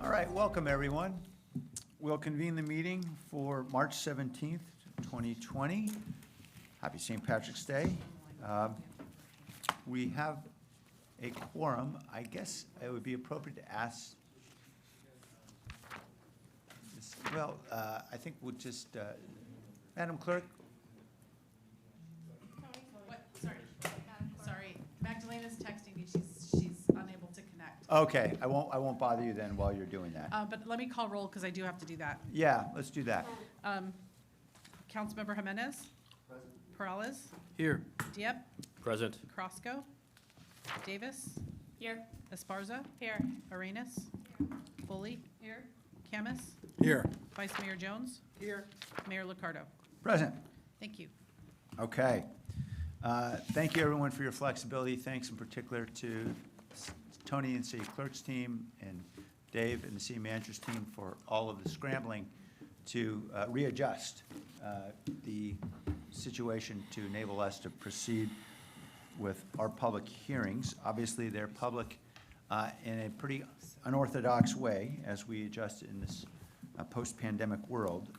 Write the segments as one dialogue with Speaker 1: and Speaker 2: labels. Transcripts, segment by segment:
Speaker 1: All right, welcome everyone. We'll convene the meeting for March 17th, 2020. Happy St. Patrick's Day. We have a quorum. I guess it would be appropriate to ask, I think we'll just, Madam Clerk,
Speaker 2: What? Sorry. Magdalena's texting me. She's unable to connect.
Speaker 1: okay, I won't bother you then while you're doing that.
Speaker 2: But let me call roll because I do have to do that.
Speaker 1: Yeah, let's do that.
Speaker 2: Councilmember Jimenez? Present. Peralez?
Speaker 3: Here.
Speaker 2: Diep?
Speaker 3: Present.
Speaker 2: Crosco? Davis?
Speaker 4: Here.
Speaker 2: Esparza? Here. Arenas? Foley? Here. Camus?
Speaker 3: Here.
Speaker 2: Vice Mayor Jones?
Speaker 3: Here.
Speaker 2: Mayor Liccardo?
Speaker 1: Present.
Speaker 2: Thank you.
Speaker 1: Okay. Thank you, everyone, for your flexibility. Thanks in particular to Tony and City Clerk's team and Dave and the City Manager's team for all of the scrambling to readjust the situation to enable us to proceed with our public hearings. Obviously, they're public in a pretty unorthodox way as we adjust in this post-pandemic world.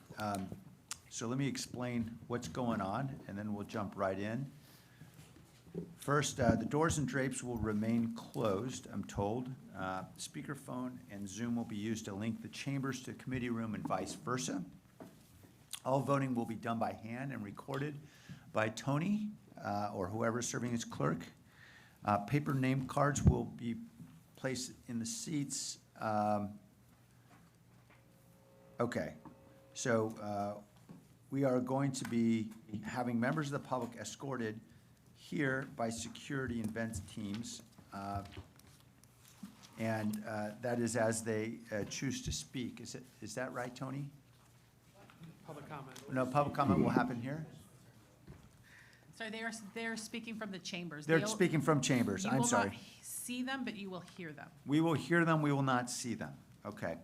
Speaker 1: So let me explain what's going on, and then we'll jump right in. First, the doors and drapes will remain closed, I'm told. Speakerphone and Zoom will be used to link the chambers to committee room and vice versa. All voting will be done by hand and recorded by Tony or whoever's serving as clerk. Paper name cards will be placed in the seats. Okay, so we are going to be having members of the public escorted here by security and vent teams, and that is as they choose to speak. Is that right, Tony?
Speaker 3: Public comment.
Speaker 1: No, public comment will happen here?
Speaker 2: Sorry, they're speaking from the chambers.
Speaker 1: They're speaking from chambers, I'm
Speaker 2: You will
Speaker 1: sorry.
Speaker 2: not see them, but you will hear them.
Speaker 1: We will hear them, we will not see them. Okay.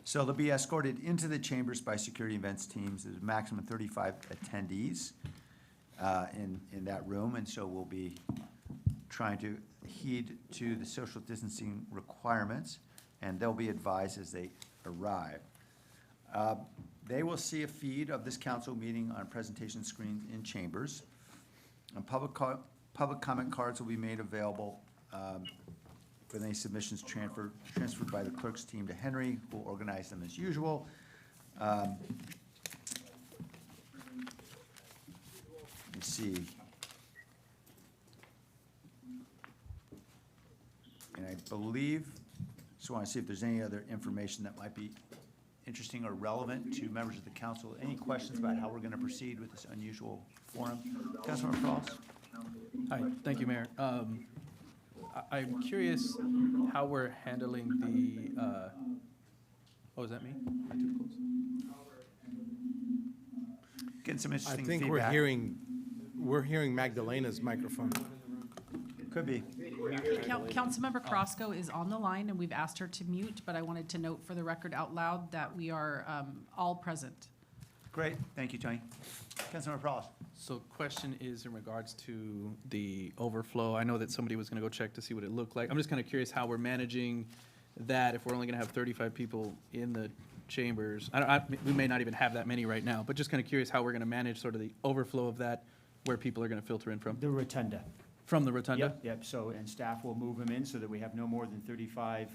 Speaker 1: So they'll be escorted into the chambers by security events teams. There's a maximum of 35 attendees in that room, and so we'll be trying to heed to the social distancing requirements, and they'll be advised as they arrive. They will see a feed of this council meeting on presentation screens in chambers. And public comment cards will be made available with any submissions transferred by the clerk's team to Henry, who will organize them as usual. Let me see. And I believe, just want to see if there's any other information that might be interesting or relevant to members of the council. Any questions about how we're going to proceed with this unusual forum? Councilmember Cross?
Speaker 3: Hi, thank you, Mayor. I'm curious how we're handling the, oh, is that me? Am I too close?
Speaker 1: Getting some
Speaker 5: I
Speaker 1: interesting
Speaker 5: think
Speaker 1: feedback.
Speaker 5: we're hearing Magdalena's microphone.
Speaker 1: Could be.
Speaker 2: Councilmember Crosco is on the line, and we've asked her to mute, but I wanted to note for the record out loud that we are all present.
Speaker 1: Great, thank you, Tony. Councilmember Prowse.
Speaker 3: So question is in regards to the overflow. I know that somebody was gonna go check to see what it looked like. I'm just kind of curious how we're managing that if we're only gonna have 35 people in the chambers. We may not even have that many right now, but just kind of curious how we're gonna manage sort of the overflow of that, where people are gonna filter in from.
Speaker 6: The rotunda.
Speaker 3: From the rotunda?
Speaker 6: Yep, so, and staff will move them in so that we have no more than 35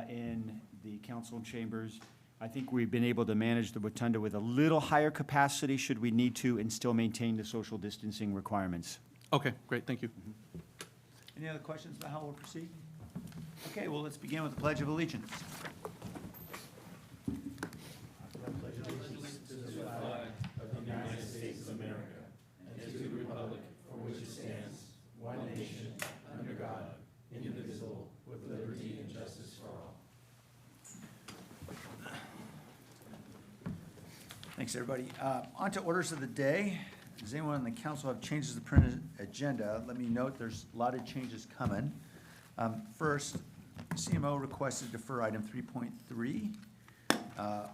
Speaker 6: in the council chambers. I think we've been able to manage the rotunda with a little higher capacity should we need to and still maintain the social distancing requirements.
Speaker 3: Okay, great, thank you.
Speaker 1: Any other questions about how we'll proceed? Okay, well, let's begin with the Pledge of Allegiance. Thanks, everybody. On to orders of the day. Does anyone on the council have changes to the printed agenda? Let me note there's a lot of changes coming. First, CMO requested to defer item 3.3,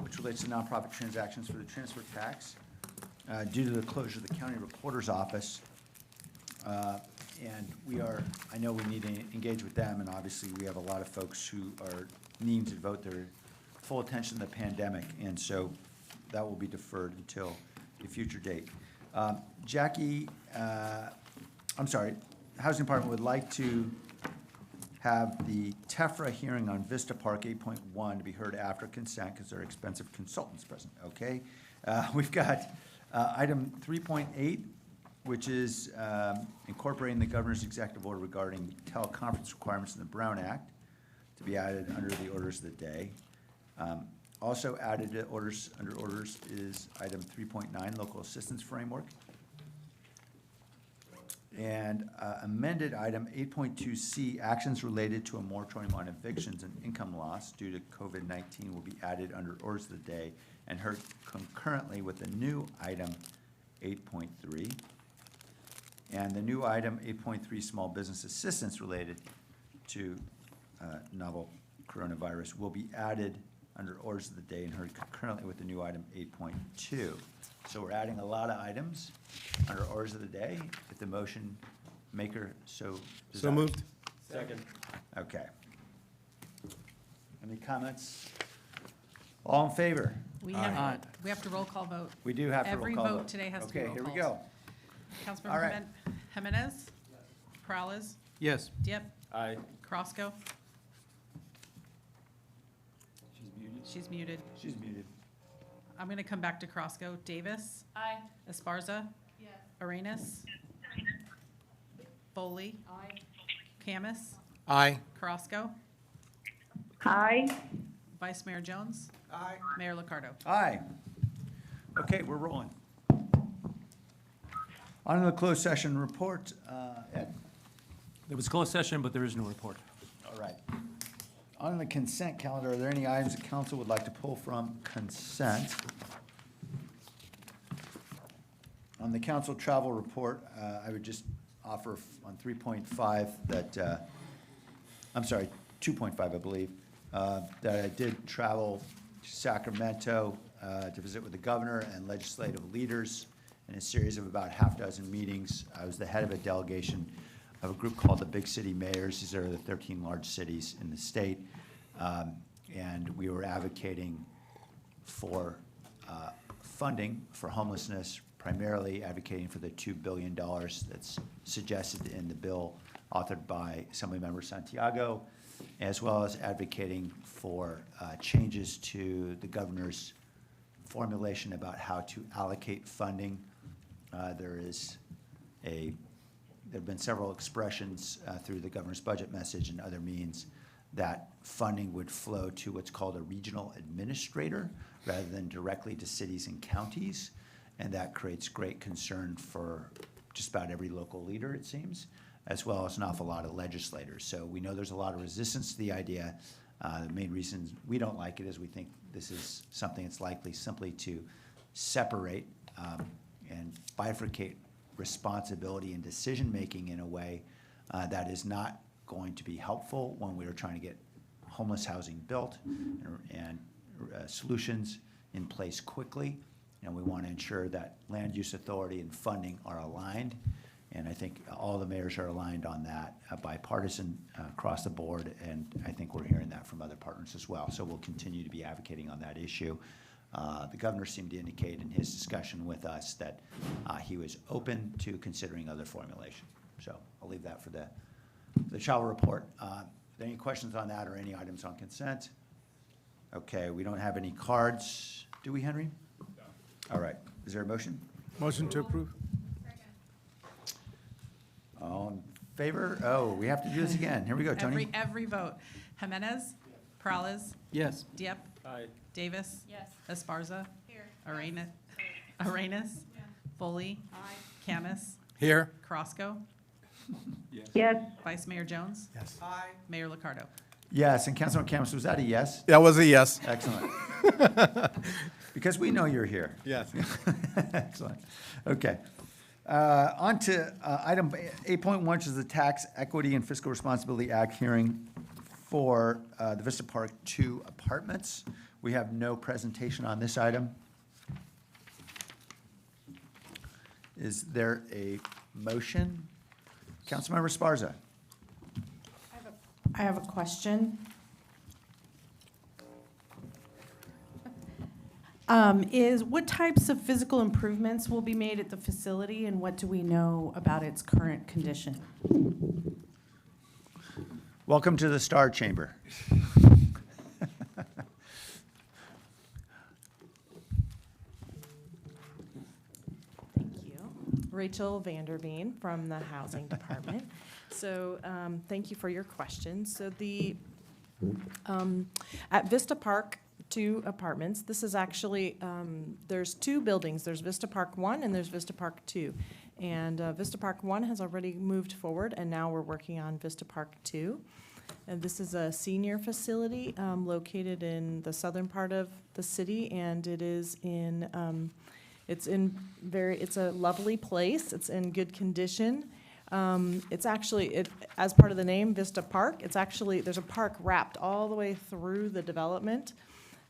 Speaker 1: which relates to nonprofit transactions for the transfer tax due to the closure of the county recorder's office. And I know we need to engage with them, and obviously we have a lot of folks who are needing to devote their full attention to the pandemic, and so that will be deferred until a future date. Jackie, I'm sorry, Housing Department would like to have the TEFRA hearing on Vista Park 8.1 to be heard after consent, because there are expensive consultants present, okay? We've got item 3.8, which is incorporating the governor's executive order regarding teleconference requirements in the Brown Act to be added under the orders of the day. Also added to orders, under orders is item 3.9, local assistance framework. And amended item 8.2C, actions related to a moratorium on evictions and income loss due to COVID-19 will be added under orders of the day and heard concurrently with the new item 8.3. And the new item 8.3, small business assistance related to novel coronavirus will be added under orders of the day and heard concurrently with the new item 8.2. So we're adding a lot of items under orders of the day, if the motion maker so desires.
Speaker 5: So moved.
Speaker 6: Second.
Speaker 1: Okay. Any comments? All in favor?
Speaker 2: We
Speaker 3: Aye.
Speaker 2: have to roll call vote.
Speaker 1: We do have to roll
Speaker 2: Every
Speaker 1: call
Speaker 2: vote today has to be roll
Speaker 1: Okay, here we
Speaker 2: calls.
Speaker 1: go. All
Speaker 2: Councilmember
Speaker 1: right.
Speaker 2: Jimenez? Peralez?
Speaker 3: Yes.
Speaker 2: Diep?
Speaker 6: Aye.
Speaker 2: Crosco?
Speaker 6: She's muted.
Speaker 2: She's muted.
Speaker 1: She's muted.
Speaker 2: I'm going to come back to Crosco. Davis?
Speaker 4: Aye.
Speaker 2: Esparza?
Speaker 4: Yes.
Speaker 2: Arenas? Foley?
Speaker 4: Aye.
Speaker 2: Camus?
Speaker 5: Aye.
Speaker 2: Crosco?
Speaker 7: Aye.
Speaker 2: Vice Mayor Jones?
Speaker 1: Aye.
Speaker 2: Mayor Licardo?
Speaker 1: Aye. Okay, we're rolling. On to the closed session report, Ed.
Speaker 8: There was closed session, but there is no report.
Speaker 1: All right. On the consent calendar, are there any items the council would like to pull from consent? On the council travel report, I would just offer on 3.5 that, I'm sorry, 2.5, I believe, that I did travel to Sacramento to visit with the governor and legislative leaders in a series of about half dozen meetings. I was the head of a delegation of a group called the Big City Mayors. These are the 13 large cities in the state. And we were advocating for funding for homelessness, primarily advocating for the $2 billion that's suggested in the bill authored by Assemblymember Santiago, as well as advocating for changes to the governor's formulation about how to allocate funding. There have been several expressions through the governor's budget message and other means that funding would flow to what's called a regional administrator rather than directly to cities and counties. And that creates great concern for just about every local leader, it seems, as well as an awful lot of legislators. So we know there's a lot of resistance to the idea. The main reason we don't like it is we think this is something that's likely simply to separate and bifurcate responsibility and decision-making in a way that is not going to be helpful when we are trying to get homeless housing built and solutions in place quickly. And we want to ensure that land use authority and funding are aligned. And I think all the mayors are aligned on that, bipartisan across the board, and I think we're hearing that from other partners as well. So we'll continue to be advocating on that issue. The governor seemed to indicate in his discussion with us that he was open to considering other formulation. So I'll leave that for the travel report. Are there any questions on that or any items on consent? Okay, we don't have any cards, do we, Henry? No. All right, is there a motion?
Speaker 5: Motion to approve.
Speaker 1: All in favor? Oh, we have to do this again. Here we go, Tony.
Speaker 2: Every vote. Jimenez? Peralez?
Speaker 3: Yes.
Speaker 2: Diep?
Speaker 6: Aye.
Speaker 2: Davis?
Speaker 4: Yes.
Speaker 2: Esparza?
Speaker 4: Here.
Speaker 2: Arenas? Arenas? Foley?
Speaker 4: Aye.
Speaker 2: Camus?
Speaker 5: Here.
Speaker 2: Crosco?
Speaker 7: Yes.
Speaker 2: Vice Mayor Jones?
Speaker 5: Yes.
Speaker 2: Mayor Licardo?
Speaker 1: Yes, and Councilman Camus, was that a yes?
Speaker 5: That was a yes.
Speaker 1: Excellent. Because we know you're here.
Speaker 5: Yes.
Speaker 1: Excellent. Okay. On to item 8.1, which is the Tax Equity and Fiscal Responsibility Act hearing for the Vista Park 2 apartments. We have no presentation on this item. Is there a motion? Councilmember Esparza.
Speaker 9: I have a question.
Speaker 2: Is what types of physical improvements will be made at the facility, and what do we know about its current condition?
Speaker 1: Welcome to the Star Chamber.
Speaker 4: Thank you. Rachel Vanderveen from the Housing Department. So thank you for your questions. So at Vista Park, 2 apartments, this is actually, there's 2 buildings. There's Vista Park 1 and there's Vista Park 2. And Vista Park 1 has already moved forward, and now we're working on Vista Park 2. And this is a senior facility located in the southern part of the city, and it is it's a lovely place. It's in good condition. It's actually, as part of the name, Vista Park, there's a park wrapped all the way through the development.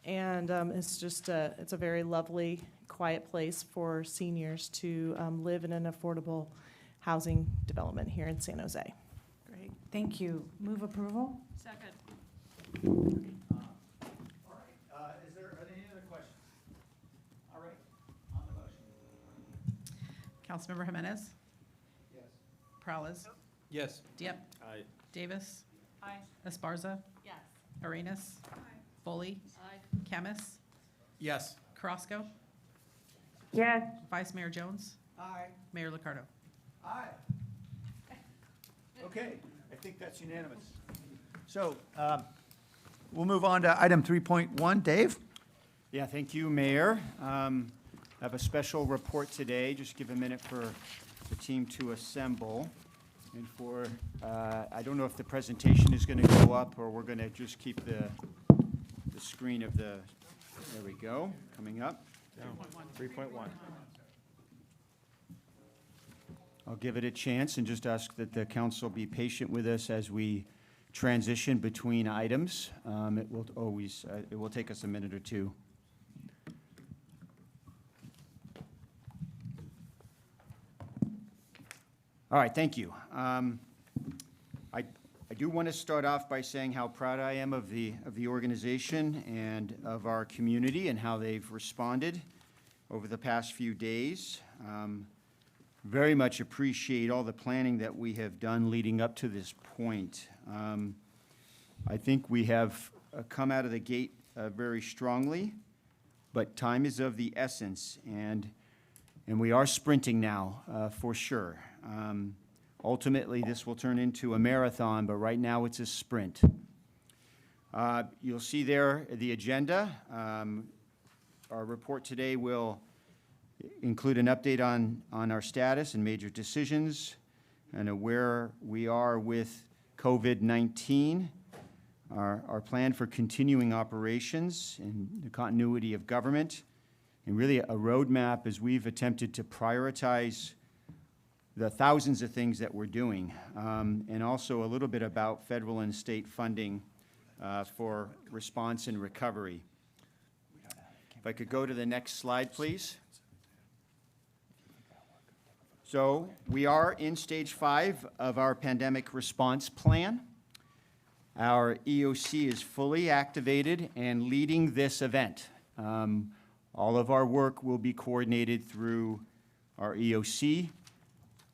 Speaker 4: And it's a very lovely, quiet place for seniors to live in an affordable housing development here in San Jose.
Speaker 2: Great, thank you. Move approval?
Speaker 9: Second.
Speaker 1: All right, are there any other questions? All right, on the motion.
Speaker 2: Councilmember Jimenez?
Speaker 1: Yes.
Speaker 2: Peralez?
Speaker 3: Yes.
Speaker 2: Diep?
Speaker 5: Aye.
Speaker 2: Davis?
Speaker 9: Aye.
Speaker 2: Esparza?
Speaker 9: Yes.
Speaker 2: Arenas? Foley?
Speaker 9: Aye.
Speaker 2: Camus?
Speaker 3: Yes.
Speaker 2: Carrasco?
Speaker 7: yes,
Speaker 2: Vice Mayor Jones?
Speaker 1: Aye.
Speaker 2: Mayor Licardo?
Speaker 1: Aye. Okay, I think that's unanimous. So we'll move on to item 3.1. Dave?
Speaker 6: Yeah, thank you, Mayor. I have a special report today. Just give a minute for the team to assemble. And I don't know if the presentation is going to go up, or we're going to just keep the screen of there we go, coming up.
Speaker 5: 3.1.
Speaker 6: I'll give it a chance and just ask that the council be patient with us as we transition between items. It will take us a minute or two. All right, thank you. I do want to start off by saying how proud I am of the organization and of our community and how they've responded over the past few days. Very much appreciate all the planning that we have done leading up to this point. I think we have come out of the gate very strongly, but time is of the essence, and we are sprinting now for sure. Ultimately, this will turn into a marathon, but right now it's a sprint. You'll see there the agenda. Our report today will include an update on our status and major decisions and where we are with COVID-19, our plan for continuing operations and the continuity of government, and really a roadmap as we've attempted to prioritize the thousands of things that we're doing, and also a little bit about federal and state funding for response and recovery. If I could go to the next slide, please. So we are in stage 5 of our pandemic response plan. Our EOC is fully activated and leading this event. All of our work will be coordinated through our EOC.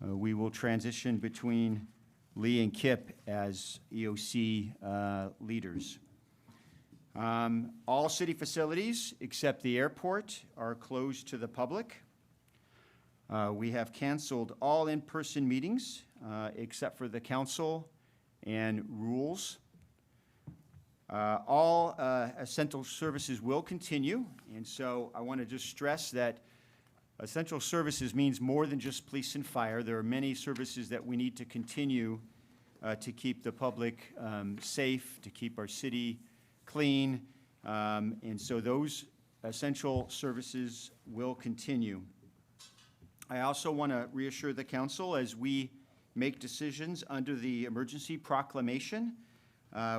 Speaker 6: We will transition between Lee and Kip as EOC leaders. All city facilities except the airport are closed to the public. We have canceled all in-person meetings except for the council and rules. All essential services will continue, and so I want to just stress that essential services means more than just police and fire. There are many services that we need to continue to keep the public safe, to keep our city clean, and so those essential services will continue. I also want to reassure the council as we make decisions under the emergency proclamation,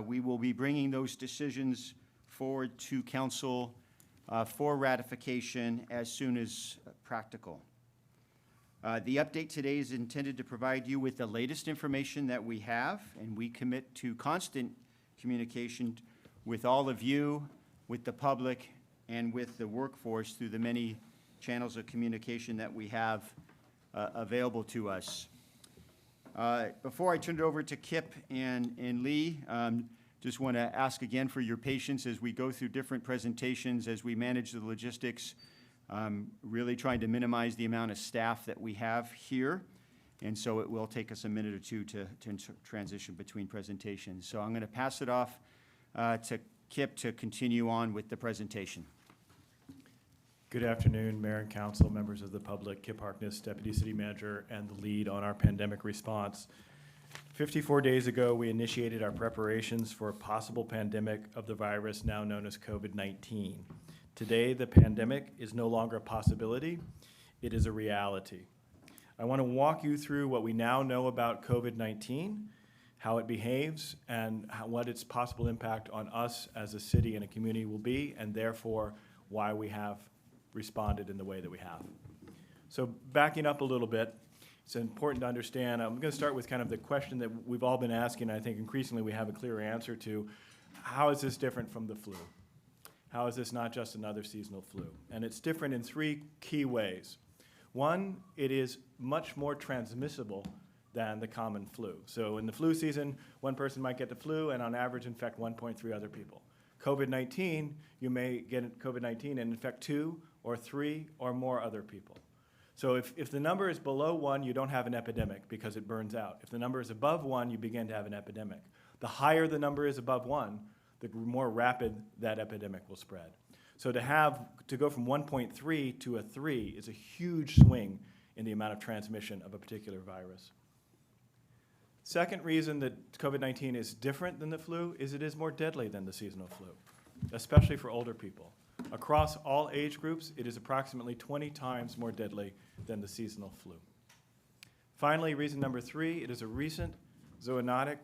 Speaker 6: we will be bringing those decisions forward to council for ratification as soon as practical. The update today is intended to provide you with the latest information that we have, and we commit to constant communication with all of you, with the public, and with the workforce through the many channels of communication that we have available to us. Before I turn it over to Kip and Lee, just want to ask again for your patience as we go through different presentations, as we manage the logistics, really trying to minimize the amount of staff that we have here. And so it will take us a minute or two to transition between presentations. So I'm going to pass it off to Kip to continue on with the presentation.
Speaker 9: Good afternoon, Mayor and Council, members of the public. Kip Harkness, Deputy City Manager and the lead on our pandemic response. 54 days ago, we initiated our preparations for a possible pandemic of the virus now known as COVID-19. Today, the pandemic is no longer a possibility, it is a reality. I want to walk you through what we now know about COVID-19, how it behaves, and what its possible impact on us as a city and a community will be, and therefore why we have responded in the way that we have. So backing up a little bit, it's important to understand, I'm going to start with kind of the question that we've all been asking, and I think increasingly we have a clear answer to, how is this different from the flu? How is this not just another seasonal flu? And it's different in three key ways. One, it is much more transmissible than the common flu. So in the flu season, one person might get the flu and on average infect 1.3 other people. COVID-19, you may get COVID-19 and infect 2 or 3 or more other people. So if the number is below 1, you don't have an epidemic because it burns out. If the number is above 1, you begin to have an epidemic. The higher the number is above 1, the more rapid that epidemic will spread. So to go from 1.3 to a 3 is a huge swing in the amount of transmission of a particular virus. Second reason that COVID-19 is different than the flu is it is more deadly than the seasonal flu, especially for older people. Across all age groups, it is approximately 20 times more deadly than the seasonal flu. Finally, reason number 3, it is a recent zoonotic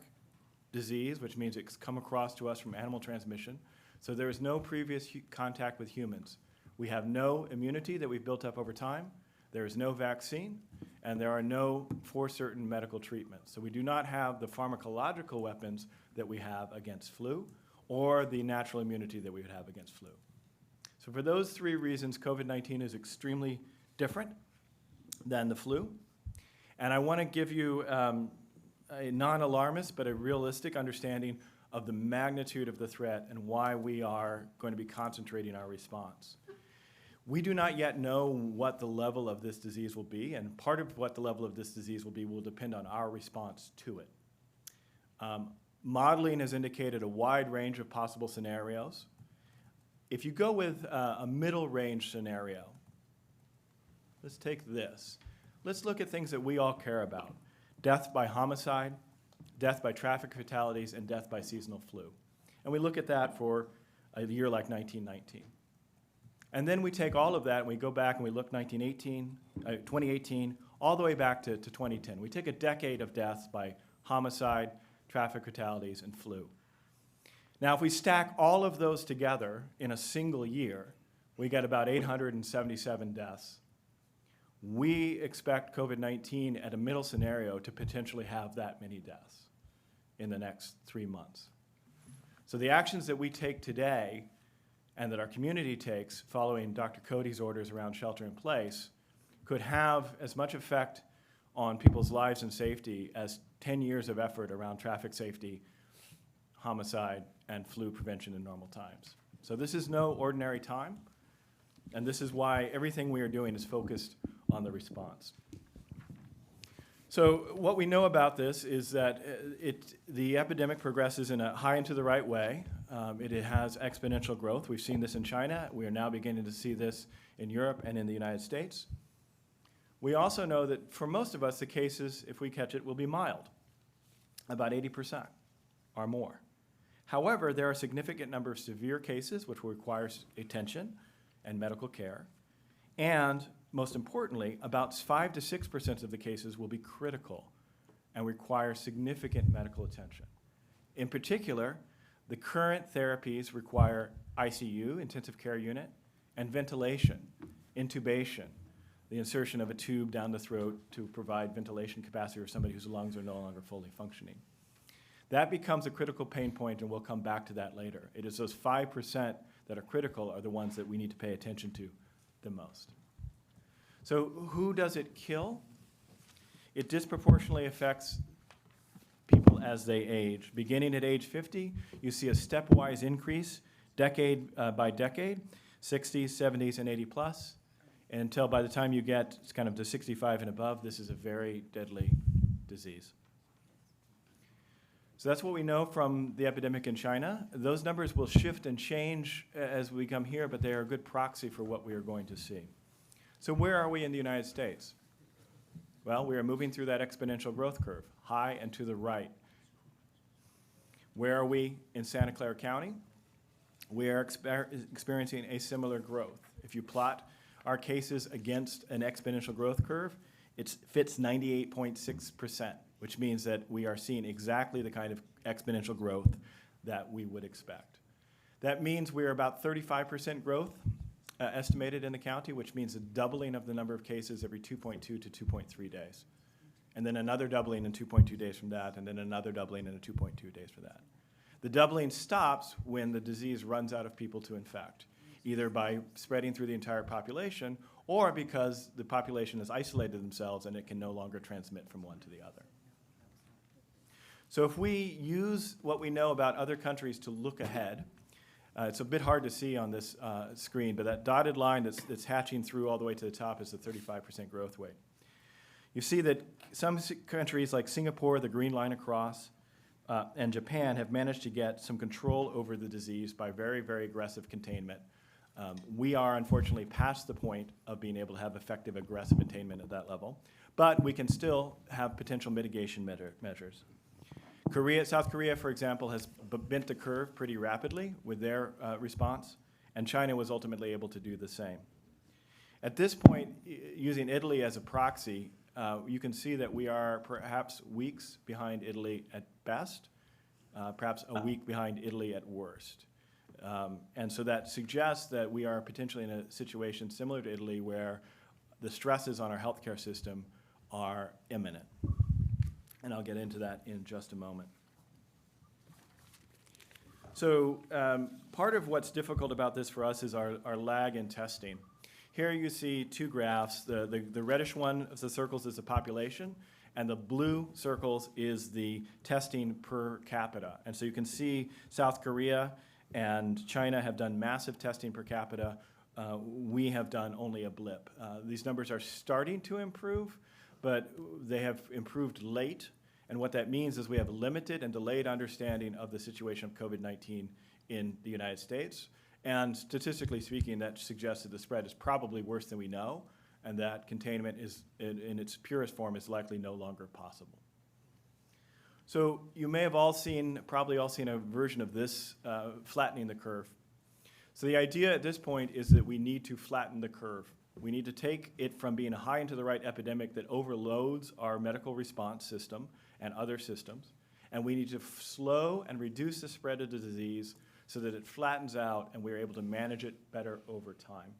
Speaker 9: disease, which means it's come across to us from animal transmission. So there is no previous contact with humans. We have no immunity that we've built up over time. There is no vaccine, and there are no for certain medical treatments. So we do not have the pharmacological weapons that we have against flu or the natural immunity that we would have against flu. So for those 3 reasons, COVID-19 is extremely different than the flu. And I want to give you a non-alarmist but a realistic understanding of the magnitude of the threat and why we are going to be concentrating our response. We do not yet know what the level of this disease will be, and part of what the level of this disease will be will depend on our response to it. Modeling has indicated a wide range of possible scenarios. If you go with a middle range scenario, let's take this. Let's look at things that we all care about. Death by homicide, death by traffic fatalities, and death by seasonal flu. And we look at that for a year like 1919. And then we take all of that and we go back and we look 2018, all the way back to 2010. We take a decade of deaths by homicide, traffic fatalities, and flu. Now, if we stack all of those together in a single year, we get about 877 deaths. We expect COVID-19 at a middle scenario to potentially have that many deaths in the next 3 months. So the actions that we take today and that our community takes following Dr. Cody's orders around shelter in place could have as much effect on people's lives and safety as 10 years of effort around traffic safety, homicide, and flu prevention in normal times. So this is no ordinary time, and this is why everything we are doing is focused on the response. So what we know about this is that the epidemic progresses in a high and to the right way. It has exponential growth. We've seen this in China. We are now beginning to see this in Europe and in the United States. We also know that for most of us, the cases, if we catch it, will be mild, about 80% or more. However, there are a significant number of severe cases which will require attention and medical care. And most importantly, about 5 to 6% of the cases will be critical and require significant medical attention. In particular, the current therapies require ICU, intensive care unit, and ventilation, intubation, the insertion of a tube down the throat to provide ventilation capacity for somebody whose lungs are no longer fully functioning. That becomes a critical pain point, and we'll come back to that later. It is those 5% that are critical are the ones that we need to pay attention to the most. So who does it kill? It disproportionately affects people as they age. Beginning at age 50, you see a stepwise increase decade by decade, 60s, 70s, and 80 plus, until by the time you get kind of to 65 and above, this is a very deadly disease. So that's what we know from the epidemic in China. Those numbers will shift and change as we come here, but they are a good proxy for what we are going to see. So where are we in the United States? Well, we are moving through that exponential growth curve, high and to the right. Where are we in Santa Clara County? We are experiencing a similar growth. If you plot our cases against an exponential growth curve, it fits 98.6%, which means that we are seeing exactly the kind of exponential growth that we would expect. That means we are about 35% growth estimated in the county, which means a doubling of the number of cases every 2.2 to 2.3 days. And then another doubling in 2.2 days from that, and then another doubling in 2.2 days for that. The doubling stops when the disease runs out of people to infect, either by spreading through the entire population or because the population has isolated themselves and it can no longer transmit from one to the other. So if we use what we know about other countries to look ahead, it's a bit hard to see on this screen, but that dotted line that's hatching through all the way to the top is the 35% growth rate. You see that some countries like Singapore, the green line across, and Japan have managed to get some control over the disease by very, very aggressive containment. We are unfortunately past the point of being able to have effective aggressive containment at that level, but we can still have potential mitigation measures. South Korea, for example, has bent the curve pretty rapidly with their response, and China was ultimately able to do the same. At this point, using Italy as a proxy, you can see that we are perhaps weeks behind Italy at best, perhaps a week behind Italy at worst. And so that suggests that we are potentially in a situation similar to Italy where the stresses on our healthcare system are imminent. And I'll get into that in just a moment. So part of what's difficult about this for us is our lag in testing. Here you see two graphs. The reddish one of the circles is the population, and the blue circles is the testing per capita. And so you can see South Korea and China have done massive testing per capita. We have done only a blip. These numbers are starting to improve, but they have improved late. And what that means is we have limited and delayed understanding of the situation of COVID-19 in the United States. And statistically speaking, that suggests that the spread is probably worse than we know, and that containment is, in its purest form, is likely no longer possible. So you may have probably all seen a version of this flattening the curve. So the idea at this point is that we need to flatten the curve. We need to take it from being a high and to the right epidemic that overloads our medical response system and other systems, and we need to slow and reduce the spread of the disease so that it flattens out and we're able to manage it better over time.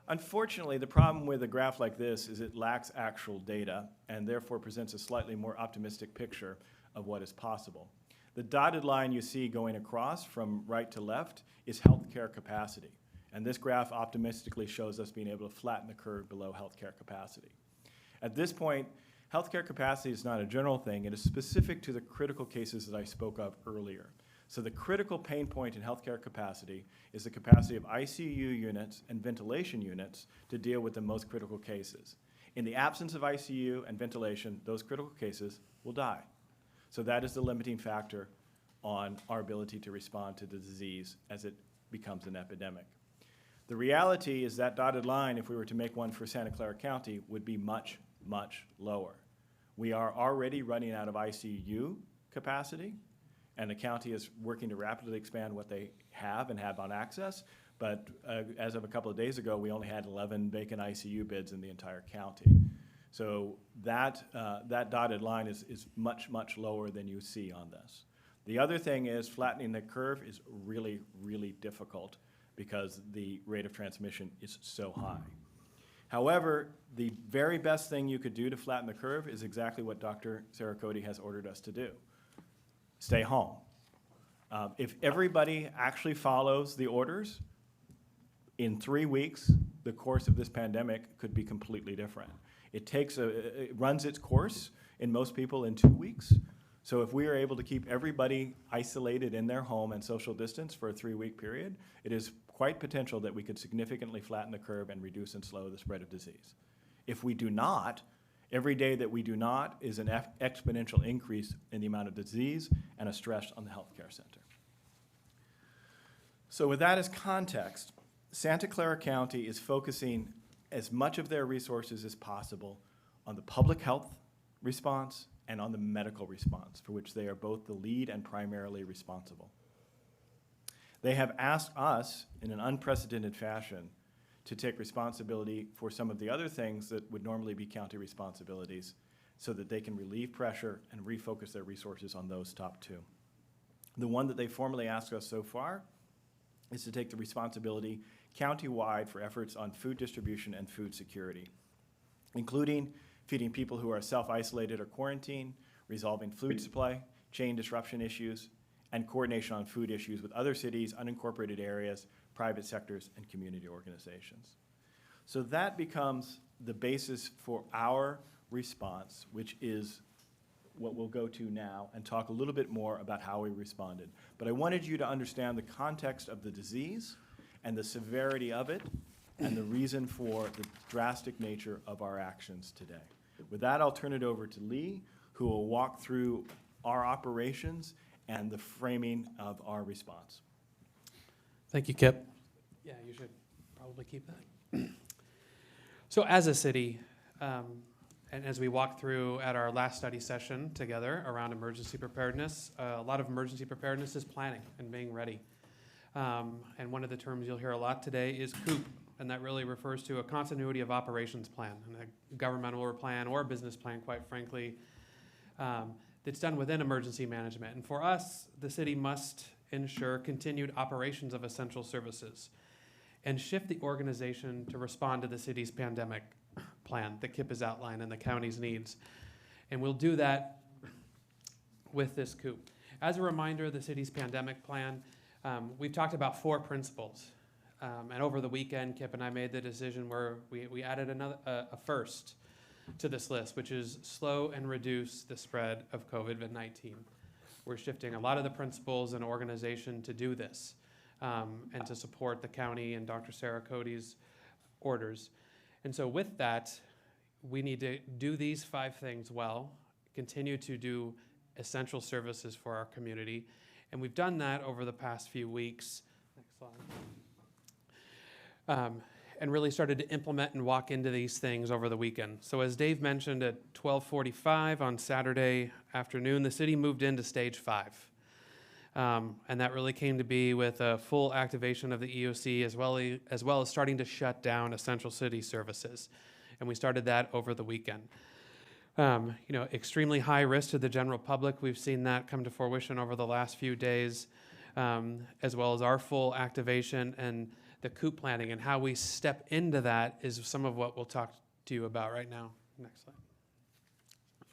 Speaker 9: Unfortunately, the problem with a graph like this is it lacks actual data and therefore presents a slightly more optimistic picture of what is possible. The dotted line you see going across from right to left is healthcare capacity. And this graph optimistically shows us being able to flatten the curve below healthcare capacity. At this point, healthcare capacity is not a general thing. It is specific to the critical cases that I spoke of earlier. So the critical pain point in healthcare capacity is the capacity of ICU units and ventilation units to deal with the most critical cases. In the absence of ICU and ventilation, those critical cases will die. So that is the limiting factor on our ability to respond to the disease as it becomes an epidemic. The reality is that dotted line, if we were to make one for Santa Clara County, would be much, much lower. We are already running out of ICU capacity, and the county is working to rapidly expand what they have and have on access. But as of a couple of days ago, we only had 11 vacant ICU beds in the entire county. So that dotted line is much, much lower than you see on this. The other thing is flattening the curve is really, really difficult because the rate of transmission is so high. However, the very best thing you could do to flatten the curve is exactly what Dr. Sarah Cody has ordered us to do. Stay home. If everybody actually follows the orders, in 3 weeks, the course of this pandemic could be completely different. It runs its course in most people in 2 weeks. So if we are able to keep everybody isolated in their home and social distance for a 3-week period, it is quite potential that we could significantly flatten the curve and reduce and slow the spread of disease. If we do not, every day that we do not is an exponential increase in the amount of disease and a stress on the healthcare center. So with that as context, Santa Clara County is focusing as much of their resources as possible on the public health response and on the medical response, for which they are both the lead and primarily responsible. They have asked us, in an unprecedented fashion, to take responsibility for some of the other things that would normally be county responsibilities so that they can relieve pressure and refocus their resources on those top two. The one that they formally asked us so far is to take the responsibility county-wide for efforts on food distribution and food security, including feeding people who are self-isolated or quarantined, resolving food supply, chain disruption issues, and coordination on food issues with other cities, unincorporated areas, private sectors, and community organizations. So that becomes the basis for our response, which is what we'll go to now and talk a little bit more about how we responded. But I wanted you to understand the context of the disease and the severity of it and the reason for the drastic nature of our actions today. With that, I'll turn it over to Lee, who will walk through our operations and the framing of our response.
Speaker 10: Thank you, Kip. Yeah, you should probably keep that. So as a city, and as we walked through at our last study session together around emergency preparedness, a lot of emergency preparedness is planning and being ready. And one of the terms you'll hear a lot today is COOP, and that really refers to a continuity of operations plan, and a governmental plan or a business plan, quite frankly, that's done within emergency management. And for us, the city must ensure continued operations of essential services and shift the organization to respond to the city's pandemic plan that Kip has outlined and the county's needs. And we'll do that with this COOP. As a reminder, the city's pandemic plan, we've talked about 4 principles. And over the weekend, Kip and I made the decision where we added a first to this list, which is slow and reduce the spread of COVID-19. We're shifting a lot of the principles and organization to do this and to support the county and Dr. Sarah Cody's orders. And so with that, we need to do these 5 things well, continue to do essential services for our community. And we've done that over the past few weeks. Next slide. And really started to implement and walk into these things over the weekend. So as Dave mentioned, at 12:45 on Saturday afternoon, the city moved into stage 5. And that really came to be with a full activation of the EOC as well as starting to shut down essential city services. And we started that over the weekend. Extremely high risk to the general public. We've seen that come to fruition over the last few days, as well as our full activation and the COOP planning and how we step into that is some of what we'll talk to you about right now. Next slide.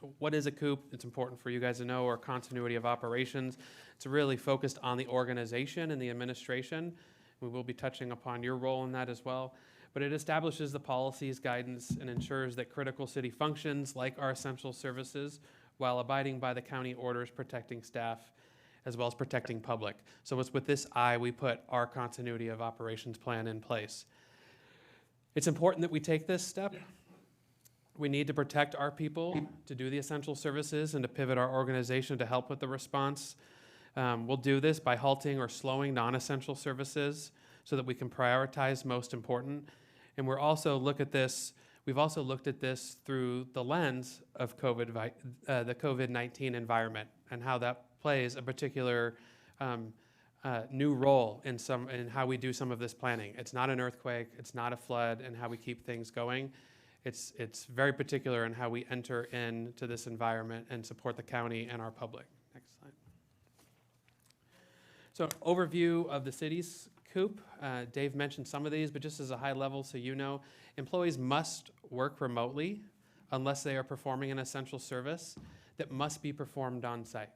Speaker 10: So what is a COOP? It's important for you guys to know, or continuity of operations. It's really focused on the organization and the administration. We will be touching upon your role in that as well. But it establishes the policies, guidance, and ensures that critical city functions like our essential services, while abiding by the county orders protecting staff, as well as protecting public. So it's with this eye we put our continuity of operations plan in place. It's important that we take this step. We need to protect our people to do the essential services and to pivot our organization to help with the response. We'll do this by halting or slowing non-essential services so that we can prioritize most important. And we've also looked at this through the lens of the COVID-19 environment and how that plays a particular new role in how we do some of this planning. It's not an earthquake, it's not a flood, and how we keep things going. It's very particular in how we enter into this environment and support the county and our public. Next slide. So overview of the city's COOP. Dave mentioned some of these, but just as a high level so you know, employees must work remotely unless they are performing an essential service that must be performed on site.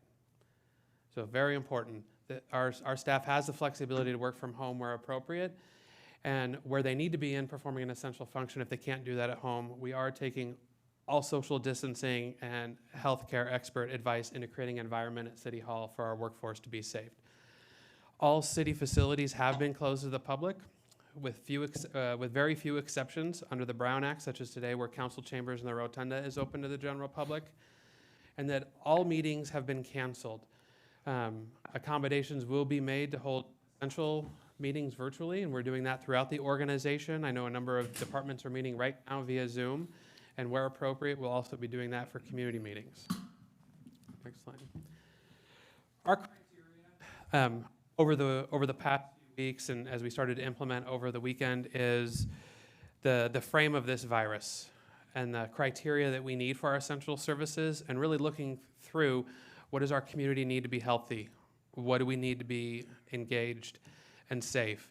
Speaker 10: So very important. our staff has the flexibility to work from home where appropriate, and where they need to be in performing an essential function, if they can't do that at home, we are taking all social distancing and healthcare expert advice into creating an environment at City Hall for our workforce to be safe. All city facilities have been closed to the public, with very few exceptions under the Brown Act, such as today where council chambers and the rotunda is open to the general public, and that all meetings have been canceled. Accommodations will be made to hold essential meetings virtually, and we're doing that throughout the organization. I know a number of departments are meeting right now via Zoom, and where appropriate, we'll also be doing that for community meetings. Next slide. Our criteria over the past few weeks, and as we started to implement over the weekend, is the frame of this virus and the criteria that we need for our essential services, and really looking through what does our community need to be healthy, what do we need to be engaged and safe.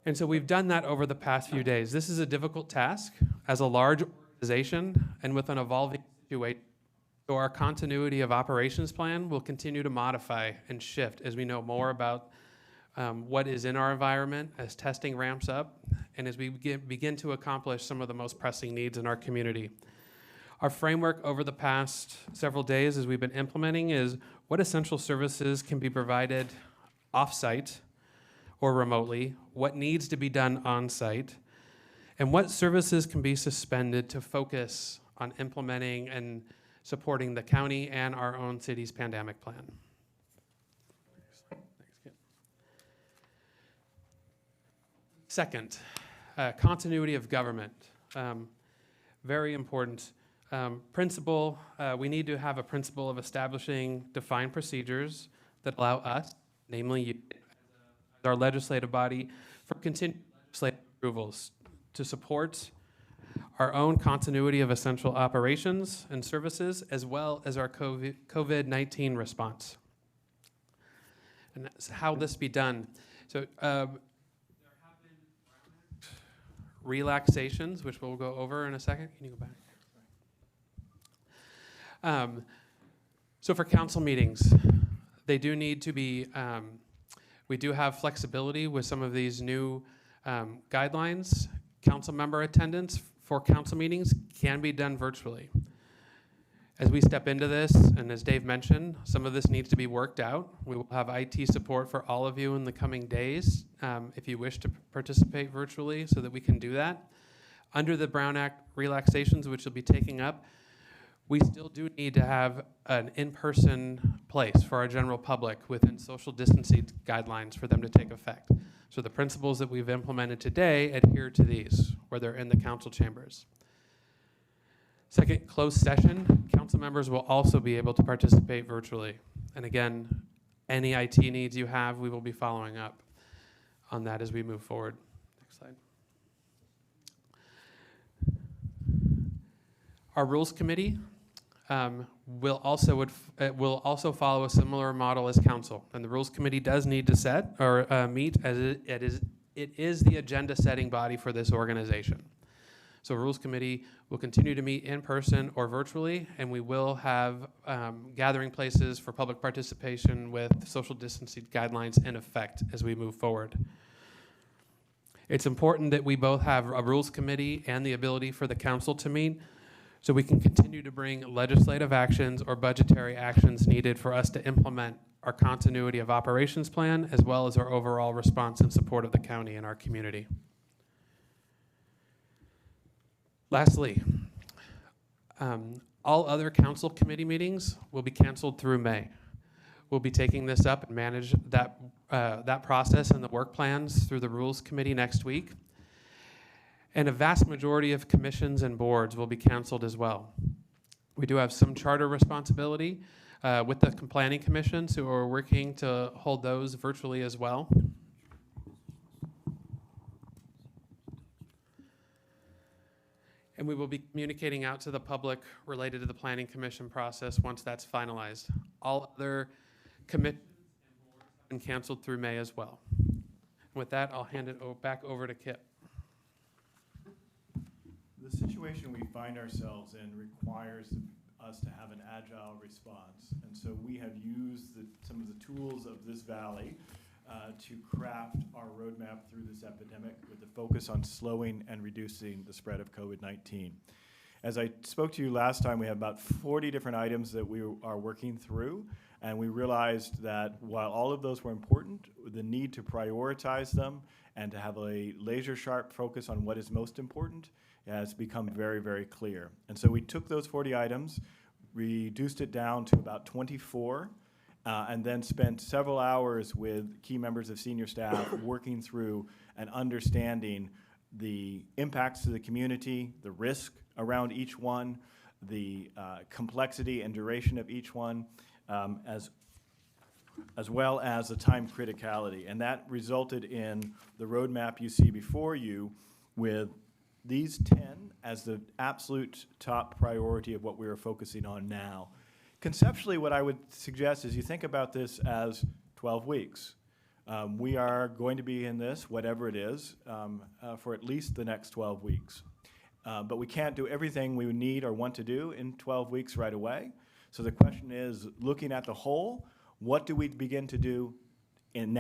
Speaker 10: And so we've done that over the past few days. This is a difficult task as a large organization and with an evolving situation. So our continuity of operations plan will continue to modify and shift as we know more about what is in our environment, as testing ramps up, and as we begin to accomplish some of the most pressing needs in our community. Our framework over the past several days as we've been implementing is what essential services can be provided off-site or remotely, what needs to be done on-site, and what services can be suspended to focus on implementing and supporting the county and our own city's pandemic plan. Second, continuity of government. Very important. Principle, we need to have a principle of establishing defined procedures that allow us, namely you, as our legislative body, for continued legislative approvals to support our own continuity of essential operations and services, as well as our COVID-19 response. And that's how this be done. So there have been relaxations, which we'll go over in a second. Can you go back? So for council meetings, they do need to be, we do have flexibility with some of these new guidelines. Council member attendance for council meetings can be done virtually. As we step into this, and as Dave mentioned, some of this needs to be worked out. We will have IT support for all of you in the coming days if you wish to participate virtually so that we can do that. Under the Brown Act relaxations, which will be taking up, we still do need to have an in-person place for our general public within social distancing guidelines for them to take effect. So the principles that we've implemented today adhere to these, where they're in the council chambers. Second, closed session. Council members will also be able to participate virtually. And again, any IT needs you have, we will be following up on that as we move forward. Next slide. Our Rules Committee will also follow a similar model as council, and the Rules Committee does need to set or meet as it is the agenda-setting body for this organization. So Rules Committee will continue to meet in person or virtually, and we will have gathering places for public participation with social distancing guidelines in effect as we move forward. It's important that we both have a Rules Committee and the ability for the council to meet, so we can continue to bring legislative actions or budgetary actions needed for us to implement our continuity of operations plan, as well as our overall response and support of the county and our community. Lastly, all other council committee meetings will be canceled through May. We'll be taking this up and manage that process and the work plans through the Rules Committee next week. And a vast majority of commissions and boards will be canceled as well. We do have some charter responsibility with the planning commissions who are working to hold those virtually as well. And we will be communicating out to the public related to the planning commission process once that's finalized. All other commitments have been canceled through May as well. And with that, I'll hand it back over to Kip.
Speaker 9: The situation we find ourselves in requires us to have an agile response. And so we have used some of the tools of this valley to craft our roadmap through this epidemic with the focus on slowing and reducing the spread of COVID-19. As I spoke to you last time, we have about 40 different items that we are working through, and we realized that while all of those were important, the need to prioritize them and to have a laser-sharp focus on what is most important has become very, very clear. And so we took those 40 items, reduced it down to about 24, and then spent several hours with key members of senior staff working through and understanding the impacts to the community, the risk around each one, the complexity and duration of each one, as well as the time criticality. And that resulted in the roadmap you see before you with these 10 as the absolute top priority of what we are focusing on now. Conceptually, what I would suggest is you think about this as 12 weeks. We are going to be in this, whatever it is, for at least the next 12 weeks. But we can't do everything we need or want to do in 12 weeks right away. So the question is, looking at the whole, what do we begin to do in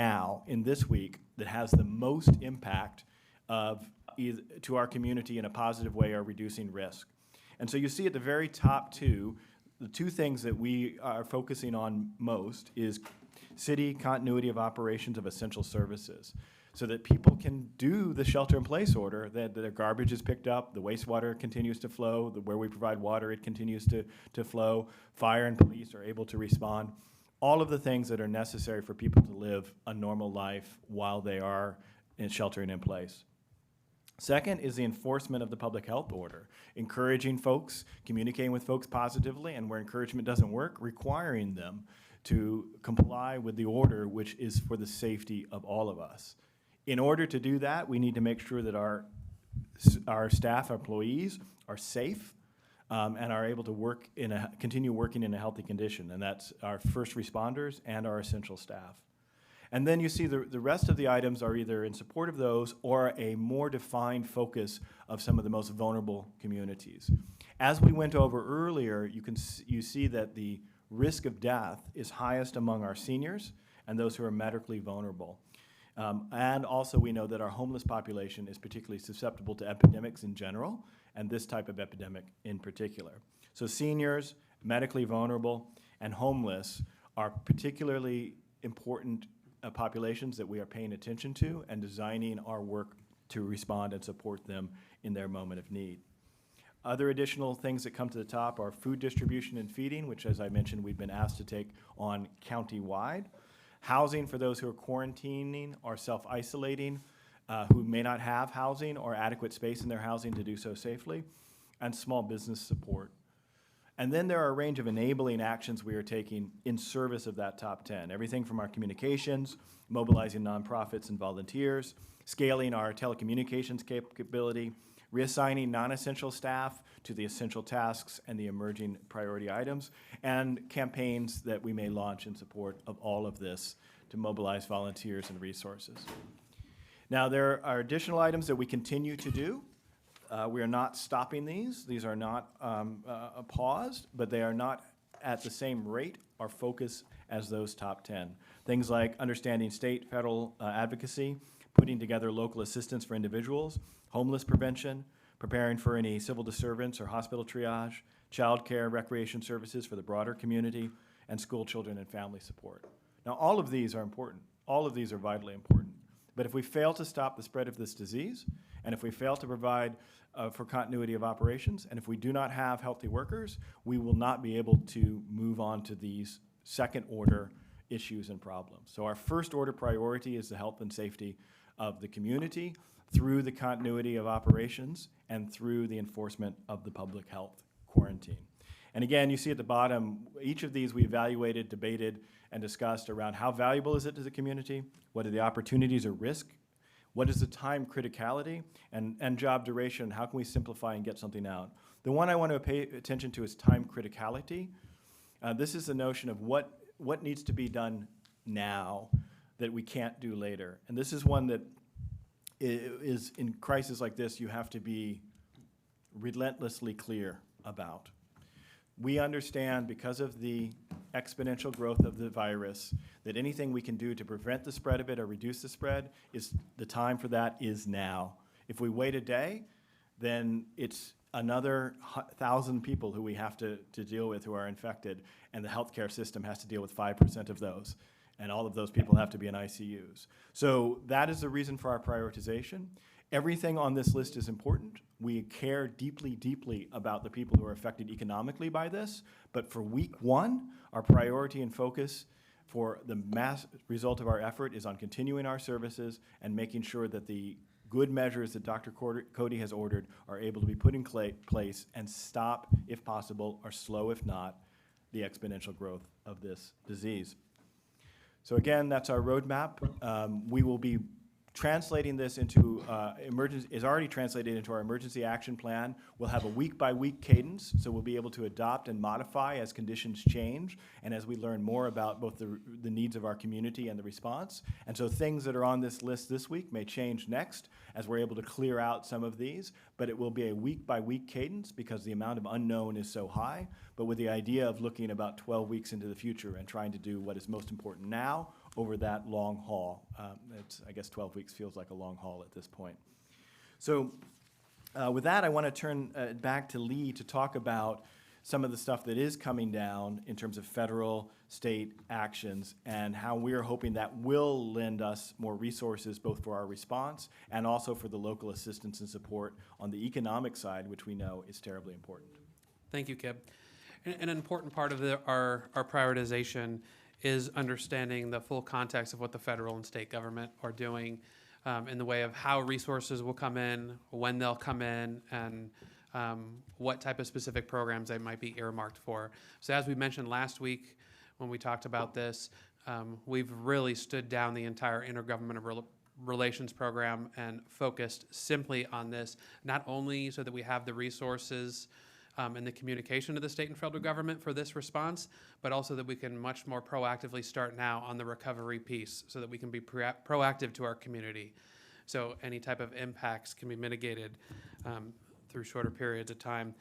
Speaker 9: this week, that has the most impact to our community in a positive way or reducing risk? And so you see at the very top the two things that we are focusing on most is city continuity of operations of essential services, so that people can do the shelter-in-place order, that their garbage is picked up, the wastewater continues to flow, where we provide water, it continues to flow, fire and police are able to respond, all of the things that are necessary for people to live a normal life while they are sheltering in place. Second is the enforcement of the public health order, encouraging folks, communicating with folks positively, and where encouragement doesn't work, requiring them to comply with the order, which is for the safety of all of us. In order to do that, we need to make sure that our staff, our employees, are safe and are able to continue working in a healthy condition, and that's our first responders and our essential staff. And then you see the rest of the items are either in support of those or a more defined focus of some of the most vulnerable communities. As we went over earlier, you see that the risk of death is highest among our seniors and those who are medically vulnerable. And also we know that our homeless population is particularly susceptible to epidemics in general, and this type of epidemic in particular. So seniors, medically vulnerable, and homeless are particularly important populations that we are paying attention to and designing our work to respond and support them in their moment of need. Other additional things that come to the top are food distribution and feeding, which, as I mentioned, we've been asked to take on county-wide. Housing for those who are quarantining or self-isolating, who may not have housing or adequate space in their housing to do so safely, and small business support. And then there are a range of enabling actions we are taking in service of that top 10. Everything from our communications, mobilizing nonprofits and volunteers, scaling our telecommunications capability, reassigning non-essential staff to the essential tasks and the emerging priority items, and campaigns that we may launch in support of all of this to mobilize volunteers and resources. Now, there are additional items that we continue to do. We are not stopping these. These are not paused, but they are not at the same rate or focus as those top 10. Things like understanding state, federal advocacy, putting together local assistance for individuals, homeless prevention, preparing for any civil disturbance or hospital triage, child care, recreation services for the broader community, and school children and family support. Now, all of these are important. All of these are vitally important. But if we fail to stop the spread of this disease, and if we fail to provide for continuity of operations, and if we do not have healthy workers, we will not be able to move on to these second-order issues and problems. So our first-order priority is the health and safety of the community through the continuity of operations and through the enforcement of the public health quarantine. And again, you see at the bottom, each of these we evaluated, debated, and discussed around how valuable is it to the community, what are the opportunities or risk, what is the time criticality, and job duration, how can we simplify and get something out. The one I want to pay attention to is time criticality. This is the notion of what needs to be done now that we can't do later. And this is one that is, in crisis like this, you have to be relentlessly clear about. We understand, because of the exponential growth of the virus, that anything we can do to prevent the spread of it or reduce the spread, is the time for that is now. If we wait a day, then it's another 1,000 people who we have to deal with who are infected, and the healthcare system has to deal with 5% of those. And all of those people have to be in ICUs. So that is the reason for our prioritization. Everything on this list is important. We care deeply, deeply about the people who are affected economically by this. But for week one, our priority and focus for the mass result of our effort is on continuing our services and making sure that the good measures that Dr. Cody has ordered are able to be put in place and stop, if possible, or slow, if not, the exponential growth of this disease. So again, that's our roadmap. We will be translating this into is already translated into our emergency action plan. We'll have a week-by-week cadence, so we'll be able to adopt and modify as conditions change and as we learn more about both the needs of our community and the response. And so things that are on this list this week may change next as we're able to clear out some of these, but it will be a week-by-week cadence because the amount of unknown is so high, but with the idea of looking about 12 weeks into the future and trying to do what is most important now over that long haul. I guess 12 weeks feels like a long haul at this point. So with that, I want to turn back to Lee to talk about some of the stuff that is coming down in terms of federal, state actions and how we're hoping that will lend us more resources both for our response and also for the local assistance and support on the economic side, which we know is terribly important.
Speaker 10: Thank you, Kip. An important part of our prioritization is understanding the full context of what the federal and state government are doing in the way of how resources will come in, when they'll come in, and what type of specific programs they might be earmarked for. So as we mentioned last week when we talked about this, we've really stood down the entire intergovernmental relations program and focused simply on this, not only so that we have the resources and the communication to the state and federal government for this response, but also that we can much more proactively start now on the recovery piece so that we can be proactive to our community. So any type of impacts can be mitigated through shorter periods of time.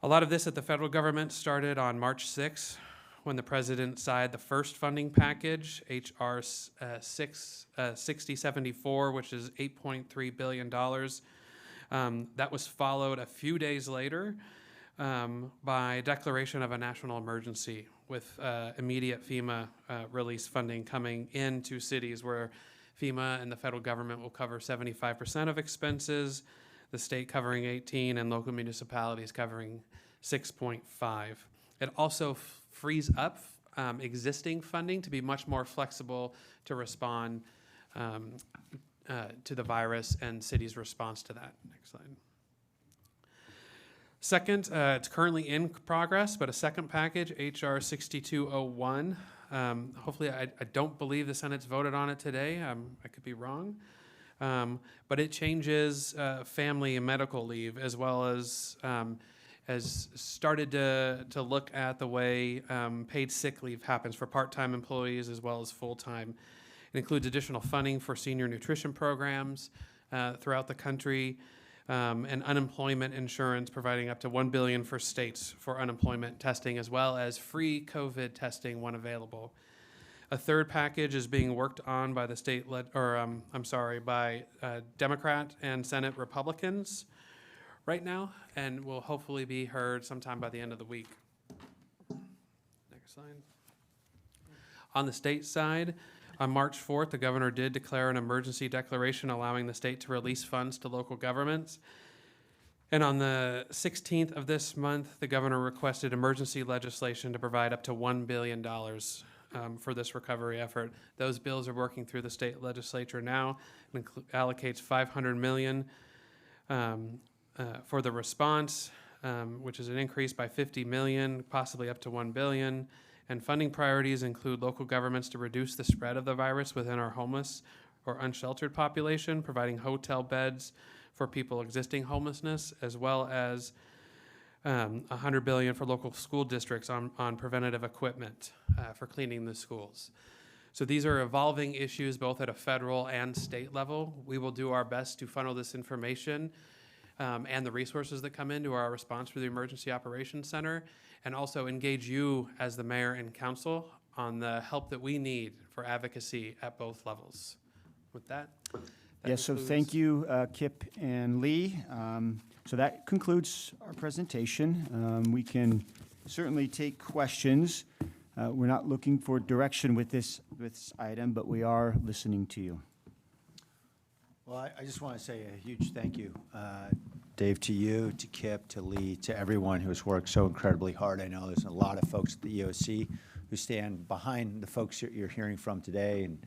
Speaker 10: A lot of this at the federal government started on March 6th when the president signed the first funding package, H.R. 6074, which is $8.3 billion. That was followed a few days later by declaration of a national emergency with immediate FEMA release funding coming into cities where FEMA and the federal government will cover 75% of expenses, the state covering 18%, and local municipalities covering 6.5%. It also frees up existing funding to be much more flexible to respond to the virus and cities' response to that. Next slide. Second, it's currently in progress, but a second package, H.R. 6201. Hopefully, I don't believe the Senate's voted on it today. I could be wrong. But it changes family and medical leave, as well as started to look at the way paid sick leave happens for part-time employees as well as full-time. It includes additional funding for senior nutrition programs throughout the country, and unemployment insurance, providing up to $1 billion for states for unemployment testing, as well as free COVID testing when available. A third package is being worked on by by Democrat and Senate Republicans right now, and will hopefully be heard sometime by the end of the week. Next slide. On the state side, on March 4th, the governor did declare an emergency declaration allowing the state to release funds to local governments. And on the 16th of this month, the governor requested emergency legislation to provide up to $1 billion for this recovery effort. Those bills are working through the state legislature now and allocates $500 million for the response, which is an increase by $50 million, possibly up to $1 billion. And funding priorities include local governments to reduce the spread of the virus within our homeless or unsheltered population, providing hotel beds for people existing homelessness, as well as $100 billion for local school districts on preventative equipment for cleaning the schools. So these are evolving issues both at a federal and state level. We will do our best to funnel this information and the resources that come into our response for the Emergency Operations Center, and also engage you as the mayor and council on the help that we need for advocacy at both levels. With that.
Speaker 6: Yes, so thank you, Kip and Lee. So that concludes our presentation. We can certainly take questions. We're not looking for direction with this item, but we are listening to you.
Speaker 1: Well, I just want to say a huge thank you, Dave, to you, to Kip, to Lee, to everyone who has worked so incredibly hard. I know there's a lot of folks at the EOC who stand behind the folks you're hearing from today, and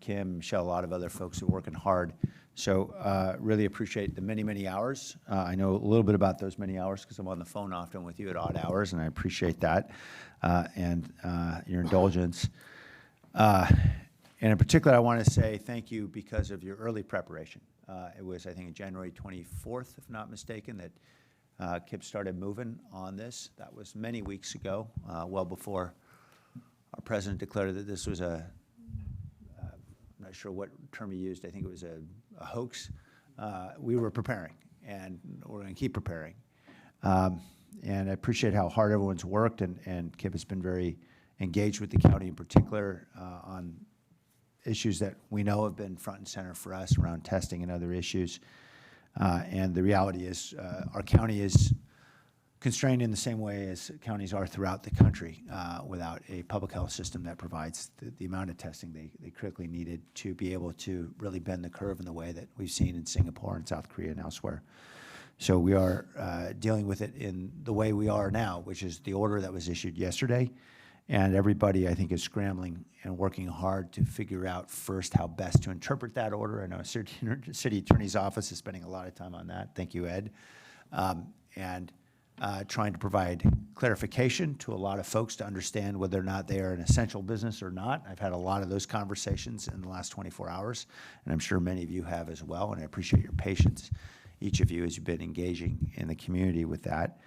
Speaker 1: Kim, Michelle, a lot of other folks who are working hard. So really appreciate the many, many hours. I know a little bit about those many hours because I'm on the phone often with you at odd hours, and I appreciate that and your indulgence. And in particular, I want to say thank you because of your early preparation. It was, I think, January 24th, if not mistaken, that Kip started moving on this. That was many weeks ago, well before our president declared that this was I'm not sure what term he used. I think it was a hoax. We were preparing, and we're going to keep preparing. And I appreciate how hard everyone's worked, and Kip has been very engaged with the county in particular on issues that we know have been front and center for us around testing and other issues. And the reality is our county is constrained in the same way as counties are throughout the country without a public health system that provides the amount of testing they critically needed to be able to really bend the curve in the way that we've seen in Singapore and South Korea and elsewhere. So we are dealing with it in the way we are now, which is the order that was issued yesterday. And everybody, I think, is scrambling and working hard to figure out first how best to interpret that order. I know city attorney's office is spending a lot of time on that. Thank you, Ed. And trying to provide clarification to a lot of folks to understand whether or not they are an essential business or not. I've had a lot of those conversations in the last 24 hours, and I'm sure many of you have as well, and I appreciate your patience, each of you, as you've been engaging in the community with that.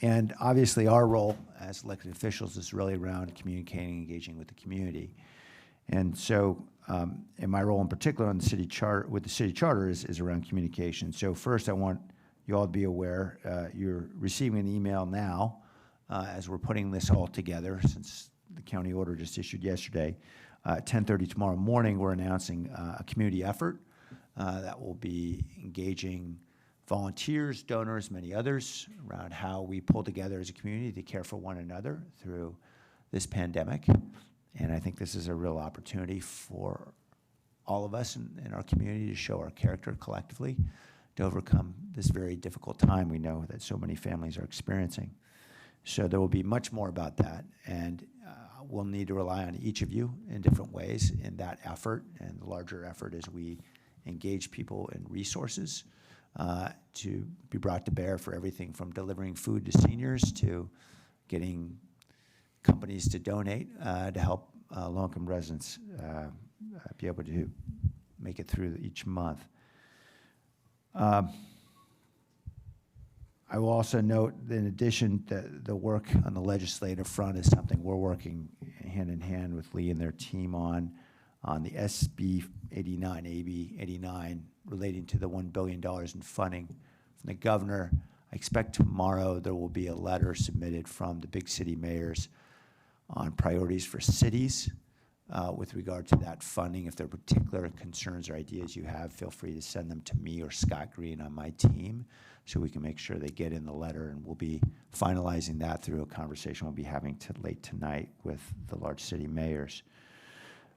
Speaker 1: And obviously our role as elected officials is really around communicating, engaging with the community. And so, and my role in particular on the city charter, with the city charter is around communication. So first I want you all to be aware, you're receiving an email now as we're putting this all together since the county order just issued yesterday. 10:30 tomorrow morning, we're announcing a community effort that will be engaging volunteers, donors, many others around how we pull together as a community to care for one another through this pandemic. And I think this is a real opportunity for all of us in our community to show our character collectively to overcome this very difficult time we know that so many families are experiencing. So there will be much more about that, and we'll need to rely on each of you in different ways in that effort, and the larger effort as we engage people in resources to be brought to bear for everything from delivering food to seniors to getting companies to donate to help low-income residents be able to make it through each month. I will also note that in addition, the work on the legislative front is something we're working hand in hand with Lee and their team on the SB 89, AB 89, relating to the $1 billion in funding from the governor. I expect tomorrow there will be a letter submitted from the big city mayors on priorities for cities with regard to that funding. If there are particular concerns or ideas you have, feel free to send them to me or Scott Green on my team so we can make sure they get in the letter, and we'll be finalizing that through a conversation we'll be having late tonight with the large city mayors.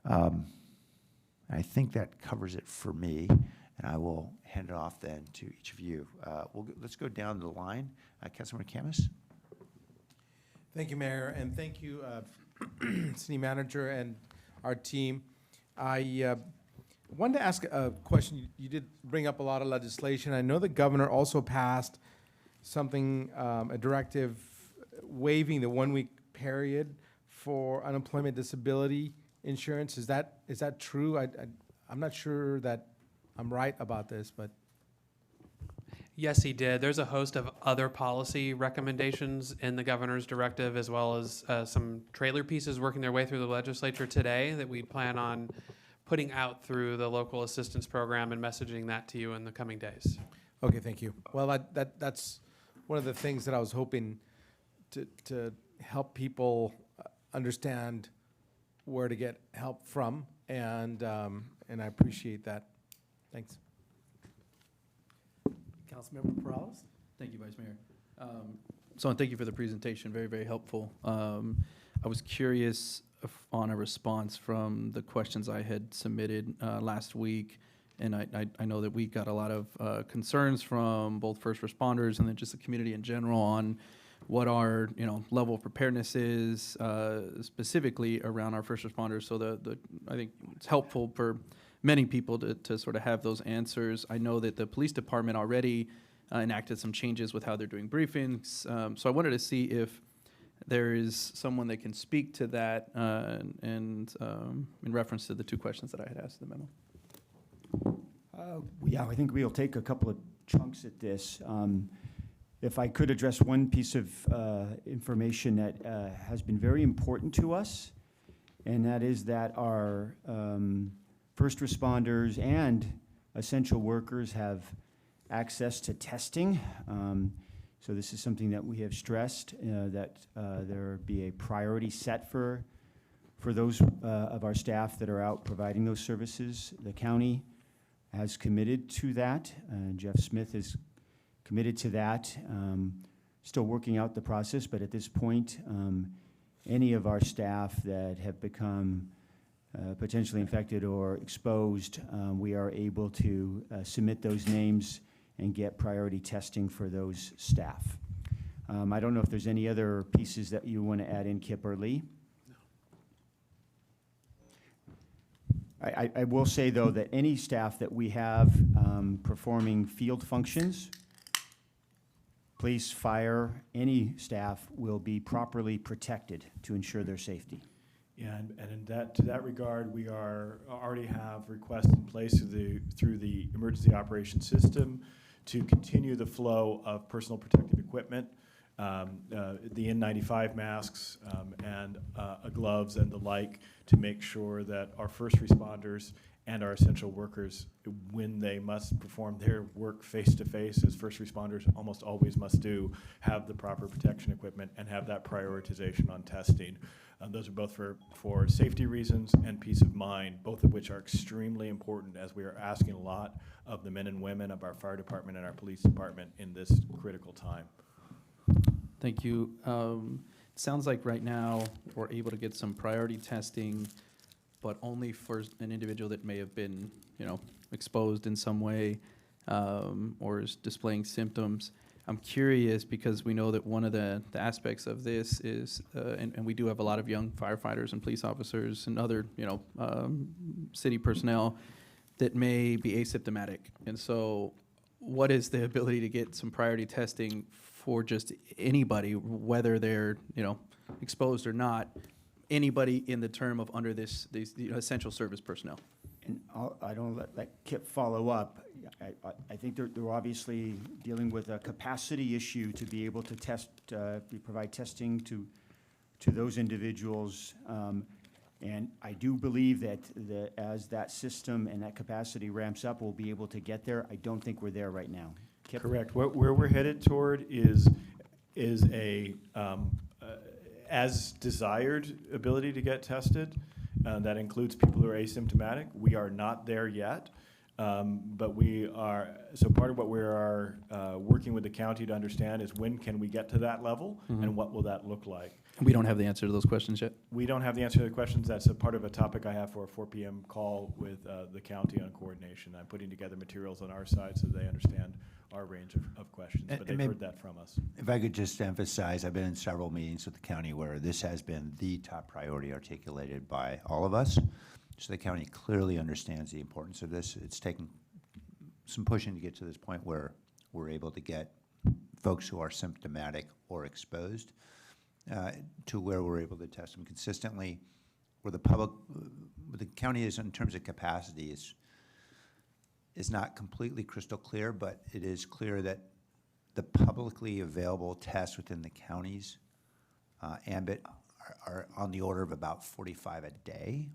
Speaker 1: I think that covers it for me, and I will hand it off then to each of you. Let's go down the line. Councilmember Camus.
Speaker 5: Thank you, Mayor, and thank you, City Manager and our team. I wanted to ask a question. You did bring up a lot of legislation. I know the governor also passed something, a directive waiving the 1-week period for unemployment disability insurance. Is that true? I'm not sure that I'm right about this, but.
Speaker 10: Yes, he did. There's a host of other policy recommendations in the governor's directive, as well as some trailer pieces working their way through the legislature today that we plan on putting out through the local assistance program and messaging that to you in the coming days.
Speaker 5: Okay, thank you. Well, that's one of the things that I was hoping to help people understand where to get help from, and I appreciate that. Thanks.
Speaker 3: Councilmember Perales? Thank you, Vice Mayor. So, and thank you for the presentation, very, very helpful. I was curious on a response from the questions I had submitted last week, and I know that we got a lot of concerns from both first responders and then just the community in general on what our level of preparedness is, specifically around our first responders. So I think it's helpful for many people to sort of have those answers. I know that the police department already enacted some changes with how they're doing briefings. So I wanted to see if there is someone that can speak to that and in reference to the two questions that I had asked in the memo.
Speaker 6: Yeah, I think we'll take a couple of chunks at this. If I could address one piece of information that has been very important to us, and that is that our first responders and essential workers have access to testing. So this is something that we have stressed, that there be a priority set for those of our staff that are out providing those services. The county has committed to that. Jeff Smith is committed to that. Still working out the process, but at this point, any of our staff that have become potentially infected or exposed, we are able to submit those names and get priority testing for those staff. I don't know if there's any other pieces that you want to add in, Kip or Lee. I will say, though, that any staff that we have performing field functions, police, fire, any staff will be properly protected to ensure their safety.
Speaker 9: Yeah, and to that regard, we already have requests in place through the emergency operations system to continue the flow of personal protective equipment, the N95 masks and gloves and the like, to make sure that our first responders and our essential workers, when they must perform their work face-to-face, as first responders almost always must do, have the proper protection equipment and have that prioritization on testing. Those are both for safety reasons and peace of mind, both of which are extremely important, as we are asking a lot of the men and women of our fire department and our police department in this critical time.
Speaker 3: Thank you. It sounds like right now we're able to get some priority testing, but only for an individual that may have been, exposed in some way or is displaying symptoms. I'm curious because we know that one of the aspects of this is, and we do have a lot of young firefighters and police officers and other, city personnel that may be asymptomatic. And so what is the ability to get some priority testing for just anybody, whether they're, exposed or not, anybody in the term of under these essential service personnel?
Speaker 6: And I don't let Kip follow up. I think they're obviously dealing with a capacity issue to be able to test, provide testing to those individuals. And I do believe that as that system and that capacity ramps up, we'll be able to get there. I don't think we're there right now. Kip?
Speaker 9: Correct. Where we're headed toward is a as desired ability to get tested. That includes people who are asymptomatic. We are not there yet, but we are. So part of what we are working with the county to understand is when can we get to that level, and what will that look like.
Speaker 3: We don't have the answer to those questions yet.
Speaker 9: We don't have the answer to the questions. That's a part of a topic I have for a 4 p.m. call with the county on coordination. I'm putting together materials on our side so they understand our range of questions, but they've heard that from us.
Speaker 1: If I could just emphasize, I've been in several meetings with the county where this has been the top priority articulated by all of us. So the county clearly understands the importance of this. It's taken some pushing to get to this point where we're able to get folks who are symptomatic or exposed to where we're able to test them consistently. Where the county is in terms of capacity is not completely crystal clear, but it is clear that the publicly available tests within the county's ambit are on the order of about 45 a day.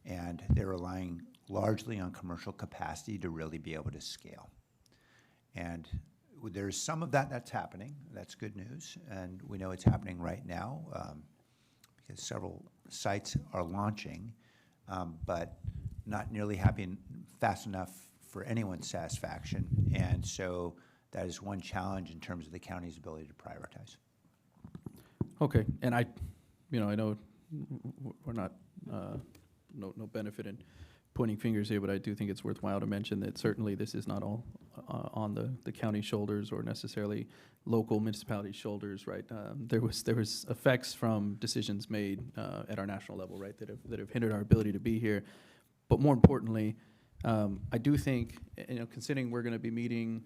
Speaker 1: and they're relying largely on commercial capacity to really be able to scale. And there's some of that that's happening. That's good news, and we know it's happening right now because several sites are launching, but not nearly happening fast enough for anyone's satisfaction. And so that is one challenge in terms of the county's ability to prioritize.
Speaker 3: Okay, and I know we're not, no benefit in pointing fingers here, but I do think it's worthwhile to mention that certainly this is not all on the county shoulders or necessarily local municipality shoulders, right? There was effects from decisions made at our national level, right, that have hindered our ability to be here. But more importantly, I do think, considering we're going to be meeting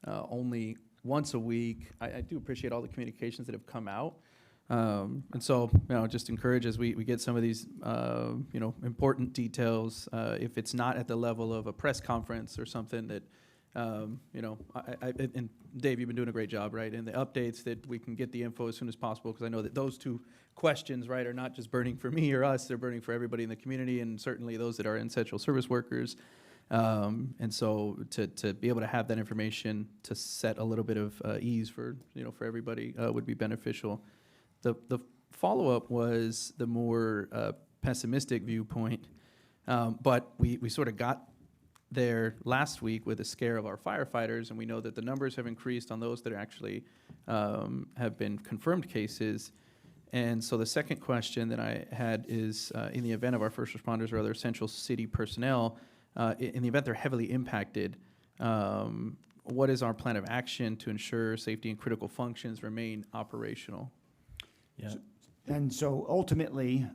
Speaker 3: only once a week, I do appreciate all the communications that have come out. And so, just encourage as we get some of these, important details, if it's not at the level of a press conference or something that, and Dave, you've been doing a great job, right? And the updates that we can get the info as soon as possible, because I know that those two questions, right, are not just burning for me or us, they're burning for everybody in the community, and certainly those that are essential service workers. And so to be able to have that information to set a little bit of ease for everybody would be beneficial. The follow-up was the more pessimistic viewpoint, but we sort of got there last week with a scare of our firefighters, and we know that the numbers have increased on those that actually have been confirmed cases. And so the second question that I had is, in the event of our first responders or other essential city personnel, in the event they're heavily impacted, what is our plan of action to ensure safety and critical functions remain operational?
Speaker 9: Yeah.
Speaker 6: And so ultimately,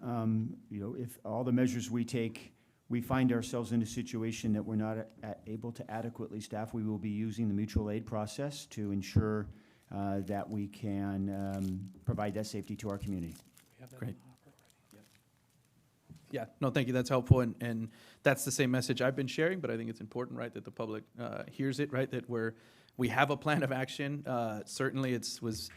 Speaker 6: if all the measures we take, we find ourselves in a situation that we're not able to adequately staff, we will be using the mutual aid process to ensure that we can provide that safety to our community.
Speaker 3: Great. Yeah, no, thank you, that's helpful, and that's the same message I've been sharing, but I think it's important, right, that the public hears it, right, that we have a plan of action. Certainly it was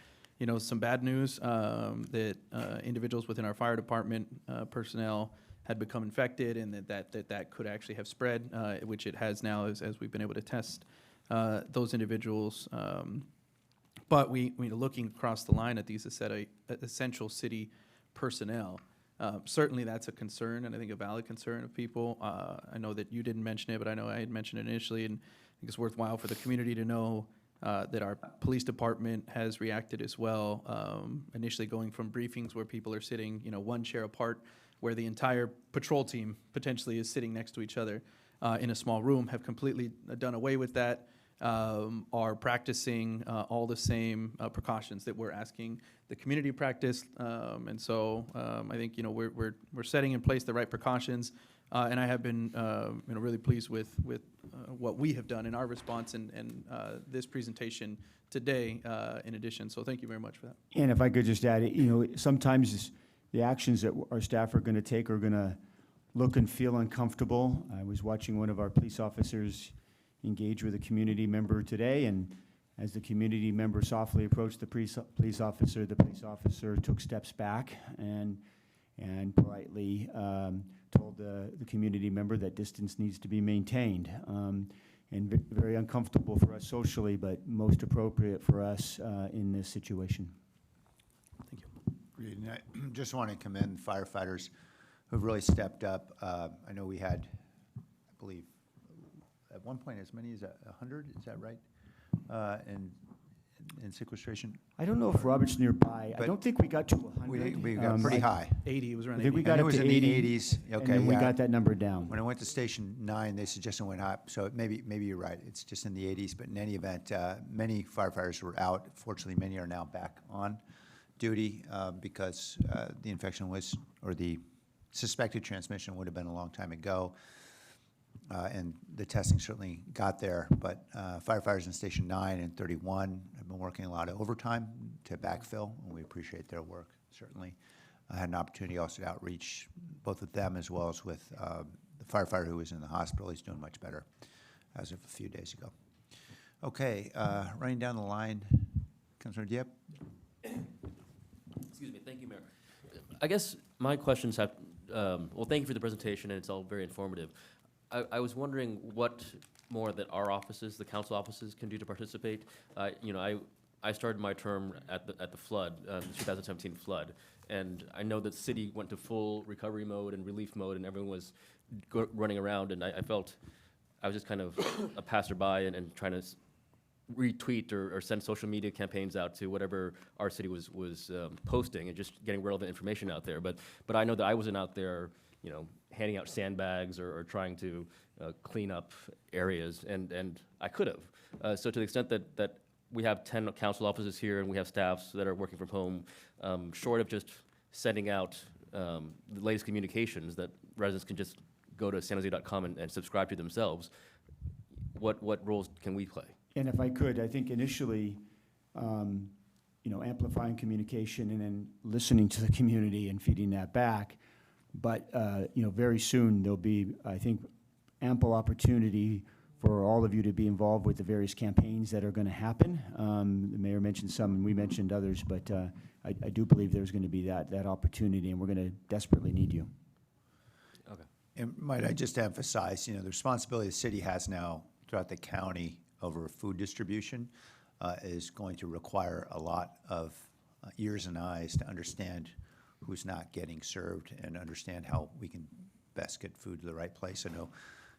Speaker 3: some bad news that individuals within our fire department personnel had become infected, and that could actually have spread, which it has now as we've been able to test those individuals. But we looking across the line at these essential city personnel, certainly that's a concern, and I think a valid concern of people. I know that you didn't mention it, but I know I had mentioned it initially, and I think it's worthwhile for the community to know that our police department has reacted as well, initially going from briefings where people are sitting, one chair apart, where the entire patrol team potentially is sitting next to each other in a small room, have completely done away with that, are practicing all the same precautions that we're asking the community to practice. And so I think, we're setting in place the right precautions, and I have been, really pleased with what we have done in our response and this presentation today in addition. So thank you very much for that.
Speaker 6: And if I could just add, sometimes the actions that our staff are going to take are going to look and feel uncomfortable. I was watching one of our police officers engage with a community member today, and as the community member softly approached the police officer took steps back and politely told the community member that distance needs to be maintained. And very uncomfortable for us socially, but most appropriate for us in this situation.
Speaker 3: Thank you.
Speaker 1: Great, and I just want to commend firefighters who've really stepped up. I know we had, I believe, at one point as many as 100, is that right? In sequestration?
Speaker 6: I don't know if Robert's nearby. I
Speaker 1: But
Speaker 6: don't think we got to 100.
Speaker 1: We got pretty high.
Speaker 3: 80, it was around
Speaker 6: I think
Speaker 3: 80.
Speaker 6: we got
Speaker 1: it
Speaker 6: up
Speaker 1: was
Speaker 6: to
Speaker 1: in the
Speaker 6: 80,
Speaker 1: 80s.
Speaker 6: and
Speaker 1: Okay,
Speaker 6: then we
Speaker 1: yeah.
Speaker 6: got that number down.
Speaker 1: When I went to Station 9, they suggested it went up, so maybe you're right. It's just in the 80s, but in any event, many firefighters were out. Fortunately, many are now back on duty because the infection was, or the suspected transmission would have been a long time ago. And the testing certainly got there, but firefighters in Station 9 and 31 have been working a lot of overtime to backfill, and we appreciate their work, certainly. I had an opportunity also to outreach both with them as well as with the firefighter who was in the hospital. He's doing much better as of a few days ago. Okay, running down the line, Councilor Diep.
Speaker 11: Excuse me, thank you, Mayor. I guess my questions have well, thank you for the presentation, and it's all very informative. I was wondering what more that our offices, the council offices, can do to participate. You know, I started my term at the flood, the 2017 flood, and I know that the city went to full recovery mode and relief mode, and everyone was running around, and I felt I was just kind of a passerby and trying to retweet or send social media campaigns out to whatever our city was posting and just getting relevant information out there. But I know that I wasn't out there, you know, handing out sandbags or trying to clean up areas, and I could have. So to the extent that we have 10 council offices here and we have staffs that are working from home, short of just sending out the latest communications that residents can just go to sanjose.com and subscribe to themselves, what roles can we play?
Speaker 6: And if I could, I think initially, you know, amplifying communication and then listening to the community and feeding that back. But, you know, very soon there'll be, I think, ample opportunity for all of you to be involved with the various campaigns that are going to happen. The mayor mentioned some and we mentioned others, but I do believe there's going to be that opportunity, and we're going to desperately need you.
Speaker 11: Okay.
Speaker 1: And might I just emphasize, you know, the responsibility the city has now throughout the county over food distribution is going to require a lot of ears and eyes to understand who's not getting served and understand how we can best get food to the right place. I know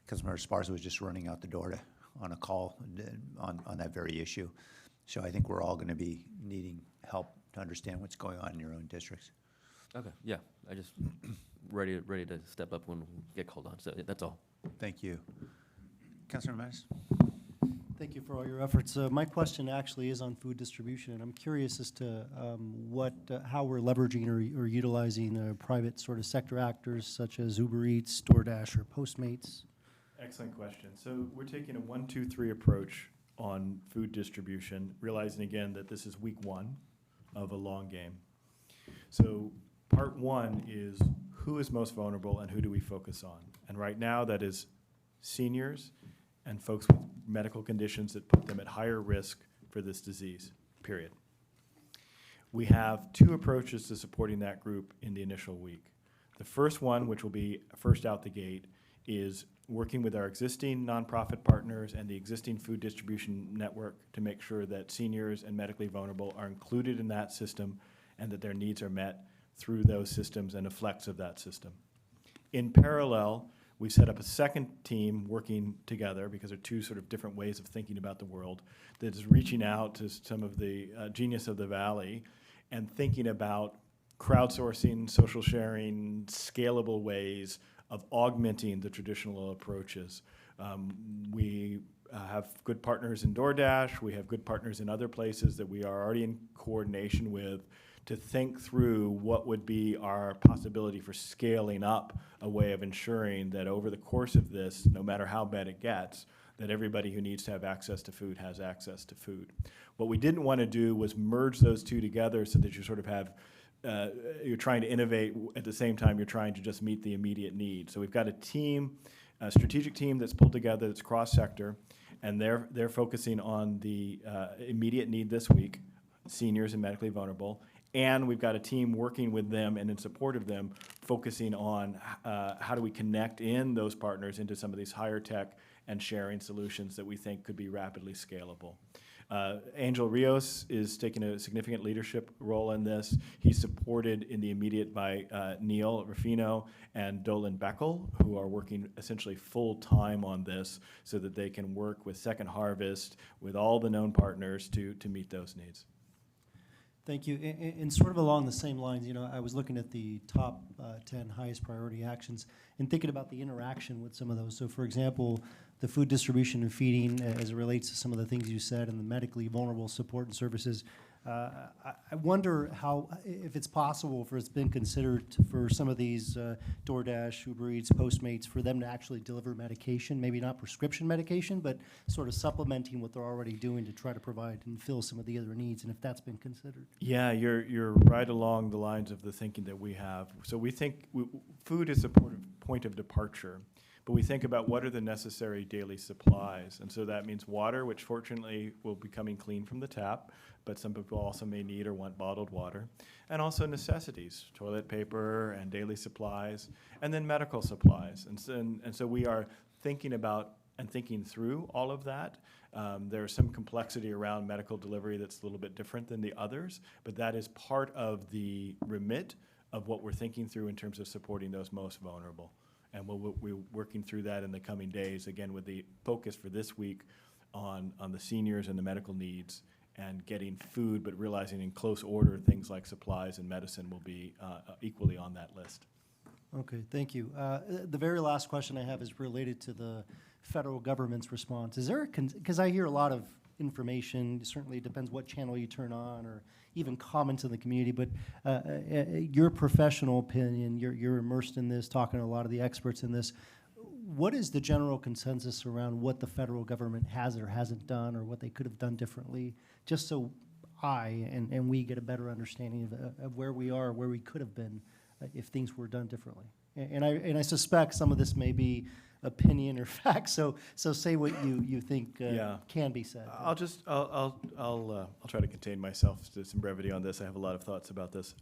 Speaker 1: Councilmember Esparza was just running out the door on a call on that very issue. So I think we're all going to be needing help to understand what's going on in your own districts.
Speaker 11: Okay, yeah, I just ready to step up when we get called on, so that's all.
Speaker 1: Thank you. Councilor Mattis?
Speaker 12: Thank you for all your efforts. My question actually is on food distribution, and I'm curious as to how we're leveraging or utilizing private sort of sector actors such as Uber Eats, DoorDash, or Postmates.
Speaker 9: Excellent question. So we're taking a 1, 2, 3 approach on food distribution, realizing again that this is week 1 of a long game. So part 1 is who is most vulnerable and who do we focus on? And right now that is seniors and folks with medical conditions that put them at higher risk for this disease, period. We have 2 approaches to supporting that group in the initial week. The first one, which will be first out the gate, is working with our existing nonprofit partners and the existing food distribution network to make sure that seniors and medically vulnerable are included in that system and that their needs are met through those systems and a flex of that system. In parallel, we set up a second team working together, because there are 2 sort of different ways of thinking about the world, that is reaching out to some of the genius of the Valley and thinking about crowdsourcing, social sharing, scalable ways of augmenting the traditional approaches. We have good partners in DoorDash. We have good partners in other places that we are already in coordination with to think through what would be our possibility for scaling up a way of ensuring that over the course of this, no matter how bad it gets, that everybody who needs to have access to food has access to food. What we didn't want to do was merge those 2 together so that you sort of have you're trying to innovate at the same time you're trying to just meet the immediate need. So we've got a team, a strategic team that's pulled together that's cross-sector, and they're focusing on the immediate need this week, seniors and medically vulnerable, and we've got a team working with them and in support of them, focusing on how do we connect in those partners into some of these higher tech and sharing solutions that we think could be rapidly scalable. Angel Rios is taking a significant leadership role in this. He's supported in the immediate by Neil Rufino and Dolan Beckel, who are working essentially full-time on this so that they can work with Second Harvest, with all the known partners to meet those needs.
Speaker 12: Thank you. And sort of along the same lines, you know, I was looking at the top 10 highest priority actions and thinking about the interaction with some of those. So, for example, the food distribution and feeding as it relates to some of the things you said and the medically vulnerable support and services. I wonder if it's possible, if it's been considered for some of these DoorDash, Uber Eats, Postmates, for them to actually deliver medication, maybe not prescription medication, but sort of supplementing what they're already doing to try to provide and fill some of the other needs, and if that's been considered.
Speaker 9: Yeah, you're right along the lines of the thinking that we have. So we think food is a point of departure, but we think about what are the necessary daily supplies. And so that means water, which fortunately will be coming clean from the tap, but some people also may need or want bottled water. And also necessities, toilet paper and daily supplies, and then medical supplies. And so we are thinking about and thinking through all of that. There's some complexity around medical delivery that's a little bit different than the others, but that is part of the remit of what we're thinking through in terms of supporting those most vulnerable. And we're working through that in the coming days, again, with the focus for this week on the seniors and the medical needs and getting food, but realizing in close order things like supplies and medicine will be equally on that list.
Speaker 12: Okay, thank you. The very last question I have is related to the federal government's response. Is there because I hear a lot of information, certainly it depends what channel you turn on or even comments in the community, but your professional opinion, you're immersed in this, talking to a lot of the experts in this. What is the general consensus around what the federal government has or hasn't done or what they could have done differently, just so I and we get a better understanding of where we are, where we could have been if things were done differently? And I suspect some of this may be opinion or fact, so say what you think can be said.
Speaker 9: I'll try to contain myself to some brevity on this. I have a lot of thoughts about this.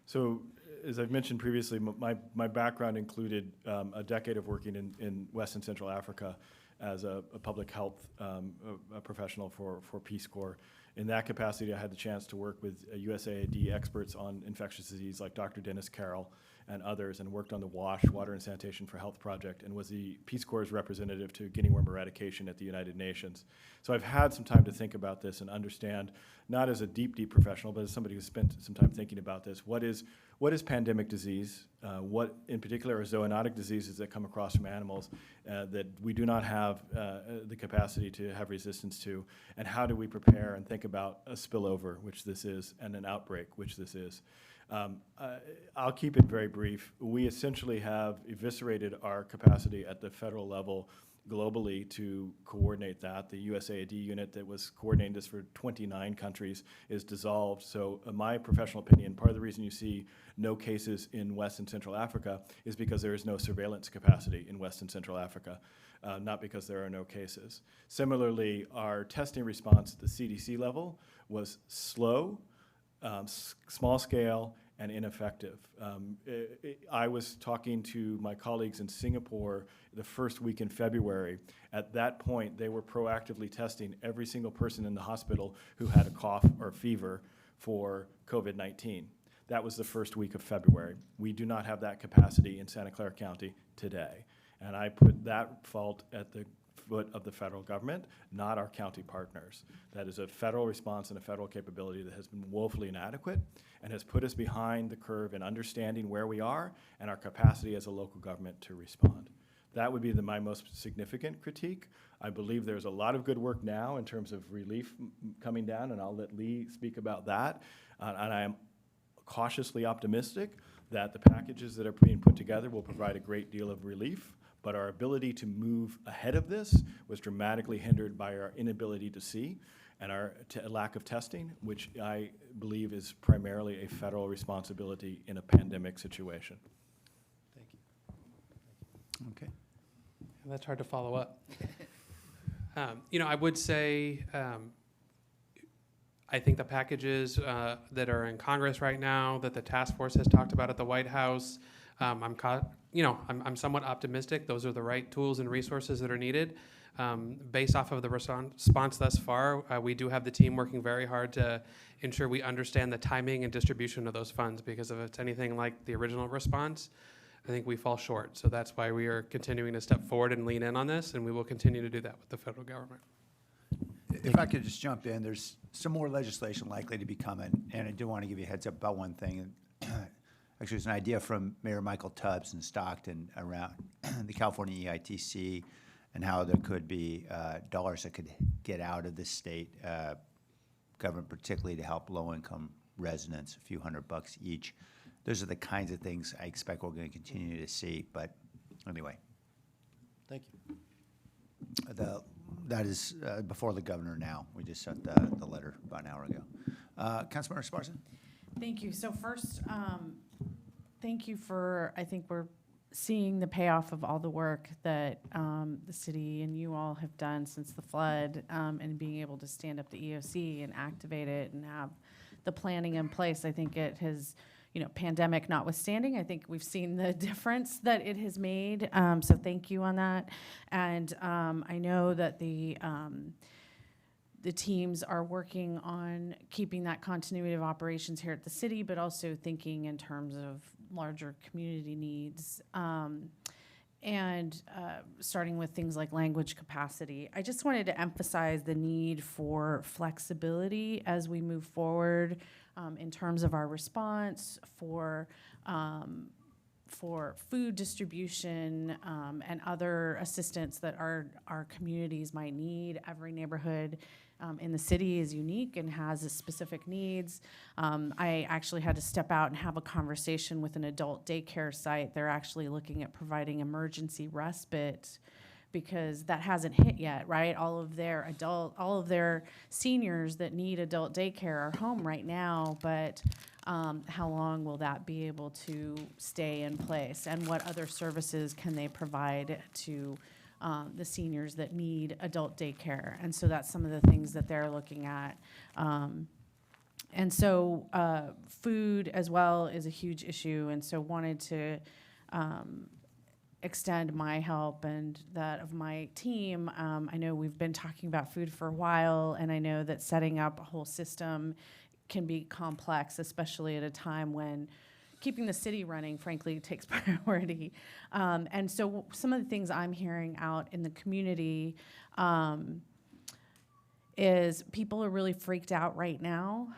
Speaker 9: So as I've mentioned previously, my background included a decade of working in West and Central Africa as a public health a professional for Peace Corps. In that capacity, I had the chance to work with USAID experts on infectious disease like Dr. Dennis Carroll and others, and worked on the WASH, Water and Sanitation for Health project, and was the Peace Corps' representative to guinea worm eradication at the United Nations. So I've had some time to think about this and understand, not as a deep professional, but as somebody who's spent some time thinking about this, what is pandemic disease? What, in particular, are zoonotic diseases that come across from animals that we do not have the capacity to have resistance to? And how do we prepare and think about a spillover, which this is, and an outbreak, which this is? I'll keep it very brief. We essentially have eviscerated our capacity at the federal level globally to coordinate that. The USAID unit that was coordinating this for 29 countries is dissolved. So my professional opinion, part of the reason you see no cases in West and Central Africa is because there is no surveillance capacity in West and Central Africa, not because there are no cases. Similarly, our testing response at the CDC level was slow, small scale, and ineffective. I was talking to my colleagues in Singapore the first week in February. At that point, they were proactively testing every single person in the hospital who had a cough or fever for COVID-19. That was the first week of February. We do not have that capacity in Santa Clara County today. And I put that fault at the foot of the federal government, not our county partners. That is a federal response and a federal capability that has been woefully inadequate and has put us behind the curve in understanding where we are and our capacity as a local government to respond. That would be my most significant critique. I believe there's a lot of good work now in terms of relief coming down, and I'll let Lee speak about that. And I am cautiously optimistic that the packages that are being put together will provide a great deal of relief. But our ability to move ahead of this was dramatically hindered by our inability to see and our lack of testing, which I believe is primarily a federal responsibility in a pandemic situation.
Speaker 12: Thank you.
Speaker 1: Okay.
Speaker 10: That's hard to follow up. I would say I think the packages that are in Congress right now, that the task force has talked about at the White House, I'm somewhat optimistic. Those are the right tools and resources that are needed. Based off of the response thus far, we do have the team working very hard to ensure we understand the timing and distribution of those funds, because if it's anything like the original response, I think we fall short. So that's why we are continuing to step forward and lean in on this, and we will continue to do that with the federal government.
Speaker 1: If I could just jump in, there's some more legislation likely to be coming, and I do want to give you a heads up about one thing. Actually, it's an idea from Mayor Michael Tubbs in Stockton around the California EITC and how there could be dollars that could get out of the state government, particularly to help low-income residents, a few $100 each. Those are the kinds of things I expect we're going to continue to see. But anyway.
Speaker 12: Thank you.
Speaker 1: That is before the governor now. We just sent the letter about an hour ago. Councilmember Esparza?
Speaker 2: Thank you. So first, thank you for, I think we're seeing the payoff of all the work that the city and you all have done since the flood, and being able to stand up the EOC and activate it and have the planning in place. I think it has, pandemic notwithstanding, I think we've seen the difference that it has made. So thank you on that. And I know that the teams are working on keeping that continuity of operations here at the city, but also thinking in terms of larger community needs, and starting with things like language capacity. I just wanted to emphasize the need for flexibility as we move forward in terms of our response for food distribution and other assistance that our communities might need. Every neighborhood in the city is unique and has a specific needs. I actually had to step out and have a conversation with an adult daycare site. They're actually looking at providing emergency respite because that hasn't hit yet, right? All of their seniors that need adult daycare are home right now, but how long will that be able to stay in place? And what other services can they provide to the seniors that need adult daycare? And so that's some of the things that they're looking at. And so food as well is a huge issue, and so wanted to extend my help and that of my team. I know we've been talking about food for a while, and I know that setting up a whole system can be complex, especially at a time when keeping the city running, frankly, takes priority. And so some of the things I'm hearing out in the community is people are really freaked out right now,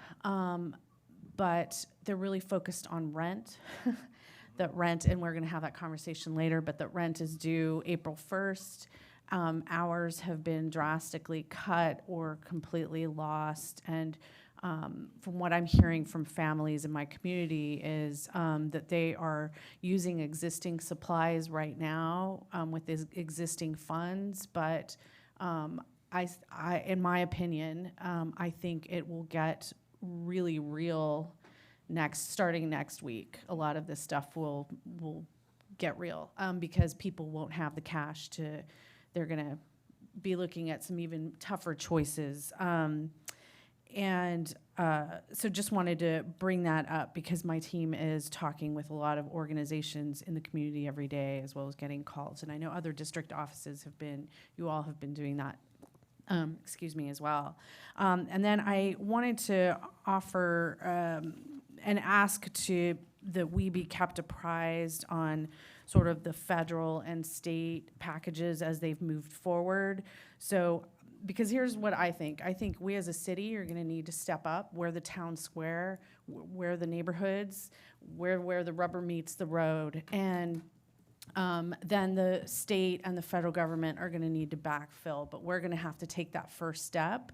Speaker 2: but they're really focused on rent. That rent, and we're gonna have that conversation later, but that rent is due April 1st. Hours have been drastically cut or completely lost. And from what I'm hearing from families in my community is that they are using existing supplies right now with existing funds. But in my opinion, I think it will get really real starting next week. A lot of this stuff will get real because people won't have the cash they're gonna be looking at some even tougher choices. So just wanted to bring that up because my team is talking with a lot of organizations in the community every day, as well as getting calls. And I know other district offices you all have been doing that, as well. And then I wanted to offer and ask that we be kept apprised on sort of the federal and state packages as they've moved forward. So, because here's what I think. I think we as a city are gonna need to step up where the town square, where the neighborhoods, where the rubber meets the road. And then the state and the federal government are gonna need to backfill, but we're gonna have to take that first step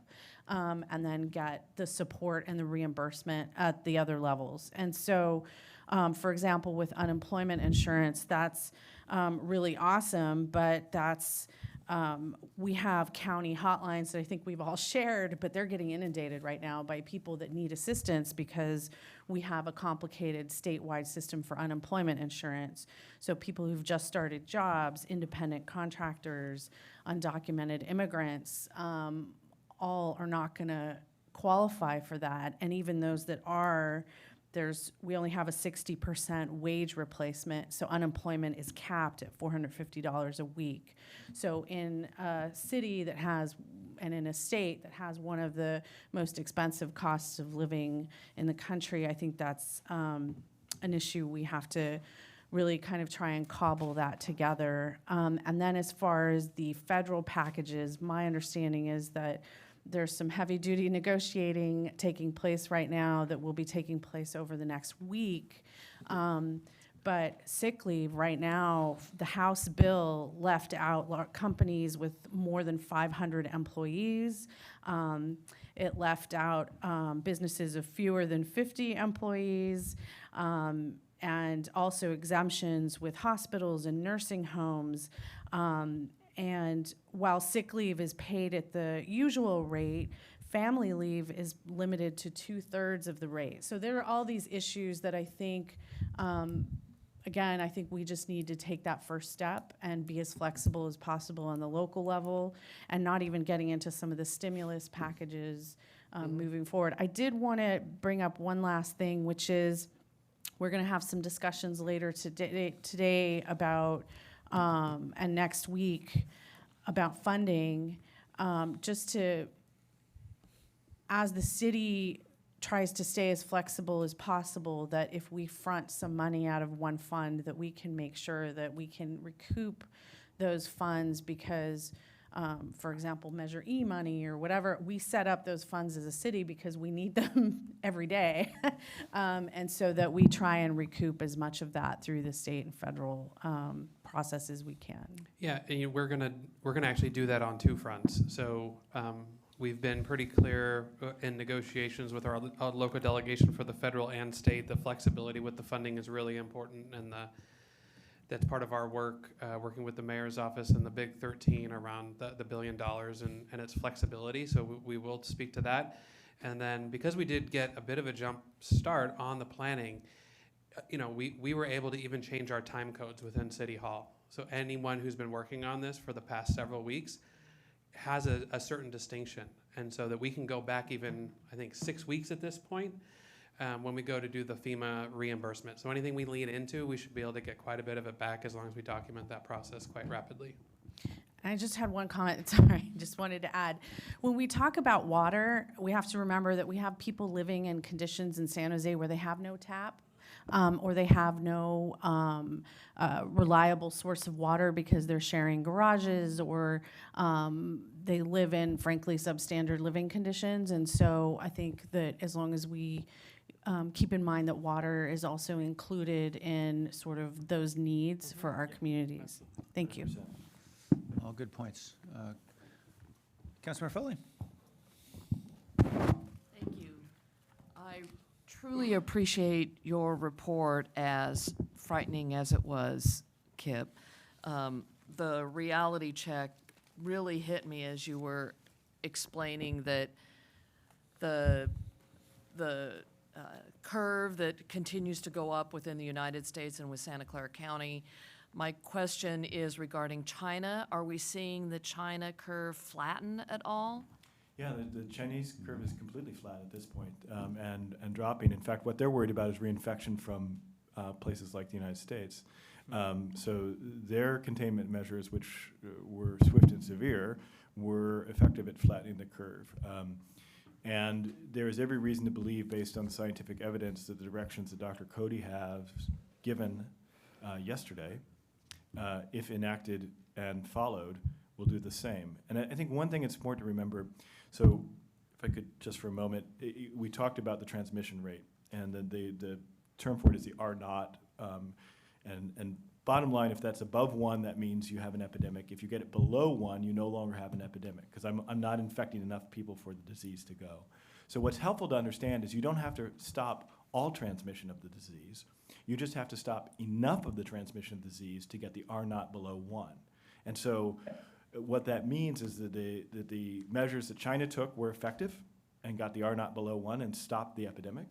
Speaker 2: and then get the support and the reimbursement at the other levels. And so, for example, with unemployment insurance, that's really awesome, but we have county hotlines that I think we've all shared, but they're getting inundated right now by people that need assistance because we have a complicated statewide system for unemployment insurance. So people who've just started jobs, independent contractors, undocumented immigrants, all are not gonna qualify for that. And even those that are, we only have a 60% wage replacement, so unemployment is capped at $450 a week. So in a city and in a state that has one of the most expensive costs of living in the country, I think that's an issue we have to really kind of try and cobble that together. And then as far as the federal packages, my understanding is that there's some heavy-duty negotiating taking place right now that will be taking place over the next week. But sick leave right now, the House bill left out companies with more than 500 employees. It left out businesses of fewer than 50 employees, and also exemptions with hospitals and nursing homes. And while sick leave is paid at the usual rate, family leave is limited to 2/3 of the rate. So there are all these issues that I think again, I think we just need to take that first step and be as flexible as possible on the local level and not even getting into some of the stimulus packages moving forward. I did want to bring up one last thing, which is we're going to have some discussions later today about, and next week, about funding, just to, as the city tries to stay as flexible as possible, that if we front some money out of one fund, that we can make sure that we can recoup those funds because, for example, Measure E money or whatever, we set up those funds as a city because we need them every day. And so that we try and recoup as much of that through the state and federal process as we can.
Speaker 10: Yeah, and we're gonna actually do that on two fronts. So we've been pretty clear in negotiations with our local delegation for the federal and state. The flexibility with the funding is really important, and that's part of our work, working with the mayor's office and the Big 13 around the $1 billion and its flexibility. So we will speak to that. And then because we did get a bit of a jump start on the planning, we were able to even change our time codes within City Hall. So anyone who's been working on this for the past several weeks has a certain distinction. And so that we can go back even, I think, 6 weeks at this point when we go to do the FEMA reimbursement. So anything we lean into, we should be able to get quite a bit of it back as long as we document that process quite rapidly.
Speaker 2: I just had one comment, sorry, just wanted to add. When we talk about water, we have to remember that we have people living in conditions in San Jose where they have no tap. Or they have no reliable source of water because they're sharing garages, or they live in, frankly, substandard living conditions. And so I think that as long as we keep in mind that water is also included in sort of those needs for our communities. Thank you.
Speaker 1: All good points. Councilmember Foley?
Speaker 13: Thank you. I truly appreciate your report, as frightening as it was, Kip. The reality check really hit me as you were explaining that the curve that continues to go up within the United States and with Santa Clara County. My question is regarding China. Are we seeing the China curve flatten at all?
Speaker 9: Yeah, the Chinese curve is completely flat at this point, and dropping. In fact, what they're worried about is reinfection from places like the United States. So their containment measures, which were swift and severe, were effective at flattening the curve. And there is every reason to believe, based on the scientific evidence, that the directions that Dr. Cody has given yesterday, if enacted and followed, will do the same. And I think one thing it's important to remember, so if I could just for a moment, we talked about the transmission rate, and the term for it is the R naught. And bottom line, if that's above 1, that means you have an epidemic. If you get it below 1, you no longer have an epidemic, because I'm not infecting enough people for the disease to go. So what's helpful to understand is you don't have to stop all transmission of the disease. You just have to stop enough of the transmission of the disease to get the R naught below 1. And so what that means is that the measures that China took were effective and got the R naught below 1 and stopped the epidemic.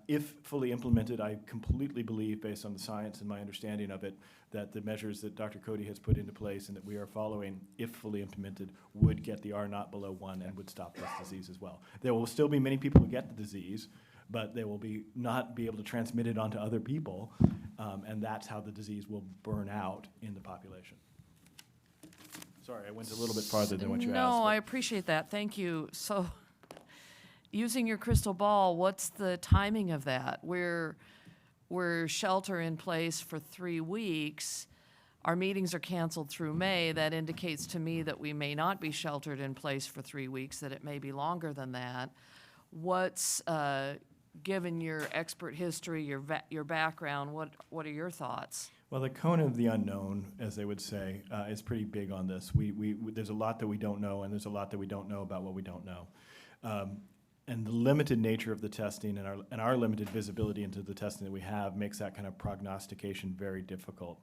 Speaker 9: If fully implemented, I completely believe, based on the science and my understanding of it, that the measures that Dr. Cody has put into place and that we are following, if fully implemented, would get the R naught below 1 and would stop this disease as well. There will still be many people who get the disease, but they will not be able to transmit it onto other people, and that's how the disease will burn out in the population. Sorry, I went a little bit farther than what you asked.
Speaker 13: No, I appreciate that. Thank you. So, using your crystal ball, what's the timing of that? We're shelter in place for 3 weeks. Our meetings are canceled through May. That indicates to me that we may not be sheltered in place for 3 weeks, that it may be longer than that. What's, given your expert history, your background, what are your thoughts?
Speaker 9: Well, the cone of the unknown, as they would say, is pretty big on this. There's a lot that we don't know, and there's a lot that we don't know about what we don't know. And the limited nature of the testing and our limited visibility into the testing that we have makes that kind of prognostication very difficult.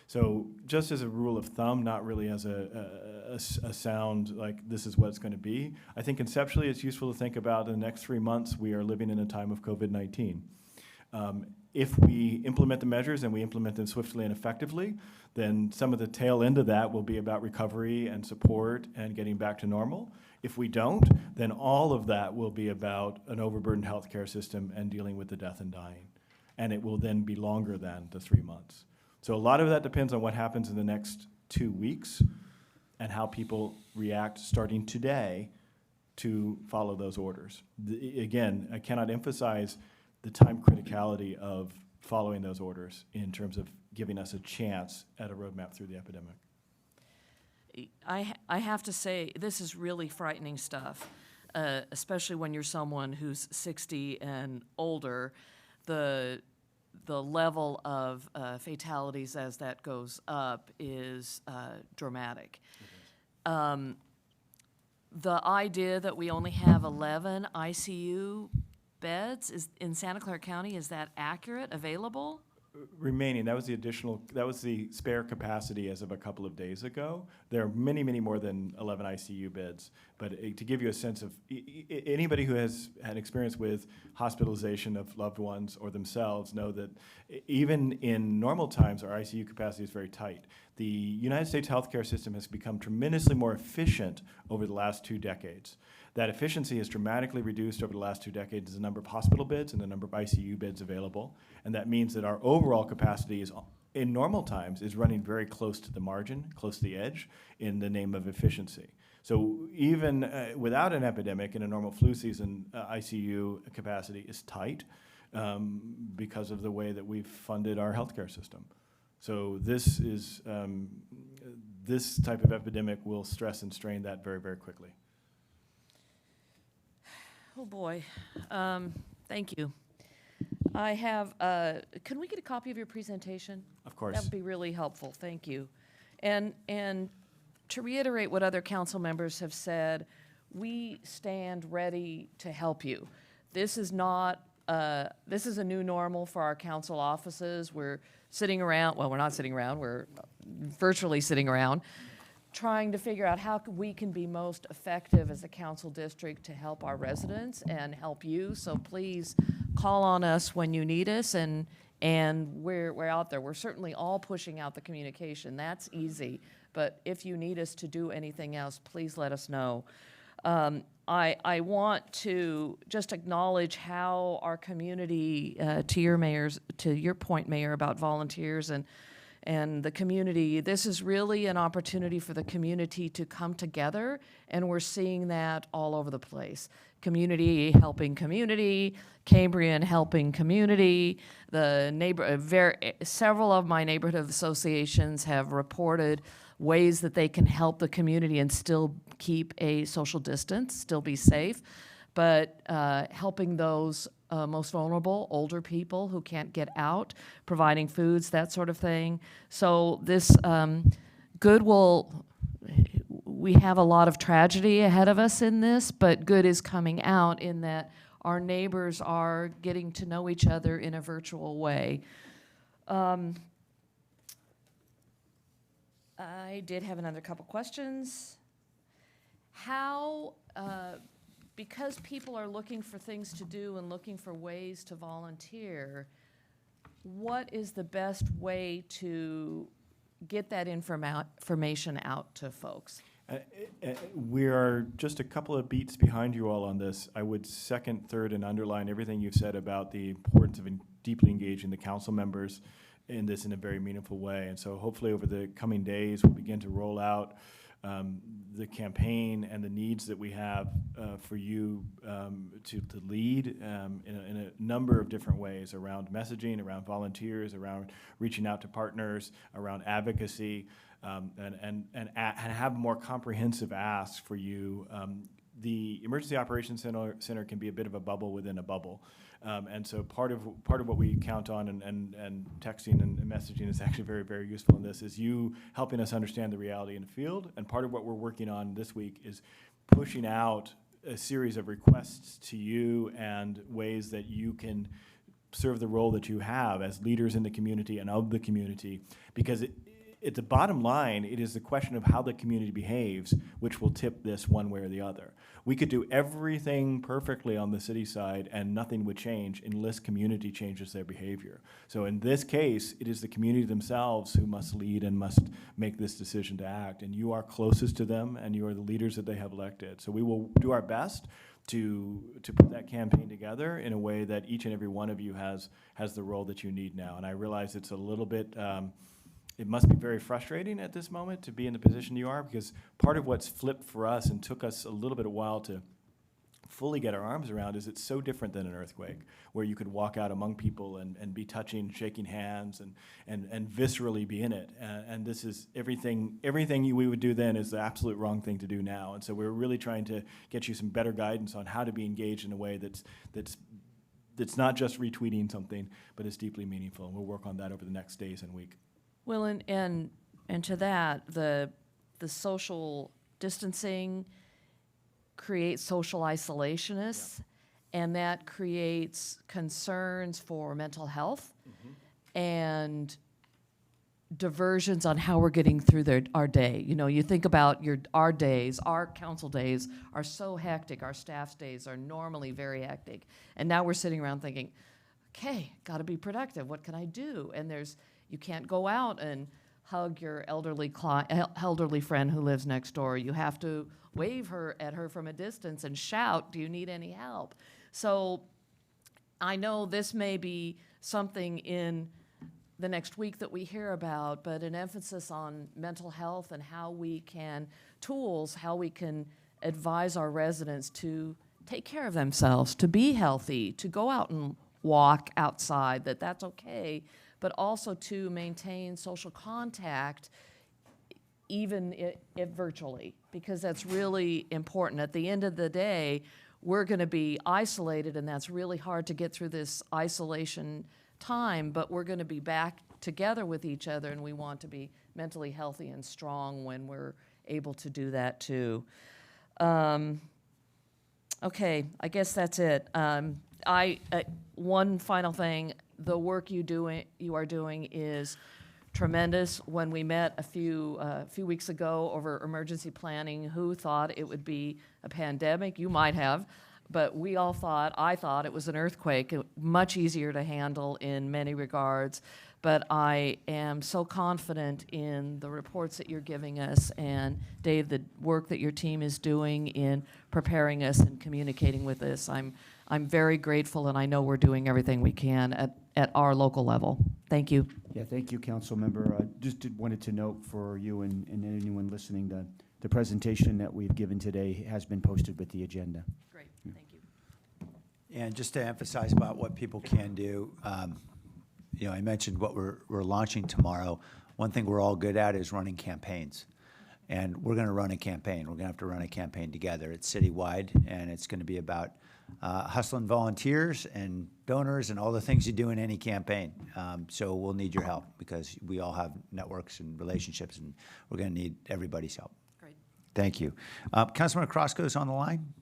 Speaker 9: So just as a rule of thumb, not really as a sound like this is what it's going to be, I think conceptually it's useful to think about in the next 3 months we are living in a time of COVID-19. If we implement the measures and we implement them swiftly and effectively, then some of the tail end of that will be about recovery and support and getting back to normal. If we don't, then all of that will be about an overburdened healthcare system and dealing with the death and dying. And it will then be longer than the 3 months. So a lot of that depends on what happens in the next 2 weeks and how people react starting today to follow those orders. Again, I cannot emphasize the time criticality of following those orders in terms of giving us a chance at a roadmap through the epidemic.
Speaker 13: I have to say, this is really frightening stuff, especially when you're someone who's 60 and older. The level of fatalities as that goes up is dramatic. The idea that we only have 11 ICU beds is in Santa Clara County, is that accurate, available?
Speaker 9: Remaining, that was the spare capacity as of a couple of days ago. There are many, many more than 11 ICU beds. But to give you a sense of, anybody who has had experience with hospitalization of loved ones or themselves know that even in normal times, our ICU capacity is very tight. The United States healthcare system has become tremendously more efficient over the last 2 decades. That efficiency has dramatically reduced over the last 2 decades the number of hospital beds and the number of ICU beds available. And that means that our overall capacity is, in normal times, is running very close to the margin, close to the edge, in the name of efficiency. So even without an epidemic in a normal flu season, ICU capacity is tight because of the way that we've funded our healthcare system. So this is, this type of epidemic will stress and strain that very, very quickly.
Speaker 13: Oh, boy. Thank you. I have, can we get a copy of your presentation?
Speaker 9: Of course.
Speaker 13: That would be really helpful. Thank you. And to reiterate what other council members have said, we stand ready to help you. This is not, this is a new normal for our council offices. We're sitting around, well, we're not sitting around, we're virtually sitting around, trying to figure out how we can be most effective as a council district to help our residents and help you. So please call on us when you need us, and we're out there. We're certainly all pushing out the communication. That's easy. But if you need us to do anything else, please let us know. I want to just acknowledge how our community, to your point, Mayor, about volunteers and the community, this is really an opportunity for the community to come together, and we're seeing that all over the place. Community helping community, Cambrian helping community. Several of my neighborhood associations have reported ways that they can help the community and still keep a social distance, still be safe, but helping those most vulnerable, older people who can't get out, providing foods, that sort of thing. So this good we have a lot of tragedy ahead of us in this, but good is coming out in that our neighbors are getting to know each other in a virtual way. I did have another couple questions. How, because people are looking for things to do and looking for ways to volunteer, what is the best way to get that information out to folks?
Speaker 9: We are just a couple of beats behind you all on this. I would second, third, and underline everything you've said about the importance of deeply engaging the council members in this in a very meaningful way. And so hopefully over the coming days, we'll begin to roll out the campaign and the needs that we have for you to lead in a number of different ways around messaging, around volunteers, around reaching out to partners, around advocacy, and have more comprehensive asks for you. The Emergency Operations Center can be a bit of a bubble within a bubble. And so part of what we count on and texting and messaging is actually very, very useful in this, is you helping us understand the reality in the field. And part of what we're working on this week is pushing out a series of requests to you and ways that you can serve the role that you have as leaders in the community and of the community. Because at the bottom line, it is the question of how the community behaves, which will tip this one way or the other. We could do everything perfectly on the city side and nothing would change unless community changes their behavior. So in this case, it is the community themselves who must lead and must make this decision to act. And you are closest to them and you are the leaders that they have elected. So we will do our best to put that campaign together in a way that each and every one of you has the role that you need now. And I realize it's a little bit, it must be very frustrating at this moment to be in the position you are, because part of what's flipped for us and took us a little bit of a while to fully get our arms around is it's so different than an earthquake, where you could walk out among people and be touching, shaking hands, and viscerally be in it. And this is everything we would do then is the absolute wrong thing to do now. And so we're really trying to get you some better guidance on how to be engaged in a way that's not just retweeting something, but is deeply meaningful. And we'll work on that over the next days and week.
Speaker 13: Well, and to that, the social distancing creates social isolationists, and that creates concerns for mental health and diversions on how we're getting through our day. You know, you think about our days, our council days are so hectic, our staff's days are normally very hectic, and now we're sitting around thinking, okay, got to be productive, what can I do? And you can't go out and hug your elderly friend who lives next door. You have to wave at her from a distance and shout, do you need any help? So I know this may be something in the next week that we hear about, but an emphasis on mental health and how we can advise our residents to take care of themselves, to be healthy, to go out and walk outside, that's okay, but also to maintain social contact, even if virtually, because that's really important. At the end of the day, we're going to be isolated, and that's really hard to get through this isolation time, but we're going to be back together with each other, and we want to be mentally healthy and strong when we're able to do that too. Okay, I guess that's it. One final thing, the work you are doing is tremendous. When we met a few weeks ago over emergency planning, who thought it would be a pandemic? You might have, but I thought it was an earthquake, much easier to handle in many regards. But I am so confident in the reports that you're giving us, and Dave, the work that your team is doing in preparing us and communicating with us. I'm very grateful, and I know we're doing everything we can at our local level. Thank you.
Speaker 6: Yeah, thank you, council member. Wanted to note for you and anyone listening, the presentation that we've given today has been posted with the agenda.
Speaker 13: Great, thank you.
Speaker 1: And just to emphasize about what people can do, I mentioned what we're launching tomorrow. One thing we're all good at is running campaigns. And we're going to run a campaign. We're going to have to run a campaign together. It's citywide, and it's going to be about hustling volunteers and donors and all the things you do in any campaign. So we'll need your help because we all have networks and relationships, and we're going to need everybody's help.
Speaker 13: Great.
Speaker 1: Thank you. Councilman Crosco is on the line.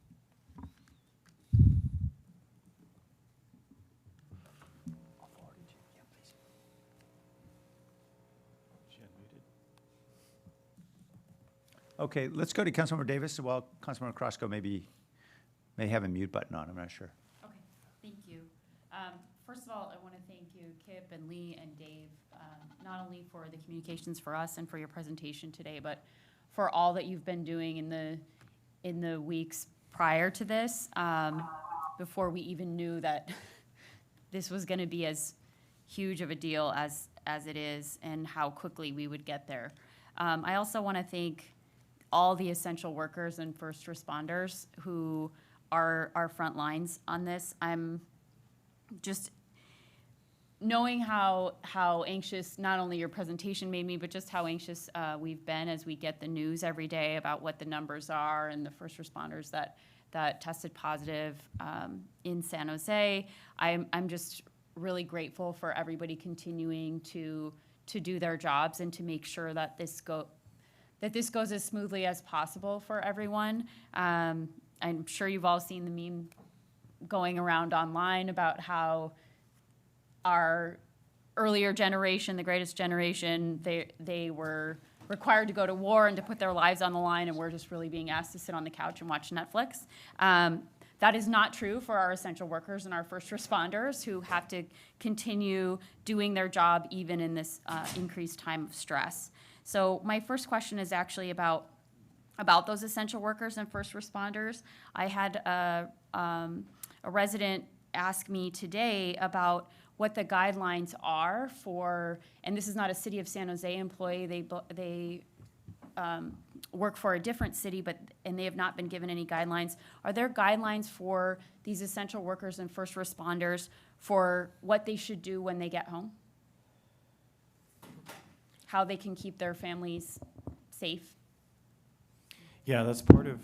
Speaker 1: Okay, let's go to Councilmember Davis. Well, Councilmember Crosco may have a mute button on. I'm not sure.
Speaker 14: Okay, thank you. First of all, I want to thank you, Kip and Lee and Dave, not only for the communications for us and for your presentation today, but for all that you've been doing in the weeks prior to this, before we even knew that this was going to be as huge of a deal as it is, and how quickly we would get there. I also want to thank all the essential workers and first responders who are our front lines on this. I'm just knowing how anxious not only your presentation made me, but just how anxious we've been as we get the news every day about what the numbers are and the first responders that tested positive in San Jose. I'm just really grateful for everybody continuing to do their jobs and to make sure that this goes as smoothly as possible for everyone. I'm sure you've all seen the meme going around online about how our earlier generation, the greatest generation, they were required to go to war and to put their lives on the line, and we're just really being asked to sit on the couch and watch Netflix. That is not true for our essential workers and our first responders who have to continue doing their job even in this increased time of stress. So my first question is actually about those essential workers and first responders. I had a resident ask me today about what the guidelines are for, and this is not a City of San Jose employee, they work for a different city, and they have not been given any guidelines. Are there guidelines for these essential workers and first responders for what they should do when they get home? How they can keep their families safe?
Speaker 9: Yeah, that's part of,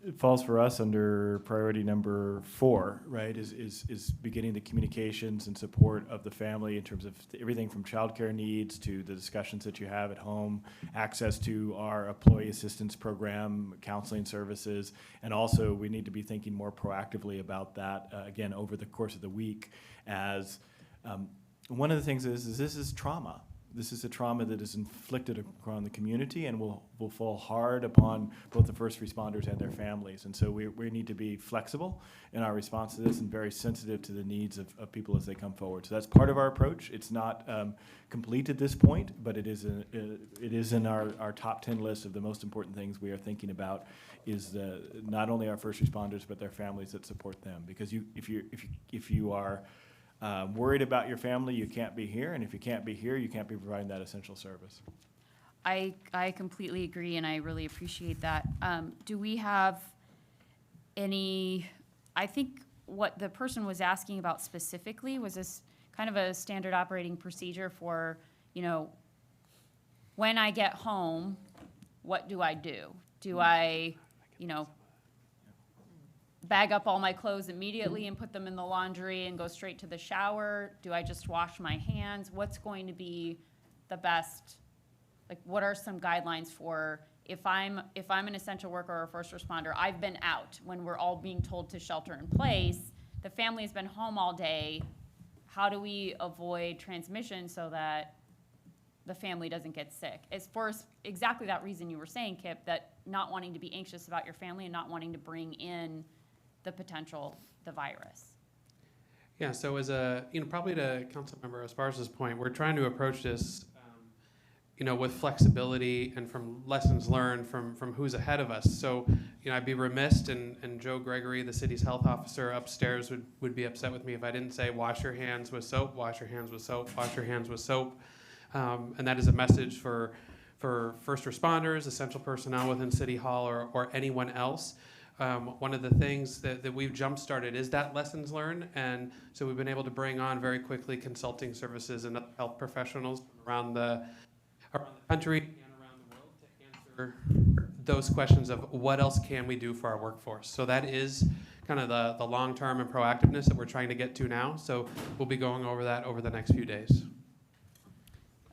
Speaker 9: it falls for us under priority number 4, right, is beginning the communications and support of the family in terms of everything from childcare needs to the discussions that you have at home, access to our employee assistance program, counseling services, and also we need to be thinking more proactively about that, again, over the course of the week as one of the things is this is trauma. This is a trauma that is inflicted upon the community and will fall hard upon both the first responders and their families. And so we need to be flexible in our response to this and very sensitive to the needs of people as they come forward. So that's part of our approach. It's not complete at this point, but it is in our top 10 list of the most important things we are thinking about is not only our first responders, but their families that support them. Because if you are worried about your family, you can't be here, and if you can't be here, you can't be providing that essential service.
Speaker 14: I completely agree, and I really appreciate that. Do we have any, I think what the person was asking about specifically was this kind of a standard operating procedure for, when I get home, what do I do? Do I, bag up all my clothes immediately and put them in the laundry and go straight to the shower? Do I just wash my hands? What's going to be the best, what are some guidelines for if I'm an essential worker or a first responder, I've been out when we're all being told to shelter in place, the family has been home all day, how do we avoid transmission so that the family doesn't get sick? As for exactly that reason you were saying, Kip, that not wanting to be anxious about your family and not wanting to bring in the virus.
Speaker 10: Yeah, so as probably to Councilmember Esparza's point, we're trying to approach this, with flexibility and from lessons learned from who's ahead of us. So, I'd be remiss, and Joe Gregory, the city's health officer upstairs, would be upset with me if I didn't say wash your hands with soap, wash your hands with soap, wash your hands with soap. And that is a message for first responders, essential personnel within City Hall, or anyone else. One of the things that we've jump-started is that lessons learned, and so we've been able to bring on very quickly consulting services and health professionals around the country and around the world to answer those questions of what else can we do for our workforce. So that is kind of the long-term and proactiveness that we're trying to get to now. So we'll be going over that over the next few days.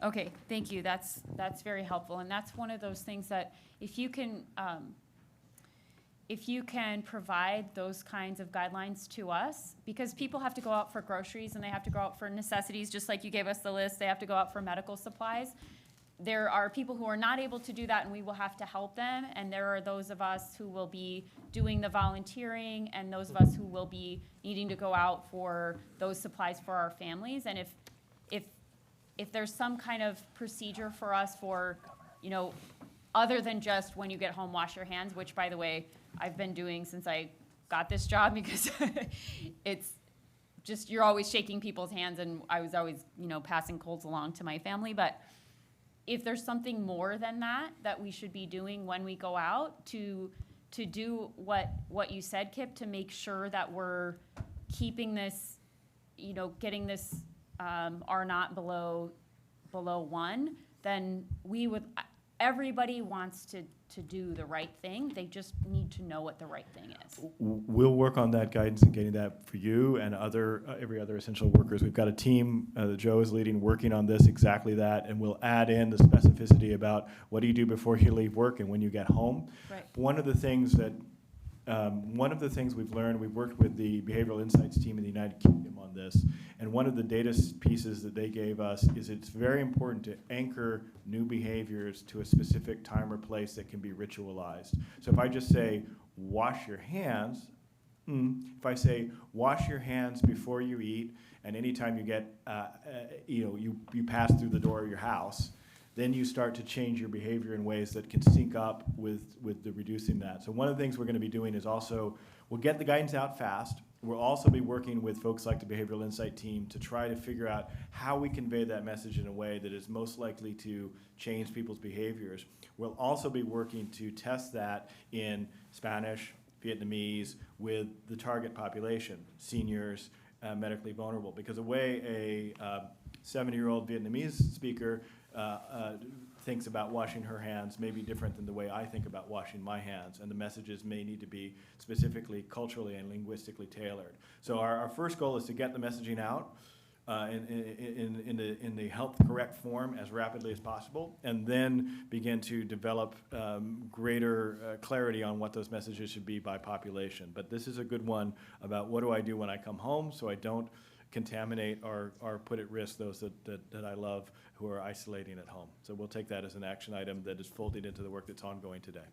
Speaker 14: Okay, thank you. That's very helpful, and that's one of those things that if you can provide those kinds of guidelines to us, because people have to go out for groceries and they have to go out for necessities, just like you gave us the list, they have to go out for medical supplies. There are people who are not able to do that and we will have to help them, and there are those of us who will be doing the volunteering and those of us who will be needing to go out for those supplies for our families. And if there's some kind of procedure for us for, other than just when you get home, wash your hands, which, by the way, I've been doing since I got this job, because it's just, you're always shaking people's hands, and I was always, passing colds along to my family. But if there's something more than that we should be doing when we go out to do what you said, Kip, to make sure that we're keeping this, getting this R0 below 1, then everybody wants to do the right thing. They just need to know what the right thing is.
Speaker 9: We'll work on that guidance and getting that for you and every other essential workers. We've got a team that Joe is leading working on this, exactly that, and we'll add in the specificity about what do you do before you leave work and when you get home.
Speaker 14: Right.
Speaker 9: One of the things that One of the things we've learned, we've worked with the Behavioral Insights team in the United Kingdom on this, and one of the data pieces that they gave us is it's very important to anchor new behaviors to a specific time or place that can be ritualized. So if I just say, wash your hands, if I say, wash your hands before you eat, and anytime you get, you pass through the door of your house, then you start to change your behavior in ways that can sync up with the reducing that. So one of the things we're going to be doing is also, we'll get the guidance out fast. We'll also be working with folks like the Behavioral Insight team to try to figure out how we convey that message in a way that is most likely to change people's behaviors. We'll also be working to test that in Spanish, Vietnamese, with the target population, seniors, medically vulnerable. Because the way a 70-year-old Vietnamese speaker thinks about washing her hands may be different than the way I think about washing my hands, and the messages may need to be specifically culturally and linguistically tailored. So our first goal is to get the messaging out in the health correct form as rapidly as possible, and then begin to develop greater clarity on what those messages should be by population. But this is a good one about what do I do when I come home so I don't contaminate or put at risk those that I love who are isolating at home. So we'll take that as an action item that is folded into the work that's ongoing today.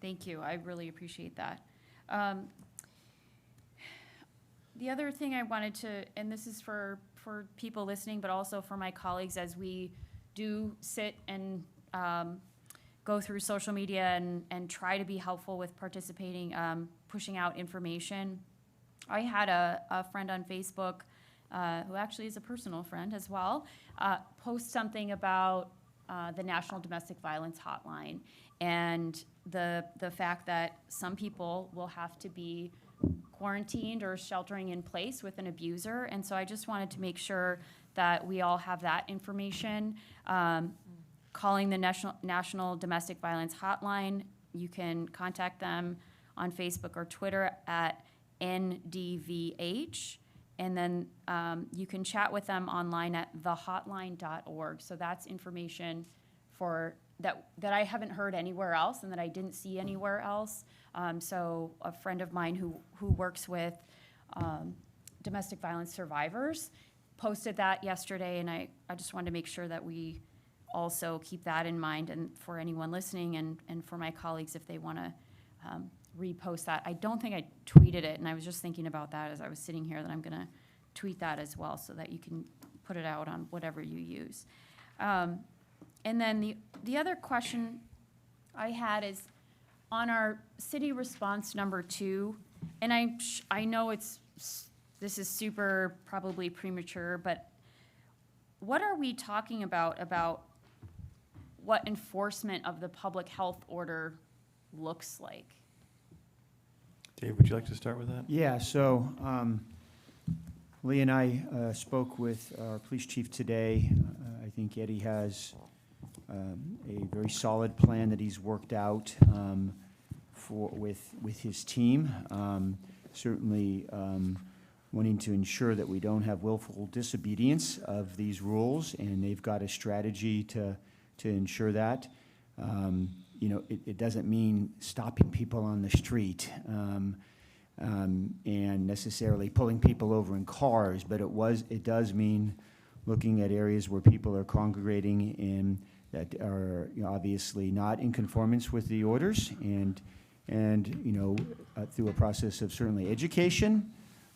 Speaker 14: Thank you. I really appreciate that. The other thing I wanted to, and this is for people listening, but also for my colleagues as we do sit and go through social media and try to be helpful with participating, pushing out information. I had a friend on Facebook who actually is a personal friend as well, post something about the National Domestic Violence Hotline and the fact that some people will have to be quarantined or sheltering in place with an abuser. And so I just wanted to make sure that we all have that information. Calling the National Domestic Violence Hotline, you can contact them on Facebook or Twitter at NDVH. And then you can chat with them online at thehotline.org. So that's information for that I haven't heard anywhere else and that I didn't see anywhere else. So a friend of mine who works with domestic violence survivors posted that yesterday, and I just wanted to make sure that we also keep that in mind, and for anyone listening and for my colleagues if they want to repost that. I don't think I tweeted it, and I was just thinking about that as I was sitting here, that I'm going to tweet that as well so that you can put it out on whatever you use. And then the other question I had is on our city response number 2, and I know this is super probably premature, but what are we talking about what enforcement of the public health order looks like?
Speaker 9: Dave, would you like to start with that?
Speaker 6: Yeah, so Lee and I spoke with our police chief today. I think Eddie has a very solid plan that he's worked out with his team. Certainly wanting to ensure that we don't have willful disobedience of these rules, and they've got a strategy to ensure that. It doesn't mean stopping people on the street and necessarily pulling people over in cars, but it does mean looking at areas where people are congregating and that are obviously not in conformance with the orders, and through a process of certainly education,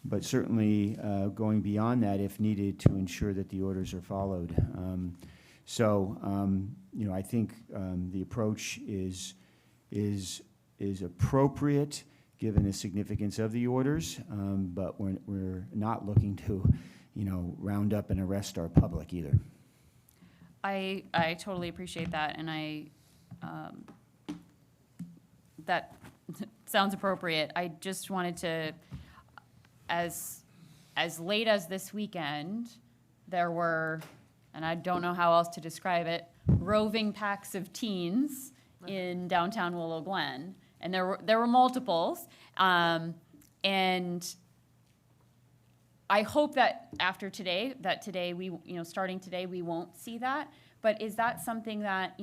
Speaker 6: but certainly going beyond that if needed to ensure that the orders are followed. I think the approach is appropriate given the significance of the orders, but we're not looking to, round up and arrest our public either.
Speaker 14: I totally appreciate that, and that sounds appropriate. I just wanted to, as late as this weekend, there were, and I don't know how else to describe it, roving packs of teens in downtown Willow Glen, and there were multiples, and I hope that after today, starting today, we won't see that. But is that something that,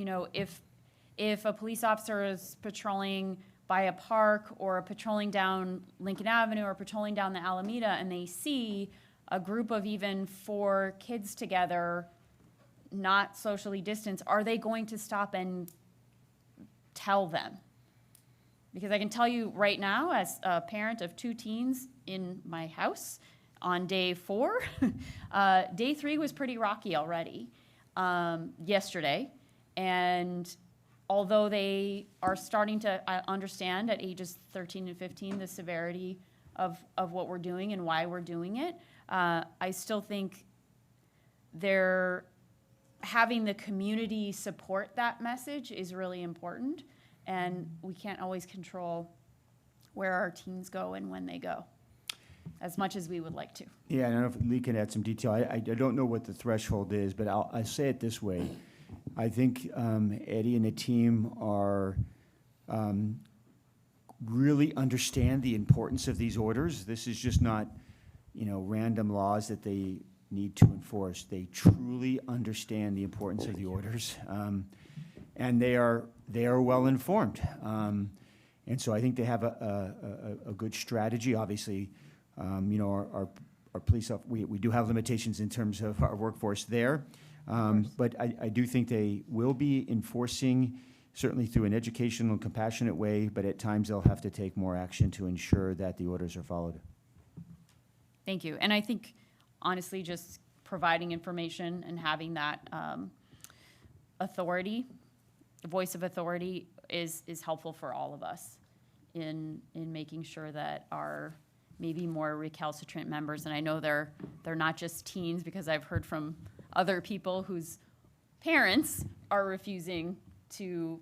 Speaker 14: if a police officer is patrolling by a park or patrolling down Lincoln Avenue or patrolling down the Alameda and they see a group of even 4 kids together, not socially distanced, are they going to stop and tell them? Because I can tell you right now, as a parent of 2 teens in my house, on day 4, day 3 was pretty rocky already yesterday. And although they are starting to understand at ages 13 and 15 the severity of what we're doing and why we're doing it, I still think they're having the community support that message is really important. And we can't always control where our teens go and when they go, as much as we would like to.
Speaker 6: Yeah, I don't know if Lee can add some detail. I don't know what the threshold is, but I'll say it this way. I think Eddie and the team are really understand the importance of these orders. This is just not, random laws that they need to enforce. They truly understand the importance of the orders, and they are well informed. And so I think they have a good strategy. Obviously, our police, we do have limitations in terms of our workforce there. But I do think they will be enforcing, certainly through an educational and compassionate way, but at times they'll have to take more action to ensure that the orders are followed.
Speaker 14: Thank you. And I think, honestly, just providing information and having that authority, the voice of authority, is helpful for all of us in making sure that our maybe more recalcitrant members, and I know they're not just teens, because I've heard from other people whose parents are refusing to,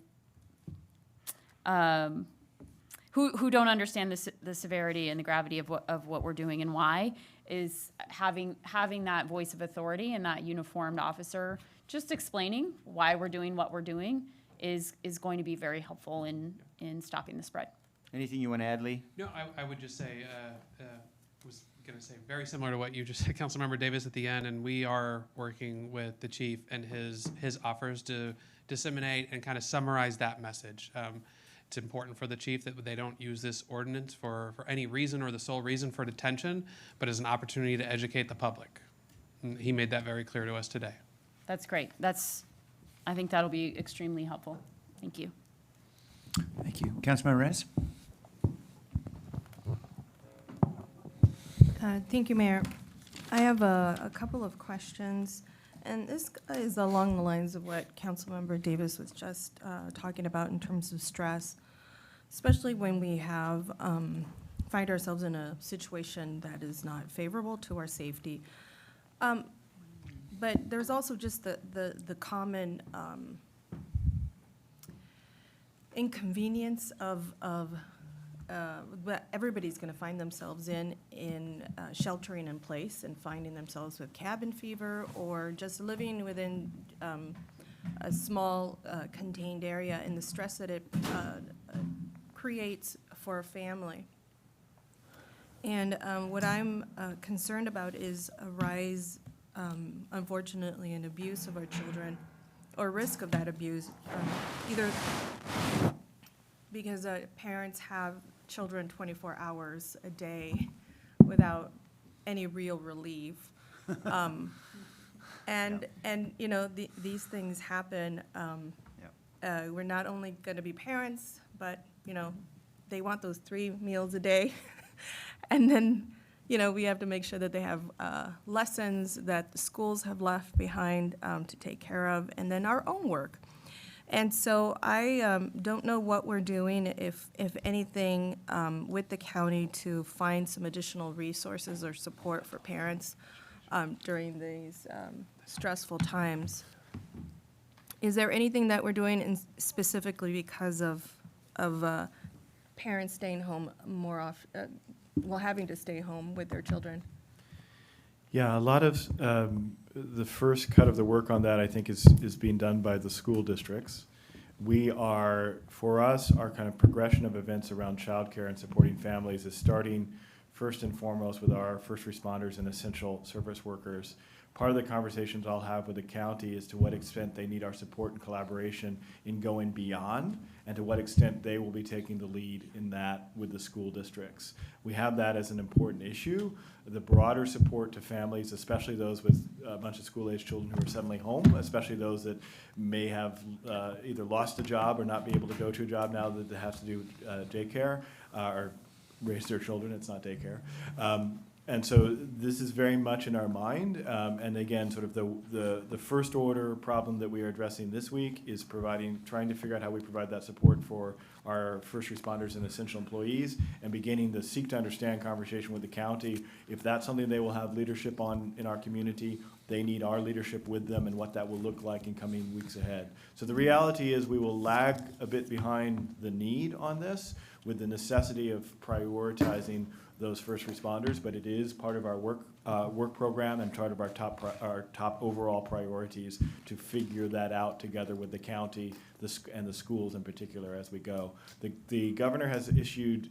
Speaker 14: who don't understand the severity and the gravity of what we're doing and why, is having that voice of authority and that uniformed officer just explaining why we're doing what we're doing is going to be very helpful in stopping the spread.
Speaker 1: Anything you want to add, Lee?
Speaker 10: No, I would just say, was going to say very similar to what you just said, Councilmember Davis, at the end, and we are working with the chief and his offers to disseminate and kind of summarize that message. It's important for the chief that they don't use this ordinance for any reason or the sole reason for detention, but as an opportunity to educate the public. And he made that very clear to us today.
Speaker 14: That's great. I think that'll be extremely helpful. Thank you.
Speaker 1: Thank you. Councilmember Reyes?
Speaker 15: Thank you, Mayor. I have a couple of questions, and this is along the lines of what Councilmember Davis was just talking about in terms of stress, especially when we find ourselves in a situation that is not favorable to our safety. But there's also just the common inconvenience of what everybody's going to find themselves in sheltering in place and finding themselves with cabin fever or just living within a small contained area, and the stress that it creates for a family. And what I'm concerned about is a rise, unfortunately, in abuse of our children, or risk of that abuse, either because parents have children 24 hours a day without any real relief. These things happen. We're not only going to be parents, but, they want those 3 meals a day. And then, we have to make sure that they have lessons that the schools have left behind to take care of, and then our own work. And so I don't know what we're doing, if anything, with the county to find some additional resources or support for parents during these stressful times. Is there anything that we're doing specifically because of parents staying home more often, having to stay home with their children?
Speaker 9: Yeah, a lot of the first cut of the work on that, I think, is being done by the school districts. For us, our kind of progression of events around childcare and supporting families is starting first and foremost with our first responders and essential service workers, part of the conversations I'll have with the county is to what extent they need our support and collaboration in going beyond, and to what extent they will be taking the lead in that with the school districts. We have that as an important issue. The broader support to families, especially those with a bunch of school-age children who are suddenly home, especially those that may have either lost a job or not be able to go to a job now that they have to do daycare or raise their children. It's not daycare. And so this is very much in our mind. And again, sort of the first order problem that we are addressing this week is trying to figure out how we provide that support for our first responders and essential employees, and beginning the seek to understand conversation with the county. If that's something they will have leadership on in our community, they need our leadership with them and what that will look like in coming weeks ahead. So the reality is we will lag a bit behind the need on this, with the necessity of prioritizing those first responders, but it is part of our work program and part of our top overall priorities to figure that out together with the county and the schools in particular as we go. The governor has issued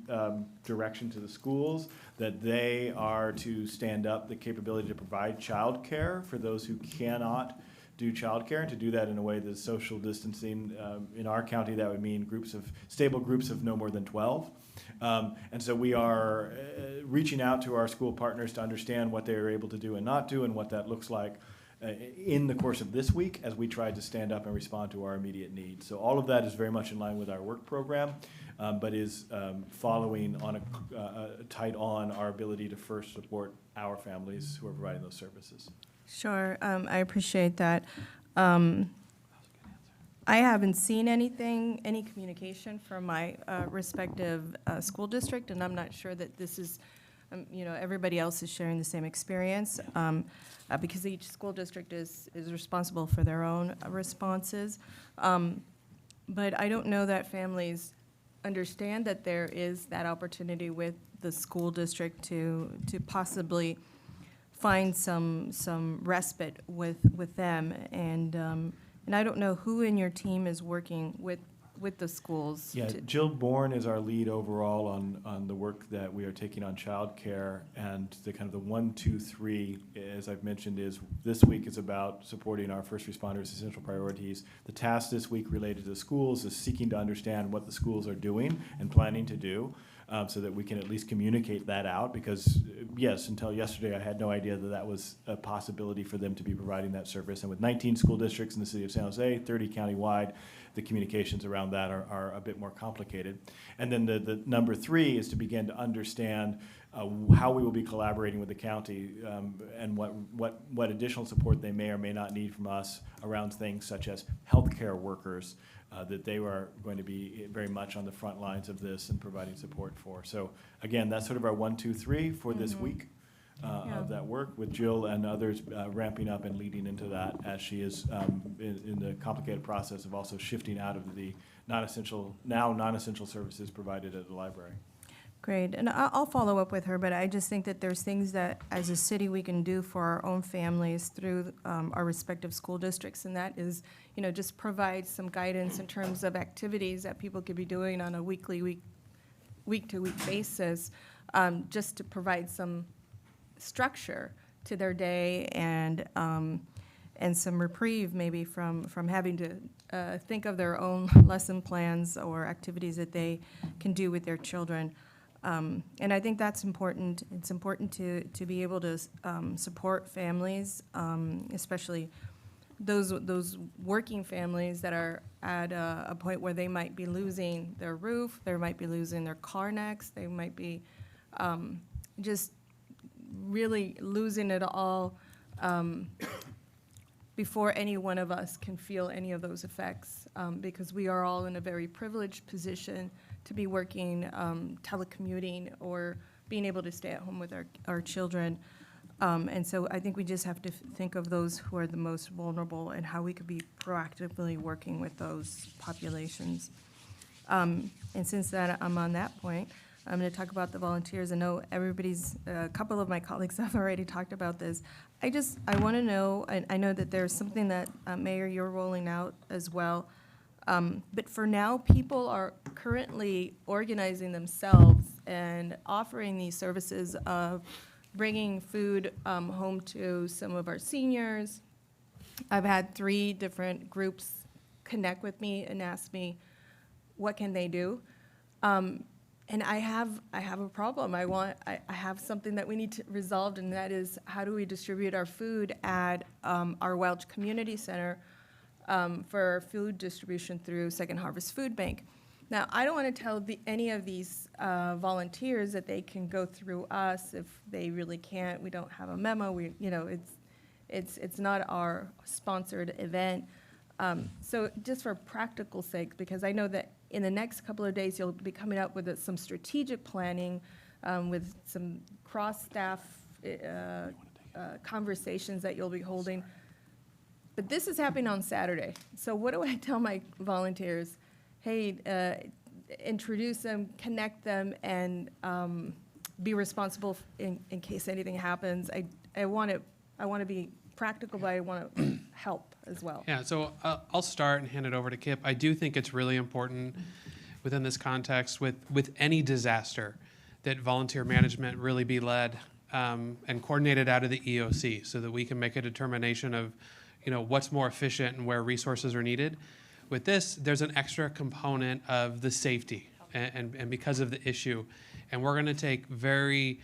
Speaker 9: direction to the schools that they are to stand up the capability to provide childcare for those who cannot do childcare, and to do that in a way that's social distancing. In our county, that would mean stable groups of no more than 12. And so we are reaching out to our school partners to understand what they are able to do and not do, and what that looks like in the course of this week as we try to stand up and respond to our immediate needs. So all of that is very much in line with our work program, but is following on tight on our ability to first support our families who are providing those services.
Speaker 15: Sure, I appreciate that. I haven't seen any communication from my respective school district, and I'm not sure that this is, everybody else is sharing the same experience, because each school district is responsible for their own responses. But I don't know that families understand that there is that opportunity with the school district to possibly find some respite with them, and I don't know who in your team is working with the schools.
Speaker 9: Yeah, Jill Bourne is our lead overall on the work that we are taking on childcare, and the kind of the 1, 2, 3, as I've mentioned, is this week is about supporting our first responders' essential priorities. The task this week related to the schools is seeking to understand what the schools are doing and planning to do, so that we can at least communicate that out, because yes, until yesterday I had no idea that that was a possibility for them to be providing that service. And with 19 school districts in the city of San Jose, 30 countywide, the communications around that are a bit more complicated. And then the number 3 is to begin to understand how we will be collaborating with the county, and what additional support they may or may not need from us around things such as healthcare workers, that they are going to be very much on the front lines of this and providing support for. So again, that's sort of our 1, 2, 3 for this week of that work, with Jill and others ramping up and leading into that as she is in the complicated process of also shifting out of the non-essential services provided at the library.
Speaker 15: Great, and I'll follow up with her, but I just think that there's things that as a city we can do for our own families through our respective school districts, and that is, just provide some guidance in terms of activities that people could be doing on a week-to-week basis, just to provide some structure to their day and some reprieve maybe from having to think of their own lesson plans or activities that they can do with their children. And I think that's important. It's important to be able to support families, especially those working families that are at a point where they might be losing their roof, they might be losing their car next, they might be just really losing it all before any one of us can feel any of those effects, because we are all in a very privileged position to be working, telecommuting, or being able to stay at home with our children. And so I think we just have to think of those who are the most vulnerable and how we could be proactively working with those populations. And since that I'm on that point, I'm going to talk about the volunteers. I know a couple of my colleagues have already talked about this. I want to know, and I know that there's something that, Mayor, you're rolling out as well. But for now, people are currently organizing themselves and offering these services of bringing food home to some of our seniors. I've had 3 different groups connect with me and ask me, what can they do? And I have a problem. I have something that we need to resolve, and that is, how do we distribute our food at our Welch Community Center for food distribution through Second Harvest Food Bank? Now, I don't want to tell any of these volunteers that they can go through us if they really can't. We don't have a memo. It's not our sponsored event. So just for practical sake, because I know that in the next couple of days, you'll be coming up with some strategic planning with some cross-staff conversations that you'll be holding. But this is happening on Saturday. So what do I tell my volunteers? Hey, introduce them, connect them, and be responsible in case anything happens. I want to be practical, but I want to help as well.
Speaker 10: Yeah, so I'll start and hand it over to Kip. I do think it's really important within this context with any disaster that volunteer management really be led and coordinated out of the EOC so that we can make a determination of, what's more efficient and where resources are needed. With this, there's an extra component of the safety and because of the issue. And we're going to take very,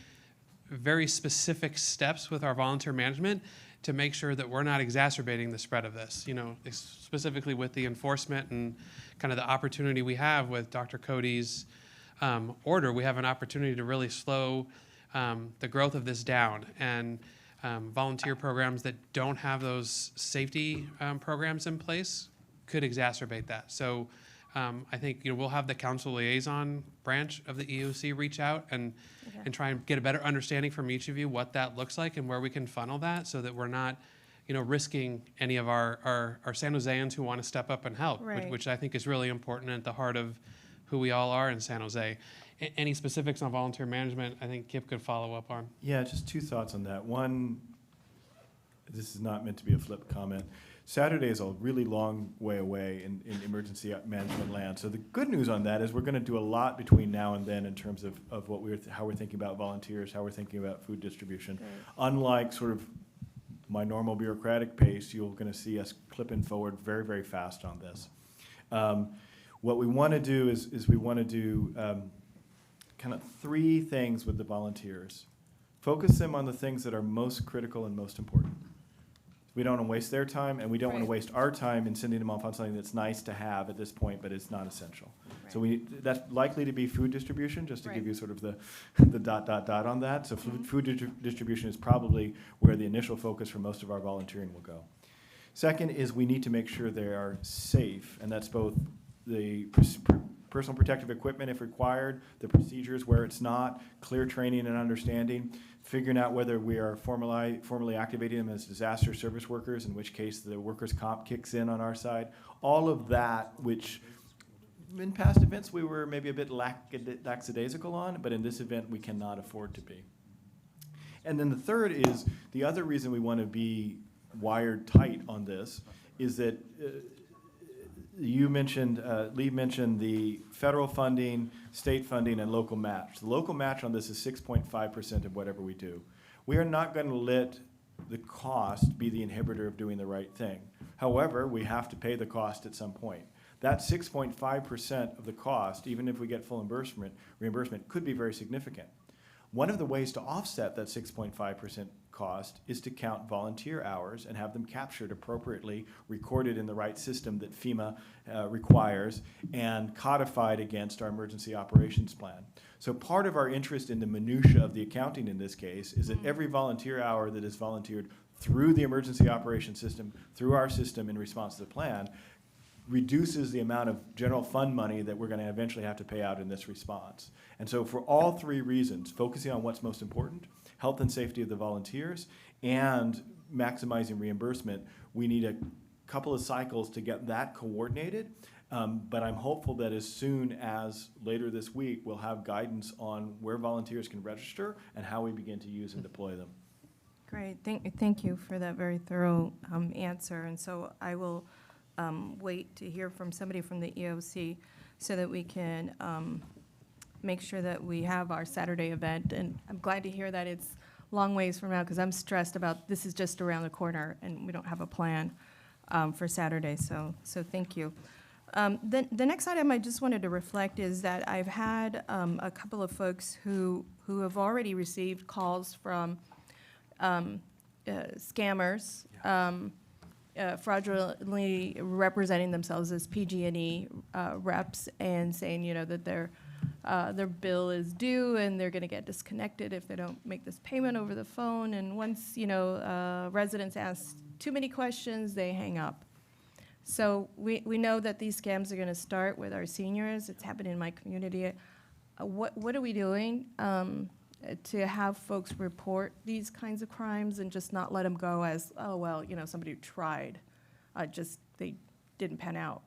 Speaker 10: very specific steps with our volunteer management to make sure that we're not exacerbating the spread of this, specifically with the enforcement and kind of the opportunity we have with Dr. Cody's order. We have an opportunity to really slow the growth of this down. And volunteer programs that don't have those safety programs in place could exacerbate that. So I think we'll have the council liaison branch of the EOC reach out and try and get a better understanding from each of you what that looks like and where we can funnel that so that we're not risking any of our San Joseans who want to step up and help,
Speaker 15: Right.
Speaker 10: which I think is really important at the heart of who we all are in San Jose. Any specifics on volunteer management, I think Kip could follow up on.
Speaker 9: Yeah, just 2 thoughts on that. One, this is not meant to be a flip comment. Saturday is a really long way away in emergency management land. So the good news on that is we're going to do a lot between now and then in terms of what how we're thinking about volunteers, how we're thinking about food distribution.
Speaker 15: Right.
Speaker 9: Unlike sort of my normal bureaucratic pace, you're going to see us clipping forward very, very fast on this. What we want to do is we want to do kind of 3 things with the volunteers. Focus them on the things that are most critical and most important. We don't want to waste their time, and we don't want to
Speaker 15: Right.
Speaker 9: waste our time in sending them off on something that's nice to have at this point, but it's not essential.
Speaker 15: Right.
Speaker 9: So that's likely to be food distribution, just to give
Speaker 15: Right.
Speaker 9: you sort of the dot on that. So
Speaker 15: Mhm.
Speaker 9: food distribution is probably where the initial focus for most of our volunteering will go. Second is we need to make sure they are safe, and that's both the personal protective equipment if required, the procedures where it's not, clear training and understanding, figuring out whether we are formally activating them as disaster service workers, in which case the workers' comp kicks in on our side. All of that, which in past events we were maybe a bit lackadaisical on, but in this event we cannot afford to be. And then the third is, the other reason we want to be wired tight on this is that you mentioned, Lee mentioned the federal funding, state funding, and local match. The local match on this is 6.5% of whatever we do. We are not going to let the cost be the inhibitor of doing the right thing. However, we have to pay the cost at some point. That 6.5% of the cost, even if we get full reimbursement, could be very significant. One of the ways to offset that 6.5% cost is to count volunteer hours and have them captured appropriately, recorded in the right system that FEMA requires, and codified against our emergency operations plan. So part of our interest in the minutia of the accounting in this case is that every volunteer hour that is volunteered through the emergency operations system, through our system in response to the plan, reduces the amount of general fund money that we're going to eventually have to pay out in this response. And so for all 3 reasons, focusing on what's most important, health and safety of the volunteers, and maximizing reimbursement, we need a couple of cycles to get that coordinated. But I'm hopeful that as soon as later this week, we'll have guidance on where volunteers can register and how we begin to use and deploy them.
Speaker 15: Great. Thank you for that very thorough answer. And so I will wait to hear from somebody from the EOC so that we can make sure that we have our Saturday event. And I'm glad to hear that it's long ways from now because I'm stressed about this is just around the corner and we don't have a plan for Saturday. So thank you. The next item I just wanted to reflect is that I've had a couple of folks who have already received calls from scammers, fraudulently representing themselves as PG&E reps and saying, you know, that their bill is due and they're going to get disconnected if they don't make this payment over the phone. And once, you know, residents ask too many questions, they hang up. So we know that these scams are going to start with our seniors. It's happening in my community. What are we doing to have folks report these kinds of crimes and just not let them go as, oh, well, you know, somebody tried, just they didn't pan out?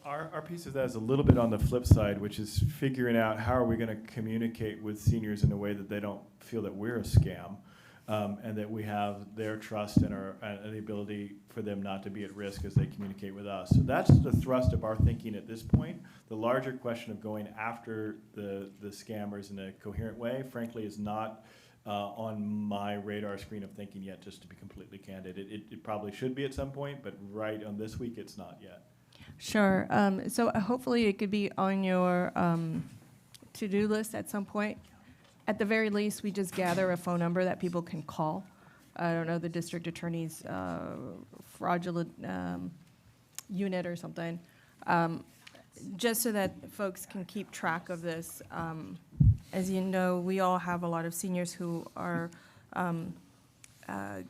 Speaker 9: Our piece of that is a little bit on the flip side, which is figuring out how are we going to communicate with seniors in a way that they don't feel that we're a scam, and that we have their trust and the ability for them not to be at risk as they communicate with us. So that's the thrust of our thinking at this point. The larger question of going after the scammers in a coherent way, frankly, is not on my radar screen of thinking yet, just to be completely candid. It probably should be at some point, but right on this week, it's not yet.
Speaker 15: Sure. So hopefully it could be on your to-do list at some point. At the very least, we just gather a phone number that people can call. I don't know, the district attorney's fraudulent unit or something, just so that folks can keep track of this. As you know, we all have a lot of seniors who are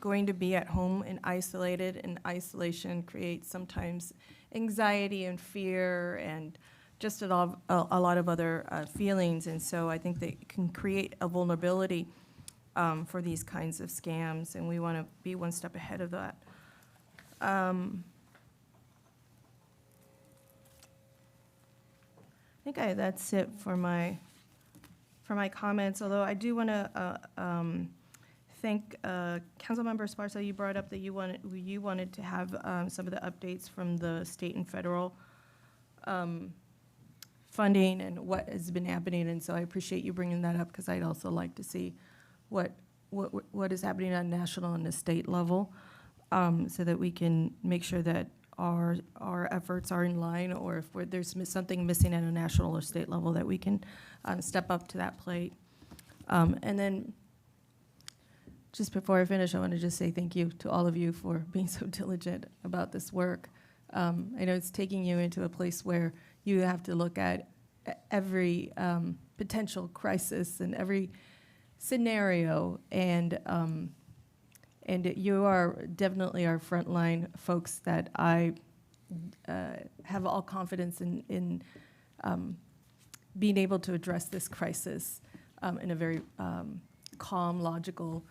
Speaker 15: going to be at home and isolated, and isolation creates sometimes anxiety and fear and just a lot of other feelings. And so I think that can create a vulnerability for these kinds of scams, and we want to be one step ahead of that. I think that's it for my comments, although I do want to thank Councilmember Esparza. You brought up that you wanted to have some of the updates from the state and federal funding and what has been happening, and so I appreciate you bringing that up because I'd also like to see what is happening on national and the state level, so that we can make sure that our efforts are in line, or if there's something missing at a national or state level, that we can step up to that plate. And then, just before I finish, I want to just say thank you to all of you for being so diligent about this work. I know it's taking you into a place where you have to look at every potential crisis and every scenario, and you are definitely our frontline folks that I have all confidence in being able to address this crisis in a very calm, logical,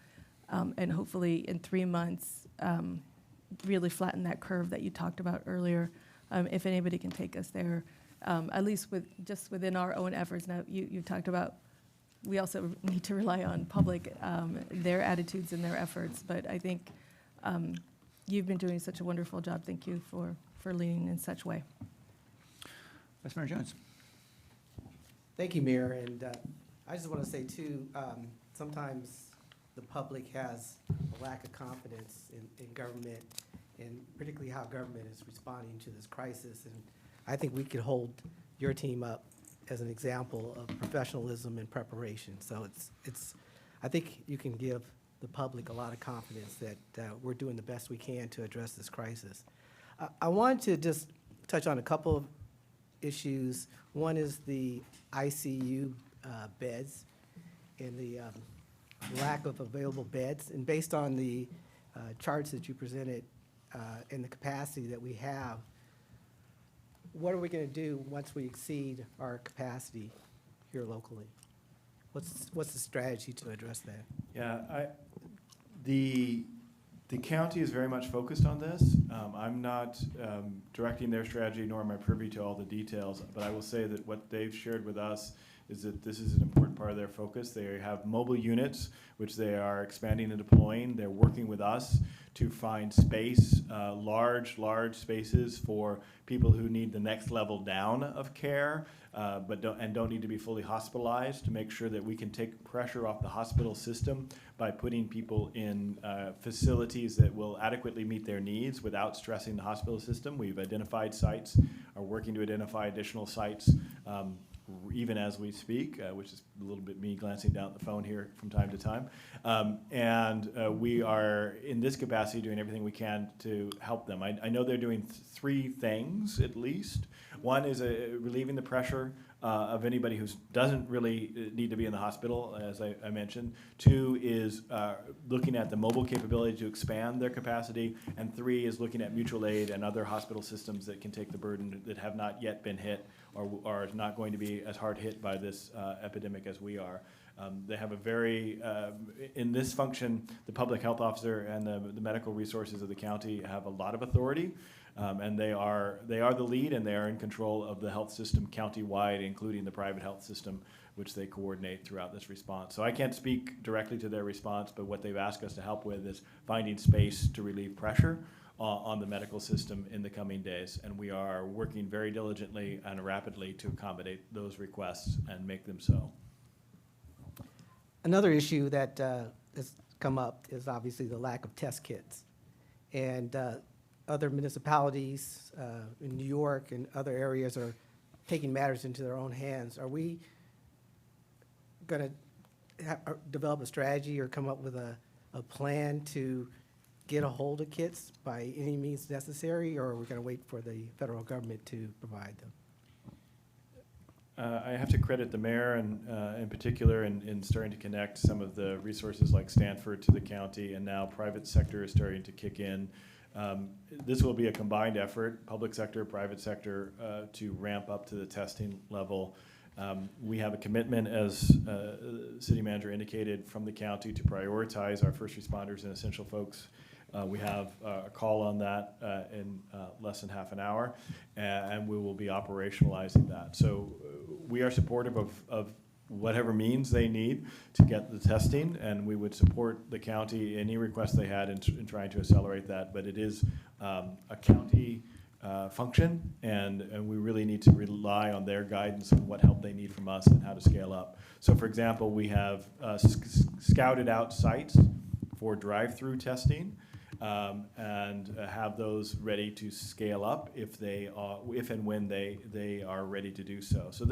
Speaker 15: and hopefully in 3 months really flatten that curve that you talked about earlier. If anybody can take us there, at least within our own efforts. Now, you talked about we also need to rely on public, their attitudes and their efforts, but I think you've been doing such a wonderful job. Thank you for leading in such way.
Speaker 1: Vice Mayor Jones.
Speaker 16: Thank you, Mayor, and I just want to say too, sometimes the public has a lack of confidence in government, and particularly how government is responding to this crisis. And I think we could hold your team up as an example of professionalism and preparation. So I think you can give the public a lot of confidence that we're doing the best we can to address this crisis. I wanted to just touch on a couple of issues. One is the ICU beds and the lack of available beds. And based on the charts that you presented and the capacity that we have, what are we going to do once we exceed our capacity here locally? What's the strategy to address that?
Speaker 9: Yeah, the county is very much focused on this. I'm not directing their strategy, nor am I privy to all the details, but I will say that what they've shared with us is that this is an important part of their focus. They have mobile units, which they are expanding and deploying. They're working with us to find space, large spaces for people who need the next level down of care, but don't need to be fully hospitalized, to make sure that we can take pressure off the hospital system by putting people in facilities that will adequately meet their needs without stressing the hospital system. We've identified sites, are working to identify additional sites even as we speak, which is a little bit me glancing down at the phone here from time to time. We are, in this capacity, doing everything we can to help them. I know they're doing three things, at least. One is relieving the pressure of anybody who doesn't really need to be in the hospital, as I mentioned. Two is looking at the mobile capability to expand their capacity. And three is looking at mutual aid and other hospital systems that can take the burden that have not yet been hit or are not going to be as hard hit by this epidemic as we are. They have a very, in this function, the public health officer and the medical resources of the county have a lot of authority. And they are the lead, and they are in control of the health system countywide, including the private health system, which they coordinate throughout this response. So I can't speak directly to their response, but what they've asked us to help with is finding space to relieve pressure on the medical system in the coming days. And we are working very diligently and rapidly to accommodate those requests and make them so.
Speaker 16: Another issue that has come up is obviously the lack of test kits. And other municipalities in New York and other areas are taking matters into their own hands. Are we going to develop a strategy or come up with a plan to get a hold of kits by any means necessary, or are we going to wait for the federal government to provide them?
Speaker 9: I have to credit the mayor in particular in starting to connect some of the resources like Stanford to the county, and now private sector is starting to kick in. This will be a combined effort, public sector, private sector, to ramp up to the testing level. We have a commitment, as city manager indicated, from the county to prioritize our first responders and essential folks. We have a call on that in less than half an hour, and we will be operationalizing that. So we are supportive of whatever means they need to get the testing, and we would support the county, any request they had in trying to accelerate that. But it is a county function, and we really need to rely on their guidance on what help they need from us and how to scale up. So for example, we have scouted out sites for drive-through testing, and have those ready to scale up if and when they are ready to do so. So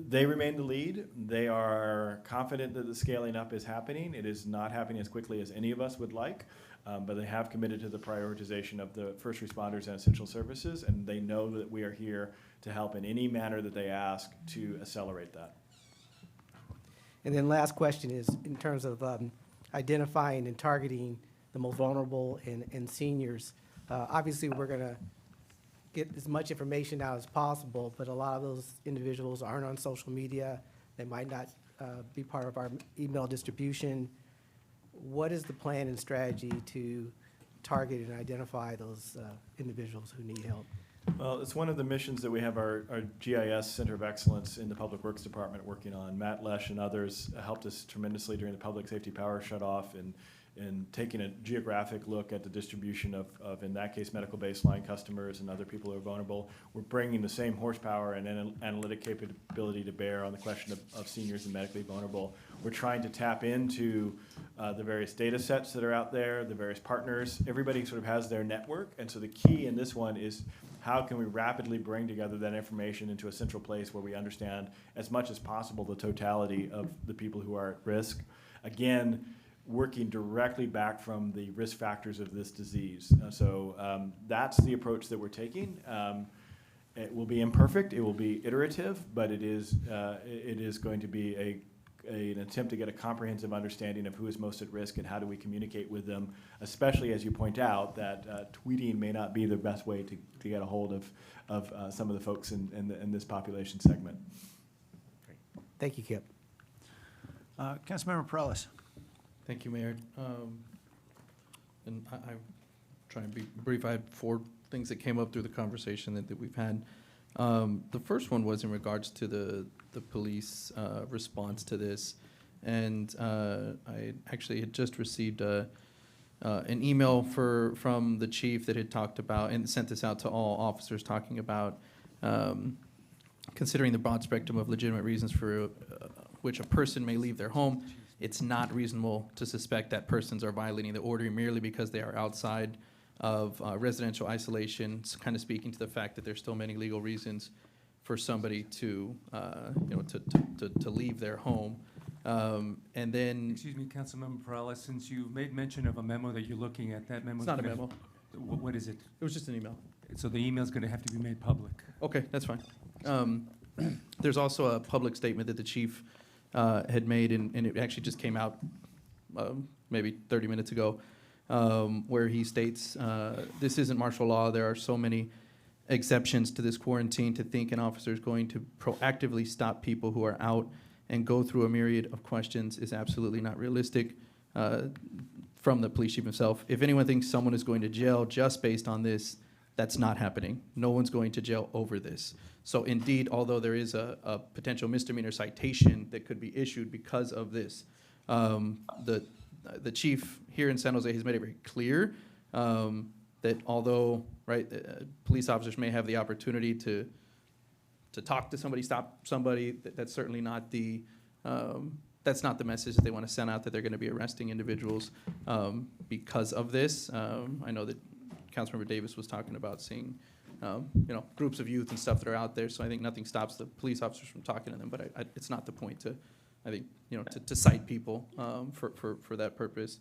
Speaker 9: they remain the lead. They are confident that the scaling up is happening. It is not happening as quickly as any of us would like, but they have committed to the prioritization of the first responders and essential services, and they know that we are here to help in any manner that they ask to accelerate that.
Speaker 16: And then last question is in terms of identifying and targeting the most vulnerable and seniors. Obviously, we're going to get as much information out as possible, but a lot of those individuals aren't on social media. They might not be part of our email distribution. What is the plan and strategy to target and identify those individuals who need help?
Speaker 9: Well, it's one of the missions that we have our GIS Center of Excellence in the Public Works Department working on. Matt Lesh and others helped us tremendously during the public safety power shutoff and taking a geographic look at the distribution of, in that case, medical baseline customers and other people who are vulnerable. We're bringing the same horsepower and analytic capability to bear on the question of seniors and medically vulnerable. We're trying to tap into the various data sets that are out there, the various partners. Everybody sort of has their network, and so the key in this one is how can we rapidly bring together that information into a central place where we understand as much as possible the totality of the people who are at risk. Again, working directly back from the risk factors of this disease. So that's the approach that we're taking. It will be imperfect, it will be iterative, but it is going to be an attempt to get a comprehensive understanding of who is most at risk and how do we communicate with them, especially as you point out that tweeting may not be the best way to get a hold of some of the folks in this population segment.
Speaker 16: Great. Thank you, Kip.
Speaker 1: Councilmember Perales.
Speaker 3: Thank you, Mayor. And I try and be brief. I had 4 things that came up through the conversation that we've had. The first one was in regards to the police response to this. And I actually had just received an email from the chief that had talked about and sent this out to all officers, talking about considering the broad spectrum of legitimate reasons for which a person may leave their home. It's not reasonable to suspect that persons are violating the order merely because they are outside of residential isolation, kind of speaking to the fact that there's still many legal reasons for somebody to, to leave their home. And then,
Speaker 8: Excuse me, Councilmember Perales, since you made mention of a memo that you're looking at, that memo.
Speaker 3: it's not a memo.
Speaker 8: What is it?
Speaker 3: It was just an email.
Speaker 8: So the email's going to have to be made public.
Speaker 3: Okay, that's fine. There's also a public statement that the chief had made, and it actually just came out maybe 30 minutes ago, where he states, this isn't martial law. There are so many exceptions to this quarantine. To think an officer is going to proactively stop people who are out and go through a myriad of questions is absolutely not realistic. From the police chief himself, if anyone thinks someone is going to jail just based on this, that's not happening. No one's going to jail over this. So indeed, although there is a potential misdemeanor citation that could be issued because of this, the chief here in San Jose has made it very clear that although, right, police officers may have the opportunity to talk to somebody, stop somebody, that's certainly not the that's not the message that they want to send out, that they're going to be arresting individuals because of this. I know that Councilmember Davis was talking about seeing, groups of youth and stuff that are out there. So I think nothing stops the police officers from talking to them. But it's not the point to, I think, to cite people for that purpose.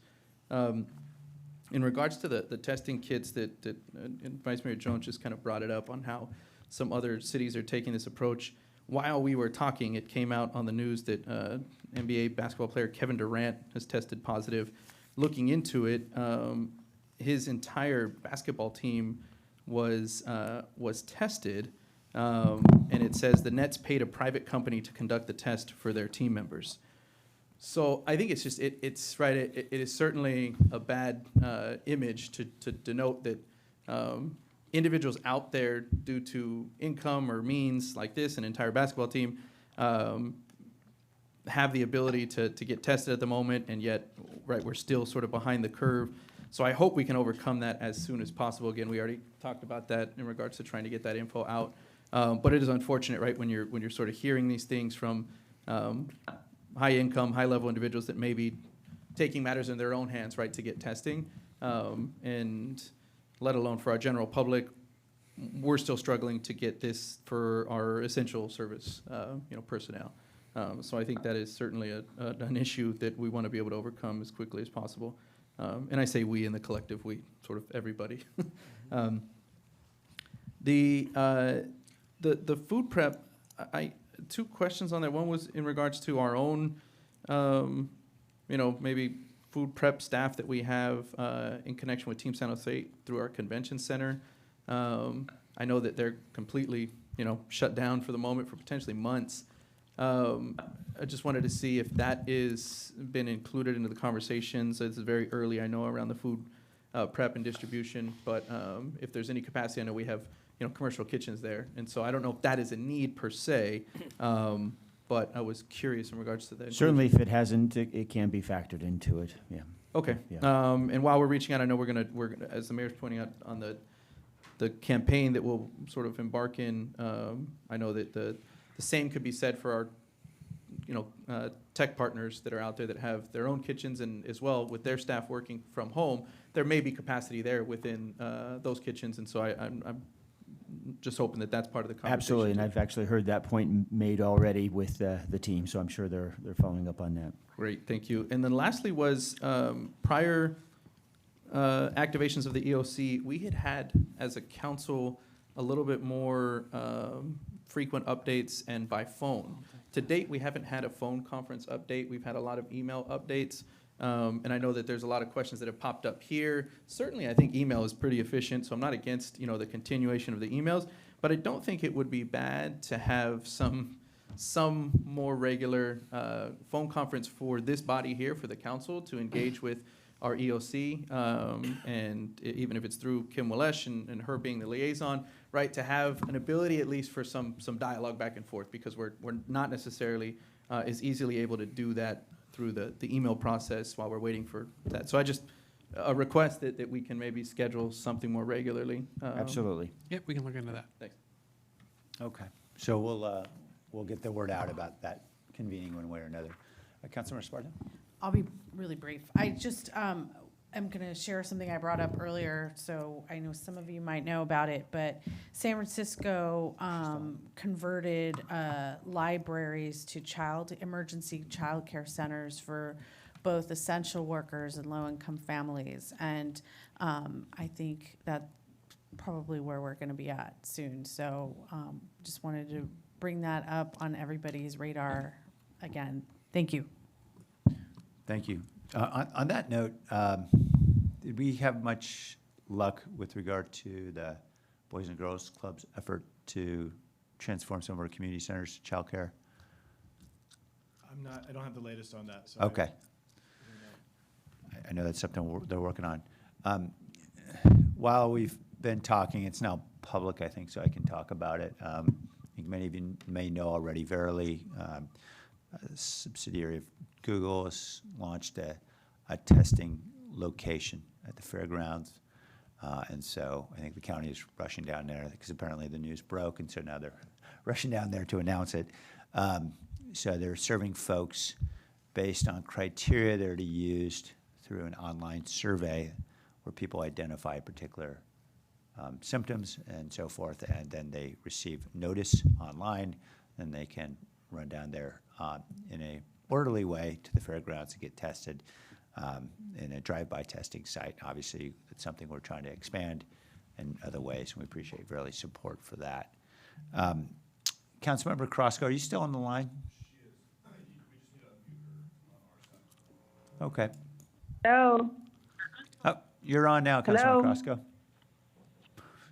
Speaker 3: In regards to the testing kits that and Vice Mayor Jones just kind of brought it up on how some other cities are taking this approach. While we were talking, it came out on the news that NBA basketball player Kevin Durant has tested positive. Looking into it, his entire basketball team was tested, and it says the Nets paid a private company to conduct the test for their team members. So I think it's just it's right. It is certainly a bad image to denote that individuals out there, due to income or means like this, an entire basketball team, have the ability to get tested at the moment, and yet, right, we're still sort of behind the curve. So I hope we can overcome that as soon as possible. Again, we already talked about that in regards to trying to get that info out. But it is unfortunate, right, when you're sort of hearing these things from high income, high level individuals that may be taking matters in their own hands, right, to get testing, and let alone for our general public. We're still struggling to get this for our essential service, personnel. So I think that is certainly an issue that we want to be able to overcome as quickly as possible. And I say we in the collective we, sort of everybody. The food prep, two questions on that. One was in regards to our own, maybe food prep staff that we have in connection with Team San Jose through our convention center. I know that they're completely, shut down for the moment for potentially months. I just wanted to see if that is been included into the conversations. It's very early, I know, around the food prep and distribution, but if there's any capacity, I know we have, commercial kitchens there. And so I don't know if that is a need per se, but I was curious in regards to that.
Speaker 6: Certainly, if it hasn't, it can be factored into it, yeah.
Speaker 3: Okay.
Speaker 6: Yeah.
Speaker 3: And while we're reaching out, I know we're gonna, as the mayor's pointing out on the campaign that we'll sort of embark in, I know that the same could be said for our, tech partners that are out there that have their own kitchens, and as well with their staff working from home, there may be capacity there within those kitchens, and so I'm just hoping that that's part of the conversation.
Speaker 6: Absolutely, and I've actually heard that point made already with the team, so I'm sure they're following up on that.
Speaker 3: Great, thank you. And then lastly was prior activations of the EOC, we had as a council a little bit more frequent updates and by phone. To date, we haven't had a phone conference update. We've had a lot of email updates. And I know that there's a lot of questions that have popped up here. Certainly, I think email is pretty efficient, so I'm not against, the continuation of the emails, but I don't think it would be bad to have some more regular phone conference for this body here, for the council, to engage with our EOC, and even if it's through Kim Walesh and her being the liaison, right, to have an ability at least for some dialogue back and forth, because we're not necessarily as easily able to do that through the email process while we're waiting for that. So I just, a request that we can maybe schedule something more regularly.
Speaker 6: Absolutely.
Speaker 10: Yep, we can look into that.
Speaker 3: Thanks.
Speaker 1: Okay, so we'll get the word out about that convening one way or another. Councilmember Sparta?
Speaker 2: I'll be really brief. I just am going to share something I brought up earlier, so I know some of you might know about it, but San Francisco converted libraries to emergency child care centers for both essential workers and low-income families. And I think that's probably where we're going to be at soon. So just wanted to bring that up on everybody's radar again. Thank you.
Speaker 1: Thank you. On that note, did we have much luck with regard to the Boys and Girls Club's effort to transform some of our community centers to childcare?
Speaker 9: I don't have the latest on that, so.
Speaker 1: Okay. I know that's something they're working on. While we've been talking, it's now public, I think, so I can talk about it. I think many of you may know already, Verily, a subsidiary of Google, has launched a testing location at the fairgrounds. And so I think the county is rushing down there because apparently the news broke, and so now they're rushing down there to announce it. So they're serving folks based on criteria that are used through an online survey where people identify particular symptoms and so forth, and then they receive notice online, and they can run down there in a orderly way to the fairgrounds to get tested in a drive-by testing site. Obviously, it's something we're trying to expand in other ways, and we appreciate Verly's support for that. Councilmember Crosco, are you still on the line? She is. We just need to unmute her on our side. Okay.
Speaker 7: Hello.
Speaker 1: Oh, you're on now, Councilmember
Speaker 7: Hello.
Speaker 1: Crosco.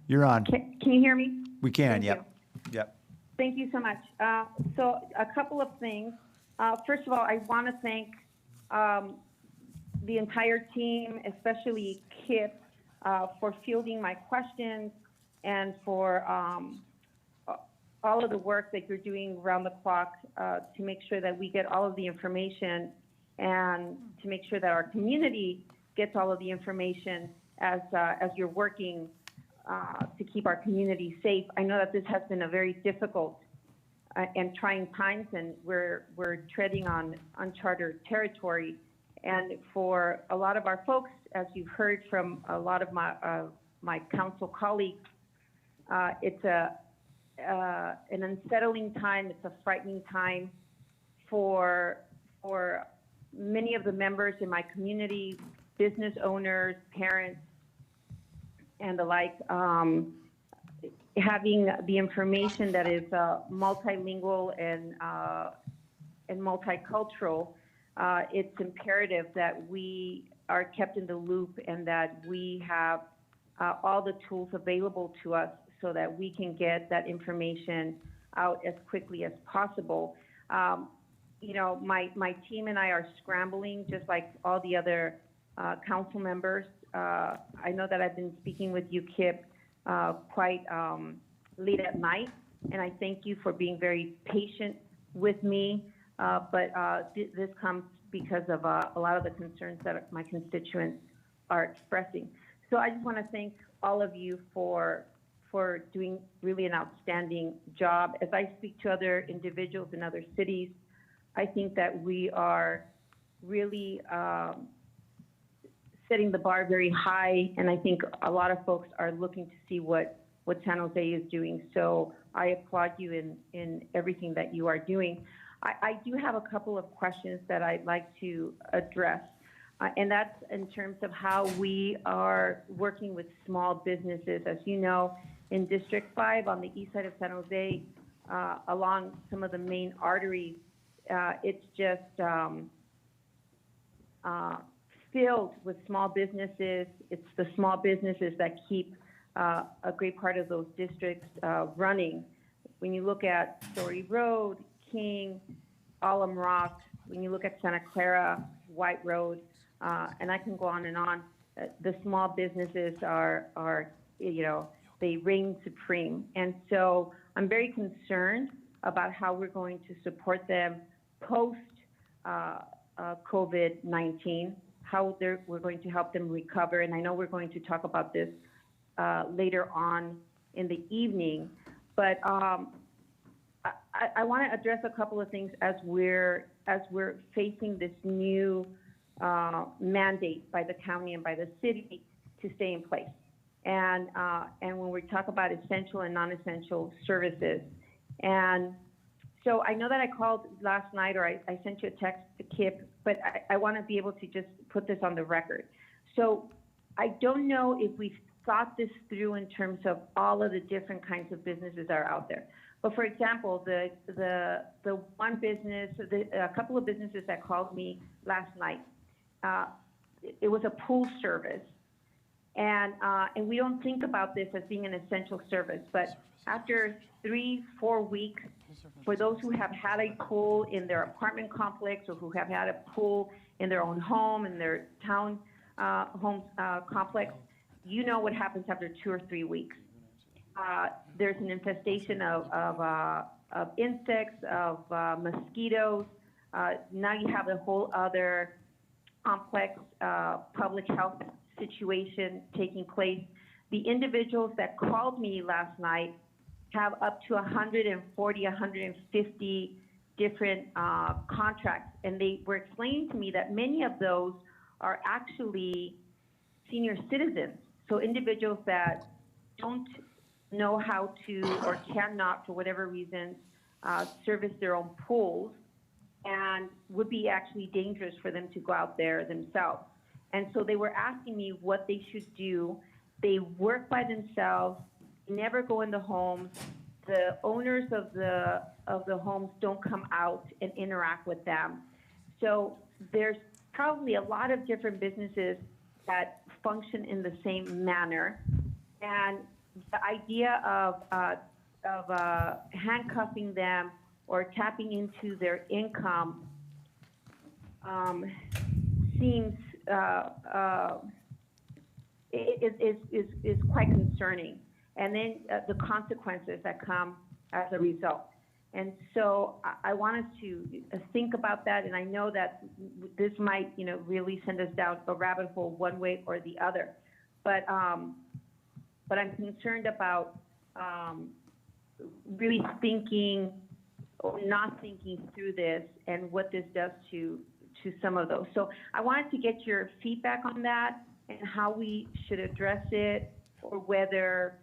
Speaker 1: You're on.
Speaker 7: Can you hear me?
Speaker 1: We can,
Speaker 7: Thank
Speaker 1: yep. Yep.
Speaker 7: Thank you so much. So a couple of things. First of all, I want to thank the entire team, especially Kip, for fielding my questions and for all of the work that you're doing around the clock to make sure that we get all of the information and to make sure that our community gets all of the information as you're working to keep our community safe. I know that this has been a very difficult and trying times, and we're treading on uncharted territory. And for a lot of our folks, as you've heard from a lot of my council colleagues, it's an unsettling time. It's a frightening time for many of the members in my community, business owners, parents, and the like. Having the information that is multilingual and multicultural, it's imperative that we are kept in the loop and that we have all the tools available to us so that we can get that information out as quickly as possible. You know, my team and I are scrambling just like all the other council members. I know that I've been speaking with you, Kip, quite late at night, and I thank you for being very patient with me, but this comes because of a lot of the concerns that my constituents are expressing. So I just want to thank all of you for doing really an outstanding job. As I speak to other individuals in other cities, I think that we are really setting the bar very high, and I think a lot of folks are looking to see what San Jose is doing. So I applaud you in everything that you are doing. I do have a couple of questions that I'd like to address, and that's in terms of how we are working with small businesses. As you know, in District 5 on the east side of San Jose, along some of the main arteries, it's just filled with small businesses. It's the small businesses that keep a great part of those districts running. When you look at Story Road, King, Alum Rock, when you look at Santa Clara, White Road, and I can go on and on. The small businesses are, you know, they reign supreme. And so I'm very concerned about how we're going to support them post COVID-19, how we're going to help them recover. And I know we're going to talk about this later on in the evening, but I want to address a couple of things as we're facing this new mandate by the county and by the city to stay in place. And when we talk about essential and non-essential services. And so I know that I called last night, or I sent you a text to Kip, but I want to be able to just put this on the record. So I don't know if we've thought this through in terms of all of the different kinds of businesses that are out there. But for example, the one business, a couple of businesses that called me last night, it was a pool service. And we don't think about this as being an essential service, but after 3-4 weeks, for those who have had a pool in their apartment complex or who have had a pool in their own home, in their town home complex, you know what happens after 2 or 3 weeks. There's an infestation of insects, of mosquitoes. Now you have a whole other complex public health situation taking place. The individuals that called me last night have up to 140, 150 different contracts. And they were explaining to me that many of those are actually senior citizens. So individuals that don't know how to or cannot, for whatever reasons, service their own pools, and would be actually dangerous for them to go out there themselves. And so they were asking me what they should do. They work by themselves, never go in the homes. The owners of the homes don't come out and interact with them. So there's probably a lot of different businesses that function in the same manner. And the idea of handcuffing them or tapping into their income seems is quite concerning. And then the consequences that come as a result. And so I wanted to think about that, and I know that this might, you know, really send us down a rabbit hole one way or the other. But I'm concerned about really thinking or not thinking through this and what this does to some of those. So I wanted to get your feedback on that and how we should address it, or whether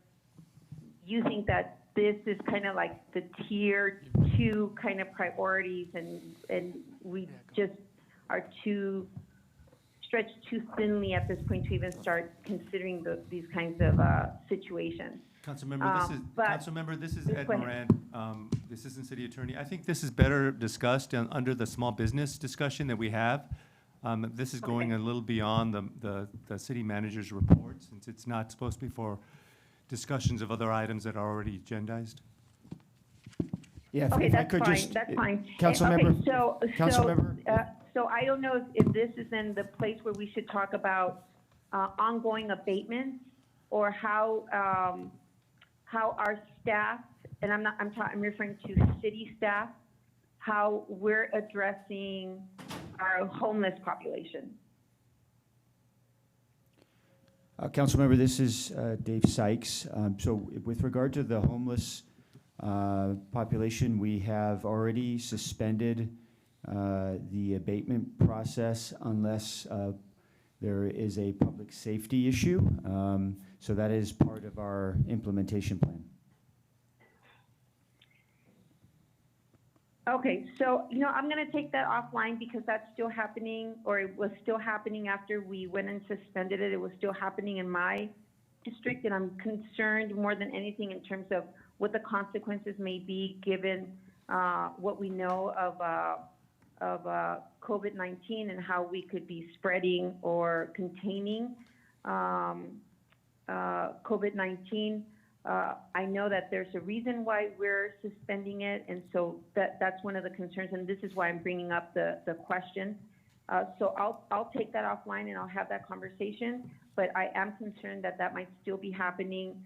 Speaker 7: you think that this is kind of like the tier 2 kind of priorities, and we just are stretched too thinly at this point to even start considering these kinds of situations.
Speaker 17: Councilmember, this is Ed Moran, the Assistant City Attorney. I think this is better discussed under the small business discussion that we have. This is going a little beyond the city manager's report, since it's not supposed to be for discussions of other items that are already agendized.
Speaker 5: Yeah,
Speaker 7: Okay,
Speaker 5: if I
Speaker 7: that's
Speaker 5: could
Speaker 7: fine,
Speaker 5: just,
Speaker 7: that's fine.
Speaker 5: Councilmember,
Speaker 7: Okay,
Speaker 5: Councilmember,
Speaker 7: so I don't know if this is in the place where we should talk about ongoing abatements, or how our staff, and I'm referring to city staff, how we're addressing our homeless population.
Speaker 6: Councilmember, this is Dave Sykes. So with regard to the homeless population, we have already suspended the abatement process unless there is a public safety issue. So that is part of our implementation plan.
Speaker 7: Okay, so, you know, I'm going to take that offline because that's still happening, or it was still happening after we went and suspended it. It was still happening in my district, and I'm concerned more than anything in terms of what the consequences may be given what we know of COVID-19 and how we could be spreading or containing COVID-19. I know that there's a reason why we're suspending it, and so that's one of the concerns, and this is why I'm bringing up the question. So I'll take that offline and I'll have that conversation, but I am concerned that that might still be happening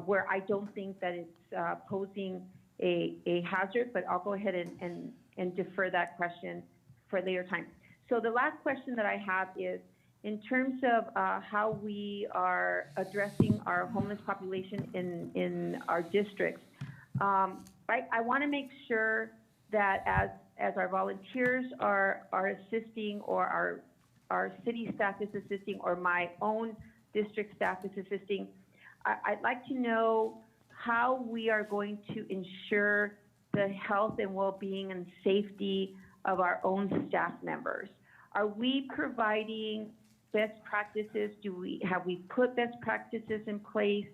Speaker 7: where I don't think that it's posing a hazard, but I'll go ahead and defer that question for a later time. So the last question that I have is, in terms of how we are addressing our homeless population in our districts, I want to make sure that as our volunteers are assisting, or our city staff is assisting, or my own district staff is assisting, I'd like to know how we are going to ensure the health and well-being and safety of our own staff members. Are we providing best practices? Have we put best practices in place?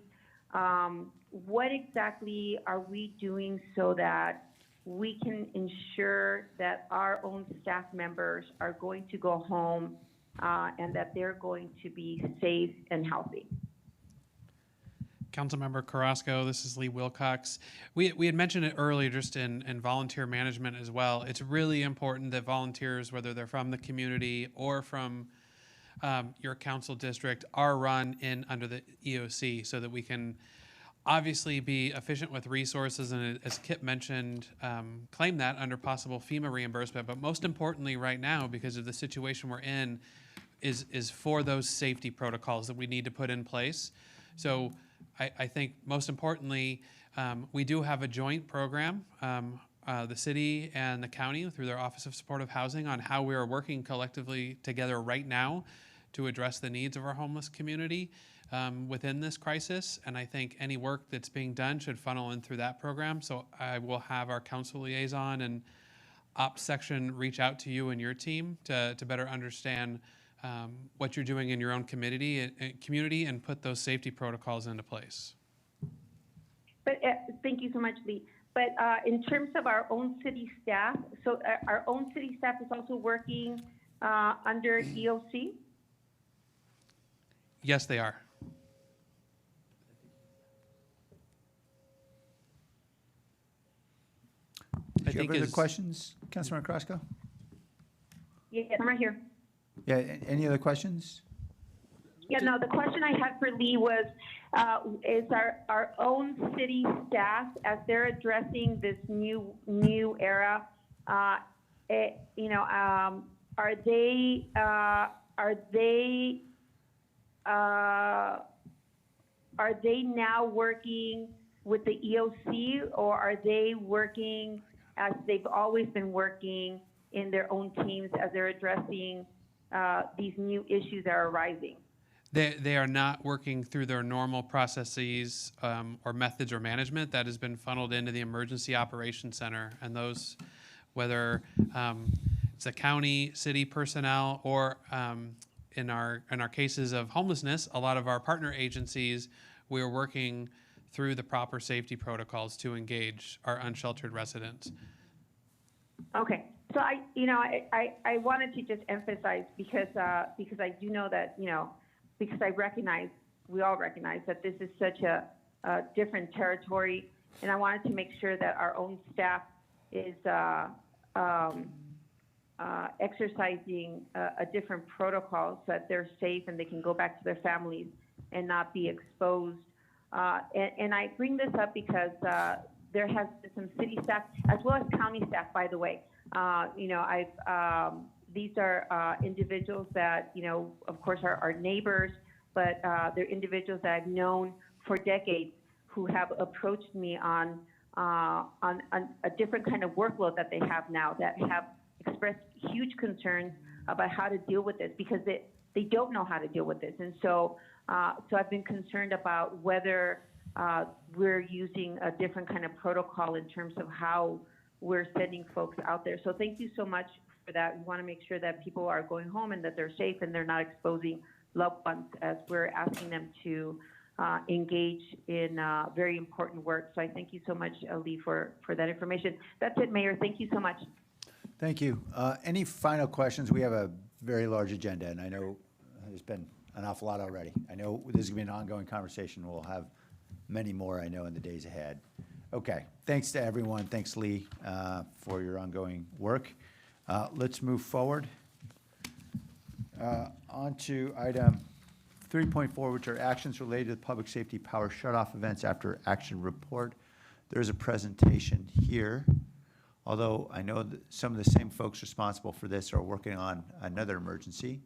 Speaker 7: What exactly are we doing so that we can ensure that our own staff members are going to go home and that they're going to be safe and healthy?
Speaker 10: Councilmember Carrasco, this is Lee Wilcox. We had mentioned it earlier just in volunteer management as well. It's really important that volunteers, whether they're from the community or from your council district, are run in under the EOC so that we can obviously be efficient with resources and, as Kip mentioned, claim that under possible FEMA reimbursement. But most importantly right now, because of the situation we're in, is for those safety protocols that we need to put in place. So I think most importantly, we do have a joint program, the city and the county through their Office of Supportive Housing, on how we are working collectively together right now to address the needs of our homeless community within this crisis. And I think any work that's being done should funnel in through that program. So I will have our council liaison and ops section reach out to you and your team to better understand what you're doing in your own community and put those safety protocols into place.
Speaker 7: But thank you so much, Lee. But in terms of our own city staff, so our own city staff is also working under EOC?
Speaker 10: Yes, they are.
Speaker 1: Do you have other questions, Councilmember Carrasco?
Speaker 7: Yes, I'm right here.
Speaker 1: Yeah, any other questions?
Speaker 7: Yeah, no, the question I had for Lee was, is our own city staff, as they're addressing this new era, are they now working with the EOC, or are they working as they've always been working in their own teams as they're addressing these new issues that are arising?
Speaker 10: They are not working through their normal processes or methods or management. That has been funneled into the Emergency Operations Center, and those, whether it's a county, city personnel, or in our cases of homelessness, a lot of our partner agencies, we are working through the proper safety protocols to engage our unsheltered residents.
Speaker 7: Okay, so I wanted to just emphasize, because I do know that, because we all recognize that this is such a different territory, and I wanted to make sure that our own staff is exercising a different protocol so that they're safe and they can go back to their families and not be exposed. And I bring this up because there has been some city staff, as well as county staff, by the way. These are individuals that, of course, are our neighbors, but they're individuals that I've known for decades who have approached me on a different kind of workload that they have now, that have expressed huge concerns about how to deal with this, because they don't know how to deal with this. And so I've been concerned about whether we're using a different kind of protocol in terms of how we're sending folks out there. So thank you so much for that. We want to make sure that people are going home and that they're safe and they're not exposing loved ones as we're asking them to engage in very important work. So I thank you so much, Ali, for that information. That's it, Mayor. Thank you so much.
Speaker 1: Thank you. Any final questions? We have a very large agenda, and I know there's been an awful lot already. I know this is going to be an ongoing conversation. We'll have many more, I know, in the days ahead. Okay. Thanks to everyone. Thanks, Lee, for your ongoing work. Let's move forward. On to item 3.4, which are actions related to public safety power shutoff events after action report. There's a presentation here, although I know that some of the same folks responsible for this are working on another emergency.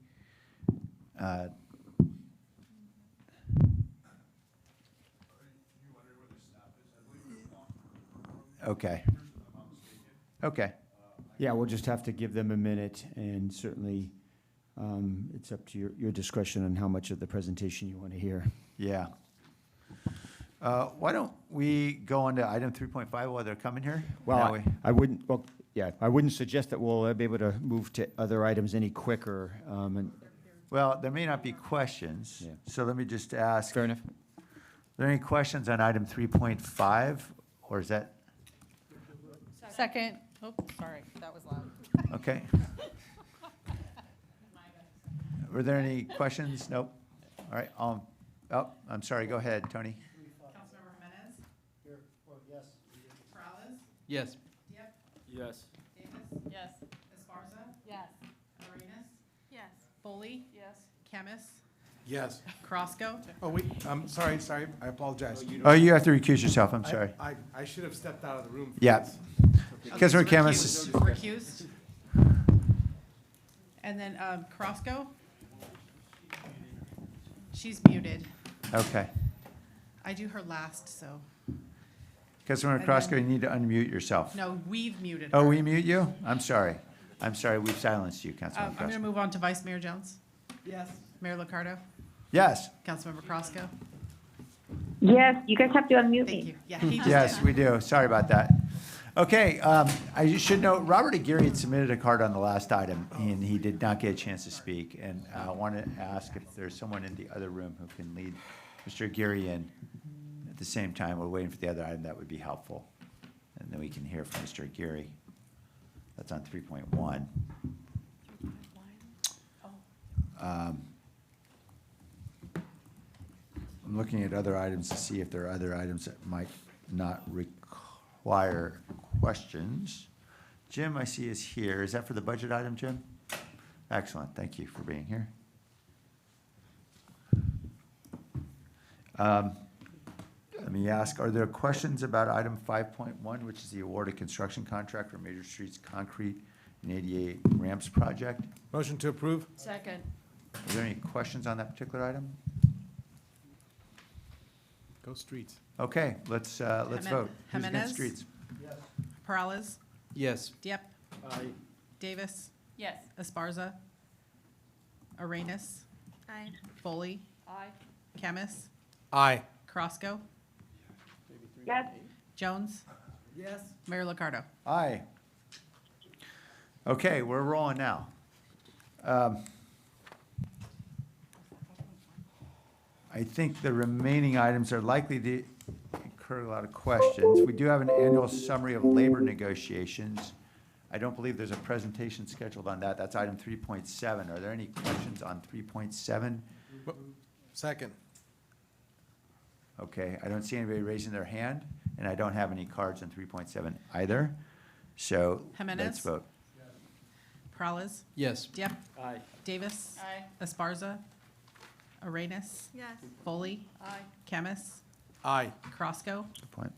Speaker 1: Okay. Okay.
Speaker 6: Yeah, we'll just have to give them a minute, and certainly it's up to your discretion on how much of the presentation you want to hear.
Speaker 1: Yeah. Why don't we go on to item 3.5 while they're coming here?
Speaker 6: Well,
Speaker 1: That way-
Speaker 6: I wouldn't, well, yeah, I wouldn't suggest that we'll be able to move to other items any quicker.
Speaker 1: Well, there may not be questions,
Speaker 6: Yeah.
Speaker 1: so let me just ask.
Speaker 6: Fair enough.
Speaker 1: Are there any questions on item 3.5, or is that,
Speaker 2: Second. Oh, sorry, that was loud.
Speaker 1: okay? Were there any questions? Nope. All right, oh, I'm sorry, go ahead, Tony.
Speaker 18: Councilmember Jimenez?
Speaker 12: Here, well, yes.
Speaker 18: Morales?
Speaker 3: Yes.
Speaker 18: Diep?
Speaker 11: Yes.
Speaker 18: Davis?
Speaker 2: Yes.
Speaker 18: Esparza?
Speaker 2: Yes.
Speaker 18: Arenas?
Speaker 15: Yes.
Speaker 18: Foley?
Speaker 2: Yes.
Speaker 18: Camus?
Speaker 5: Yes.
Speaker 18: Crosco?
Speaker 5: Oh, wait, sorry, I apologize.
Speaker 1: Oh, you have to recuse yourself, I'm sorry.
Speaker 5: I should have stepped out of the room. for
Speaker 1: Yeah.
Speaker 5: this.
Speaker 1: Councilmember Camus is,
Speaker 18: Recused? And then Crosco? She's muted.
Speaker 1: okay.
Speaker 18: I do her last, so.
Speaker 1: Councilmember
Speaker 18: And
Speaker 1: Crosco,
Speaker 18: then-
Speaker 1: you need to unmute yourself.
Speaker 18: No, we've muted her.
Speaker 1: Oh, we mute you? I'm sorry. I'm sorry, we've silenced you, Councilmember
Speaker 18: I'm going to
Speaker 1: Crosco.
Speaker 18: move on to Vice Mayor Jones. Yes. Mayor Licardo?
Speaker 1: Yes,
Speaker 18: Councilmember Crosco?
Speaker 7: Yes, you guys have to unmute
Speaker 18: Thank
Speaker 7: me.
Speaker 18: you. Yeah, he just
Speaker 1: yes,
Speaker 18: did.
Speaker 1: we do. Sorry about that. Okay, I should note, Robert Aguirre had submitted a card on the last item, and he did not get a chance to speak. And I want to ask if there's someone in the other room who can lead Mr. Aguirre in at the same time. We're waiting for the other item. That would be helpful. And then we can hear from Mr. Aguirre. That's on 3.1. I'm looking at other items to see if there are other items that might not require questions. Jim, I see is here. Is that for the budget item, Jim? Excellent. Thank you for being here. Let me ask, are there questions about item 5.1, which is the award of construction contract for Major Streets Concrete and ADA Ramps Project?
Speaker 5: Motion to approve?
Speaker 13: Second.
Speaker 1: Are there any questions on that particular item?
Speaker 5: Go Streets.
Speaker 1: Okay, let's vote. Who's against
Speaker 18: Jimenez?
Speaker 1: streets?
Speaker 18: Peralez?
Speaker 3: Yes.
Speaker 18: Diep? Davis?
Speaker 14: Yes.
Speaker 18: Esparza? Arenas?
Speaker 15: Aye.
Speaker 18: Foley?
Speaker 14: Aye.
Speaker 18: Camus?
Speaker 5: Aye.
Speaker 18: Crosco?
Speaker 7: Yes,
Speaker 18: Jones?
Speaker 16: Yes.
Speaker 18: Mayor Licardo?
Speaker 1: Aye. Okay, we're rolling now. I think the remaining items are likely to incur a lot of questions. We do have an annual summary of labor negotiations. I don't believe there's a presentation scheduled on that. That's item 3.7. Are there any questions on 3.7?
Speaker 5: Second.
Speaker 1: Okay, I don't see anybody raising their hand, and I don't have any cards on 3.7 either. So let's
Speaker 18: Jimenez?
Speaker 1: vote.
Speaker 18: Peralez?
Speaker 3: Yes.
Speaker 18: Diep?
Speaker 11: Aye.
Speaker 18: Davis?
Speaker 14: Aye.
Speaker 18: Esparza? Arenas?
Speaker 15: Yes.
Speaker 18: Foley?
Speaker 14: Aye.
Speaker 18: Camus?
Speaker 5: Aye.
Speaker 18: Crosco?
Speaker 1: Good point.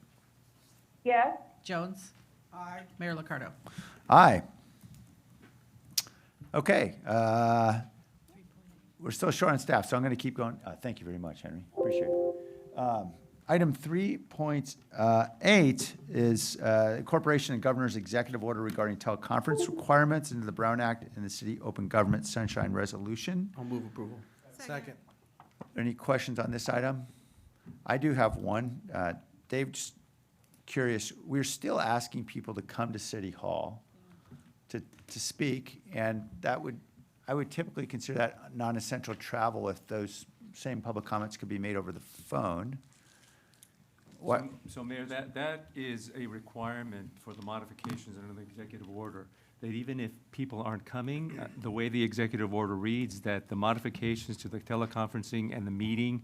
Speaker 7: yes,
Speaker 18: Jones? Aye. Mayor Licardo?
Speaker 1: Aye. Okay, we're still short on staff, so I'm going to keep going. Thank you very much, Henry. Appreciate it. Item 3.8 is incorporation of governor's executive order regarding teleconference requirements into the Brown Act and the City Open Government Sunshine Resolution.
Speaker 3: I'll move approval.
Speaker 5: Second.
Speaker 1: Any questions on this item? I do have one. Dave, just curious, we're still asking people to come to City Hall to speak, and I would typically consider that non-essential travel if those same public comments could be made over the phone. What?
Speaker 17: So Mayor, that is a requirement for the modifications under the executive order, that even if people aren't coming, the way the executive order reads, that the modifications to the teleconferencing and the meeting